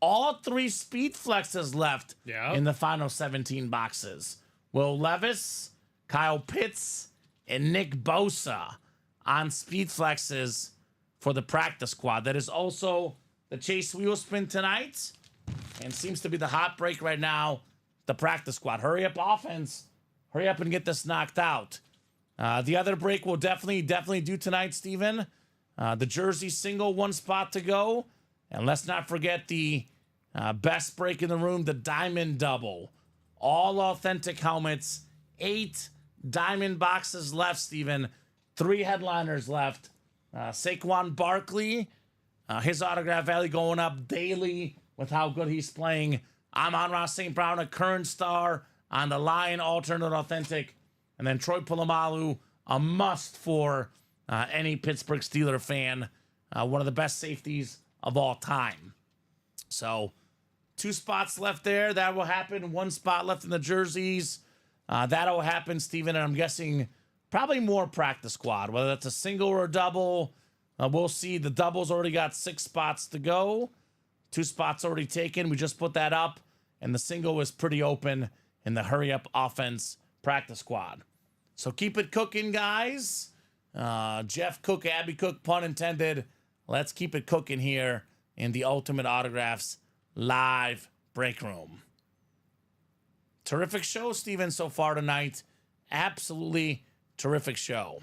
[SPEAKER 2] all 3 speed flexes left in the final 17 boxes. Will Levis, Kyle Pitts, and Nick Bosa on speed flexes for the practice squad. That is also the Chase Wheel Spin tonight, and seems to be the hot break right now, the practice squad. Hurry up, offense. Hurry up and get this knocked out. The other break we'll definitely do tonight, Steven. The jersey single, 1 spot to go. And let's not forget the best break in the room, the diamond double. All authentic helmets, 8 diamond boxes left, Steven. 3 headliners left. Saquon Barkley, his autograph value going up daily with how good he's playing. Amon-Ra St. Brown, a current star on the Lion alternate authentic. And then Troy Polamalu, a must for any Pittsburgh Steelers fan. One of the best safeties of all time. So 2 spots left there. That will happen. 1 spot left in the jerseys. That'll happen, Steven. And I'm guessing probably more practice squad, whether that's a single or a double. We'll see. The double's already got 6 spots to go. 2 spots already taken. We just put that up. And the single is pretty open in the hurry up offense practice squad. So keep it cooking, guys. Jeff Cook, Abby Cook, pun intended. Let's keep it cooking here in the Ultimate Autographs live break room. Terrific show, Steven, so far tonight. Absolutely terrific show.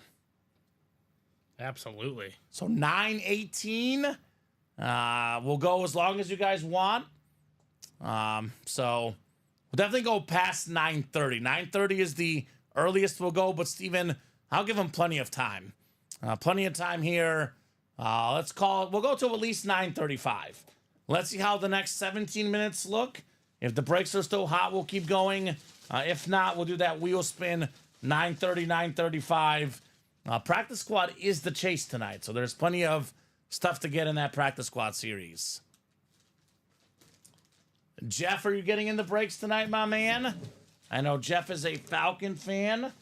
[SPEAKER 3] Absolutely.
[SPEAKER 2] So 9:18. We'll go as long as you guys want. So we'll definitely go past 9:30. 9:30 is the earliest we'll go, but Steven, I'll give him plenty of time. Plenty of time here. Let's call it, we'll go to at least 9:35. Let's see how the next 17 minutes look. If the breaks are still hot, we'll keep going. If not, we'll do that wheel spin, 9:30, 9:35. Practice squad is the chase tonight, so there's plenty of stuff to get in that practice squad series. Jeff, are you getting in the breaks tonight, my man? I know Jeff is a Falcon fan.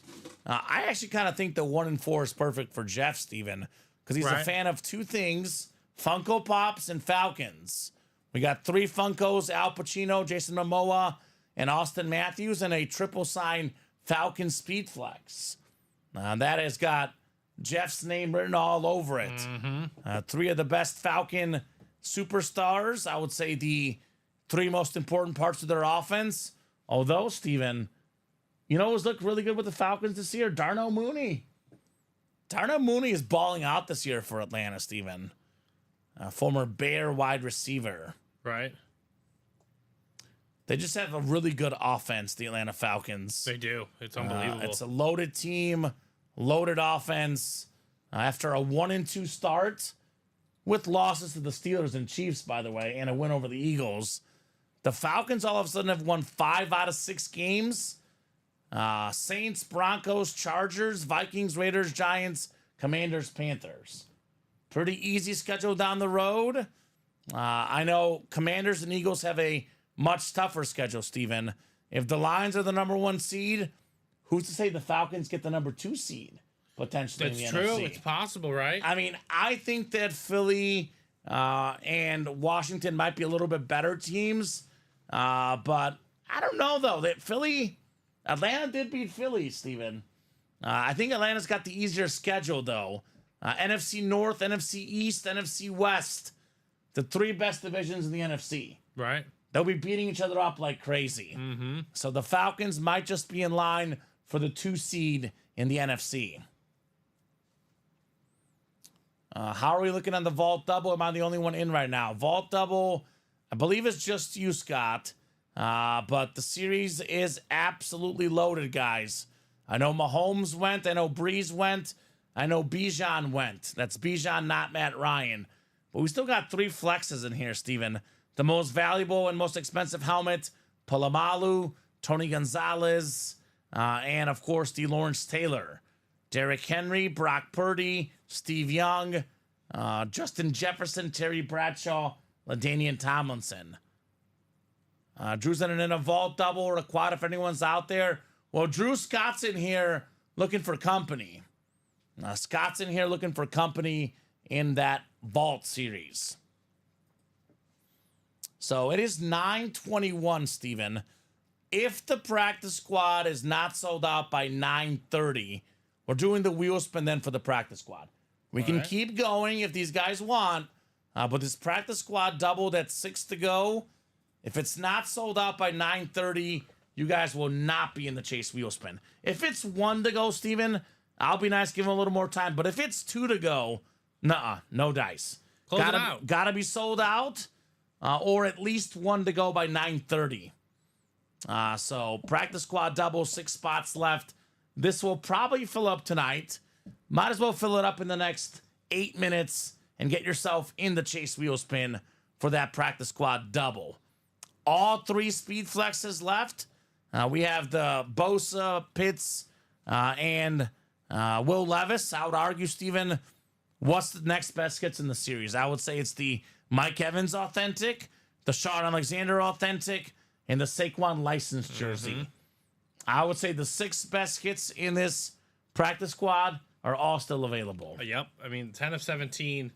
[SPEAKER 2] I actually kind of think the 1 and 4 is perfect for Jeff, Steven, because he's a fan of 2 things, Funko Pops and Falcons. We got 3 Funkos, Al Pacino, Jason Momoa, and Austin Matthews, and a triple sign Falcon Speed Flex. That has got Jeff's name written all over it. 3 of the best Falcon superstars. I would say the 3 most important parts of their offense. Although, Steven, you know who's looked really good with the Falcons this year? Darnell Mooney. Darnell Mooney is balling out this year for Atlanta, Steven. Former Bear wide receiver.
[SPEAKER 3] Right.
[SPEAKER 2] They just have a really good offense, the Atlanta Falcons.
[SPEAKER 3] They do. It's unbelievable.
[SPEAKER 2] It's a loaded team, loaded offense. after a 1-2 start with losses to the Steelers and Chiefs, by the way, and a win over the Eagles. The Falcons all of a sudden have won 5 out of 6 games. Saints, Broncos, Chargers, Vikings, Raiders, Giants, Commanders, Panthers. Pretty easy schedule down the road. I know Commanders and Eagles have a much tougher schedule, Steven. If the Lions are the number 1 seed, who's to say the Falcons get the number 2 seed potentially in the
[SPEAKER 3] That's true.
[SPEAKER 2] NFC?
[SPEAKER 3] It's possible, right?
[SPEAKER 2] I mean, I think that Philly and Washington might be a little bit better teams. But I don't know, though. That Atlanta did beat Philly, Steven. I think Atlanta's got the easier schedule, though. NFC North, NFC East, NFC West. The 3 best divisions in the NFC.
[SPEAKER 3] Right.
[SPEAKER 2] They'll be beating each other up like crazy.
[SPEAKER 3] Mm-hmm.
[SPEAKER 2] So the Falcons might just be in line for the 2 seed in the NFC. How are we looking on the Vault Double? Am I the only one in right now? Vault Double, I believe it's just you, Scott. But the series is absolutely loaded, guys. I know Mahomes went. I know Breeze went. I know Bijan went. That's Bijan, not Matt Ryan. But we still got 3 flexes in here, Steven. The most valuable and most expensive helmet, Polamalu, Tony Gonzalez, and, of course, DeLawrence Taylor. Derrick Henry, Brock Purdy, Steve Young, Justin Jefferson, Terry Bradshaw, LaDainian Tomlinson. Drew's in a Vault Double or a quad if anyone's out there. Well, Drew Scott's in here looking for company. Scott's in here looking for company in that Vault series. So it is 9:21, Steven. If the practice squad is not sold out by 9:30, we're doing the wheel spin then for the practice squad. We can keep going if these guys want, but this practice squad doubled at 6 to go. If it's not sold out by 9:30, you guys will not be in the Chase wheel spin. If it's 1 to go, Steven, I'll be nice, give him a little more time. But if it's 2 to go, no dice.
[SPEAKER 3] Close it out.
[SPEAKER 2] Gotta be sold out, or at least 1 to go by 9:30. So practice squad double, 6 spots left. This will probably fill up tonight. Might as well fill it up in the next 8 minutes and get yourself in the Chase wheel spin for that practice squad double. All 3 speed flexes left. We have the Bosa, Pitts, and Will Levis. I would argue, Steven, what's the next best hits in the series? I would say it's the Mike Evans authentic, the Shaun Alexander authentic, and the Saquon licensed jersey. I would say the 6 best hits in this practice squad are all still available.
[SPEAKER 3] Yep. I mean, 10 of 17,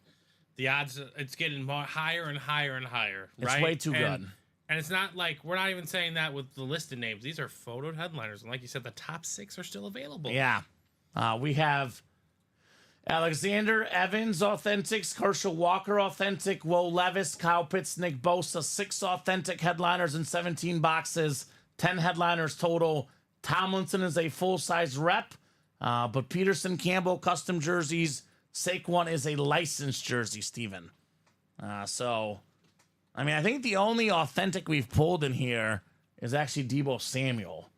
[SPEAKER 3] the odds, it's getting more higher and higher and higher. Right?
[SPEAKER 2] It's way too good.
[SPEAKER 3] And it's not like, we're not even saying that with the listed names. These are photoed headliners. And like you said, the top 6 are still available.
[SPEAKER 2] Yeah. We have Alexander, Evans, authentics, Herschel Walker, authentic, Will Levis, Kyle Pitts, Nick Bosa, 6 authentic headliners in 17 boxes, 10 headliners total. Tomlinson is a full-size rep, but Peterson, Campbell, custom jerseys. Saquon is a licensed jersey, Steven. So, I mean, I think the only authentic we've pulled in here is actually Deebo Samuel.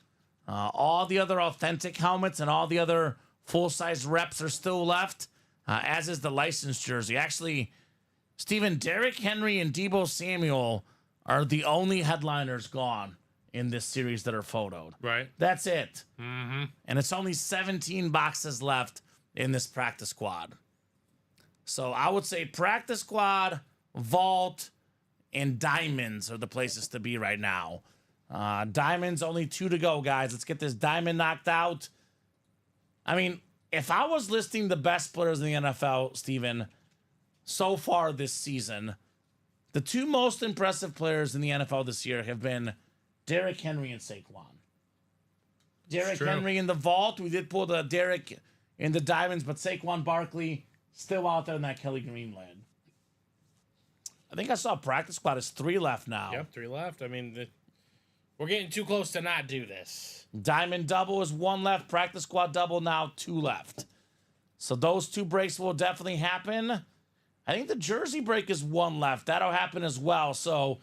[SPEAKER 2] All the other authentic helmets and all the other full-size reps are still left, as is the licensed jersey. Actually, Steven, Derrick Henry and Deebo Samuel are the only headliners gone in this series that are photoed.
[SPEAKER 3] Right.
[SPEAKER 2] That's it.
[SPEAKER 3] Mm-hmm.
[SPEAKER 2] And it's only 17 boxes left in this practice squad. So I would say practice squad, Vault, and Diamonds are the places to be right now. Diamonds, only 2 to go, guys. Let's get this diamond knocked out. I mean, if I was listing the best players in the NFL, Steven, so far this season, the 2 most impressive players in the NFL this year have been Derrick Henry and Saquon. Derrick Henry in the Vault. We did pull the Derrick in the Diamonds, but Saquon Barkley still out there in that Kelly Green land. I think I saw practice squad is 3 left now.
[SPEAKER 3] Yep, 3 left. I mean, we're getting too close to not do this.
[SPEAKER 2] Diamond double is 1 left. Practice squad double now 2 left. So those 2 breaks will definitely happen. I think the jersey break is 1 left. That'll happen as well. So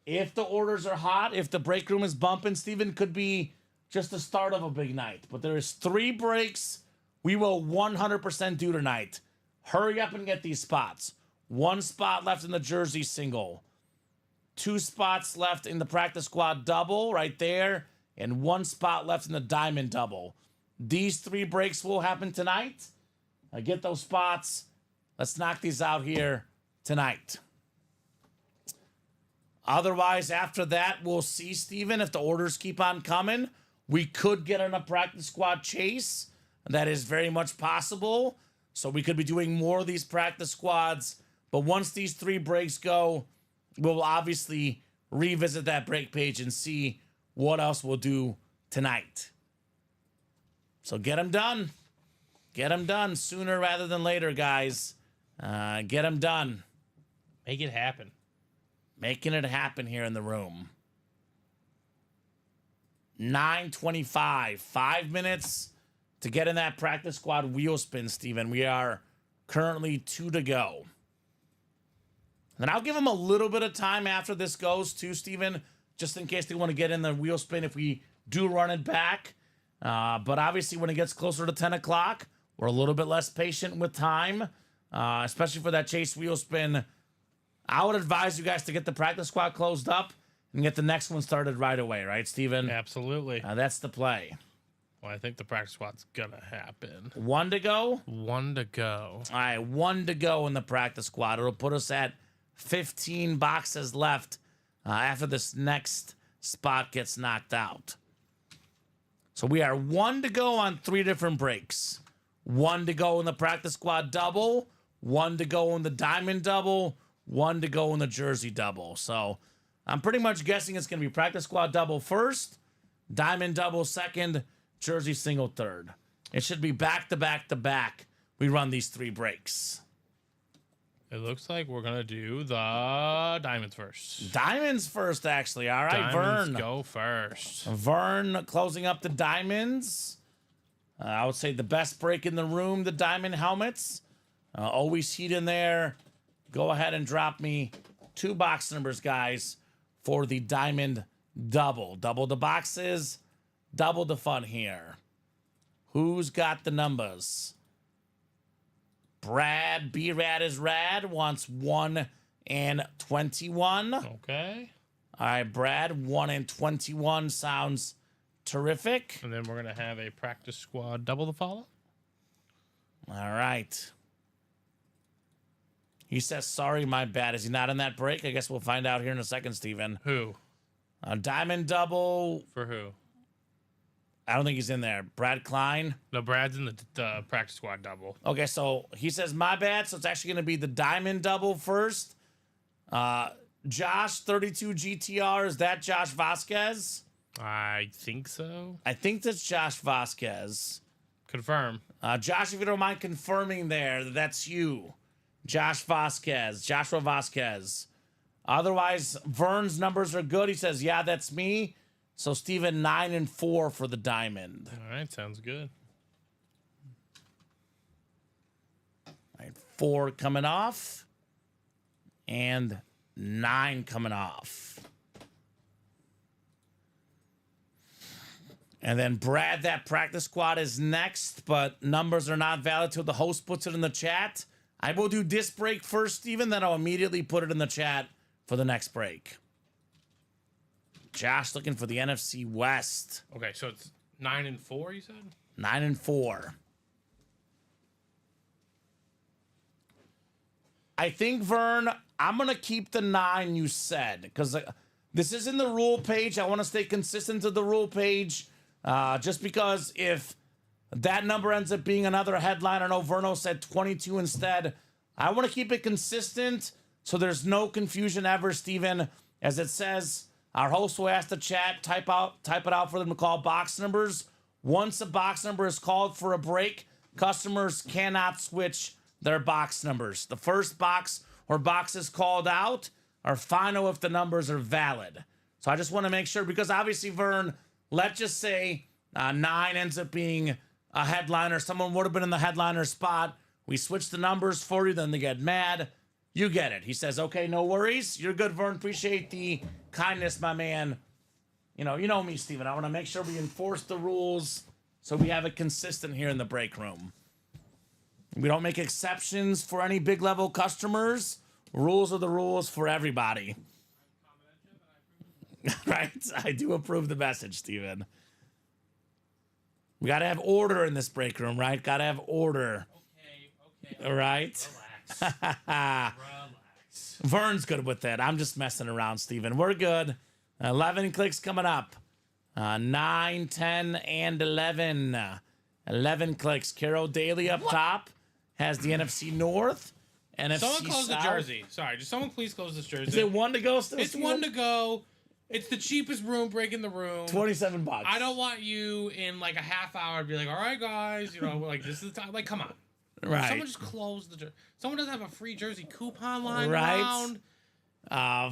[SPEAKER 2] if the orders are hot, if the break room is bumping, Steven, could be just the start of a big night. But there is 3 breaks, we will 100% do tonight. Hurry up and get these spots. 1 spot left in the Jersey single. 2 spots left in the practice squad double right there. And 1 spot left in the diamond double. These 3 breaks will happen tonight. Get those spots. Let's knock these out here tonight. Otherwise, after that, we'll see, Steven, if the orders keep on coming. We could get on a practice squad chase. That is very much possible. So we could be doing more of these practice squads. But once these 3 breaks go, we'll obviously revisit that break page and see what else we'll do tonight. So get them done. Get them done sooner rather than later, guys. Get them done.
[SPEAKER 3] Make it happen.
[SPEAKER 2] Making it happen here in the room. 9:25. 5 minutes to get in that practice squad wheel spin, Steven. We are currently 2 to go. And I'll give them a little bit of time after this goes too, Steven, just in case they want to get in the wheel spin if we do run it back. But obviously when it gets closer to 10 o'clock, we're a little bit less patient with time, especially for that chase wheel spin. I would advise you guys to get the practice squad closed up and get the next one started right away, right, Steven?
[SPEAKER 3] Absolutely.
[SPEAKER 2] That's the play.
[SPEAKER 3] Well, I think the practice squad's gonna happen.
[SPEAKER 2] 1 to go?
[SPEAKER 3] 1 to go.
[SPEAKER 2] All right, 1 to go in the practice squad. It'll put us at 15 boxes left after this next spot gets knocked out. So we are 1 to go on 3 different breaks. 1 to go in the practice squad double, 1 to go in the diamond double, 1 to go in the jersey double. So I'm pretty much guessing it's going to be practice squad double first, diamond double second, jersey single third. It should be back to back to back. We run these 3 breaks.
[SPEAKER 3] It looks like we're gonna do the diamonds first.
[SPEAKER 2] Diamonds first, actually. All right,
[SPEAKER 3] Diamonds
[SPEAKER 2] Vern.
[SPEAKER 3] go first.
[SPEAKER 2] Vern closing up the diamonds. I would say the best break in the room, the diamond helmets. Always heat in there. Go ahead and drop me 2 box numbers, guys, for the diamond double. Double the boxes, double the fun here. Who's got the numbers? Brad, B-Rad is rad, wants 1 and 21.
[SPEAKER 3] Okay.
[SPEAKER 2] All right, Brad, 1 and 21 sounds terrific.
[SPEAKER 3] And then we're gonna have a practice squad double the follow.
[SPEAKER 2] All right. He says, sorry, my bad. Is he not in that break? I guess we'll find out here in a second, Steven.
[SPEAKER 3] Who?
[SPEAKER 2] Diamond double.
[SPEAKER 3] For who?
[SPEAKER 2] I don't think he's in there. Brad Klein.
[SPEAKER 3] No, Brad's in the practice squad double.
[SPEAKER 2] Okay, so he says, my bad. So it's actually going to be the diamond double first. Josh, 32 GTR. Is that Josh Vasquez?
[SPEAKER 3] I think so.
[SPEAKER 2] I think that's Josh Vasquez.
[SPEAKER 3] Confirm.
[SPEAKER 2] Josh, if you don't mind confirming there, that's you. Josh Vasquez. Joshua Vasquez. Otherwise, Vern's numbers are good. He says, yeah, that's me. So, Steven, 9 and 4 for the diamond.
[SPEAKER 3] All right, sounds good.
[SPEAKER 2] All right, 4 coming off. And 9 coming off. And then Brad, that practice squad is next, but numbers are not valid till the host puts it in the chat. I will do this break first, Steven, then I'll immediately put it in the chat for the next break. Josh looking for the NFC West.
[SPEAKER 3] Okay, so it's 9 and 4, you said?
[SPEAKER 2] 9 and 4. I think, Vern, I'm going to keep the 9 you said, because this is in the rule page. I want to stay consistent to the rule page, just because if that number ends up being another headline, I know Verno said 22 instead. I want to keep it consistent so there's no confusion ever, Steven. As it says, our host will ask the chat, type it out for them to call box numbers. Once a box number is called for a break, customers cannot switch their box numbers. The first box or boxes called out are final if the numbers are valid. So I just want to make sure, because obviously, Vern, let's just say 9 ends up being a headliner. Someone would have been in the headliner spot. We switch the numbers for you, then they get mad. You get it. He says, okay, no worries. You're good, Vern. Appreciate the kindness, my man. You know me, Steven. I want to make sure we enforce the rules so we have it consistent here in the break room. We don't make exceptions for any big level customers. Rules are the rules for everybody. Right? I do approve the message, Steven. We got to have order in this break room, right? Got to have order. Okay. All right? Relax. Vern's good with that. I'm just messing around, Steven. We're good. 11 clicks coming up. 9, 10, and 11. 11 clicks. Carol Daly up top has the NFC North. NFC
[SPEAKER 3] Someone close
[SPEAKER 2] South.
[SPEAKER 3] the jersey. Sorry, just someone please close this jersey.
[SPEAKER 2] Is it one to go still?
[SPEAKER 3] It's
[SPEAKER 2] Steven?
[SPEAKER 3] one to go. It's the cheapest room break in the room.
[SPEAKER 2] $27.
[SPEAKER 3] I don't want you in like a half hour to be like, all right, guys, you know, like this is the time. Like, come on.
[SPEAKER 2] Right.
[SPEAKER 3] Someone just close the jersey. Someone doesn't have a free jersey coupon line
[SPEAKER 2] Right.
[SPEAKER 3] around.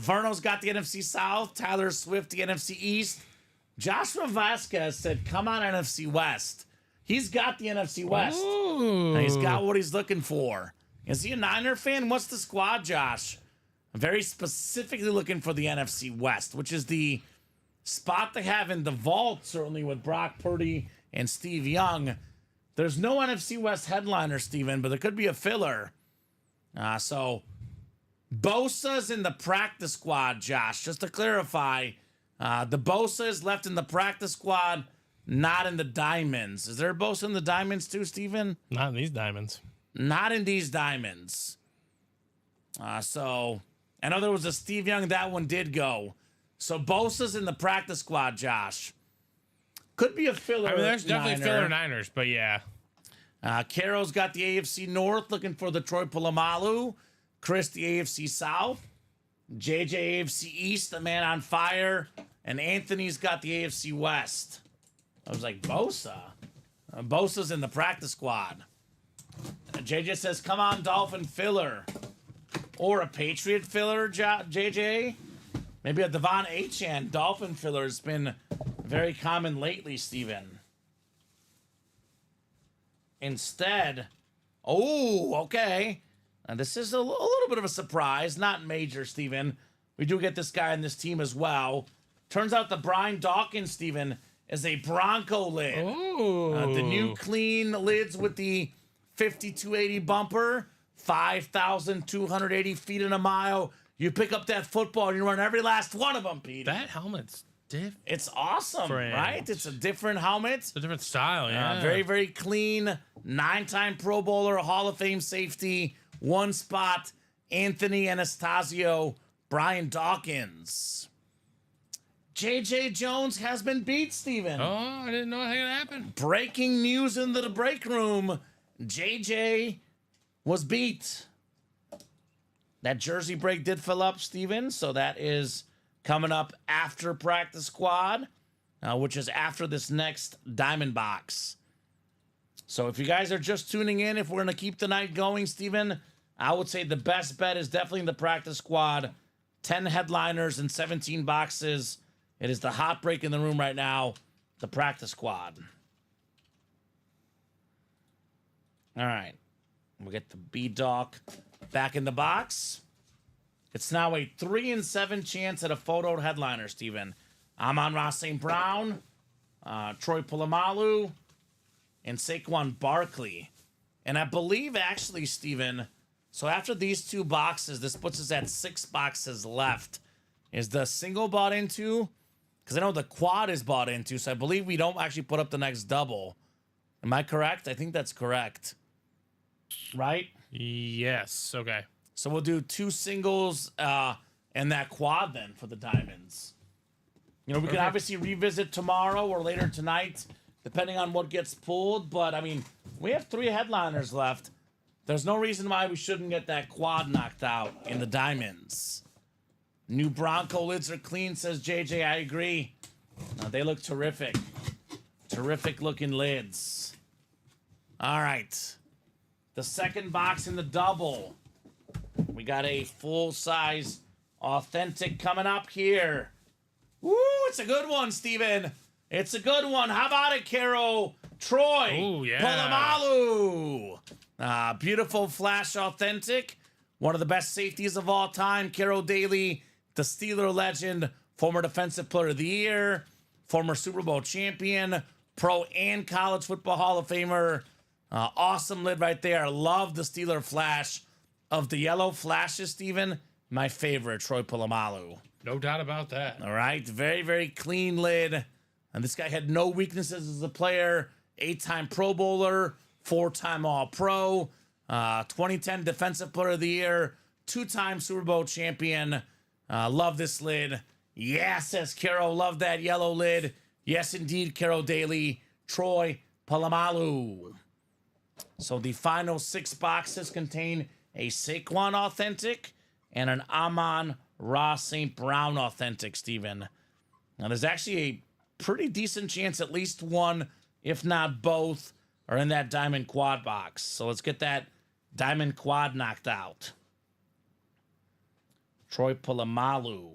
[SPEAKER 2] Verno's got the NFC South. Tyler Swift, the NFC East. Joshua Vasquez said, come on, NFC West. He's got the NFC West.
[SPEAKER 3] Ooh.
[SPEAKER 2] And he's got what he's looking for. Is he a Niner fan? What's the squad, Josh? I'm very specifically looking for the NFC West, which is the spot they have in the vault, certainly with Brock Purdy and Steve Young. There's no NFC West headliner, Steven, but there could be a filler. So Bosa's in the practice squad, Josh. Just to clarify, the Bosa is left in the practice squad, not in the diamonds. Is there a Bosa in the diamonds too, Steven?
[SPEAKER 3] Not in these diamonds.
[SPEAKER 2] Not in these diamonds. So I know there was a Steve Young. That one did go. So Bosa's in the practice squad, Josh. Could be a filler.
[SPEAKER 3] I mean, there's definitely
[SPEAKER 2] Niner.
[SPEAKER 3] filler Niners, but yeah.
[SPEAKER 2] Carol's got the AFC North, looking for the Troy Polamalu. Chris, the AFC South. JJ, AFC East, the man on fire. And Anthony's got the AFC West. I was like, Bosa? Bosa's in the practice squad. JJ says, come on, Dolphin filler. Or a Patriot filler, JJ. Maybe a Devon Achane Dolphin filler has been very common lately, Steven. Instead, okay. Now, this is a little bit of a surprise. Not major, Steven. We do get this guy on this team as well. Turns out the Brian Dawkins, Steven, is a Bronco lid.
[SPEAKER 3] Ooh.
[SPEAKER 2] The new clean lids with the 5280 bumper, 5,280 feet in a mile. You pick up that football and you run every last one of them, Pete.
[SPEAKER 3] That helmet's different.
[SPEAKER 2] It's awesome, right? It's a different helmet.
[SPEAKER 3] It's a different style, yeah.
[SPEAKER 2] Very, very clean. 9-time Pro Bowler, Hall of Fame safety, one spot, Anthony Anastasio, Brian Dawkins. JJ Jones has been beat, Steven.
[SPEAKER 3] Oh, I didn't know that could happen.
[SPEAKER 2] Breaking news into the break room. JJ was beat. That jersey break did fill up, Steven, so that is coming up after practice squad, which is after this next diamond box. So if you guys are just tuning in, if we're going to keep the night going, Steven, I would say the best bet is definitely the practice squad. 10 headliners and 17 boxes. It is the hot break in the room right now, the practice squad. All right. We'll get the B-Doc back in the box. It's now a 3-7 chance at a photo headliner, Steven. Amon-Ra St. Brown, Troy Polamalu, and Saquon Barkley. And I believe, actually, Steven, so after these two boxes, this puts us at 6 boxes left. Is the single bought into? Because I know the quad is bought into, so I believe we don't actually put up the next double. Am I correct? I think that's correct. Right?
[SPEAKER 3] Yes. Okay.
[SPEAKER 2] So we'll do 2 singles and that quad then for the diamonds. You know, we can obviously revisit tomorrow or later tonight, depending on what gets pulled. But, I mean, we have 3 headliners left. There's no reason why we shouldn't get that quad knocked out in the diamonds. New Bronco lids are clean, says JJ. I agree. They look terrific. Terrific looking lids. All right. The second box in the double. We got a full-size authentic coming up here. Woo, it's a good one, Steven. It's a good one. How about it, Caro? Troy.
[SPEAKER 3] Ooh, yeah.
[SPEAKER 2] Polamalu. Beautiful flash authentic. One of the best safeties of all time. Carol Daly, the Steeler legend, former Defensive Player of the Year, former Super Bowl champion, Pro and College Football Hall of Famer. Awesome lid right there. Love the Steeler flash of the yellow flashes, Steven. My favorite, Troy Polamalu.
[SPEAKER 3] No doubt about that.
[SPEAKER 2] All right. Very, very clean lid. And this guy had no weaknesses as a player. 8-time Pro Bowler, 4-time All-Pro, 2010 Defensive Player of the Year, 2-time Super Bowl champion. Love this lid. Yeah, says Caro. Love that yellow lid. Yes, indeed, Caro Daly. Troy Polamalu. So the final 6 boxes contain a Saquon Authentic and an Amon-Ra St. Brown Authentic, Steven. Now, there's actually a pretty decent chance at least one, if not both, are in that Diamond Quad box. So let's get that Diamond Quad knocked out. Troy Polamalu.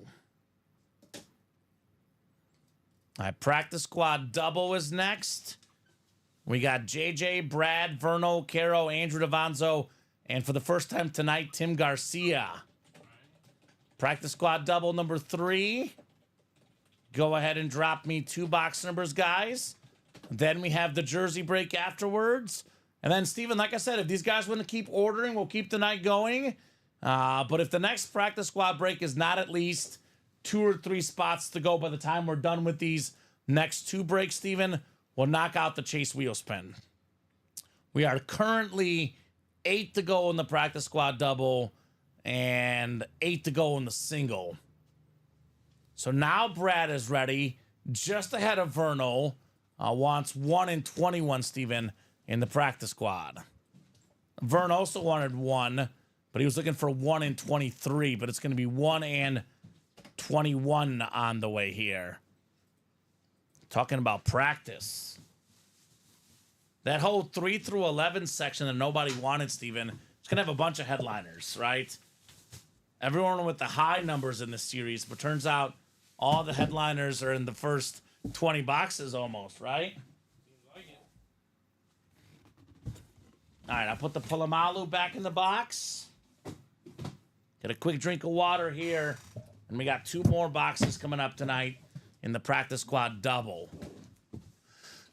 [SPEAKER 2] All right, Practice Squad Double is next. We got JJ, Brad, Verno, Caro, Andrew Davanzo, and for the first time tonight, Tim Garcia. Practice Squad Double number 3. Go ahead and drop me 2 box numbers, guys. Then we have the jersey break afterwards. And then, Steven, like I said, if these guys want to keep ordering, we'll keep the night going. But if the next Practice Squad break is not at least 2 or 3 spots to go by the time we're done with these next 2 breaks, Steven, we'll knock out the Chase Wheel Spin. We are currently 8 to go in the Practice Squad Double and 8 to go in the single. So now Brad is ready, just ahead of Verno. Wants 1 in 21, Steven, in the Practice Squad. Vern also wanted 1, but he was looking for 1 in 23, but it's going to be 1 and 21 on the way here. Talking about practice. That whole 3 through 11 section that nobody wanted, Steven, it's going to have a bunch of headliners, right? Everyone with the high numbers in this series, but turns out all the headliners are in the first 20 boxes almost, right? All right, I'll put the Polamalu back in the box. Get a quick drink of water here. And we got 2 more boxes coming up tonight in the Practice Squad Double.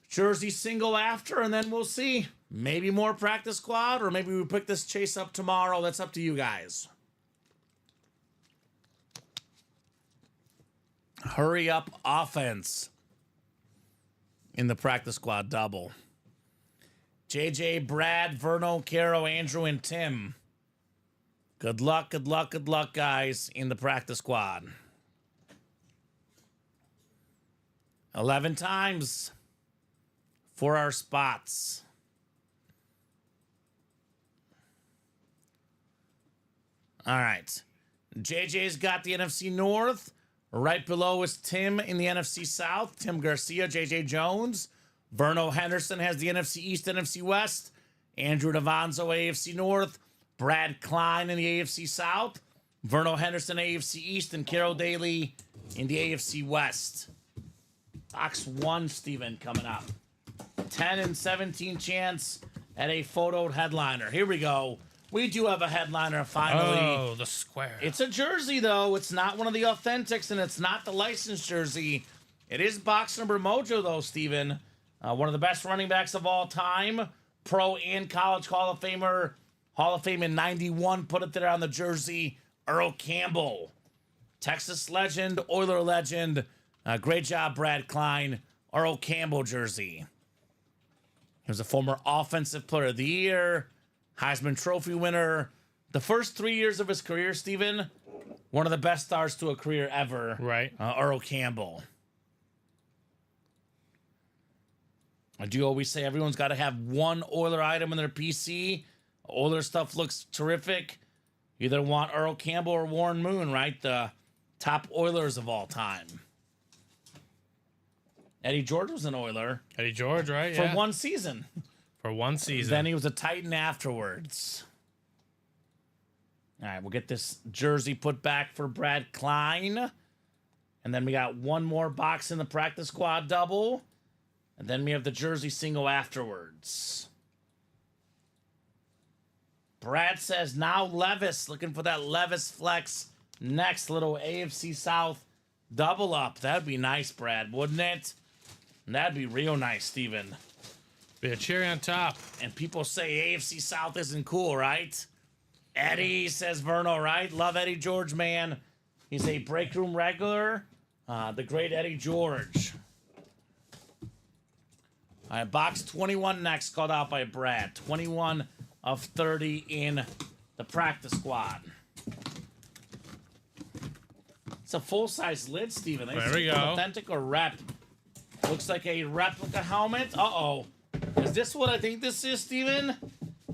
[SPEAKER 2] Jersey single after, and then we'll see. Maybe more Practice Squad, or maybe we pick this chase up tomorrow. That's up to you guys. Hurry up offense in the Practice Squad Double. JJ, Brad, Verno, Caro, Andrew, and Tim. Good luck, good luck, good luck, guys, in the Practice Squad. 11 times for our spots. All right. JJ's got the NFC North. Right below is Tim in the NFC South. Tim Garcia, JJ Jones. Verno Henderson has the NFC East, NFC West. Andrew Davanzo, AFC North. Brad Klein in the AFC South. Verno Henderson, AFC East. And Caro Daly in the AFC West. Box 1, Steven, coming up. 10 and 17 chance at a photoed headliner. Here we go. We do have a headliner finally.
[SPEAKER 3] Oh, the square.
[SPEAKER 2] It's a jersey, though. It's not one of the authentics, and it's not the licensed jersey. It is box number mojo, though, Steven. One of the best running backs of all time. Pro and College Hall of Famer. Hall of Fame in 91. Put it there on the jersey. Earl Campbell. Texas legend. Oiler legend. Great job, Brad Klein. Earl Campbell jersey. He was a former Offensive Player of the Year. Heisman Trophy winner. The first 3 years of his career, Steven, one of the best starts to a career ever.
[SPEAKER 3] Right.
[SPEAKER 2] Earl Campbell. I do always say everyone's got to have one Oiler item in their PC. Oiler stuff looks terrific. You either want Earl Campbell or Warren Moon, right? The top Oilers of all time. Eddie George was an Oiler.
[SPEAKER 3] Eddie George, right?
[SPEAKER 2] For one season.
[SPEAKER 3] For one season.
[SPEAKER 2] Then he was a Titan afterwards. All right, we'll get this jersey put back for Brad Klein. And then we got one more box in the Practice Squad Double. And then we have the jersey single afterwards. Brad says now Levis, looking for that Levis flex. Next little AFC South double up. That'd be nice, Brad, wouldn't it? And that'd be real nice, Steven.
[SPEAKER 3] Be a cherry on top.
[SPEAKER 2] And people say AFC South isn't cool, right? Eddie, says Verno, right? Love Eddie George, man. He's a break room regular. The great Eddie George. All right, box 21 next, called out by Brad. 21 of 30 in the practice squad. It's a full-size lid, Steven.
[SPEAKER 3] There we go.
[SPEAKER 2] Authentic or rep? Looks like a replica helmet. Uh-oh. Is this what I think this is, Steven?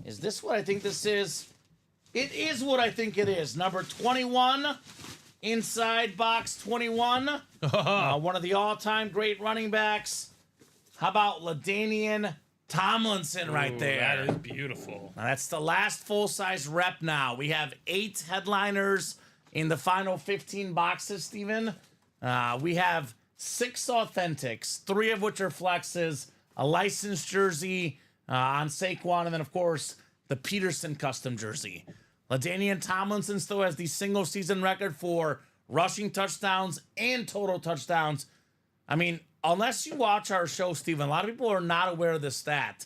[SPEAKER 2] Is this what I think this is? It is what I think it is. Number 21, inside box 21. One of the all-time great running backs. How about LaDainian Tomlinson right there?
[SPEAKER 3] That is beautiful.
[SPEAKER 2] Now, that's the last full-size rep now. We have 8 headliners in the final 15 boxes, Steven. We have 6 authentics, 3 of which are flexes, a licensed jersey on Saquon, and then, of course, the Peterson custom jersey. LaDainian Tomlinson still has the single-season record for rushing touchdowns and total touchdowns. I mean, unless you watch our show, Steven, a lot of people are not aware of this stat.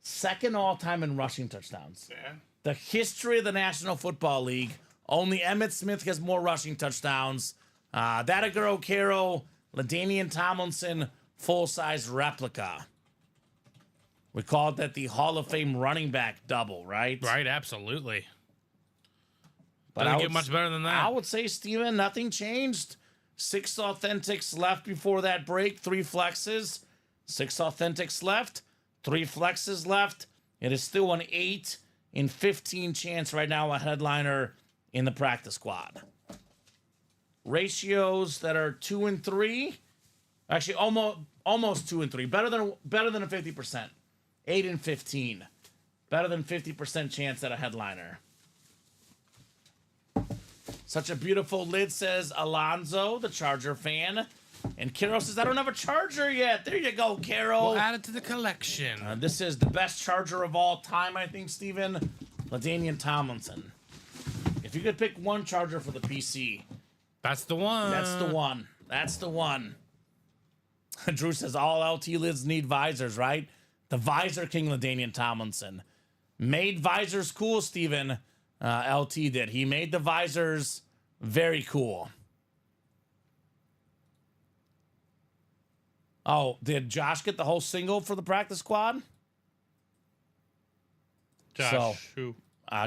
[SPEAKER 2] Second all-time in rushing touchdowns.
[SPEAKER 3] Yeah.
[SPEAKER 2] The history of the National Football League, only Emmitt Smith has more rushing touchdowns. That Aguro Caro, LaDainian Tomlinson, full-size replica. We called that the Hall of Fame running back double, right?
[SPEAKER 3] Right, absolutely.
[SPEAKER 2] But
[SPEAKER 3] Doesn't get much better than that.
[SPEAKER 2] I would say, Steven, nothing changed. 6 authentics left before that break, 3 flexes. 6 authentics left, 3 flexes left. It is still an 8 in 15 chance right now, a headliner in the practice squad. Ratios that are 2 and 3. Actually, almost 2 and 3. Better than a 50%. 8 and 15. Better than 50% chance at a headliner. Such a beautiful lid, says Alonzo, the Charger fan. And Caro says, I don't have a Charger yet. There you go, Caro.
[SPEAKER 3] We'll add it to the collection.
[SPEAKER 2] This is the best Charger of all time, I think, Steven. LaDainian Tomlinson. If you could pick one Charger for the PC,
[SPEAKER 3] That's the one.
[SPEAKER 2] that's the one. That's the one. Drew says all LT lids need visors, right? The visor king, LaDainian Tomlinson. Made visors cool, Steven. LT did. He made the visors very cool. Oh, did Josh get the whole single for the practice squad?
[SPEAKER 3] Josh, who?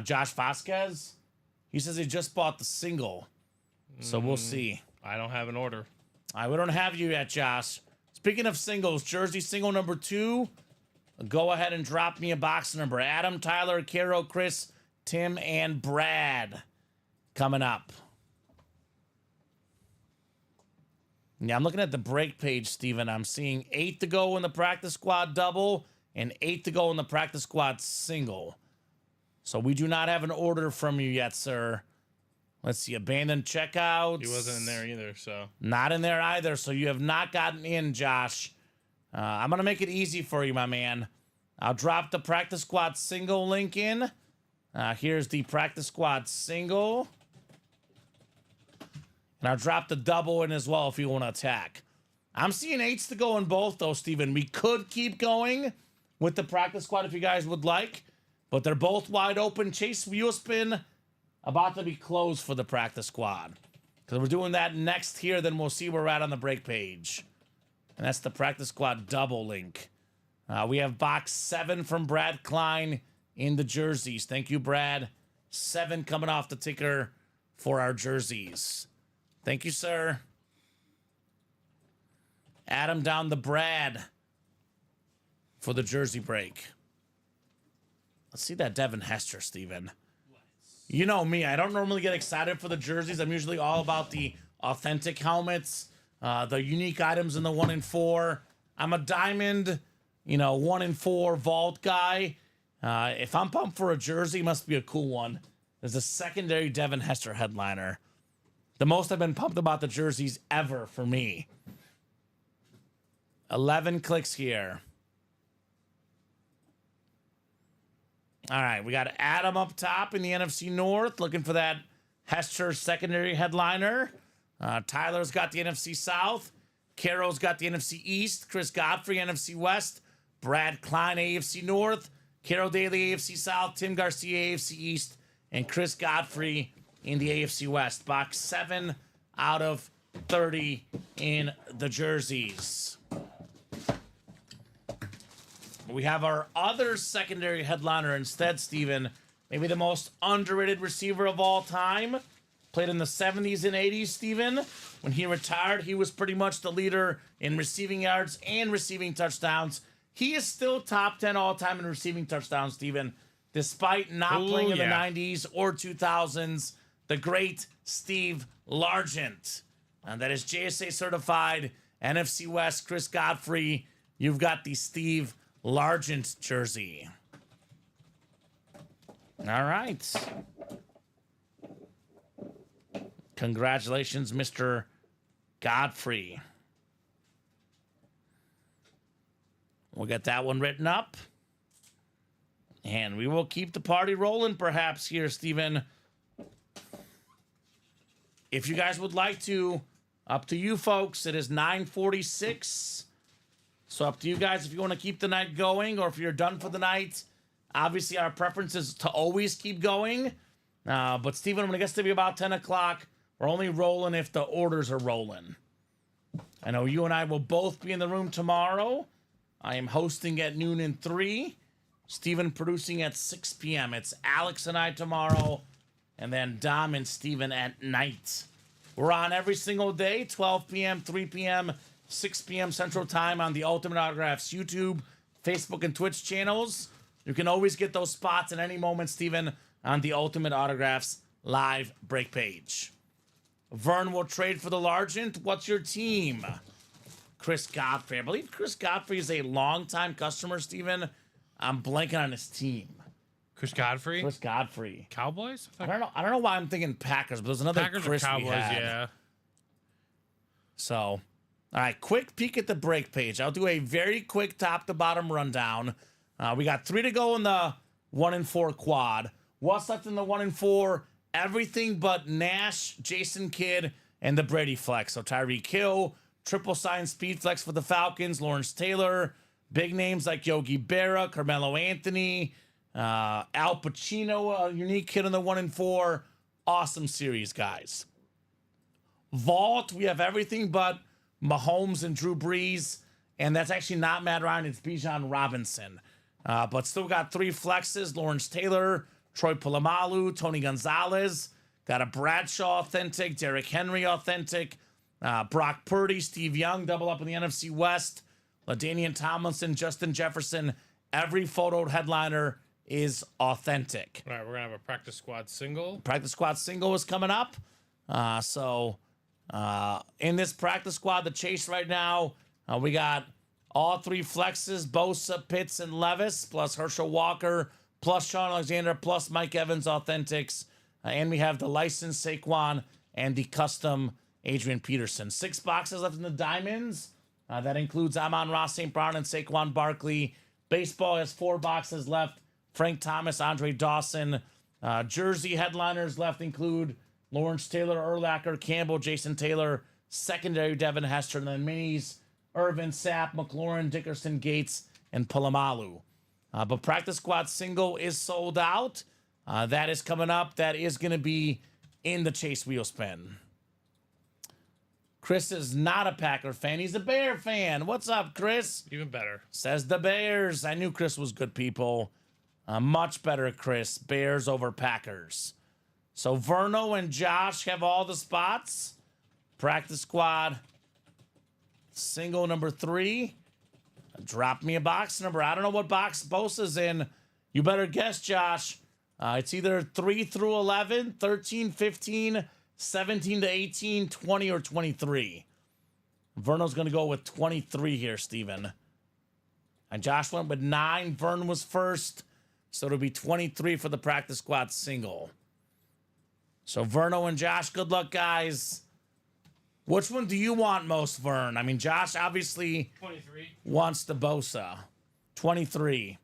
[SPEAKER 2] Josh Vasquez. He says he just bought the single. So we'll see.
[SPEAKER 3] I don't have an order.
[SPEAKER 2] We don't have you yet, Josh. Speaking of singles, jersey single number 2. Go ahead and drop me a box number. Adam, Tyler, Caro, Chris, Tim, and Brad coming up. Yeah, I'm looking at the break page, Steven. I'm seeing 8 to go in the practice squad double and 8 to go in the practice squad single. So we do not have an order from you yet, sir. Let's see, abandoned checkouts.
[SPEAKER 3] He wasn't in there either, so.
[SPEAKER 2] Not in there either, so you have not gotten in, Josh. I'm going to make it easy for you, my man. I'll drop the practice squad single link in. Here's the practice squad single. And I'll drop the double in as well if you want to attack. I'm seeing 8s to go in both, though, Steven. We could keep going with the practice squad if you guys would like. But they're both wide open. Chase wheel spin about to be closed for the practice squad. Because we're doing that next here, then we'll see where we're at on the break page. And that's the practice squad double link. We have box 7 from Brad Klein in the jerseys. Thank you, Brad. 7 coming off the ticker for our jerseys. Thank you, sir. Adam down the Brad for the jersey break. Let's see that Devin Hester, Steven. You know me. I don't normally get excited for the jerseys. I'm usually all about the authentic helmets, the unique items in the 1 and 4. I'm a diamond, 1 and 4 vault guy. If I'm pumped for a jersey, it must be a cool one. There's a secondary Devin Hester headliner. The most I've been pumped about the jerseys ever for me. 11 clicks here. All right, we got Adam up top in the NFC North, looking for that Hester secondary headliner. Tyler's got the NFC South. Carol's got the NFC East. Chris Godfrey, NFC West. Brad Klein, AFC North. Carol Daly, AFC South. Tim Garcia, AFC East. And Chris Godfrey in the AFC West. Box 7 out of 30 in the jerseys. We have our other secondary headliner instead, Steven. Maybe the most underrated receiver of all time. Played in the 70s and 80s, Steven. When he retired, he was pretty much the leader in receiving yards and receiving touchdowns. He is still top 10 all-time in receiving touchdowns, Steven, despite not playing in the 90s or 2000s. The great Steve Largent. And that is JSA certified NFC West Chris Godfrey. You've got the Steve Largent jersey. All right. Congratulations, Mr. Godfrey. We'll get that one written up. And we will keep the party rolling perhaps here, Steven. If you guys would like to, up to you folks. It is 9:46. So up to you guys if you want to keep the night going or if you're done for the night. Obviously, our preference is to always keep going. But Steven, when it gets to be about 10 o'clock, we're only rolling if the orders are rolling. I know you and I will both be in the room tomorrow. I am hosting at noon and 3. Steven producing at 6 p.m. It's Alex and I tomorrow. And then Dom and Steven at night. We're on every single day, 12 p.m., 3 p.m., 6 p.m. Central Time on the Ultimate Autographs YouTube, Facebook, and Twitch channels. You can always get those spots at any moment, Steven, on the Ultimate Autographs live break page. Vern will trade for the Largent. What's your team? Chris Godfrey. I believe Chris Godfrey is a longtime customer, Steven. I'm blanking on his team.
[SPEAKER 3] Chris Godfrey?
[SPEAKER 2] Chris Godfrey.
[SPEAKER 3] Cowboys?
[SPEAKER 2] I don't know why I'm thinking Packers, but there's another
[SPEAKER 3] Packers
[SPEAKER 2] Chris
[SPEAKER 3] or Cowboys,
[SPEAKER 2] we had.
[SPEAKER 3] yeah.
[SPEAKER 2] So, all right, quick peek at the break page. I'll do a very quick top-to-bottom rundown. We got 3 to go in the 1 and 4 quad. What's left in the 1 and 4? Everything but Nash, Jason Kidd, and the Brady Flex. So Tyreek Hill, triple sign speed flex for the Falcons, Lawrence Taylor, big names like Yogi Berra, Carmelo Anthony, Al Pacino, a unique hit in the 1 and 4. Awesome series, guys. Vault, we have everything but Mahomes and Drew Brees. And that's actually not Matt Ryan, it's Bijan Robinson. But still got 3 flexes. Lawrence Taylor, Troy Polamalu, Tony Gonzalez. Got a Bradshaw authentic, Derrick Henry authentic. Brock Purdy, Steve Young, double up in the NFC West. LaDainian Tomlinson, Justin Jefferson. Every photoed headliner is authentic.
[SPEAKER 3] All right, we're going to have a practice squad single.
[SPEAKER 2] Practice squad single is coming up. In this practice squad, the chase right now, we got all 3 flexes, Bosa, Pitts, and Levis, plus Herschel Walker, plus Sean Alexander, plus Mike Evans authentics. And we have the licensed Saquon and the custom Adrian Peterson. 6 boxes left in the diamonds. That includes Amon-Ra St. Brown and Saquon Barkley. Baseball has 4 boxes left. Frank Thomas, Andre Dawson. Jersey headliners left include Lawrence Taylor, Urlacher, Campbell, Jason Taylor, secondary Devin Hester, and then minis Irvin Sapp, McLaurin, Dickerson, Gates, and Polamalu. But practice squad single is sold out. That is coming up. That is going to be in the Chase Wheel Spin. Chris is not a Packer fan. He's a Bear fan. What's up, Chris?
[SPEAKER 3] Even better.
[SPEAKER 2] Says the Bears. I knew Chris was good, people. Much better, Chris. Bears over Packers. So Verno and Josh have all the spots. Practice squad single number 3. Drop me a box number. I don't know what box Bosa's in. You better guess, Josh. It's either 3 through 11, 13, 15, 17 to 18, 20, or 23. Verno's going to go with 23 here, Steven. And Josh went with 9. Vern was first. So it'll be 23 for the practice squad single. So Verno and Josh, good luck, guys. Which one do you want most, Vern? I mean, Josh obviously
[SPEAKER 3] 23
[SPEAKER 2] wants the Bosa. 23.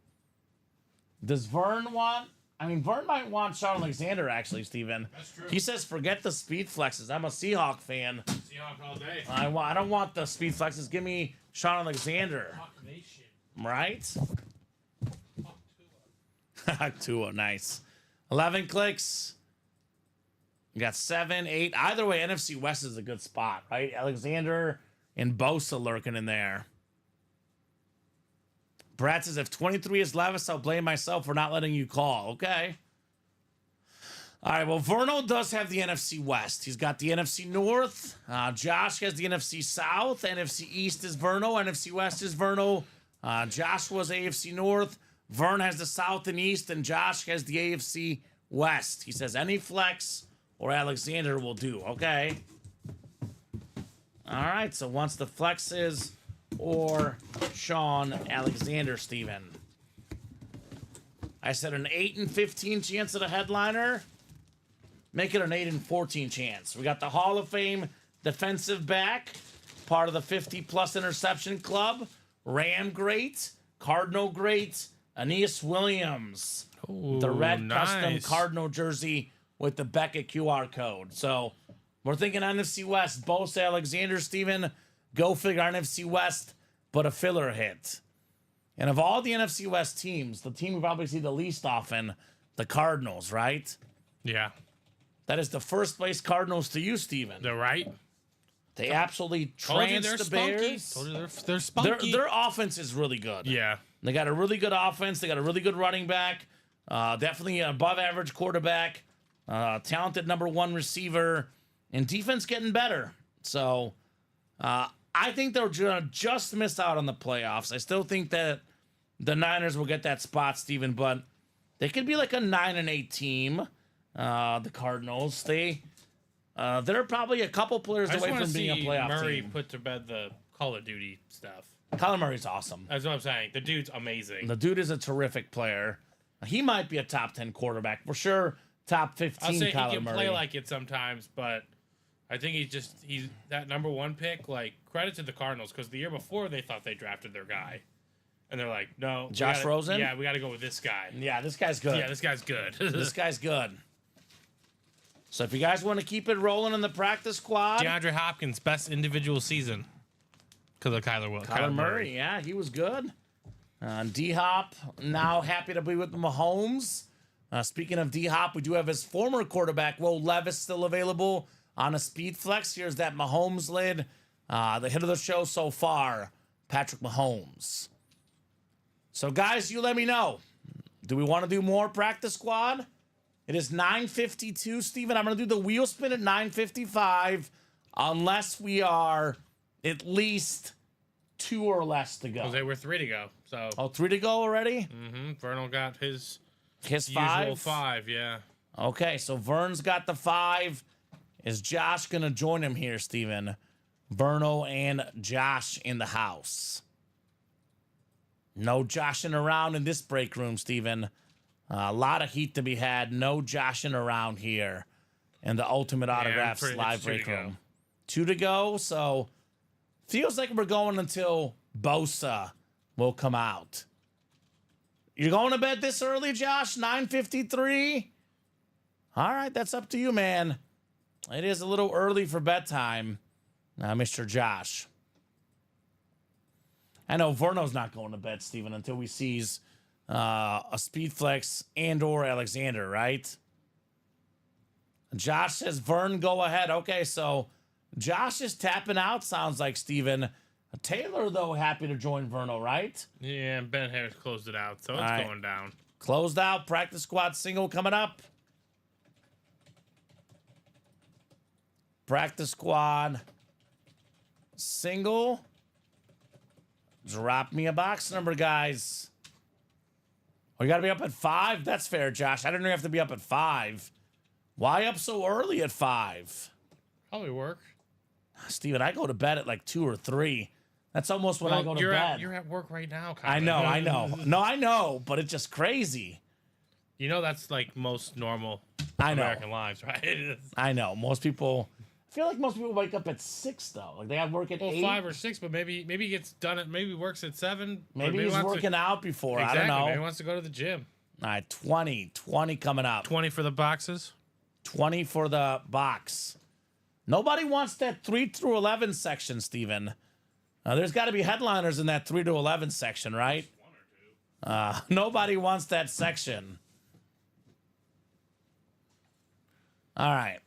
[SPEAKER 2] Does Vern want... I mean, Vern might want Sean Alexander, actually, Steven.
[SPEAKER 3] That's true.
[SPEAKER 2] He says, forget the speed flexes. I'm a Seahawk fan.
[SPEAKER 3] Seahawks all day.
[SPEAKER 2] I don't want the speed flexes. Give me Sean Alexander.
[SPEAKER 3] Hawk Nation.
[SPEAKER 2] Right?
[SPEAKER 3] Hawk Tua.
[SPEAKER 2] Tua, nice. 11 clicks. You got 7, 8. Either way, NFC West is a good spot, right? Alexander and Bosa lurking in there. Brad says, if 23 is Levis, I'll blame myself for not letting you call. Okay. All right, well, Verno does have the NFC West. He's got the NFC North. Josh has the NFC South. NFC East is Verno. NFC West is Verno. Josh was AFC North. Vern has the South and East, and Josh has the AFC West. He says any flex or Alexander will do. Okay. All right, so once the flexes or Sean Alexander, Steven. I said an 8 and 15 chance at a headliner. Make it an 8 and 14 chance. We got the Hall of Fame defensive back, part of the 50-plus interception club, Ram great, Cardinal great, Aeneas Williams.
[SPEAKER 3] Ooh,
[SPEAKER 2] The red custom
[SPEAKER 3] nice.
[SPEAKER 2] Cardinal jersey with the Beckett QR code. So we're thinking NFC West, Bosa, Alexander, Steven. Go figure NFC West, but a filler hit. And of all the NFC West teams, the team we probably see the least often, the Cardinals, right?
[SPEAKER 3] Yeah.
[SPEAKER 2] That is the first place Cardinals to you, Steven.
[SPEAKER 3] They're right.
[SPEAKER 2] They absolutely
[SPEAKER 3] Told you
[SPEAKER 2] trounced
[SPEAKER 3] they're
[SPEAKER 2] the
[SPEAKER 3] spunky.
[SPEAKER 2] Bears.
[SPEAKER 3] Told you they're spunky.
[SPEAKER 2] Their offense is really good.
[SPEAKER 3] Yeah.
[SPEAKER 2] They got a really good offense. They got a really good running back. Definitely an above average quarterback. Talented number 1 receiver. And defense getting better. So I think they're going to just miss out on the playoffs. I still think that the Niners will get that spot, Steven, but they could be like a 9 and 8 team. The Cardinals. They're probably a couple players
[SPEAKER 3] I just
[SPEAKER 2] away
[SPEAKER 3] want
[SPEAKER 2] from
[SPEAKER 3] to
[SPEAKER 2] being
[SPEAKER 3] see
[SPEAKER 2] a playoff
[SPEAKER 3] Murray
[SPEAKER 2] team.
[SPEAKER 3] put to bed the Call of Duty stuff.
[SPEAKER 2] Kyler Murray's awesome.
[SPEAKER 3] That's what I'm saying. The dude's amazing.
[SPEAKER 2] The dude is a terrific player. He might be a top 10 quarterback for sure. Top 15.
[SPEAKER 3] I'll say
[SPEAKER 2] Kyler
[SPEAKER 3] he can
[SPEAKER 2] Murray.
[SPEAKER 3] play like it sometimes, but I think he's that number 1 pick. Like, credit to the Cardinals, because the year before they thought they drafted their guy, and they're like, no,
[SPEAKER 2] Josh Rosen?
[SPEAKER 3] Yeah, we got to go with this guy.
[SPEAKER 2] Yeah, this guy's good.
[SPEAKER 3] Yeah, this guy's good.
[SPEAKER 2] This guy's good. So if you guys want to keep it rolling in the practice squad,
[SPEAKER 3] DeAndre Hopkins, best individual season because of
[SPEAKER 2] Kyler Murray, yeah, he was good. D-Hop, now happy to be with Mahomes. Speaking of D-Hop, we do have his former quarterback, Will Levis, still available on a speed flex. Here's that Mahomes lid. The hit of the show so far, Patrick Mahomes. So, guys, you let me know. Do we want to do more practice squad? It is 9:52, Steven. I'm going to do the wheel spin at 9:55 unless we are at least 2 or less to go.
[SPEAKER 3] They were 3 to go. So,
[SPEAKER 2] Oh, 3 to go already?
[SPEAKER 3] Vernal got his
[SPEAKER 2] His
[SPEAKER 3] usual
[SPEAKER 2] 5?
[SPEAKER 3] 5, yeah.
[SPEAKER 2] Okay, so Vern's got the 5. Is Josh going to join him here, Steven? Verno and Josh in the house. No joshing around in this break room, Steven. A lot of heat to be had. No joshing around here in the Ultimate Autographs live break room. 2 to go, so feels like we're going until Bosa will come out. You're going to bed this early, Josh? 9:53? All right, that's up to you, man. It is a little early for bedtime, Mr. Josh. I know Verno's not going to bed, Steven, until he sees a Speedflex and or Alexander, right? Josh says, Vern, go ahead. Okay, so Josh is tapping out, sounds like, Steven. Taylor, though, happy to join Verno, right?
[SPEAKER 3] Yeah, Ben Harris closed it out, so it's
[SPEAKER 2] right.
[SPEAKER 3] going down.
[SPEAKER 2] Closed out, practice squad single coming up. Practice squad single. Drop me a box number, guys. Oh, you got to be up at 5? That's fair, Josh. I didn't have to be up at 5. Why up so early at 5?
[SPEAKER 3] Probably work.
[SPEAKER 2] Steven, I go to bed at like 2 or 3. That's almost when I go to bed.
[SPEAKER 3] You're at work right now,
[SPEAKER 2] I know. No, I know, but it's just crazy.
[SPEAKER 3] You know that's like most normal
[SPEAKER 2] I know.
[SPEAKER 3] American lives, right?
[SPEAKER 2] I know. Most people, I feel like most people wake up at 6, though. Like they have work at 8.
[SPEAKER 3] 5 or 6, but maybe he gets done at maybe works at 7.
[SPEAKER 2] Maybe he's
[SPEAKER 3] wants
[SPEAKER 2] working out before.
[SPEAKER 3] Exactly.
[SPEAKER 2] I don't know.
[SPEAKER 3] Maybe he wants to go to the gym.
[SPEAKER 2] All right, 20 coming up.
[SPEAKER 3] 20 for the boxes.
[SPEAKER 2] 20 for the box. Nobody wants that 3 through 11 section, Steven. There's got to be headliners in that 3 to 11 section, right? Nobody wants that section. All right.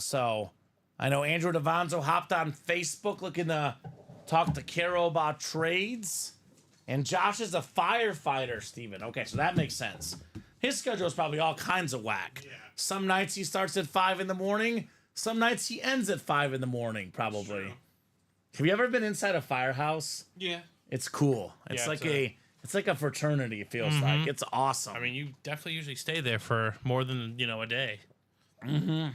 [SPEAKER 2] So I know Andrew Davanzo hopped on Facebook looking to talk to Caro about trades. And Josh is a firefighter, Steven. Okay, so that makes sense. His schedule is probably all kinds of whack. Yeah. Some nights he starts at 5 in the morning. Some nights he ends at 5 in the morning, probably. True. Have you ever been inside a firehouse?
[SPEAKER 3] Yeah.
[SPEAKER 2] It's cool. It's like a fraternity, it feels like. It's awesome.
[SPEAKER 3] I mean, you definitely usually stay there for more than, a day.
[SPEAKER 2] Mm-hmm.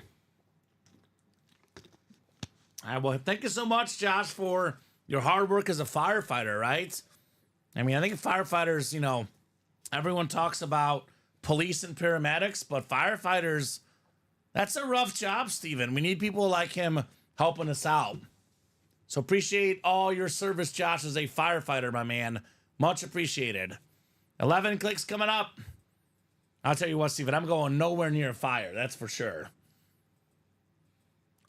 [SPEAKER 2] All right, well, thank you so much, Josh, for your hard work as a firefighter, right? I mean, I think firefighters, everyone talks about police and paramedics, but firefighters, that's a rough job, Steven. We need people like him helping us out. So appreciate all your service, Josh, as a firefighter, my man. Much appreciated. 11 clicks coming up. I'll tell you what, Steven, I'm going nowhere near a fire, that's for sure.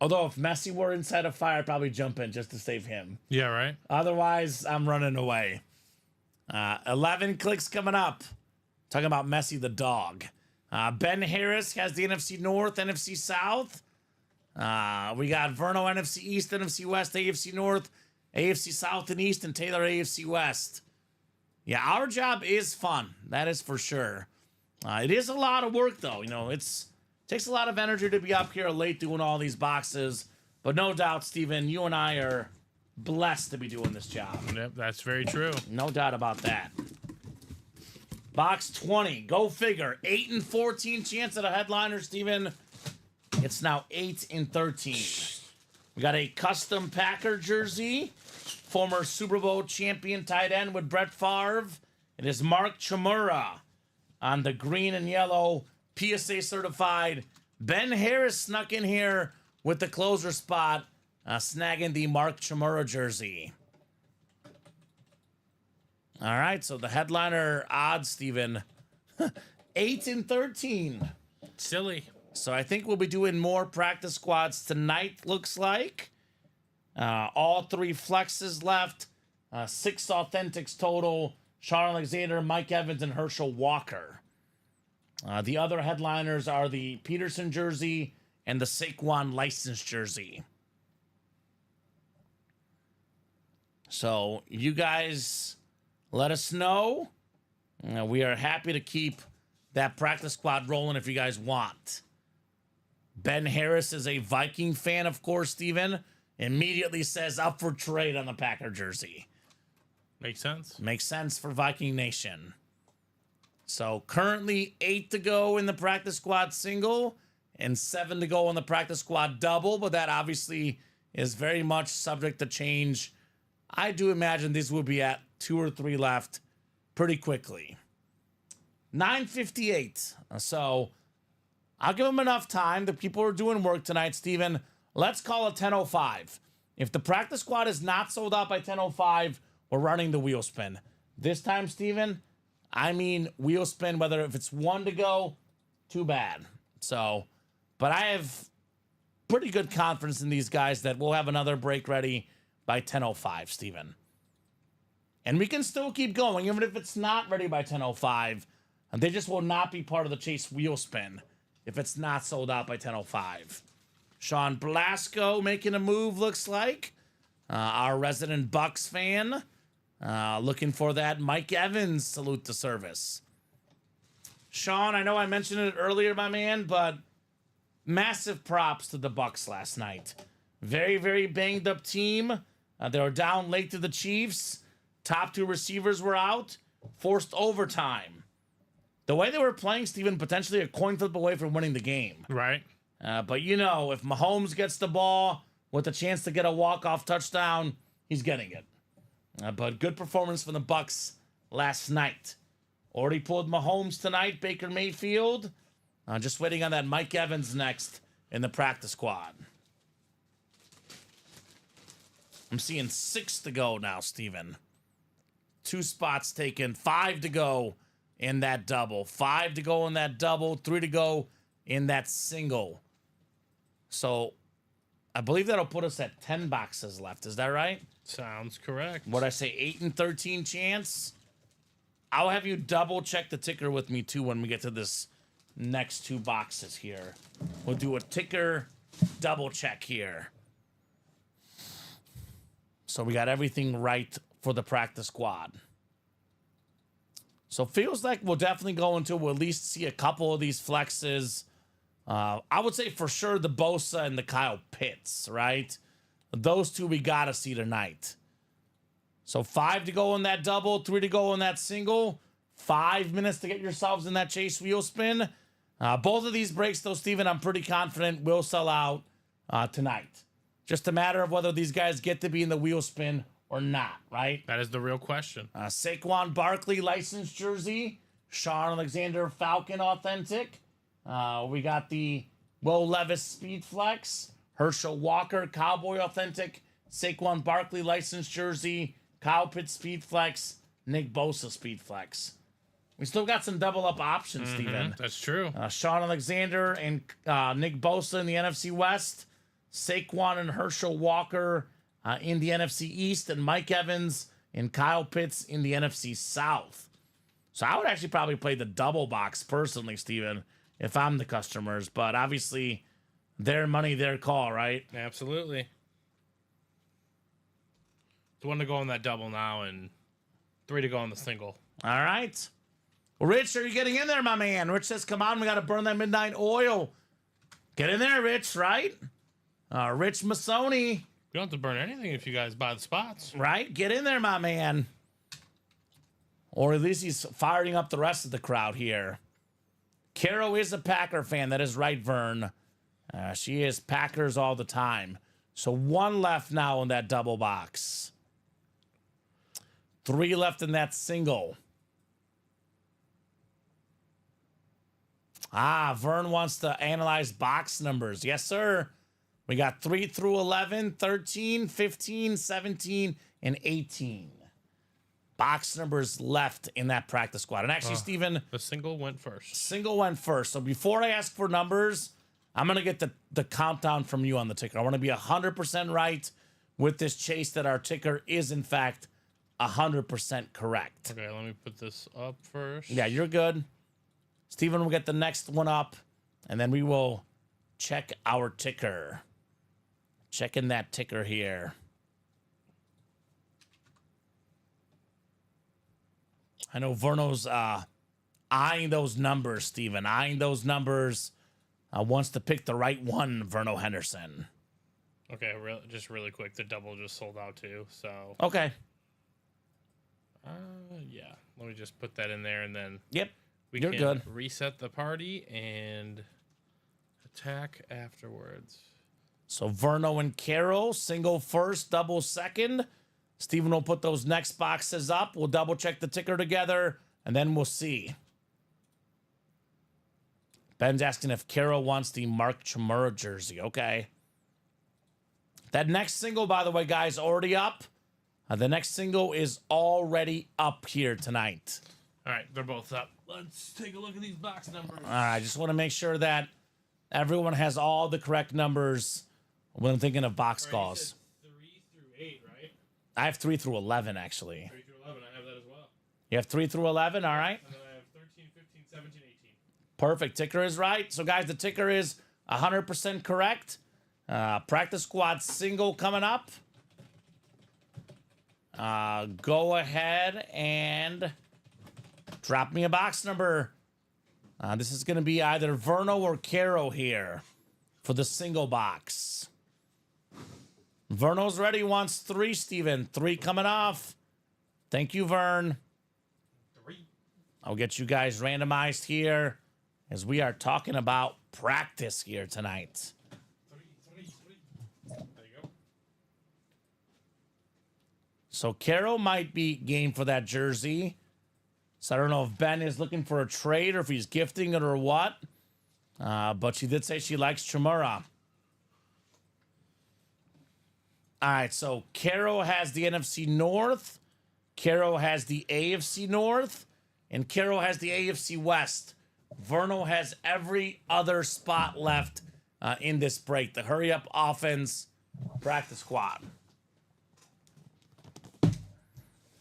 [SPEAKER 2] Although if Messi were inside a fire, I'd probably jump in just to save him.
[SPEAKER 3] Yeah, right.
[SPEAKER 2] Otherwise, I'm running away. 11 clicks coming up. Talking about Messi the dog. Ben Harris has the NFC North, NFC South. We got Verno NFC East, NFC West, AFC North, AFC South and East, and Taylor AFC West. Yeah, our job is fun. That is for sure. It is a lot of work, though. It takes a lot of energy to be up here late doing all these boxes. But no doubt, Steven, you and I are blessed to be doing this job.
[SPEAKER 3] Yep, that's very true.
[SPEAKER 2] No doubt about that. Box 20. Go figure. 8 and 14 chance at a headliner, Steven. It's now 8 and 13. We got a custom Packer jersey. Former Super Bowl champion tight end with Brett Favre. It is Mark Chmura on the green and yellow PSA certified. Ben Harris snuck in here with the closer spot, snagging the Mark Chmura jersey. All right, so the headliner odds, Steven, 8 and 13.
[SPEAKER 3] Silly.
[SPEAKER 2] So I think we'll be doing more practice squads tonight, looks like. All 3 flexes left. 6 authentics total. Sean Alexander, Mike Evans, and Herschel Walker. The other headliners are the Peterson jersey and the Saquon license jersey. So you guys let us know. We are happy to keep that practice squad rolling if you guys want. Ben Harris is a Viking fan, of course, Steven. Immediately says up for trade on the Packer jersey.
[SPEAKER 3] Makes sense.
[SPEAKER 2] Makes sense for Viking Nation. So currently 8 to go in the practice squad single and 7 to go in the practice squad double, but that obviously is very much subject to change. I do imagine these will be at 2 or 3 left pretty quickly. 9:58. So I'll give them enough time. The people are doing work tonight, Steven. Let's call it 10:05. If the practice squad is not sold out by 10:05, we're running the wheel spin. This time, Steven, I mean wheel spin, whether if it's 1 to go, too bad. So, but I have pretty good confidence in these guys that we'll have another break ready by 10:05, Steven. And we can still keep going, even if it's not ready by 10:05. And they just will not be part of the Chase wheel spin if it's not sold out by 10:05. Sean Blasco making a move, looks like. Our resident Bucks fan. Looking for that Mike Evans salute to service. Sean, I know I mentioned it earlier, my man, but massive props to the Bucks last night. Very, very banged up team. They were down late to the Chiefs. Top 2 receivers were out. Forced overtime. The way they were playing, Steven, potentially a coin flip away from winning the game.
[SPEAKER 3] Right.
[SPEAKER 2] But if Mahomes gets the ball with a chance to get a walk-off touchdown, he's getting it. But good performance from the Bucks last night. Already pulled Mahomes tonight, Baker Mayfield. Just waiting on that Mike Evans next in the practice squad. I'm seeing 6 to go now, Steven. 2 spots taken, 5 to go in that double, 5 to go in that double, 3 to go in that single. So I believe that'll put us at 10 boxes left. Is that right?
[SPEAKER 3] Sounds correct.
[SPEAKER 2] What'd I say? 8 and 13 chance? I'll have you double check the ticker with me too when we get to this next 2 boxes here. We'll do a ticker double check here. So we got everything right for the practice squad. So feels like we'll definitely go until we'll at least see a couple of these flexes. I would say for sure the Bosa and the Kyle Pitts, right? Those 2 we got to see tonight. So 5 to go in that double, 3 to go in that single, 5 minutes to get yourselves in that chase wheel spin. Both of these breaks, though, Steven, I'm pretty confident will sell out tonight. Just a matter of whether these guys get to be in the wheel spin or not, right?
[SPEAKER 3] That is the real question.
[SPEAKER 2] Saquon Barkley licensed jersey, Sean Alexander Falcon authentic. We got the Will Levis Speed Flex, Herschel Walker Cowboy authentic, Saquon Barkley licensed jersey, Kyle Pitts Speed Flex, Nick Bosa Speed Flex. We still got some double up options, Steven.
[SPEAKER 3] That's true.
[SPEAKER 2] Sean Alexander and Nick Bosa in the NFC West, Saquon and Herschel Walker in the NFC East, and Mike Evans and Kyle Pitts in the NFC South. So I would actually probably play the double box personally, Steven, if I'm the customers. But obviously, their money, their call, right?
[SPEAKER 3] Absolutely. The 1 to go on that double now and 3 to go on the single.
[SPEAKER 2] All right. Well, Rich, are you getting in there, my man? Rich says, come on, we got to burn that midnight oil. Get in there, Rich, right? Rich Masoni.
[SPEAKER 3] You don't have to burn anything if you guys buy the spots.
[SPEAKER 2] Right? Get in there, my man. Or at least he's firing up the rest of the crowd here. Caro is a Packer fan. That is right, Vern. She is Packers all the time. So 1 left now in that double box. 3 left in that single. Vern wants to analyze box numbers. Yes, sir. We got 3 through 11, 13, 15, 17, and 18. Box numbers left in that practice squad. And actually, Steven,
[SPEAKER 3] The single went first.
[SPEAKER 2] single went first. So before I ask for numbers, I'm going to get the countdown from you on the ticker. I want to be 100% right with this chase that our ticker is, in fact, 100% correct.
[SPEAKER 3] Okay, let me put this up first.
[SPEAKER 2] Yeah, you're good. Steven will get the next one up, and then we will check our ticker. Checking that ticker here. I know Verno's eyeing those numbers, Steven. Eyeing those numbers. Wants to pick the right one, Verno Henderson.
[SPEAKER 3] Okay, just really quick. The double just sold out too, so...
[SPEAKER 2] Okay.
[SPEAKER 3] Yeah. Let me just put that in there, and then...
[SPEAKER 2] Yep.
[SPEAKER 3] You're
[SPEAKER 2] good.
[SPEAKER 3] Reset the party and attack afterwards.
[SPEAKER 2] So Verno and Carol, single first, double second. Steven will put those next boxes up. We'll double check the ticker together, and then we'll see. Ben's asking if Carol wants the Mark Chmura jersey. Okay. That next single, by the way, guys, already up. The next single is already up here tonight.
[SPEAKER 3] All right, they're both up. Let's take a look at these box numbers.
[SPEAKER 2] All right, I just want to make sure that everyone has all the correct numbers when I'm thinking of box calls.
[SPEAKER 3] 3 through 8, right?
[SPEAKER 2] I have 3 through 11, actually.
[SPEAKER 3] 3 through 11, I have that as well.
[SPEAKER 2] You have 3 through 11, all right?
[SPEAKER 3] And then I have 13, 15, 17, 18.
[SPEAKER 2] Perfect. Ticker is right. So, guys, the ticker is 100% correct. Practice squad single coming up. Go ahead and drop me a box number. This is going to be either Verno or Caro here for the single box. Verno's ready. Wants 3, Steven. 3 coming off. Thank you, Vern.
[SPEAKER 3] 3.
[SPEAKER 2] I'll get you guys randomized here as we are talking about practice here tonight.
[SPEAKER 3] 3. There you go.
[SPEAKER 2] So Carol might be game for that jersey. So I don't know if Ben is looking for a trade or if he's gifting it or what. But she did say she likes Chmura. All right, so Carol has the NFC North. Caro has the AFC North, and Caro has the AFC West. Verno has every other spot left in this break. The hurry up offense practice squad. All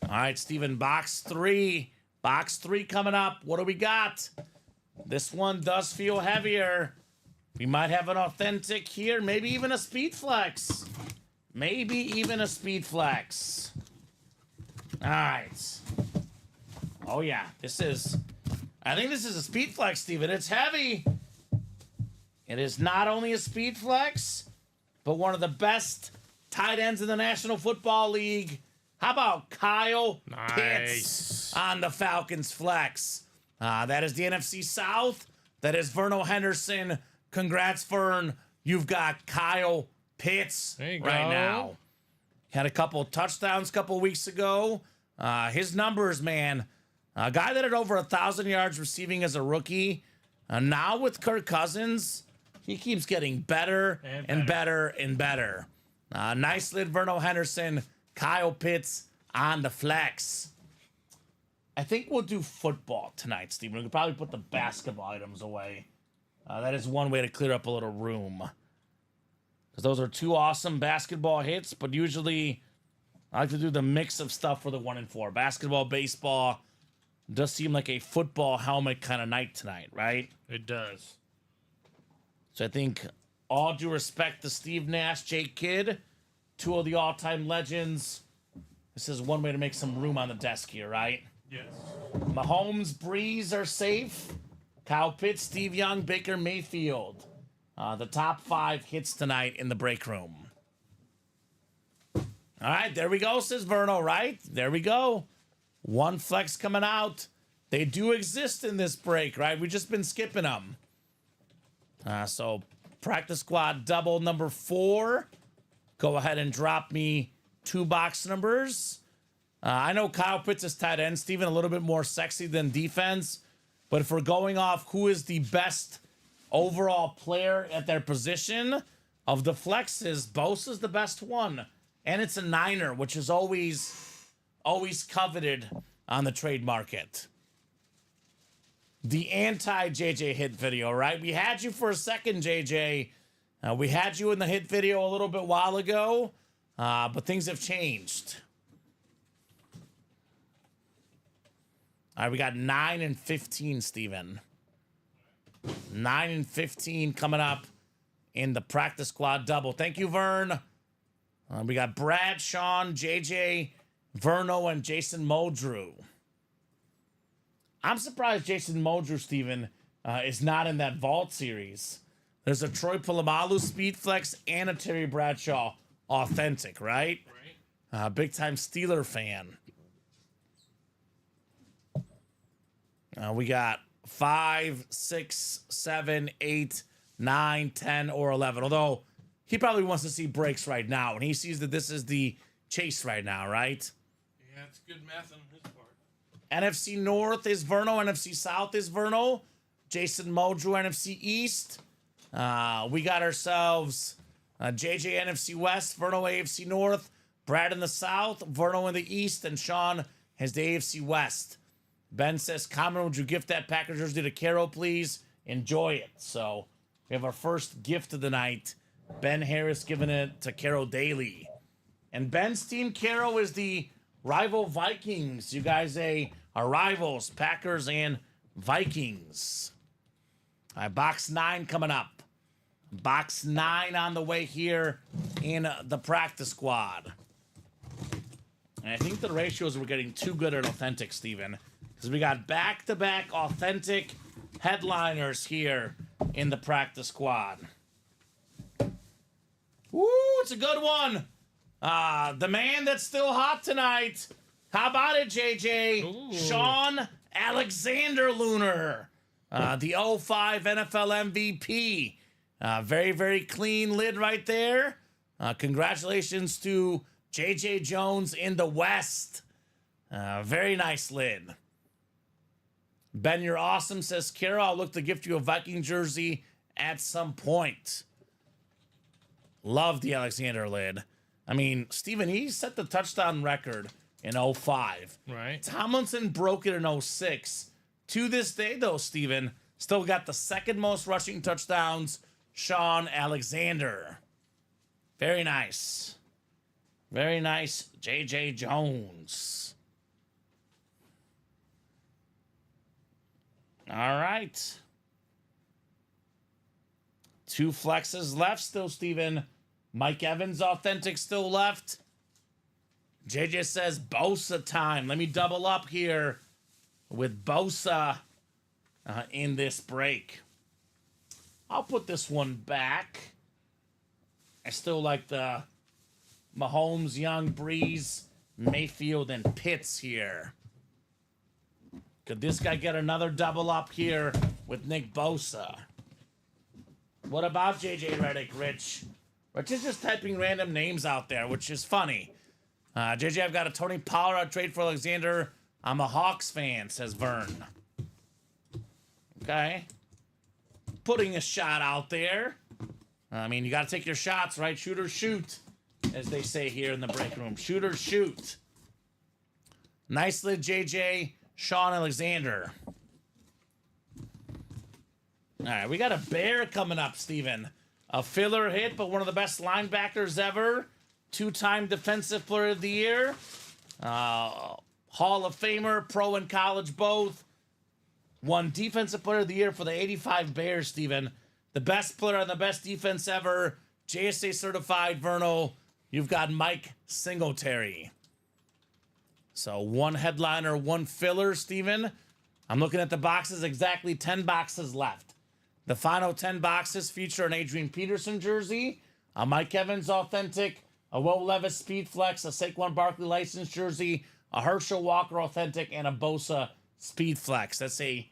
[SPEAKER 2] right, Steven, box three. Box three coming up. What do we got? This one does feel heavier. We might have an authentic here. Maybe even a speed flex. Maybe even a speed flex. All right. Oh, yeah. I think this is a speed flex, Steven. It's heavy. It is not only a speed flex, but one of the best tight ends in the National Football League. How about Kyle Pitts on the Falcons flex? That is the NFC South. That is Verno Henderson. Congrats, Vern. You've got Kyle Pitts right now. Had a couple touchdowns a couple weeks ago. His numbers, man. A guy that had over 1,000 yards receiving as a rookie. Now with Kirk Cousins, he keeps getting better and better and better. Nice lid, Verno Henderson. Kyle Pitts on the flex. I think we'll do football tonight, Steven. We could probably put the basketball items away. That is one way to clear up a little room. Because those are two awesome basketball hits, but usually I like to do the mix of stuff for the 1 and 4. Basketball, baseball. Does seem like a football helmet kind of night tonight, right?
[SPEAKER 3] It does.
[SPEAKER 2] So I think all due respect to Steve Nash, Jake Kidd, two of the all-time legends. This is one way to make some room on the desk here, right?
[SPEAKER 3] Yes.
[SPEAKER 2] Mahomes, Breeze are safe. Kyle Pitts, Steve Young, Baker Mayfield. The top 5 hits tonight in the break room. All right, there we go, says Verno, right? There we go. One flex coming out. They do exist in this break, right? We've just been skipping them. So practice squad double number 4. Go ahead and drop me 2 box numbers. I know Kyle Pitts is tight end, Steven, a little bit more sexy than defense. But if we're going off who is the best overall player at their position of the flexes, Bosa's the best one. And it's a Niner, which is always coveted on the trade market. The anti-JJ hit video, right? We had you for a second, JJ. We had you in the hit video a little bit while ago, but things have changed. All right, we got 9 and 15, Steven. 9 and 15 coming up in the practice squad double. Thank you, Vern. We got Brad, Sean, JJ, Verno, and Jason Modrew. I'm surprised Jason Modrew, Steven, is not in that vault series. There's a Troy Polamalu speed flex and a Terry Bradshaw authentic, right? Right. Big time Steeler fan. We got 5, 6, 7, 8, 9, 10, or 11. Although he probably wants to see breaks right now, and he sees that this is the chase right now, right?
[SPEAKER 3] Yeah, it's good math on his part.
[SPEAKER 2] NFC North is Verno. NFC South is Verno. Jason Modrew, NFC East. We got ourselves JJ NFC West, Verno AFC North, Brad in the South, Verno in the East, and Sean has the AFC West. Ben says, Kamen, would you gift that Packers jersey to Caro, please? Enjoy it. So we have our first gift of the night. Ben Harris giving it to Caro Daly. And Ben's team, Caro, is the rival Vikings. You guys are rivals, Packers and Vikings. All right, box 9 coming up. Box 9 on the way here in the practice squad. And I think the ratios were getting too good at authentic, Steven. Because we got back-to-back authentic headliners here in the practice squad. Woo, it's a good one. The man that's still hot tonight. How about it, JJ?
[SPEAKER 3] Ooh.
[SPEAKER 2] Sean Alexander Lunar. The 05 NFL MVP. Very, very clean lid right there. Congratulations to JJ Jones in the West. Very nice lid. Ben, you're awesome, says Kara. I'll look to gift you a Viking jersey at some point. Love the Alexander lid. I mean, Steven, he set the touchdown record in '05.
[SPEAKER 3] Right.
[SPEAKER 2] Tomlinson broke it in '06. To this day, though, Steven, still got the second most rushing touchdowns, Sean Alexander. Very nice. Very nice, J.J. Jones. All right. 2 flexes left still, Steven. Mike Evans authentic still left. JJ says Bosa time. Let me double up here with Bosa in this break. I'll put this one back. I still like the Mahomes, Young, Breeze, Mayfield, and Pitts here. Could this guy get another double up here with Nick Bosa? What about JJ Redick, Rich? Rich is just typing random names out there, which is funny. JJ, I've got a Tony Pollard trade for Alexander. I'm a Hawks fan, says Vern. Okay. Putting a shot out there. I mean, you got to take your shots, right? Shoot or shoot, as they say here in the break room. Shoot or shoot. Nicely, JJ. Sean Alexander. All right, we got a bear coming up, Steven. A filler hit, but one of the best linebackers ever. 2-time Defensive Player of the Year. Hall of Famer, pro and college both. Won Defensive Player of the Year for the 85 Bears, Steven. The best player on the best defense ever. JSA certified, Vernal. You've got Mike Singletary. So 1 headliner, 1 filler, Steven. I'm looking at the boxes, exactly 10 boxes left. The final 10 boxes feature an Adrian Peterson jersey, a Mike Evans authentic, a Will Levis Speed Flex, a Saquon Barkley licensed jersey, a Herschel Walker authentic, and a Bosa Speed Flex. That's a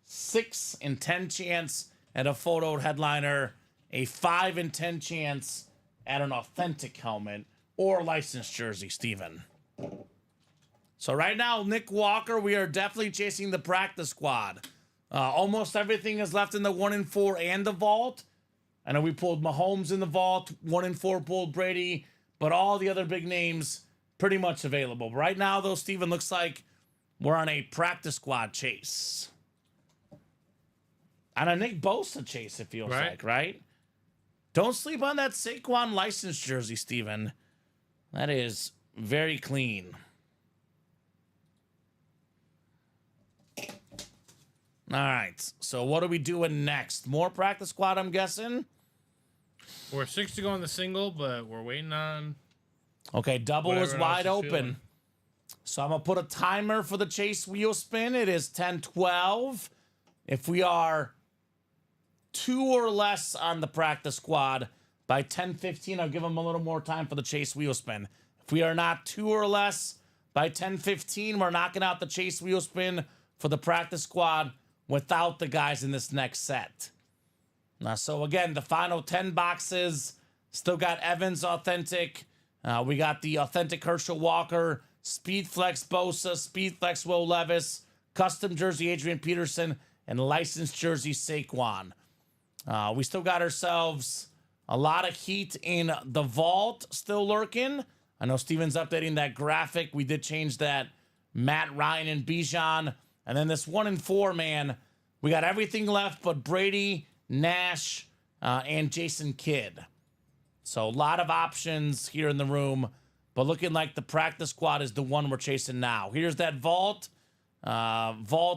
[SPEAKER 2] 6 in 10 chance at a photo headliner, a 5 in 10 chance at an authentic helmet or licensed jersey, Steven. So right now, Nick Walker, we are definitely chasing the practice squad. Almost everything is left in the 1 and 4 and the vault. I know we pulled Mahomes in the vault, 1 and 4 pulled Brady, but all the other big names pretty much available. Right now, though, Steven, looks like we're on a practice squad chase. On a Nick Bosa chase, it feels like, right? Don't sleep on that Saquon licensed jersey, Steven. That is very clean. All right, so what are we doing next? More practice squad, I'm guessing?
[SPEAKER 3] We're 6 to go in the single, but we're waiting on...
[SPEAKER 2] Okay, double is
[SPEAKER 3] whatever
[SPEAKER 2] wide
[SPEAKER 3] else is
[SPEAKER 2] open.
[SPEAKER 3] feeling.
[SPEAKER 2] So I'm going to put a timer for the chase wheel spin. It is 10:12. If we are 2 or less on the practice squad by 10:15, I'll give them a little more time for the chase wheel spin. If we are not 2 or less by 10:15, we're knocking out the chase wheel spin for the practice squad without the guys in this next set. Now, so again, the final 10 boxes still got Evans authentic. We got the authentic Herschel Walker, Speed Flex Bosa, Speed Flex Will Levis, custom jersey Adrian Peterson, and licensed jersey Saquon. We still got ourselves a lot of heat in the vault still lurking. I know Steven's updating that graphic. We did change that. Matt Ryan and Bijan. And then this 1 and 4, man, we got everything left but Brady, Nash, and Jason Kidd. So a lot of options here in the room, but looking like the practice squad is the one we're chasing now. Here's that vault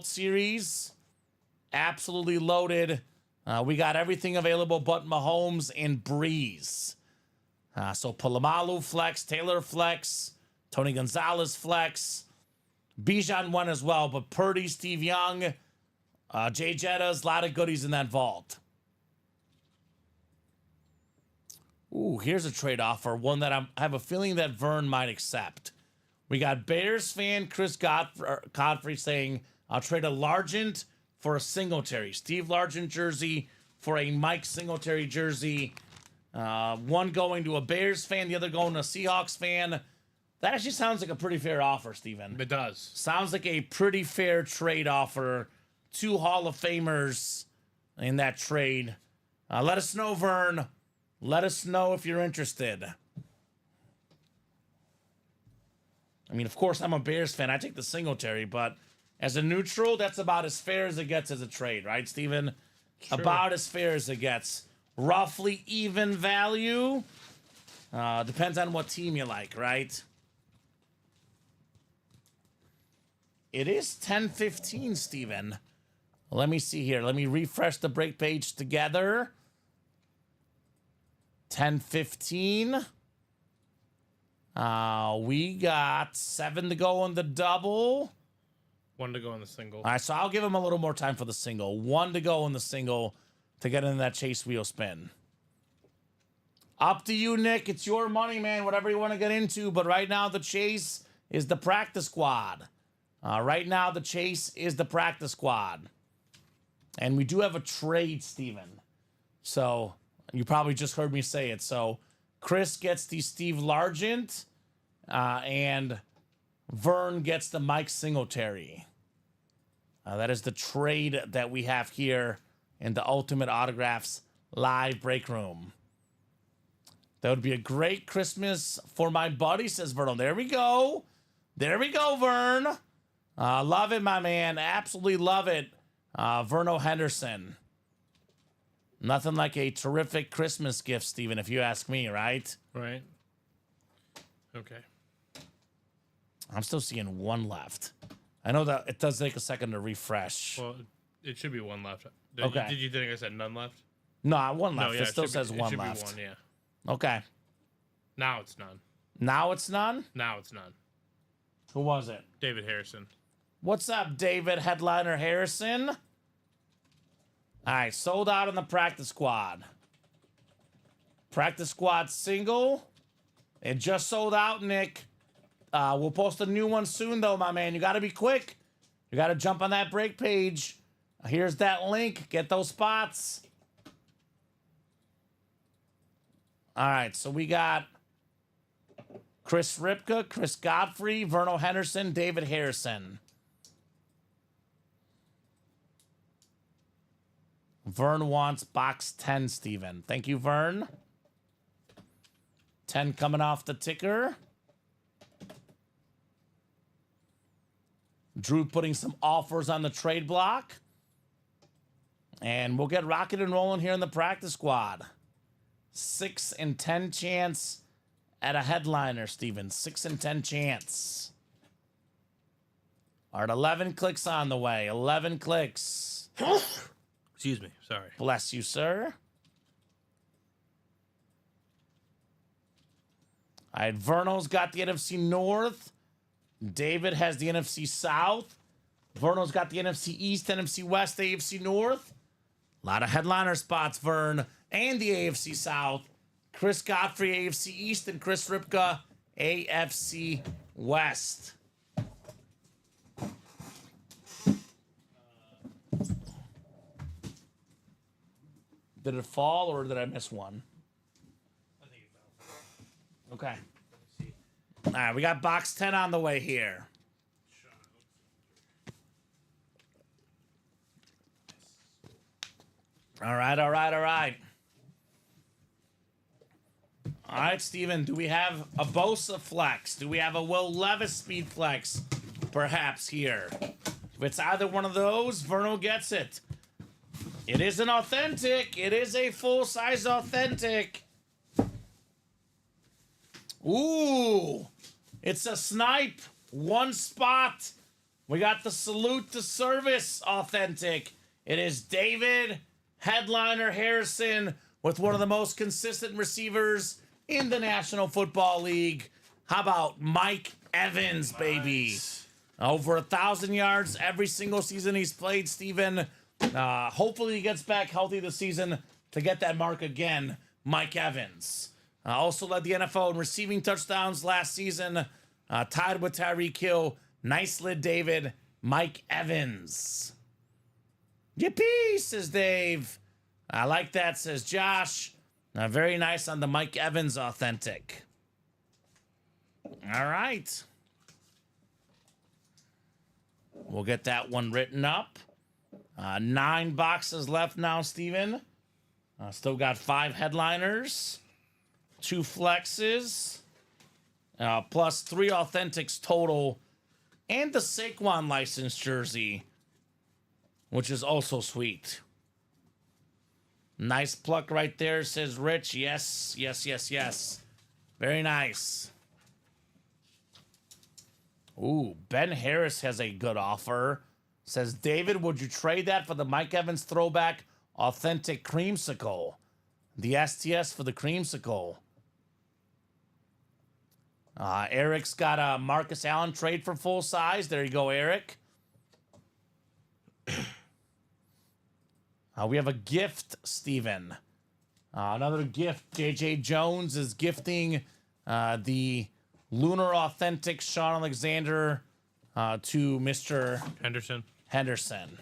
[SPEAKER 2] series, absolutely loaded. We got everything available but Mahomes and Breeze. So Polamalu flex, Taylor flex, Tony Gonzalez flex. Bijan won as well, but Purdy, Steve Young, Jay Jettas, a lot of goodies in that vault. Ooh, here's a trade offer, one that I have a feeling that Vern might accept. We got Bears fan Chris Godfrey saying, I'll trade a Largent for a Singletary. Steve Largent jersey for a Mike Singletary jersey. One going to a Bears fan, the other going to a Seahawks fan. That actually sounds like a pretty fair offer, Steven.
[SPEAKER 3] It does.
[SPEAKER 2] Sounds like a pretty fair trade offer. 2 Hall of Famers in that trade. Let us know, Vern. Let us know if you're interested. I mean, of course, I'm a Bears fan. I take the Singletary, but as a neutral, that's about as fair as it gets as a trade, right, Steven?
[SPEAKER 3] Sure.
[SPEAKER 2] About as fair as it gets. Roughly even value. Depends on what team you like, right? It is 10:15, Steven. Let me see here. Let me refresh the break page together. 10:15. We got 7 to go on the double.
[SPEAKER 3] 1 to go in the single.
[SPEAKER 2] All right, so I'll give him a little more time for the single. 1 to go in the single to get into that chase wheel spin. Up to you, Nick. It's your money, man. Whatever you want to get into. But right now, the chase is the practice squad. Right now, the chase is the practice squad. And we do have a trade, Steven. So you probably just heard me say it. So Chris gets the Steve Largent, and Vern gets the Mike Singletary. That is the trade that we have here in the Ultimate Autographs live break room. That would be a great Christmas for my buddy, says Vern. There we go. There we go, Vern. Love it, my man. Absolutely love it. Verno Henderson. Nothing like a terrific Christmas gift, Steven, if you ask me, right?
[SPEAKER 3] Right. Okay.
[SPEAKER 2] I'm still seeing 1 left. I know that it does take a second to refresh.
[SPEAKER 3] Well, it should be 1 left.
[SPEAKER 2] Okay.
[SPEAKER 3] Did you think I said none left?
[SPEAKER 2] No, 1 left.
[SPEAKER 3] No, yeah,
[SPEAKER 2] it still
[SPEAKER 3] should
[SPEAKER 2] says
[SPEAKER 3] be,
[SPEAKER 2] 1
[SPEAKER 3] should
[SPEAKER 2] left.
[SPEAKER 3] Be 1, yeah.
[SPEAKER 2] Okay.
[SPEAKER 3] Now it's none.
[SPEAKER 2] Now it's none?
[SPEAKER 3] Now it's none.
[SPEAKER 2] Who was it?
[SPEAKER 3] David Harrison.
[SPEAKER 2] What's up, David Headliner Harrison? All right, sold out on the practice squad. Practice squad single. It just sold out, Nick. We'll post a new one soon, though, my man. You got to be quick. You got to jump on that break page. Here's that link. Get those spots. All right, so we got Chris Ripka, Chris Godfrey, Verno Henderson, David Harrison. Vern wants box 10, Steven. Thank you, Vern. 10 coming off the ticker. Drew putting some offers on the trade block. And we'll get rocking and rolling here in the practice squad. 6 in 10 chance at a headliner, Steven. 6 in 10 chance. All right, 11 clicks on the way. 11 clicks.
[SPEAKER 3] Excuse me. Sorry.
[SPEAKER 2] Bless you, sir. All right, Verno's got the NFC North. David has the NFC South. Verno's got the NFC East, NFC West, AFC North. A lot of headliner spots, Vern, and the AFC South. Chris Godfrey, AFC East, and Chris Ripka, AFC West. Did it fall, or did I miss one?
[SPEAKER 3] I think it fell.
[SPEAKER 2] Okay. All right, we got box 10 on the way here. All right, all right, all right. All right, Steven, do we have a Bosa flex? Do we have a Will Levis speed flex, perhaps, here? If it's either one of those, Verno gets it. It is an authentic. It is a full-size authentic. Ooh, it's a snipe. 1 spot. We got the salute to service authentic. It is David Headliner Harrison with one of the most consistent receivers in the National Football League. How about Mike Evans, baby? Over 1,000 yards every single season he's played, Steven. Hopefully he gets back healthy this season to get that mark again, Mike Evans. Also led the NFL in receiving touchdowns last season, tied with Tyreek Hill. Nice lid, David. Mike Evans. Yippee, says Dave. I like that, says Josh. Very nice on the Mike Evans authentic. All right. We'll get that one written up. 9 boxes left now, Steven. Still got 5 headliners, 2 flexes. plus 3 Authentics total, and the Saquon license jersey, which is also sweet. Nice pluck right there, says Rich. Yes, yes, yes, yes. Very nice. Ooh, Ben Harris has a good offer. Says, David, would you trade that for the Mike Evans throwback authentic creamsicle? The STS for the creamsicle. Eric's got a Marcus Allen trade for full size. There you go, Eric. We have a gift, Steven. Another gift. JJ Jones is gifting the Lunar Authentic Sean Alexander to Mr. Henderson.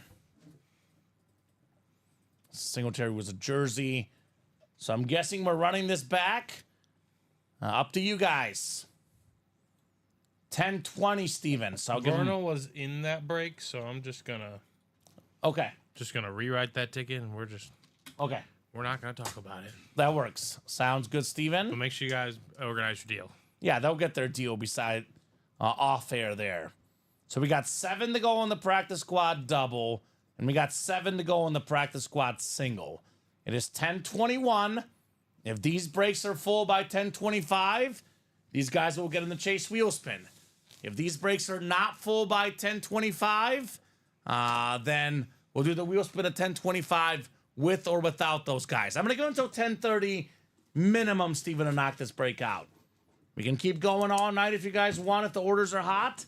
[SPEAKER 2] Singletary was a jersey. So I'm guessing we're running this back. Up to you guys. 10-20, Steven. So I'll give him...
[SPEAKER 3] Vernal was in that break, so I'm just gonna rewrite that ticket, and we're not gonna talk about it.
[SPEAKER 2] That works. Sounds good, Steven.
[SPEAKER 3] But make sure you guys organize your deal.
[SPEAKER 2] Yeah, they'll get their deal beside off air there. So we got 7 to go on the practice squad double, and we got 7 to go on the practice squad single. It is 10-21. If these breaks are full by 10-25, these guys will get in the chase wheel spin. If these breaks are not full by 10-25, then we'll do the wheel spin at 10-25 with or without those guys. I'm going to go until 10-30 minimum, Steven, to knock this break out. We can keep going all night if you guys want, if the orders are hot.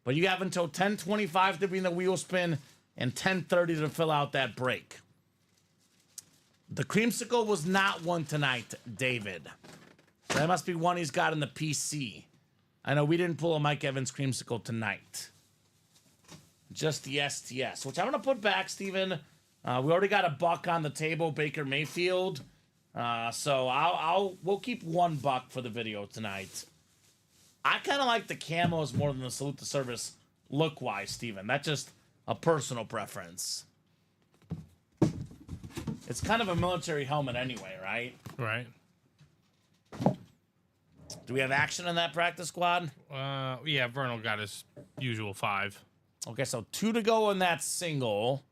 [SPEAKER 2] But you have until 10-25 to be in the wheel spin and 10-30 to fill out that break. The creamsicle was not one tonight, David. That must be one he's got in the PC. I know we didn't pull a Mike Evans creamsicle tonight. Just the STS, which I'm going to put back, Steven. We already got a buck on the table, Baker Mayfield. So we'll keep $1 for the video tonight. I kind of like the camos more than the Salute the Service look-wise, Steven. That's just a personal preference. It's kind of a military helmet anyway, right?
[SPEAKER 3] Right.
[SPEAKER 2] Do we have action in that practice squad?
[SPEAKER 3] Yeah, Vernal got his usual 5.
[SPEAKER 2] Okay, so 2 to go in that single.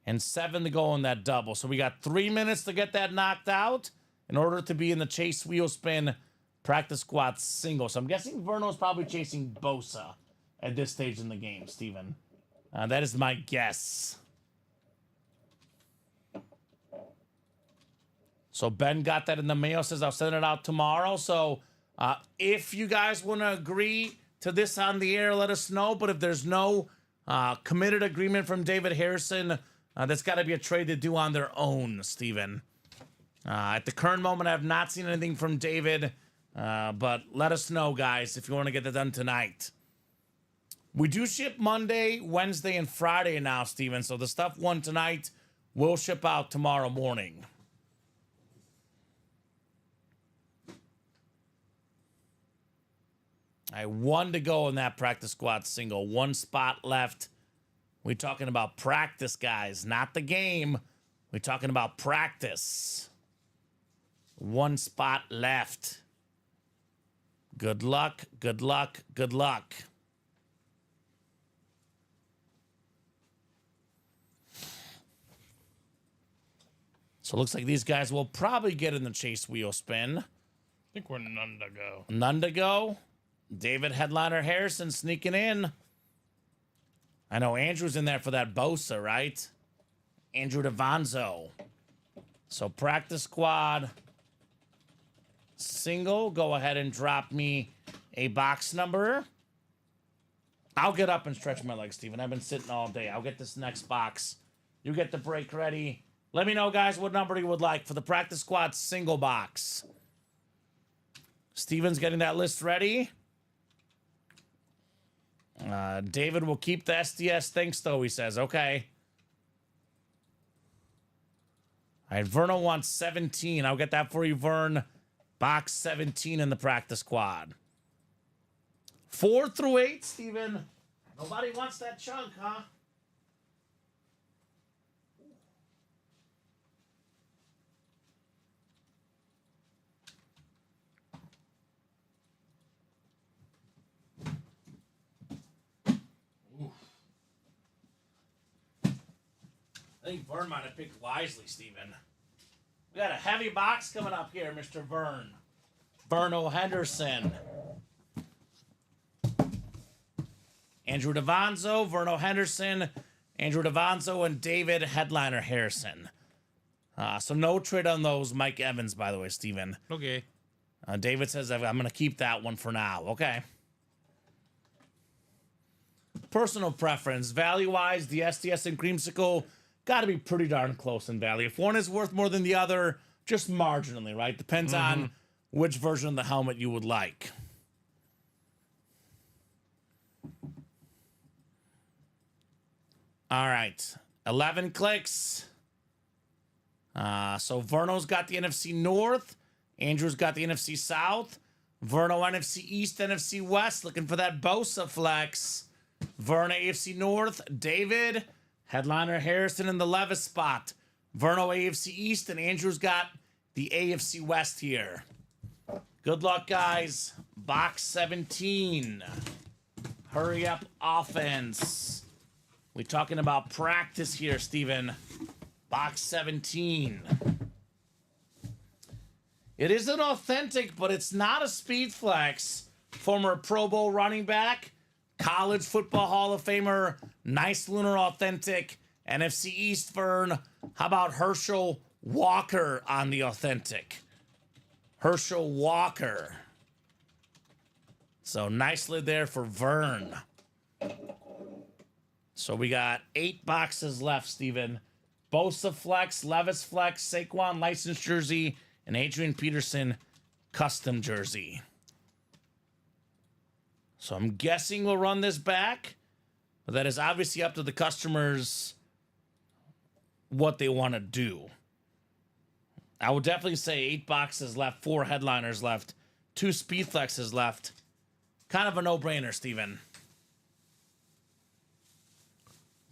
[SPEAKER 2] And 7 to go in that double. So we got 3 minutes to get that knocked out in order to be in the chase wheel spin practice squad single. So I'm guessing Vernal's probably chasing Bosa at this stage in the game, Steven. That is my guess. So Ben got that in the mail, says I'll send it out tomorrow. So if you guys want to agree to this on the air, let us know. But if there's no committed agreement from David Harrison, that's got to be a trade to do on their own, Steven. At the current moment, I have not seen anything from David. But let us know, guys, if you want to get that done tonight. We do ship Monday, Wednesday, and Friday now, Steven. So the stuff won tonight will ship out tomorrow morning. I had 1 to go in that practice squad single. 1 spot left. We're talking about practice, guys, not the game. We're talking about practice. 1 spot left. Good luck, good luck, good luck. So it looks like these guys will probably get in the chase wheel spin.
[SPEAKER 3] I think we're none to go.
[SPEAKER 2] None to go. David Headliner Harrison sneaking in. I know Andrew's in there for that Bosa, right? Andrew DeVonzo. So practice squad single. Go ahead and drop me a box number. I'll get up and stretch my legs, Steven. I've been sitting all day. I'll get this next box. You get the break ready. Let me know, guys, what number you would like for the practice squad single box. Steven's getting that list ready. David will keep the SDS thanks, though, he says. Okay. All right, Vernal wants 17. I'll get that for you, Vern. Box 17 in the practice squad. 4 through 8, Steven. Nobody wants that chunk, huh? I think Vern might have picked wisely, Steven. We got a heavy box coming up here, Mr. Vern. Verno Henderson. Andrew Davanzo, Verno Henderson, Andrew Davanzo, and David Headliner Harrison. So no trade on those Mike Evans, by the way, Steven.
[SPEAKER 3] Okay.
[SPEAKER 2] David says I'm going to keep that one for now. Okay. Personal preference. Value-wise, the SDS and Creamsicle got to be pretty darn close in value. If one is worth more than the other, just marginally, right? Depends on which version of the helmet you would like. All right. 11 clicks. So Verno's got the NFC North. Andrew's got the NFC South. Verno NFC East, NFC West. Looking for that Bosa flex. Verno AFC North. David. Headliner Harrison in the Levis spot. Verno AFC East. And Andrew's got the AFC West here. Good luck, guys. Box 17. Hurry up offense. We're talking about practice here, Steven. Box 17. It isn't authentic, but it's not a speed flex. Former Pro Bowl running back, College Football Hall of Famer, nice lunar authentic, NFC East Vern. How about Herschel Walker on the authentic? Herschel Walker. So nicely there for Vern. So we got 8 boxes left, Steven. Bosa Flex, Levis Flex, Saquon licensed jersey, and Adrian Peterson custom jersey. So I'm guessing we'll run this back, but that is obviously up to the customers what they want to do. I would definitely say 8 boxes left, 4 headliners left, 2 speed flexes left. Kind of a no-brainer, Steven.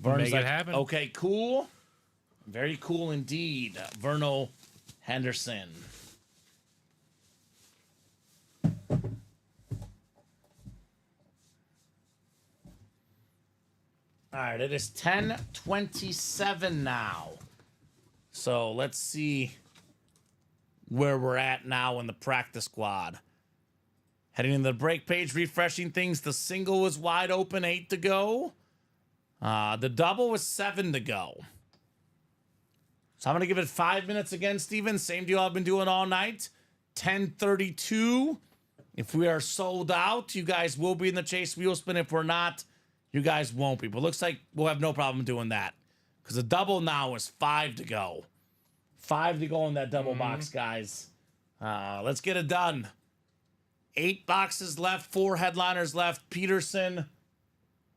[SPEAKER 3] Make it happen.
[SPEAKER 2] Okay, cool. Very cool indeed. Verno Henderson. All right, it is 10:27 now. So let's see where we're at now in the practice squad. Heading into the break page, refreshing things. The single was wide open, 8 to go. The double was 7 to go. So I'm going to give it 5 minutes again, Steven. Same deal I've been doing all night. 10:32. If we are sold out, you guys will be in the chase wheel spin. If we're not, you guys won't be. But looks like we'll have no problem doing that. Because the double now is 5 to go. 5 to go in that double box, guys. Let's get it done. 8 boxes left. 4 headliners left. Peterson,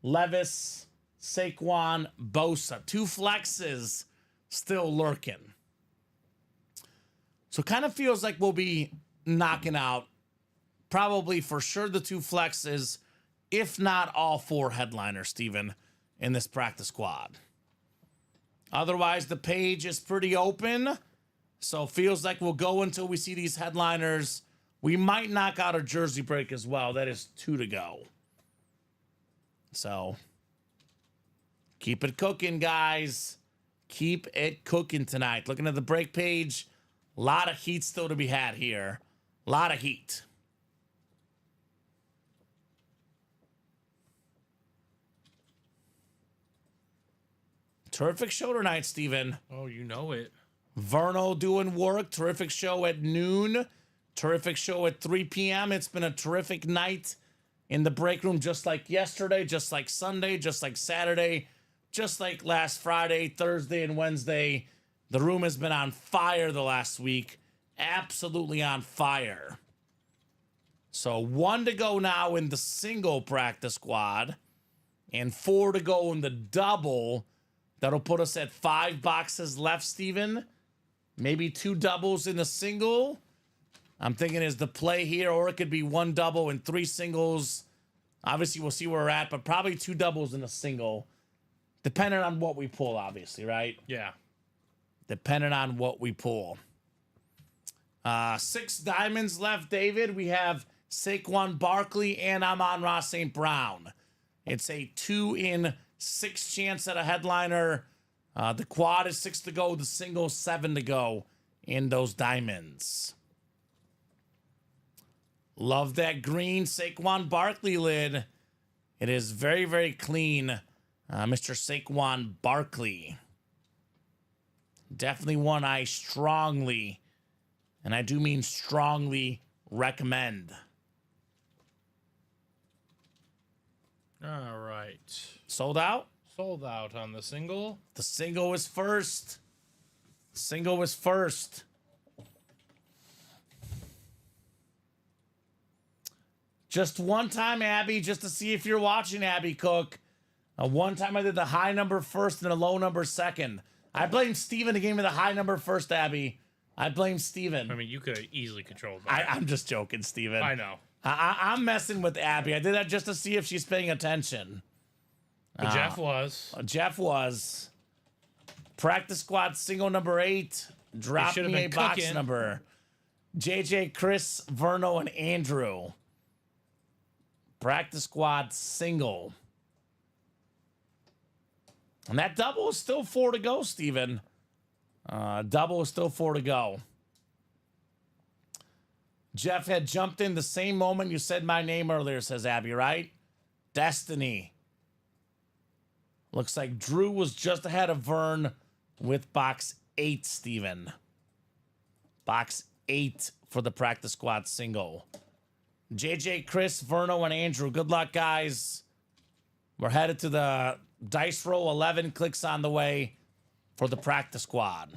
[SPEAKER 2] Levis, Saquon, Bosa. 2 flexes still lurking. So kind of feels like we'll be knocking out probably for sure the 2 flexes, if not all 4 headliners, Steven, in this practice squad. Otherwise, the page is pretty open. So feels like we'll go until we see these headliners. We might knock out a jersey break as well. That is 2 to go. So keep it cooking, guys. Keep it cooking tonight. Looking at the break page, a lot of heat still to be had here. A lot of heat. Terrific show tonight, Steven.
[SPEAKER 3] Oh, you know it.
[SPEAKER 2] Verno doing work. Terrific show at noon. Terrific show at 3 p.m. It's been a terrific night in the break room, just like yesterday, just like Sunday, just like Saturday, just like last Friday, Thursday, and Wednesday. The room has been on fire the last week. Absolutely on fire. So 1 to go now in the single practice squad and 4 to go in the double. That'll put us at 5 boxes left, Steven. Maybe 2 doubles in the single. I'm thinking is the play here, or it could be 1 double and 3 singles. Obviously, we'll see where we're at, but probably 2 doubles in a single. Depending on what we pull, obviously, right?
[SPEAKER 3] Yeah.
[SPEAKER 2] Depending on what we pull. 6 diamonds left, David. We have Saquon Barkley and Amon-Ra St. Brown. It's a 2 in 6 chance at a headliner. The quad is 6 to go. The single 7 to go in those diamonds. Love that green Saquon Barkley lid. It is very, very clean. Mr. Saquon Barkley. Definitely one I strongly, and I do mean strongly, recommend.
[SPEAKER 3] All right.
[SPEAKER 2] Sold out?
[SPEAKER 3] Sold out on the single.
[SPEAKER 2] The single is first. Single is first. Just one time, Abby, just to see if you're watching, Abby Cook. One time I did the high number first and the low number second. I blame Steven to give me the high number first, Abby. I blame Steven.
[SPEAKER 3] I mean, you could have easily controlled that.
[SPEAKER 2] I'm just joking, Steven.
[SPEAKER 3] I know.
[SPEAKER 2] I'm messing with Abby. I did that just to see if she's paying attention.
[SPEAKER 3] But Jeff was.
[SPEAKER 2] Jeff was. Practice squad single number 8. Drop me a box number. JJ, Chris, Verno, and Andrew. Practice squad single. And that double is still 4 to go, Steven. Double is still 4 to go. Jeff had jumped in the same moment you said my name earlier, says Abby, right? Destiny. Looks like Drew was just ahead of Vern with box 8, Steven. Box 8 for the practice squad single. JJ, Chris, Verno, and Andrew. Good luck, guys. We're headed to the dice roll 11 clicks on the way for the practice squad.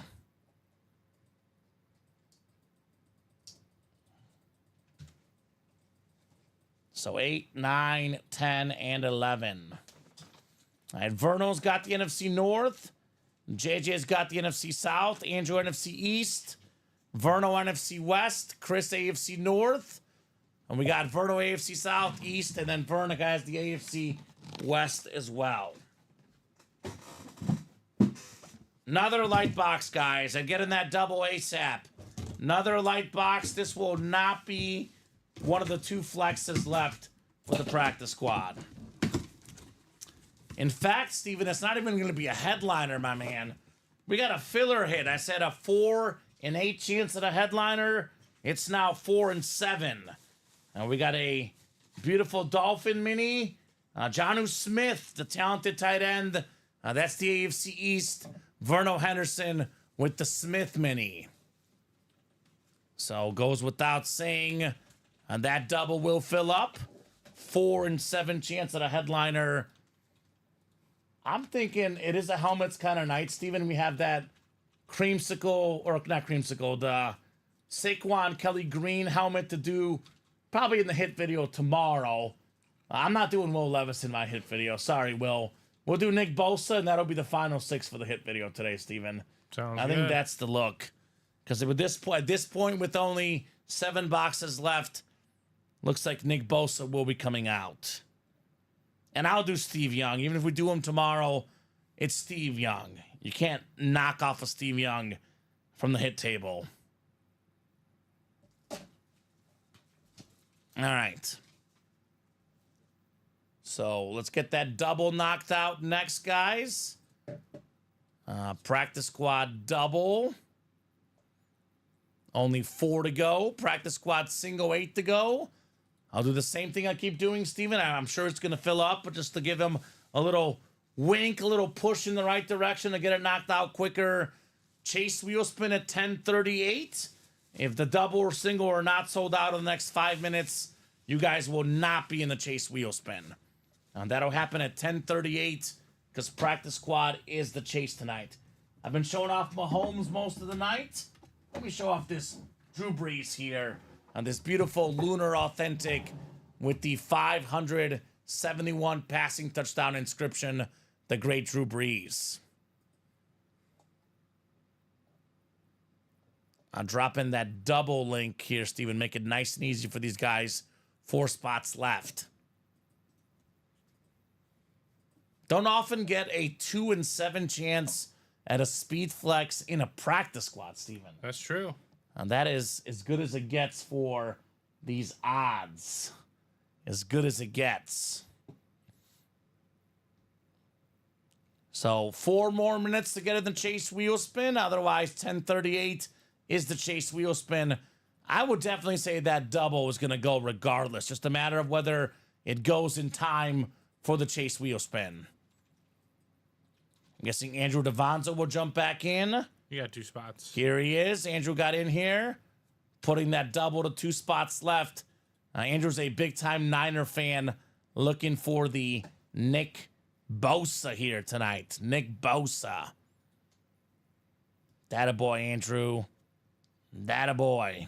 [SPEAKER 2] So 8, 9, 10, and 11. All right, Verno's got the NFC North. JJ's got the NFC South. Andrew, NFC East. Verno, NFC West. Chris, AFC North. And we got Verno, AFC South, East, and then Verno has the AFC West as well. Another light box, guys. I'm getting that double ASAP. Another light box. This will not be one of the 2 flexes left for the practice squad. In fact, Steven, it's not even going to be a headliner, my man. We got a filler hit. I said a 4 and 8 chance at a headliner. It's now 4 and 7. And we got a beautiful Dolphin mini. Jonnu Smith, the talented tight end. That's the AFC East. Verno Henderson with the Smith mini. So goes without saying, and that double will fill up. 4 and 7 chance at a headliner. I'm thinking it is a helmets kind of night, Steven. We have that creamsicle, or not creamsicle, the Saquon Kelly Green helmet to do probably in the hit video tomorrow. I'm not doing Will Levis in my hit video. Sorry, Will. We'll do Nick Bosa, and that'll be the final 6 for the hit video today, Steven.
[SPEAKER 3] Sounds
[SPEAKER 2] I
[SPEAKER 3] good.
[SPEAKER 2] think that's the look. Because at this point, with only 7 boxes left, looks like Nick Bosa will be coming out. And I'll do Steve Young. Even if we do him tomorrow, it's Steve Young. You can't knock off a Steve Young from the hit table. All right. So let's get that double knocked out next, guys. Practice squad double. Only 4 to go. Practice squad single 8 to go. I'll do the same thing I keep doing, Steven. I'm sure it's going to fill up, but just to give him a little wink, a little push in the right direction to get it knocked out quicker. Chase wheel spin at 10:38. If the double or single are not sold out in the next 5 minutes, you guys will not be in the chase wheel spin. And that'll happen at 10:38 because practice squad is the chase tonight. I've been showing off Mahomes most of the night. Let me show off this Drew Brees here on this beautiful Lunar Authentic with the 571 passing touchdown inscription, the great Drew Brees. I'll drop in that double link here, Steven. Make it nice and easy for these guys. 4 spots left. Don't often get a 2 and 7 chance at a speed flex in a practice squad, Steven.
[SPEAKER 3] That's true.
[SPEAKER 2] And that is as good as it gets for these odds. As good as it gets. So 4 more minutes to get in the chase wheel spin. Otherwise, 10:38 is the chase wheel spin. I would definitely say that double is going to go regardless. Just a matter of whether it goes in time for the chase wheel spin. I'm guessing Andrew Davanzo will jump back in.
[SPEAKER 3] You got 2 spots.
[SPEAKER 2] Here he is. Andrew got in here, putting that double to 2 spots left. Andrew's a big-time Niner fan, looking for the Nick Bosa here tonight. Nick Bosa. That a boy, Andrew. That a boy.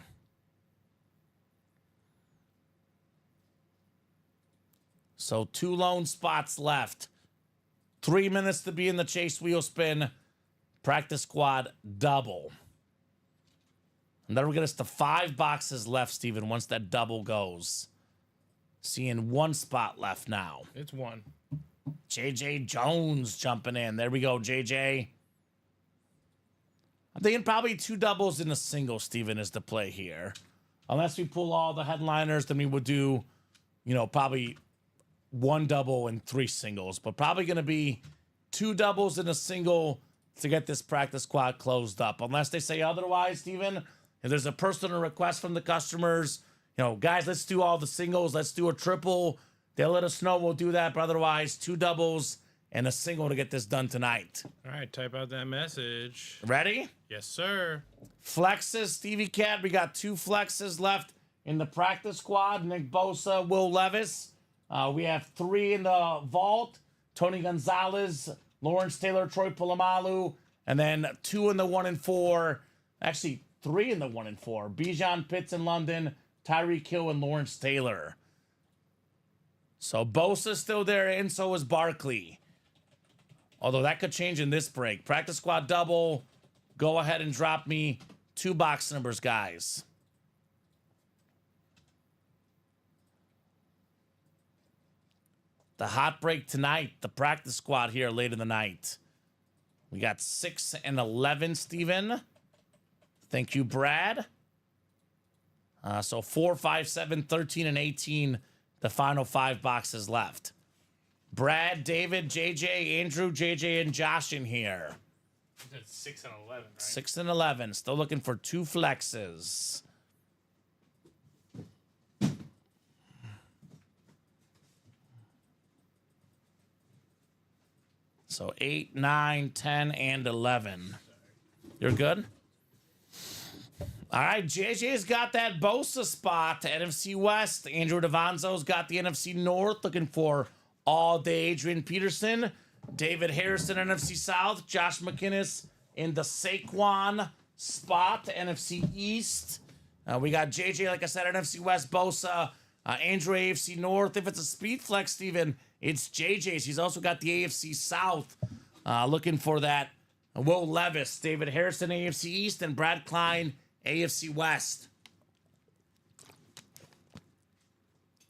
[SPEAKER 2] So 2 lone spots left. 3 minutes to be in the chase wheel spin. Practice squad double. And that'll get us to 5 boxes left, Steven, once that double goes. Seeing 1 spot left now.
[SPEAKER 3] It's 1.
[SPEAKER 2] JJ Jones jumping in. There we go, JJ. I'm thinking probably 2 doubles and a single, Steven, is the play here. Unless we pull all the headliners, then we would do, probably 1 double and 3 singles. But probably going to be 2 doubles and a single to get this practice squad closed up. Unless they say otherwise, Steven. If there's a personal request from the customers, guys, let's do all the singles. Let's do a triple. They'll let us know. We'll do that. But otherwise, 2 doubles and a single to get this done tonight.
[SPEAKER 3] All right, type out that message.
[SPEAKER 2] Ready?
[SPEAKER 3] Yes, sir.
[SPEAKER 2] Flexes, Stevie Cat. We got 2 flexes left in the practice squad. Nick Bosa, Will Levis. We have 3 in the vault. Tony Gonzalez, Lawrence Taylor, Troy Polamalu. And then 2 in the 1 and 4. Actually, 3 in the 1 and 4. Bijan Pitts in London, Tyreek Hill, and Lawrence Taylor. So Bosa's still there, and so is Barkley. Although that could change in this break. Practice squad double. Go ahead and drop me 2 box numbers, guys. The hot break tonight. The practice squad here late in the night. We got 6 and 11, Steven. Thank you, Brad. So 4, 5, 7, 13, and 18. The final 5 boxes left. Brad, David, JJ, Andrew, JJ, and Josh in here.
[SPEAKER 3] That's 6 and 11, right?
[SPEAKER 2] 6 and 11. Still looking for 2 flexes. So 8, 9, 10, and 11. You're good? All right, JJ's got that Bosa spot to NFC West. Andrew Davanzo's got the NFC North, looking for all day Adrian Peterson. David Harrison, NFC South. Josh McInnes in the Saquon spot, NFC East. We got JJ, like I said, NFC West, Bosa. Andrew, AFC North. If it's a speed flex, Steven, it's JJ's. He's also got the AFC South, looking for that. Will Levis, David Harrison, AFC East, and Brad Klein, AFC West.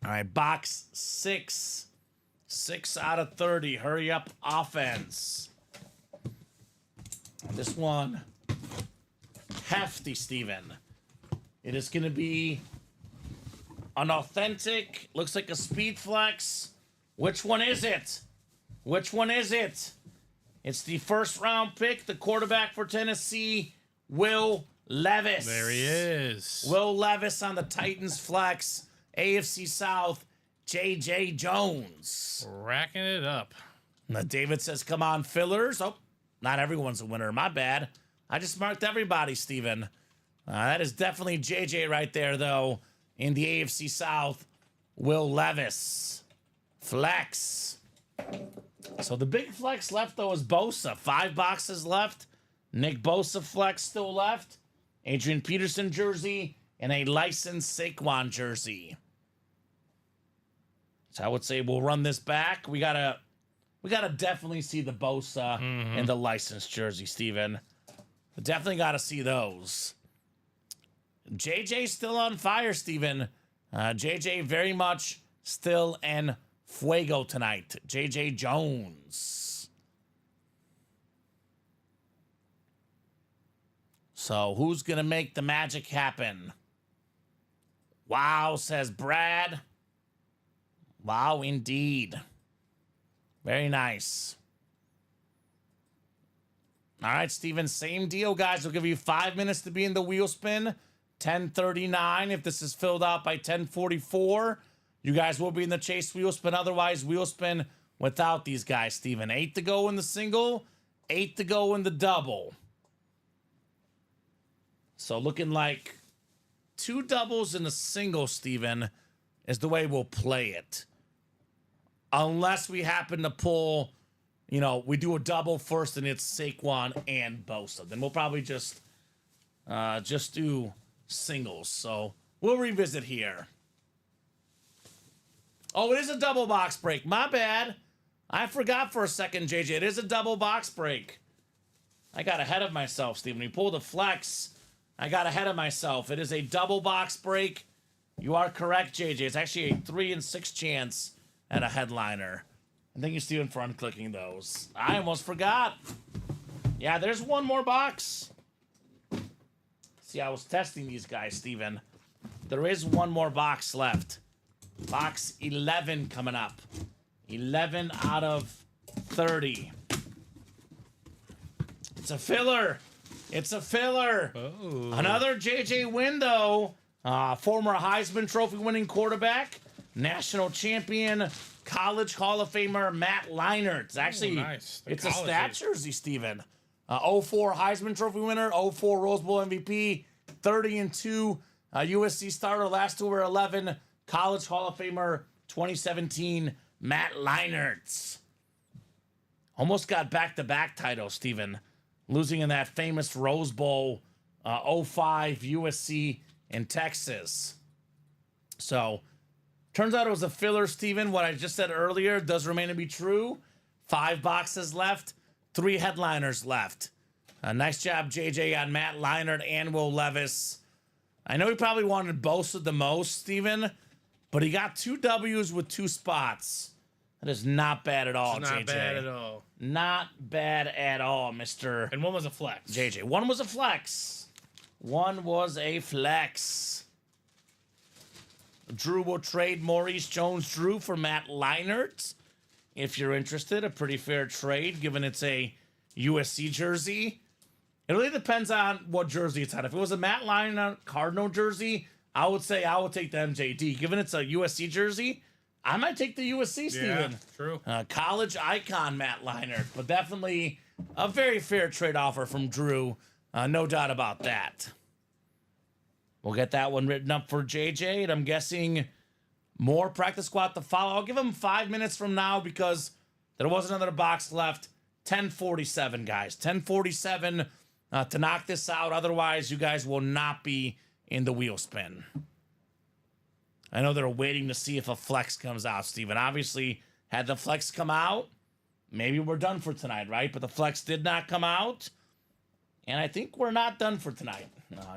[SPEAKER 2] All right, box 6. 6 out of 30. Hurry up, offense. This one, hefty, Steven. It is going to be an authentic, looks like a speed flex. Which one is it? Which one is it? It's the 1st round pick, the quarterback for Tennessee, Will Levis.
[SPEAKER 3] There he is.
[SPEAKER 2] Will Levis on the Titans flex. AFC South, JJ Jones.
[SPEAKER 3] Racking it up.
[SPEAKER 2] Now David says, come on, fillers. Oh, not everyone's a winner. My bad. I just marked everybody, Steven. That is definitely JJ right there, though, in the AFC South. Will Levis. Flex. So the big flex left, though, is Bosa. 5 boxes left. Nick Bosa flex still left. Adrian Peterson jersey and a licensed Saquon jersey. So I would say we'll run this back. We gotta definitely see the Bosa and the licensed jersey, Steven. We definitely gotta see those. JJ still on fire, Steven. JJ very much still in fuego tonight. JJ Jones. So who's going to make the magic happen? Wow, says Brad. Wow, indeed. Very nice. All right, Steven, same deal, guys. We'll give you 5 minutes to be in the wheel spin. 10:39. If this is filled out by 10:44, you guys will be in the chase wheel spin. Otherwise, wheel spin without these guys, Steven. 8 to go in the single, 8 to go in the double. So looking like 2 doubles and a single, Steven, is the way we'll play it. Unless we happen to pull, you know, we do a double first and it's Saquon and Bosa. Then we'll probably just do singles. So we'll revisit here. Oh, it is a double box break. My bad. I forgot for a second, JJ. It is a double box break. I got ahead of myself, Steven. We pulled a flex. I got ahead of myself. It is a double box break. You are correct, JJ. It's actually a 3 in 6 chance at a headliner. And thank you, Steven, for unclicking those. I almost forgot. Yeah, there's one more box. See, I was testing these guys, Steven. There is one more box left. Box 11 coming up. 11 out of 30. It's a filler. It's a filler.
[SPEAKER 3] Oh.
[SPEAKER 2] Another JJ window. Former Heisman Trophy winning quarterback. National champion. College Hall of Famer Matt Leinart. It's actually,
[SPEAKER 3] nice.
[SPEAKER 2] it's a stat jersey, Steven. 04 Heisman Trophy winner. 04 Rose Bowl MVP. 30-2 USC starter. Last two were 11. College Hall of Famer 2017 Matt Leinart. Almost got back-to-back titles, Steven. Losing in that famous Rose Bowl 05 USC in Texas. So, turns out it was a filler, Steven. What I just said earlier does remain to be true. 5 boxes left, 3 headliners left. Nice job, JJ, on Matt Leinart and Will Levis. I know he probably wanted Bosa the most, Steven, but he got 2 W's with 2 spots. That is not bad at all,
[SPEAKER 3] It's
[SPEAKER 2] JJ.
[SPEAKER 3] not bad at all.
[SPEAKER 2] Not bad at all, Mr.
[SPEAKER 3] And one was a flex.
[SPEAKER 2] JJ. One was a flex. One was a flex. Drew will trade Maurice Jones-Drew for Matt Leinart. If you're interested, a pretty fair trade, given it's a USC jersey. It really depends on what jersey it's on. If it was a Matt Leinart Cardinal jersey, I would say I would take the MJD. Given it's a USC jersey, I might take the USC, Steven.
[SPEAKER 3] Yeah, true.
[SPEAKER 2] College icon Matt Leinart, but definitely a very fair trade offer from Drew. No doubt about that. We'll get that one written up for JJ, and I'm guessing more practice squad to follow. I'll give him 5 minutes from now because there was another box left. 10:47, guys. 10:47 to knock this out. Otherwise, you guys will not be in the wheel spin. I know they're waiting to see if a flex comes out, Steven. Obviously, had the flex come out, maybe we're done for tonight, right? But the flex did not come out, and I think we're not done for tonight.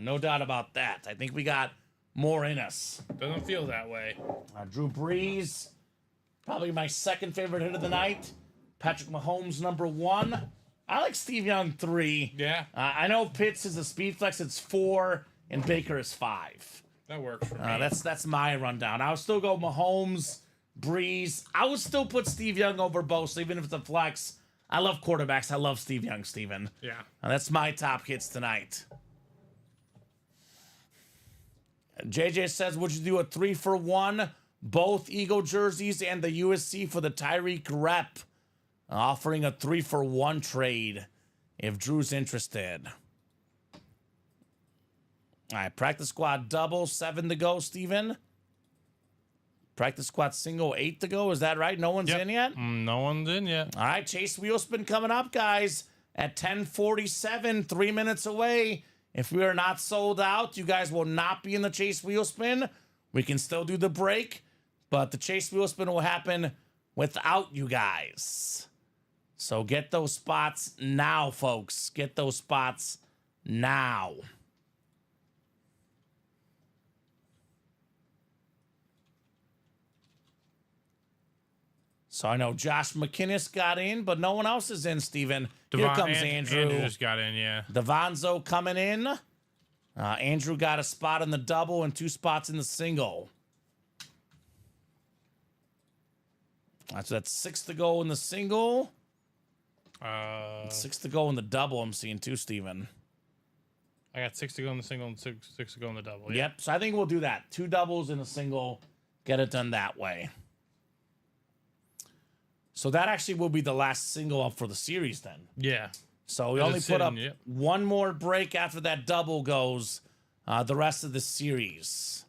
[SPEAKER 2] No doubt about that. I think we got more in us.
[SPEAKER 3] Doesn't feel that way.
[SPEAKER 2] Drew Brees, probably my second favorite hit of the night. Patrick Mahomes, number 1. I like Steve Young, 3.
[SPEAKER 3] Yeah.
[SPEAKER 2] I know Pitts is a speed flex. It's 4, and Baker is 5.
[SPEAKER 3] That works for me.
[SPEAKER 2] That's my rundown. I would still go Mahomes, Breeze. I would still put Steve Young over Bosa, even if it's a flex. I love quarterbacks. I love Steve Young, Steven.
[SPEAKER 3] Yeah.
[SPEAKER 2] That's my top hits tonight. JJ says, would you do a 3-for-1? Both Eagle jerseys and the USC for the Tyreek rep. Offering a 3-for-1 trade if Drew's interested. All right, practice squad double, 7 to go, Steven. Practice squad single, 8 to go. Is that right? No one's in yet?
[SPEAKER 3] No one's in yet.
[SPEAKER 2] All right, Chase Wheel Spin coming up, guys, at 10:47, 3 minutes away. If we are not sold out, you guys will not be in the Chase Wheel Spin. We can still do the break, but the Chase Wheel Spin will happen without you guys. So get those spots now, folks. Get those spots now. So I know Josh McKinnis got in, but no one else is in, Steven. Here comes Andrew.
[SPEAKER 3] Andrew just got in, yeah.
[SPEAKER 2] Devonzo coming in. Andrew got a spot in the double and 2 spots in the single. So that's 6 to go in the single. 6 to go in the double. I'm seeing too, Steven.
[SPEAKER 3] I got 6 to go in the single and six to go in the double. Yeah.
[SPEAKER 2] Yep. So I think we'll do that. 2 doubles in a single. Get it done that way. So that actually will be the last single up for the series then.
[SPEAKER 3] Yeah.
[SPEAKER 2] So we only put up one more break after that double goes the rest of the series.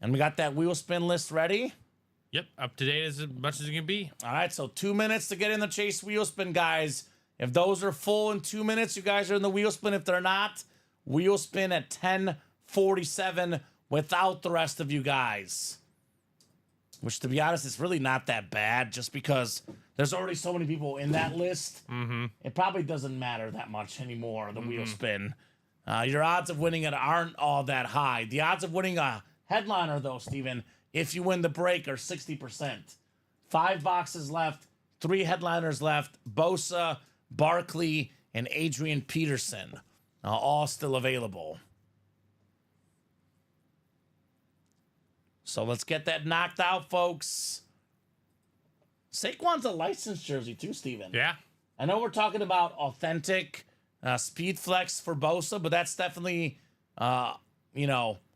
[SPEAKER 2] And we got that wheel spin list ready.
[SPEAKER 3] Yep. Up to date as much as it can be.
[SPEAKER 2] All right. So 2 minutes to get in the chase wheel spin, guys. If those are full in 2 minutes, you guys are in the wheel spin. If they're not, wheel spin at 10:47 without the rest of you guys. Which, to be honest, is really not that bad just because there's already so many people in that list. It probably doesn't matter that much anymore, the wheel spin. Your odds of winning it aren't all that high. The odds of winning a headliner, though, Steven, if you win the break, are 60%. 5 boxes left, 3 headliners left. Bosa, Barkley, and Adrian Peterson, all still available. So let's get that knocked out, folks. Saquon's a licensed jersey too, Steven.
[SPEAKER 3] Yeah.
[SPEAKER 2] I know we're talking about authentic speed flex for Bosa, but that's definitely, a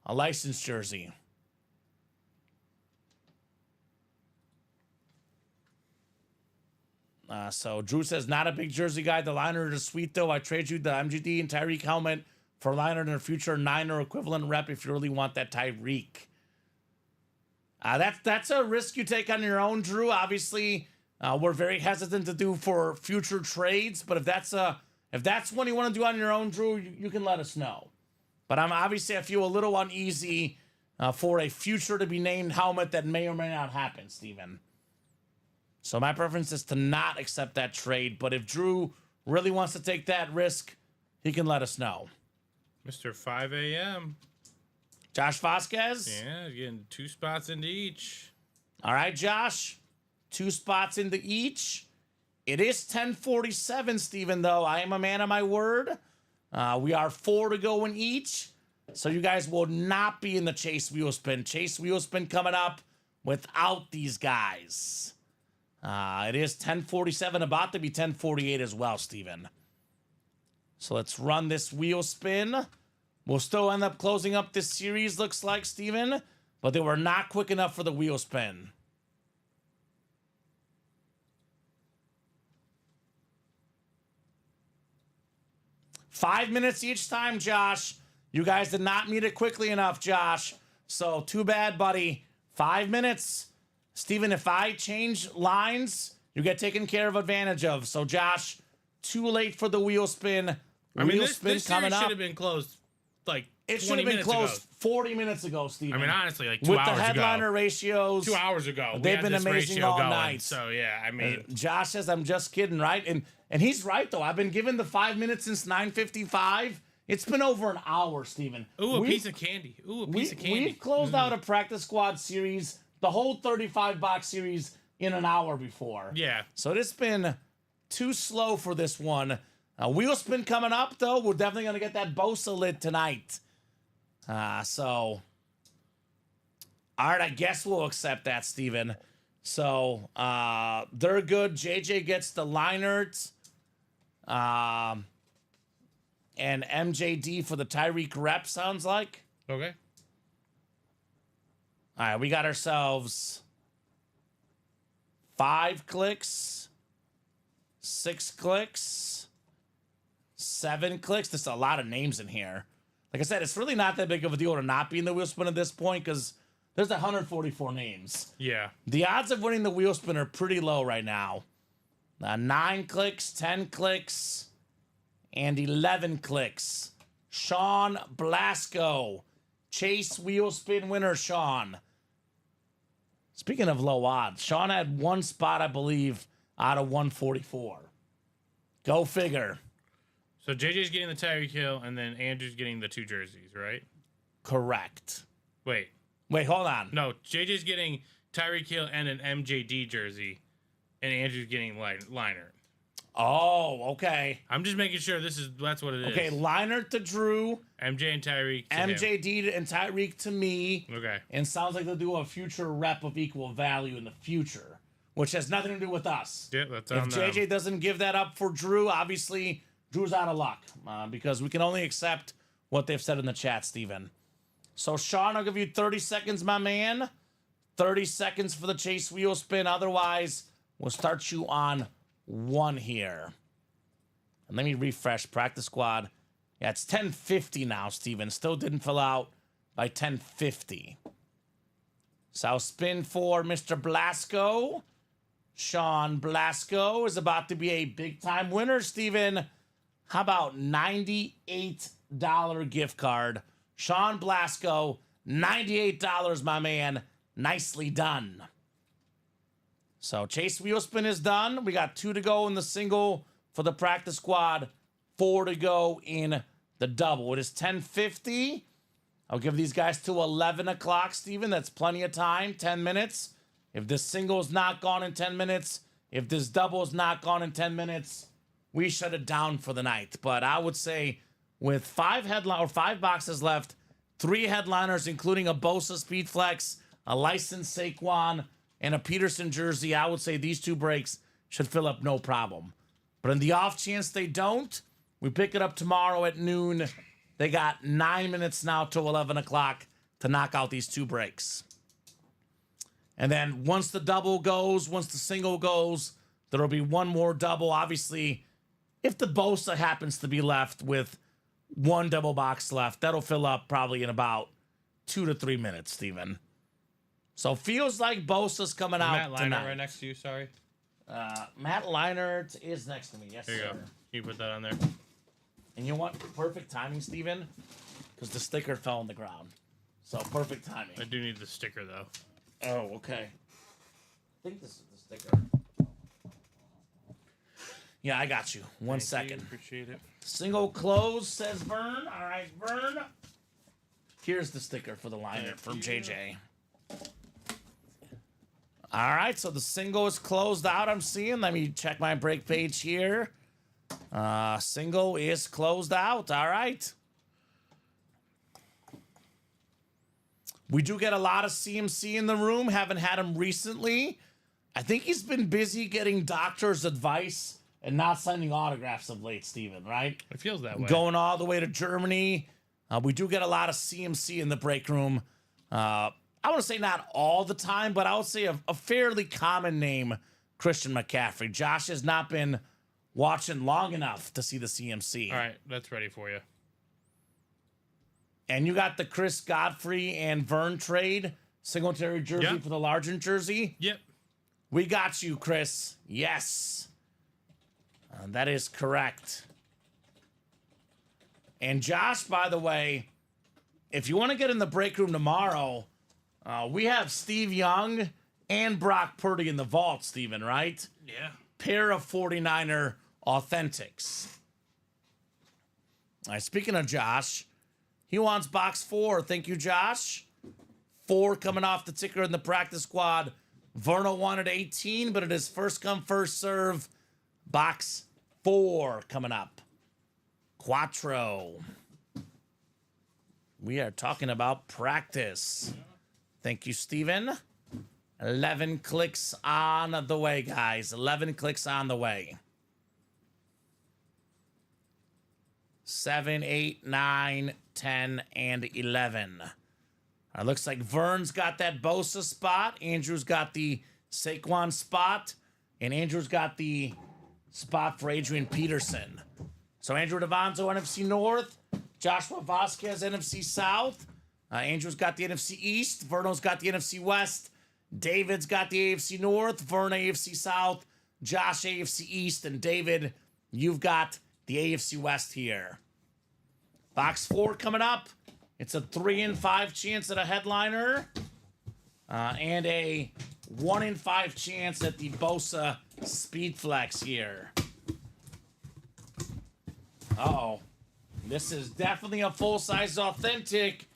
[SPEAKER 2] licensed jersey. So Drew says, not a big jersey guy. The liner is sweet, though. I trade you the MGD and Tyreek helmet for a liner in a future Niner equivalent rep if you really want that Tyreek. That's a risk you take on your own, Drew. Obviously, we're very hesitant to do for future trades, but if that's one you want to do on your own, Drew, you can let us know. But I feel a little uneasy for a future to be named helmet that may or may not happen, Steven. So my preference is to not accept that trade, but if Drew really wants to take that risk, he can let us know.
[SPEAKER 3] Mr. 5 a.m.
[SPEAKER 2] Josh Vasquez?
[SPEAKER 3] Yeah, getting 2 spots into each.
[SPEAKER 2] All right, Josh. 2 spots into each. It is 10:47, Steven, though. I am a man of my word. We are 4 to go in each. So you guys will not be in the Chase Wheel Spin. Chase Wheel Spin coming up without these guys. It is 10:47, about to be 10:48 as well, Steven. So let's run this wheel spin. We'll still end up closing up this series, looks like, Steven, but they were not quick enough for the wheel spin. Five minutes each time, Josh. You guys did not meet it quickly enough, Josh. So too bad, buddy. 5 minutes. Steven, if I change lines, you get taken care of advantage of. So, Josh, too late for the wheel spin.
[SPEAKER 3] This series should have been closed like
[SPEAKER 2] it
[SPEAKER 3] 20
[SPEAKER 2] should have been
[SPEAKER 3] minutes
[SPEAKER 2] closed
[SPEAKER 3] ago.
[SPEAKER 2] 40 minutes ago, Steven.
[SPEAKER 3] Honestly, like 2 hours ago.
[SPEAKER 2] With the headliner ratios.
[SPEAKER 3] 2 hours ago.
[SPEAKER 2] They've been amazing all night.
[SPEAKER 3] So, yeah,
[SPEAKER 2] Josh says, I'm just kidding, right? And he's right, though. I've been given the 5 minutes since 9:55. It's been over an hour, Steven.
[SPEAKER 3] Ooh, a piece of candy.
[SPEAKER 2] We've closed out a practice squad series, the whole 35-box series, in an hour before.
[SPEAKER 3] Yeah.
[SPEAKER 2] So it's been too slow for this one. Wheel spin coming up, though. We're definitely going to get that Bosa lid tonight. All right, I guess we'll accept that, Steven. So they're good. JJ gets the Leinert. And MJD for the Tyreek rep, sounds like.
[SPEAKER 3] Okay.
[SPEAKER 2] All right, we got ourselves 5 clicks, 6 clicks, 7 clicks. There's a lot of names in here. Like I said, it's really not that big of a deal to not be in the wheel spin at this point because there's 144 names.
[SPEAKER 3] Yeah.
[SPEAKER 2] The odds of winning the wheel spin are pretty low right now. 9 clicks, 10 clicks, and 11 clicks. Sean Blasco. Chase wheel spin winner, Sean. Speaking of low odds, Sean had 1 spot, I believe, out of 144. Go figure.
[SPEAKER 3] So JJ's getting the Tyreek Hill, and then Andrew's getting the 2 jerseys, right?
[SPEAKER 2] Correct.
[SPEAKER 3] Wait,
[SPEAKER 2] hold on.
[SPEAKER 3] No, JJ's getting Tyreek Hill and an MJD jersey, and Andrew's getting Liner.
[SPEAKER 2] Oh, okay.
[SPEAKER 3] I'm just making sure that's what it is.
[SPEAKER 2] Okay, Liner to Drew.
[SPEAKER 3] MJ and Tyreek to
[SPEAKER 2] MJD and Tyreek to me.
[SPEAKER 3] Okay.
[SPEAKER 2] And sounds like they'll do a future rep of equal value in the future. which has nothing to do with us.
[SPEAKER 3] Yeah, that's
[SPEAKER 2] If
[SPEAKER 3] on them.
[SPEAKER 2] JJ doesn't give that up for Drew, obviously Drew's out of luck because we can only accept what they've said in the chat, Steven. So, Sean, I'll give you 30 seconds, my man. 30 seconds for the chase wheel spin. Otherwise, we'll start you on 1 here. And let me refresh practice squad. Yeah, it's 10:50 now, Steven. Still didn't fill out by 10:50. So I'll spin for Mr. Blasco. Sean Blasco is about to be a big-time winner, Steven. How about $98 gift card? Sean Blasco, $98, my man. Nicely done. So chase wheel spin is done. We got 2 to go in the single for the practice squad, 4 to go in the double. It is 10:50. I'll give these guys till 11 o'clock, Steven. That's plenty of time, 10 minutes. If this single is not gone in 10 minutes, if this double is not gone in 10 minutes, we shut it down for the night. But I would say with 5 boxes left, 3 headliners, including a Bosa Speed Flex, a licensed Saquon, and a Peterson jersey, I would say these 2 breaks should fill up no problem. But in the off chance they don't, we pick it up tomorrow at noon. They got 9 minutes now till 11 o'clock to knock out these 2 breaks. And then once the double goes, once the single goes, there'll be 1 more double. Obviously, if the Bosa happens to be left with 1 double box left, that'll fill up probably in about 2 to 3 minutes, Steven. So feels like Bosa's coming out
[SPEAKER 3] Matt Leinart
[SPEAKER 2] tonight.
[SPEAKER 3] right next to you, sorry.
[SPEAKER 2] Matt Leinart is next to me. Yes,
[SPEAKER 3] There you
[SPEAKER 2] sir.
[SPEAKER 3] go. You put that on there.
[SPEAKER 2] And you want perfect timing, Steven? Because the sticker fell on the ground. So perfect timing.
[SPEAKER 3] I do need the sticker, though.
[SPEAKER 2] Oh, okay. I think this is the sticker. Yeah, I got you. One
[SPEAKER 3] Thank you,
[SPEAKER 2] second.
[SPEAKER 3] appreciate it.
[SPEAKER 2] Single close, says Vern. All right, Vern. Here's the sticker for the liner from JJ. All right, so the single is closed out, I'm seeing. Let me check my break page here. Single is closed out. All right. We do get a lot of CMC in the room. Haven't had him recently. I think he's been busy getting doctor's advice and not signing autographs of late, Steven, right?
[SPEAKER 3] It feels that way.
[SPEAKER 2] Going all the way to Germany. We do get a lot of CMC in the break room. I want to say not all the time, but I would say a fairly common name, Christian McCaffrey. Josh has not been watching long enough to see the CMC.
[SPEAKER 3] All right, that's ready for you.
[SPEAKER 2] And you got the Chris Godfrey and Vern trade, Singletary jersey
[SPEAKER 3] Yep.
[SPEAKER 2] for the Largent jersey.
[SPEAKER 3] Yep.
[SPEAKER 2] We got you, Chris. Yes. That is correct. And Josh, by the way, if you want to get in the break room tomorrow, we have Steve Young and Brock Purdy in the vault, Steven, right?
[SPEAKER 3] Yeah.
[SPEAKER 2] Pair of 49er authentics. All right, speaking of Josh, he wants box 4. Thank you, Josh. 4 coming off the ticker in the practice squad. Verno wanted 18, but it is first come, first serve. Box 4 coming up. Quattro. We are talking about practice. Thank you, Steven. 11 clicks on the way, guys. 11 clicks on the way. 7, 8, 9, 10, and 11. It looks like Vern's got that Bosa spot. Andrew's got the Saquon spot. And Andrew's got the spot for Adrian Peterson. So Andrew Davanzo, NFC North. Joshua Vasquez, NFC South. Andrew's got the NFC East. Verno's got the NFC West. David's got the AFC North. Vern, AFC South. Josh, AFC East. And David, you've got the AFC West here. Box 4 coming up. It's a 3 in 5 chance at a headliner. And a 1 in 5 chance at the Bosa Speed Flex here. Uh-oh. This is definitely a full-size authentic.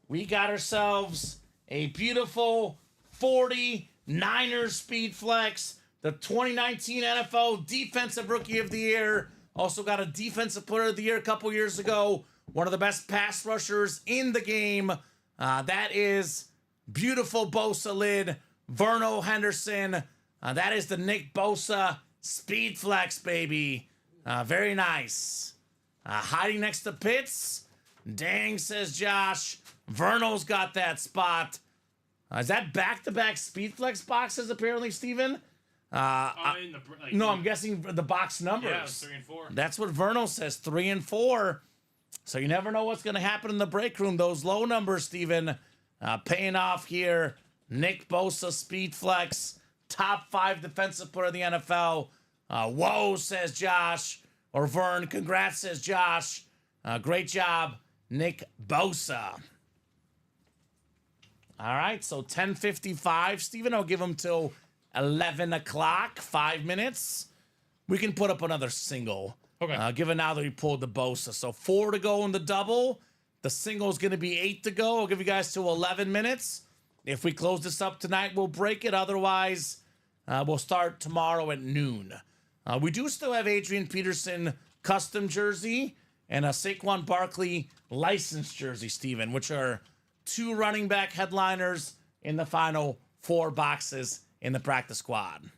[SPEAKER 2] We got ourselves a beautiful 49ers Speed Flex. The 2019 NFL Defensive Rookie of the Year. Also got a Defensive Player of the Year a couple years ago. One of the best pass rushers in the game. That is beautiful Bosa lid. Verno Henderson. That is the Nick Bosa Speed Flex, baby. Very nice. Hiding next to Pitts. Dang, says Josh. Verno's got that spot. Is that back-to-back Speed Flex boxes, apparently, Steven? No, I'm guessing the box numbers.
[SPEAKER 3] Yeah, 3 and 4.
[SPEAKER 2] That's what Verno says, 3 and 4. So you never know what's going to happen in the break room. Those low numbers, Steven, paying off here. Nick Bosa, Speed Flex, top 5 defensive player of the NFL. Whoa, says Josh. Or Vern, congrats, says Josh. Great job, Nick Bosa. All right, so 10:55, Steven. I'll give him till 11 o'clock, 5 minutes. We can put up another single.
[SPEAKER 3] Okay.
[SPEAKER 2] Given now that he pulled the Bosa. So 4 to go in the double. The single is going to be 8 to go. I'll give you guys till 11 minutes. If we close this up tonight, we'll break it. Otherwise, we'll start tomorrow at noon. We do still have Adrian Peterson custom jersey and a Saquon Barkley licensed jersey, Steven, which are 2 running back headliners in the final 4 boxes in the practice squad.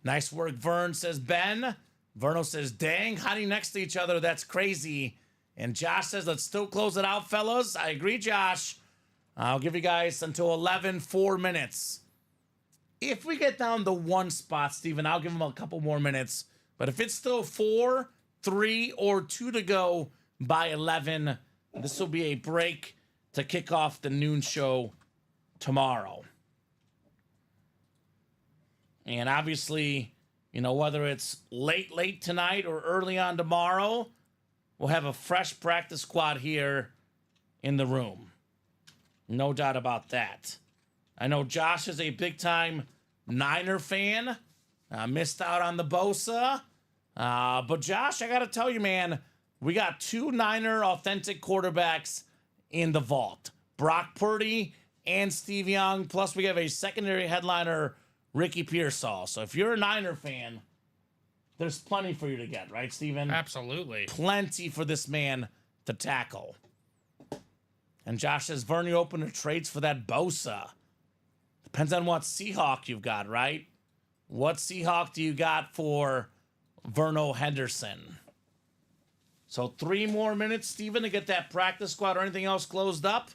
[SPEAKER 2] Nice work, Vern, says Ben. Verno says, dang, hiding next to each other. That's crazy. And Josh says, let's still close it out, fellas. I agree, Josh. I'll give you guys until 11, 4 minutes. If we get down to 1 spot, Steven, I'll give him a couple more minutes. But if it's still 4, 3, or 2 to go by 11, this will be a break to kick off the noon show tomorrow. And obviously, whether it's late tonight or early on tomorrow, we'll have a fresh practice squad here in the room. No doubt about that. I know Josh is a big-time Niner fan. Missed out on the Bosa. But Josh, I got to tell you, man, we got 2 Niner authentic quarterbacks in the vault. Brock Purdy and Steve Young. Plus, we have a secondary headliner, Ricky Pearsall. So if you're a Niner fan, there's plenty for you to get, right, Steven?
[SPEAKER 3] Absolutely.
[SPEAKER 2] Plenty for this man to tackle. And Josh says, Vernie open to trades for that Bosa. Depends on what Seahawk you've got, right? What Seahawk do you got for Verno Henderson? So 3 more minutes, Steven, to get that practice squad or anything else closed up.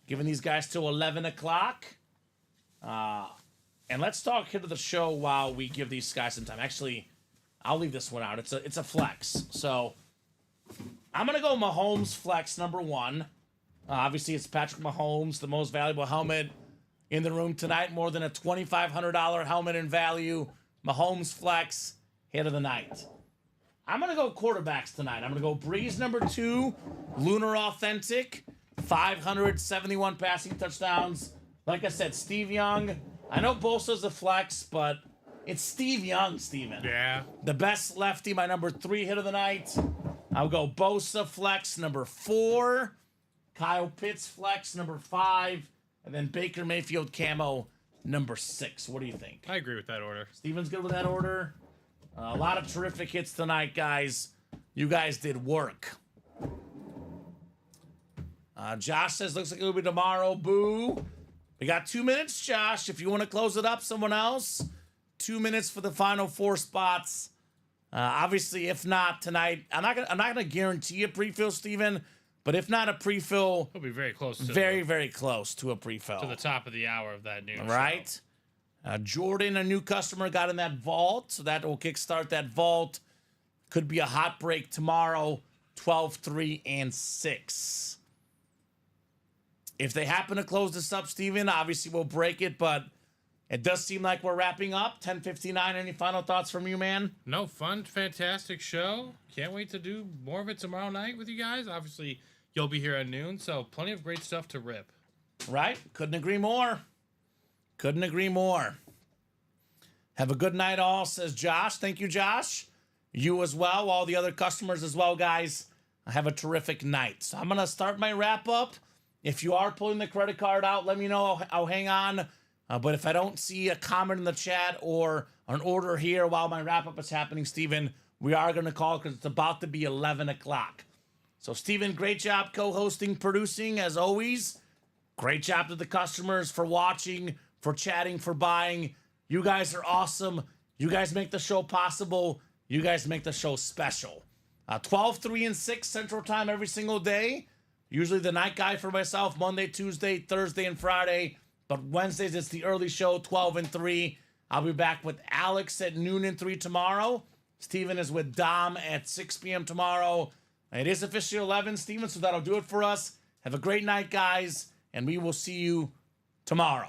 [SPEAKER 2] Giving these guys till 11 o'clock. And let's talk here to the show while we give these guys some time. Actually, I'll leave this one out. It's a flex. So I'm going to go Mahomes flex number 1. Obviously, it's Patrick Mahomes, the most valuable helmet in the room tonight. More than a $2,500 helmet in value. Mahomes flex, hit of the night. I'm going to go quarterbacks tonight. I'm going to go Breeze number 2, Lunar Authentic, 571 passing touchdowns. Like I said, Steve Young. I know Bosa's a flex, but it's Steve Young, Steven.
[SPEAKER 3] Yeah.
[SPEAKER 2] The best lefty, my number 3 hit of the night. I'll go Bosa flex number 4, Kyle Pitts flex number 5, and then Baker Mayfield camo number 6. What do you think?
[SPEAKER 3] I agree with that order.
[SPEAKER 2] Steven's good with that order. A lot of terrific hits tonight, guys. You guys did work. Josh says, looks like it'll be tomorrow. Boo. We got 2 minutes, Josh. If you want to close it up, someone else. 2 minutes for the final 4 spots. Obviously, if not tonight, I'm not gonna guarantee a pre-fill, Steven. But if not a pre-fill,
[SPEAKER 3] It'll be very close to
[SPEAKER 2] very close to a pre-fill.
[SPEAKER 3] to the top of the hour of that noon
[SPEAKER 2] Right?
[SPEAKER 3] show.
[SPEAKER 2] Jordan, a new customer, got in that vault, so that will kickstart that vault. Could be a hot break tomorrow, 12, 3, and 6. If they happen to close this up, Steven, obviously we'll break it, but it does seem like we're wrapping up. 10:59. Any final thoughts from you, man?
[SPEAKER 3] No, fun, fantastic show. Can't wait to do more of it tomorrow night with you guys. Obviously, you'll be here at noon, so plenty of great stuff to rip.
[SPEAKER 2] Right? Couldn't agree more. Couldn't agree more. Have a good night, all, says Josh. Thank you, Josh. You as well. All the other customers as well, guys. Have a terrific night. So I'm going to start my wrap up. If you are pulling the credit card out, let me know. I'll hang on. But if I don't see a comment in the chat or an order here while my wrap up is happening, Steven, we are going to call because it's about to be 11 o'clock. So, Steven, great job co-hosting, producing, as always. Great job to the customers for watching, for chatting, for buying. You guys are awesome. You guys make the show possible. You guys make the show special. 12, 3, and 6 Central Time every single day. Usually the night guy for myself, Monday, Tuesday, Thursday, and Friday. But Wednesdays, it's the early show, 12 and 3. I'll be back with Alex at noon and 3 tomorrow. Steven is with Dom at 6 p.m. tomorrow. It is officially 11, Steven, so that'll do it for us. Have a great night, guys, and we will see you tomorrow.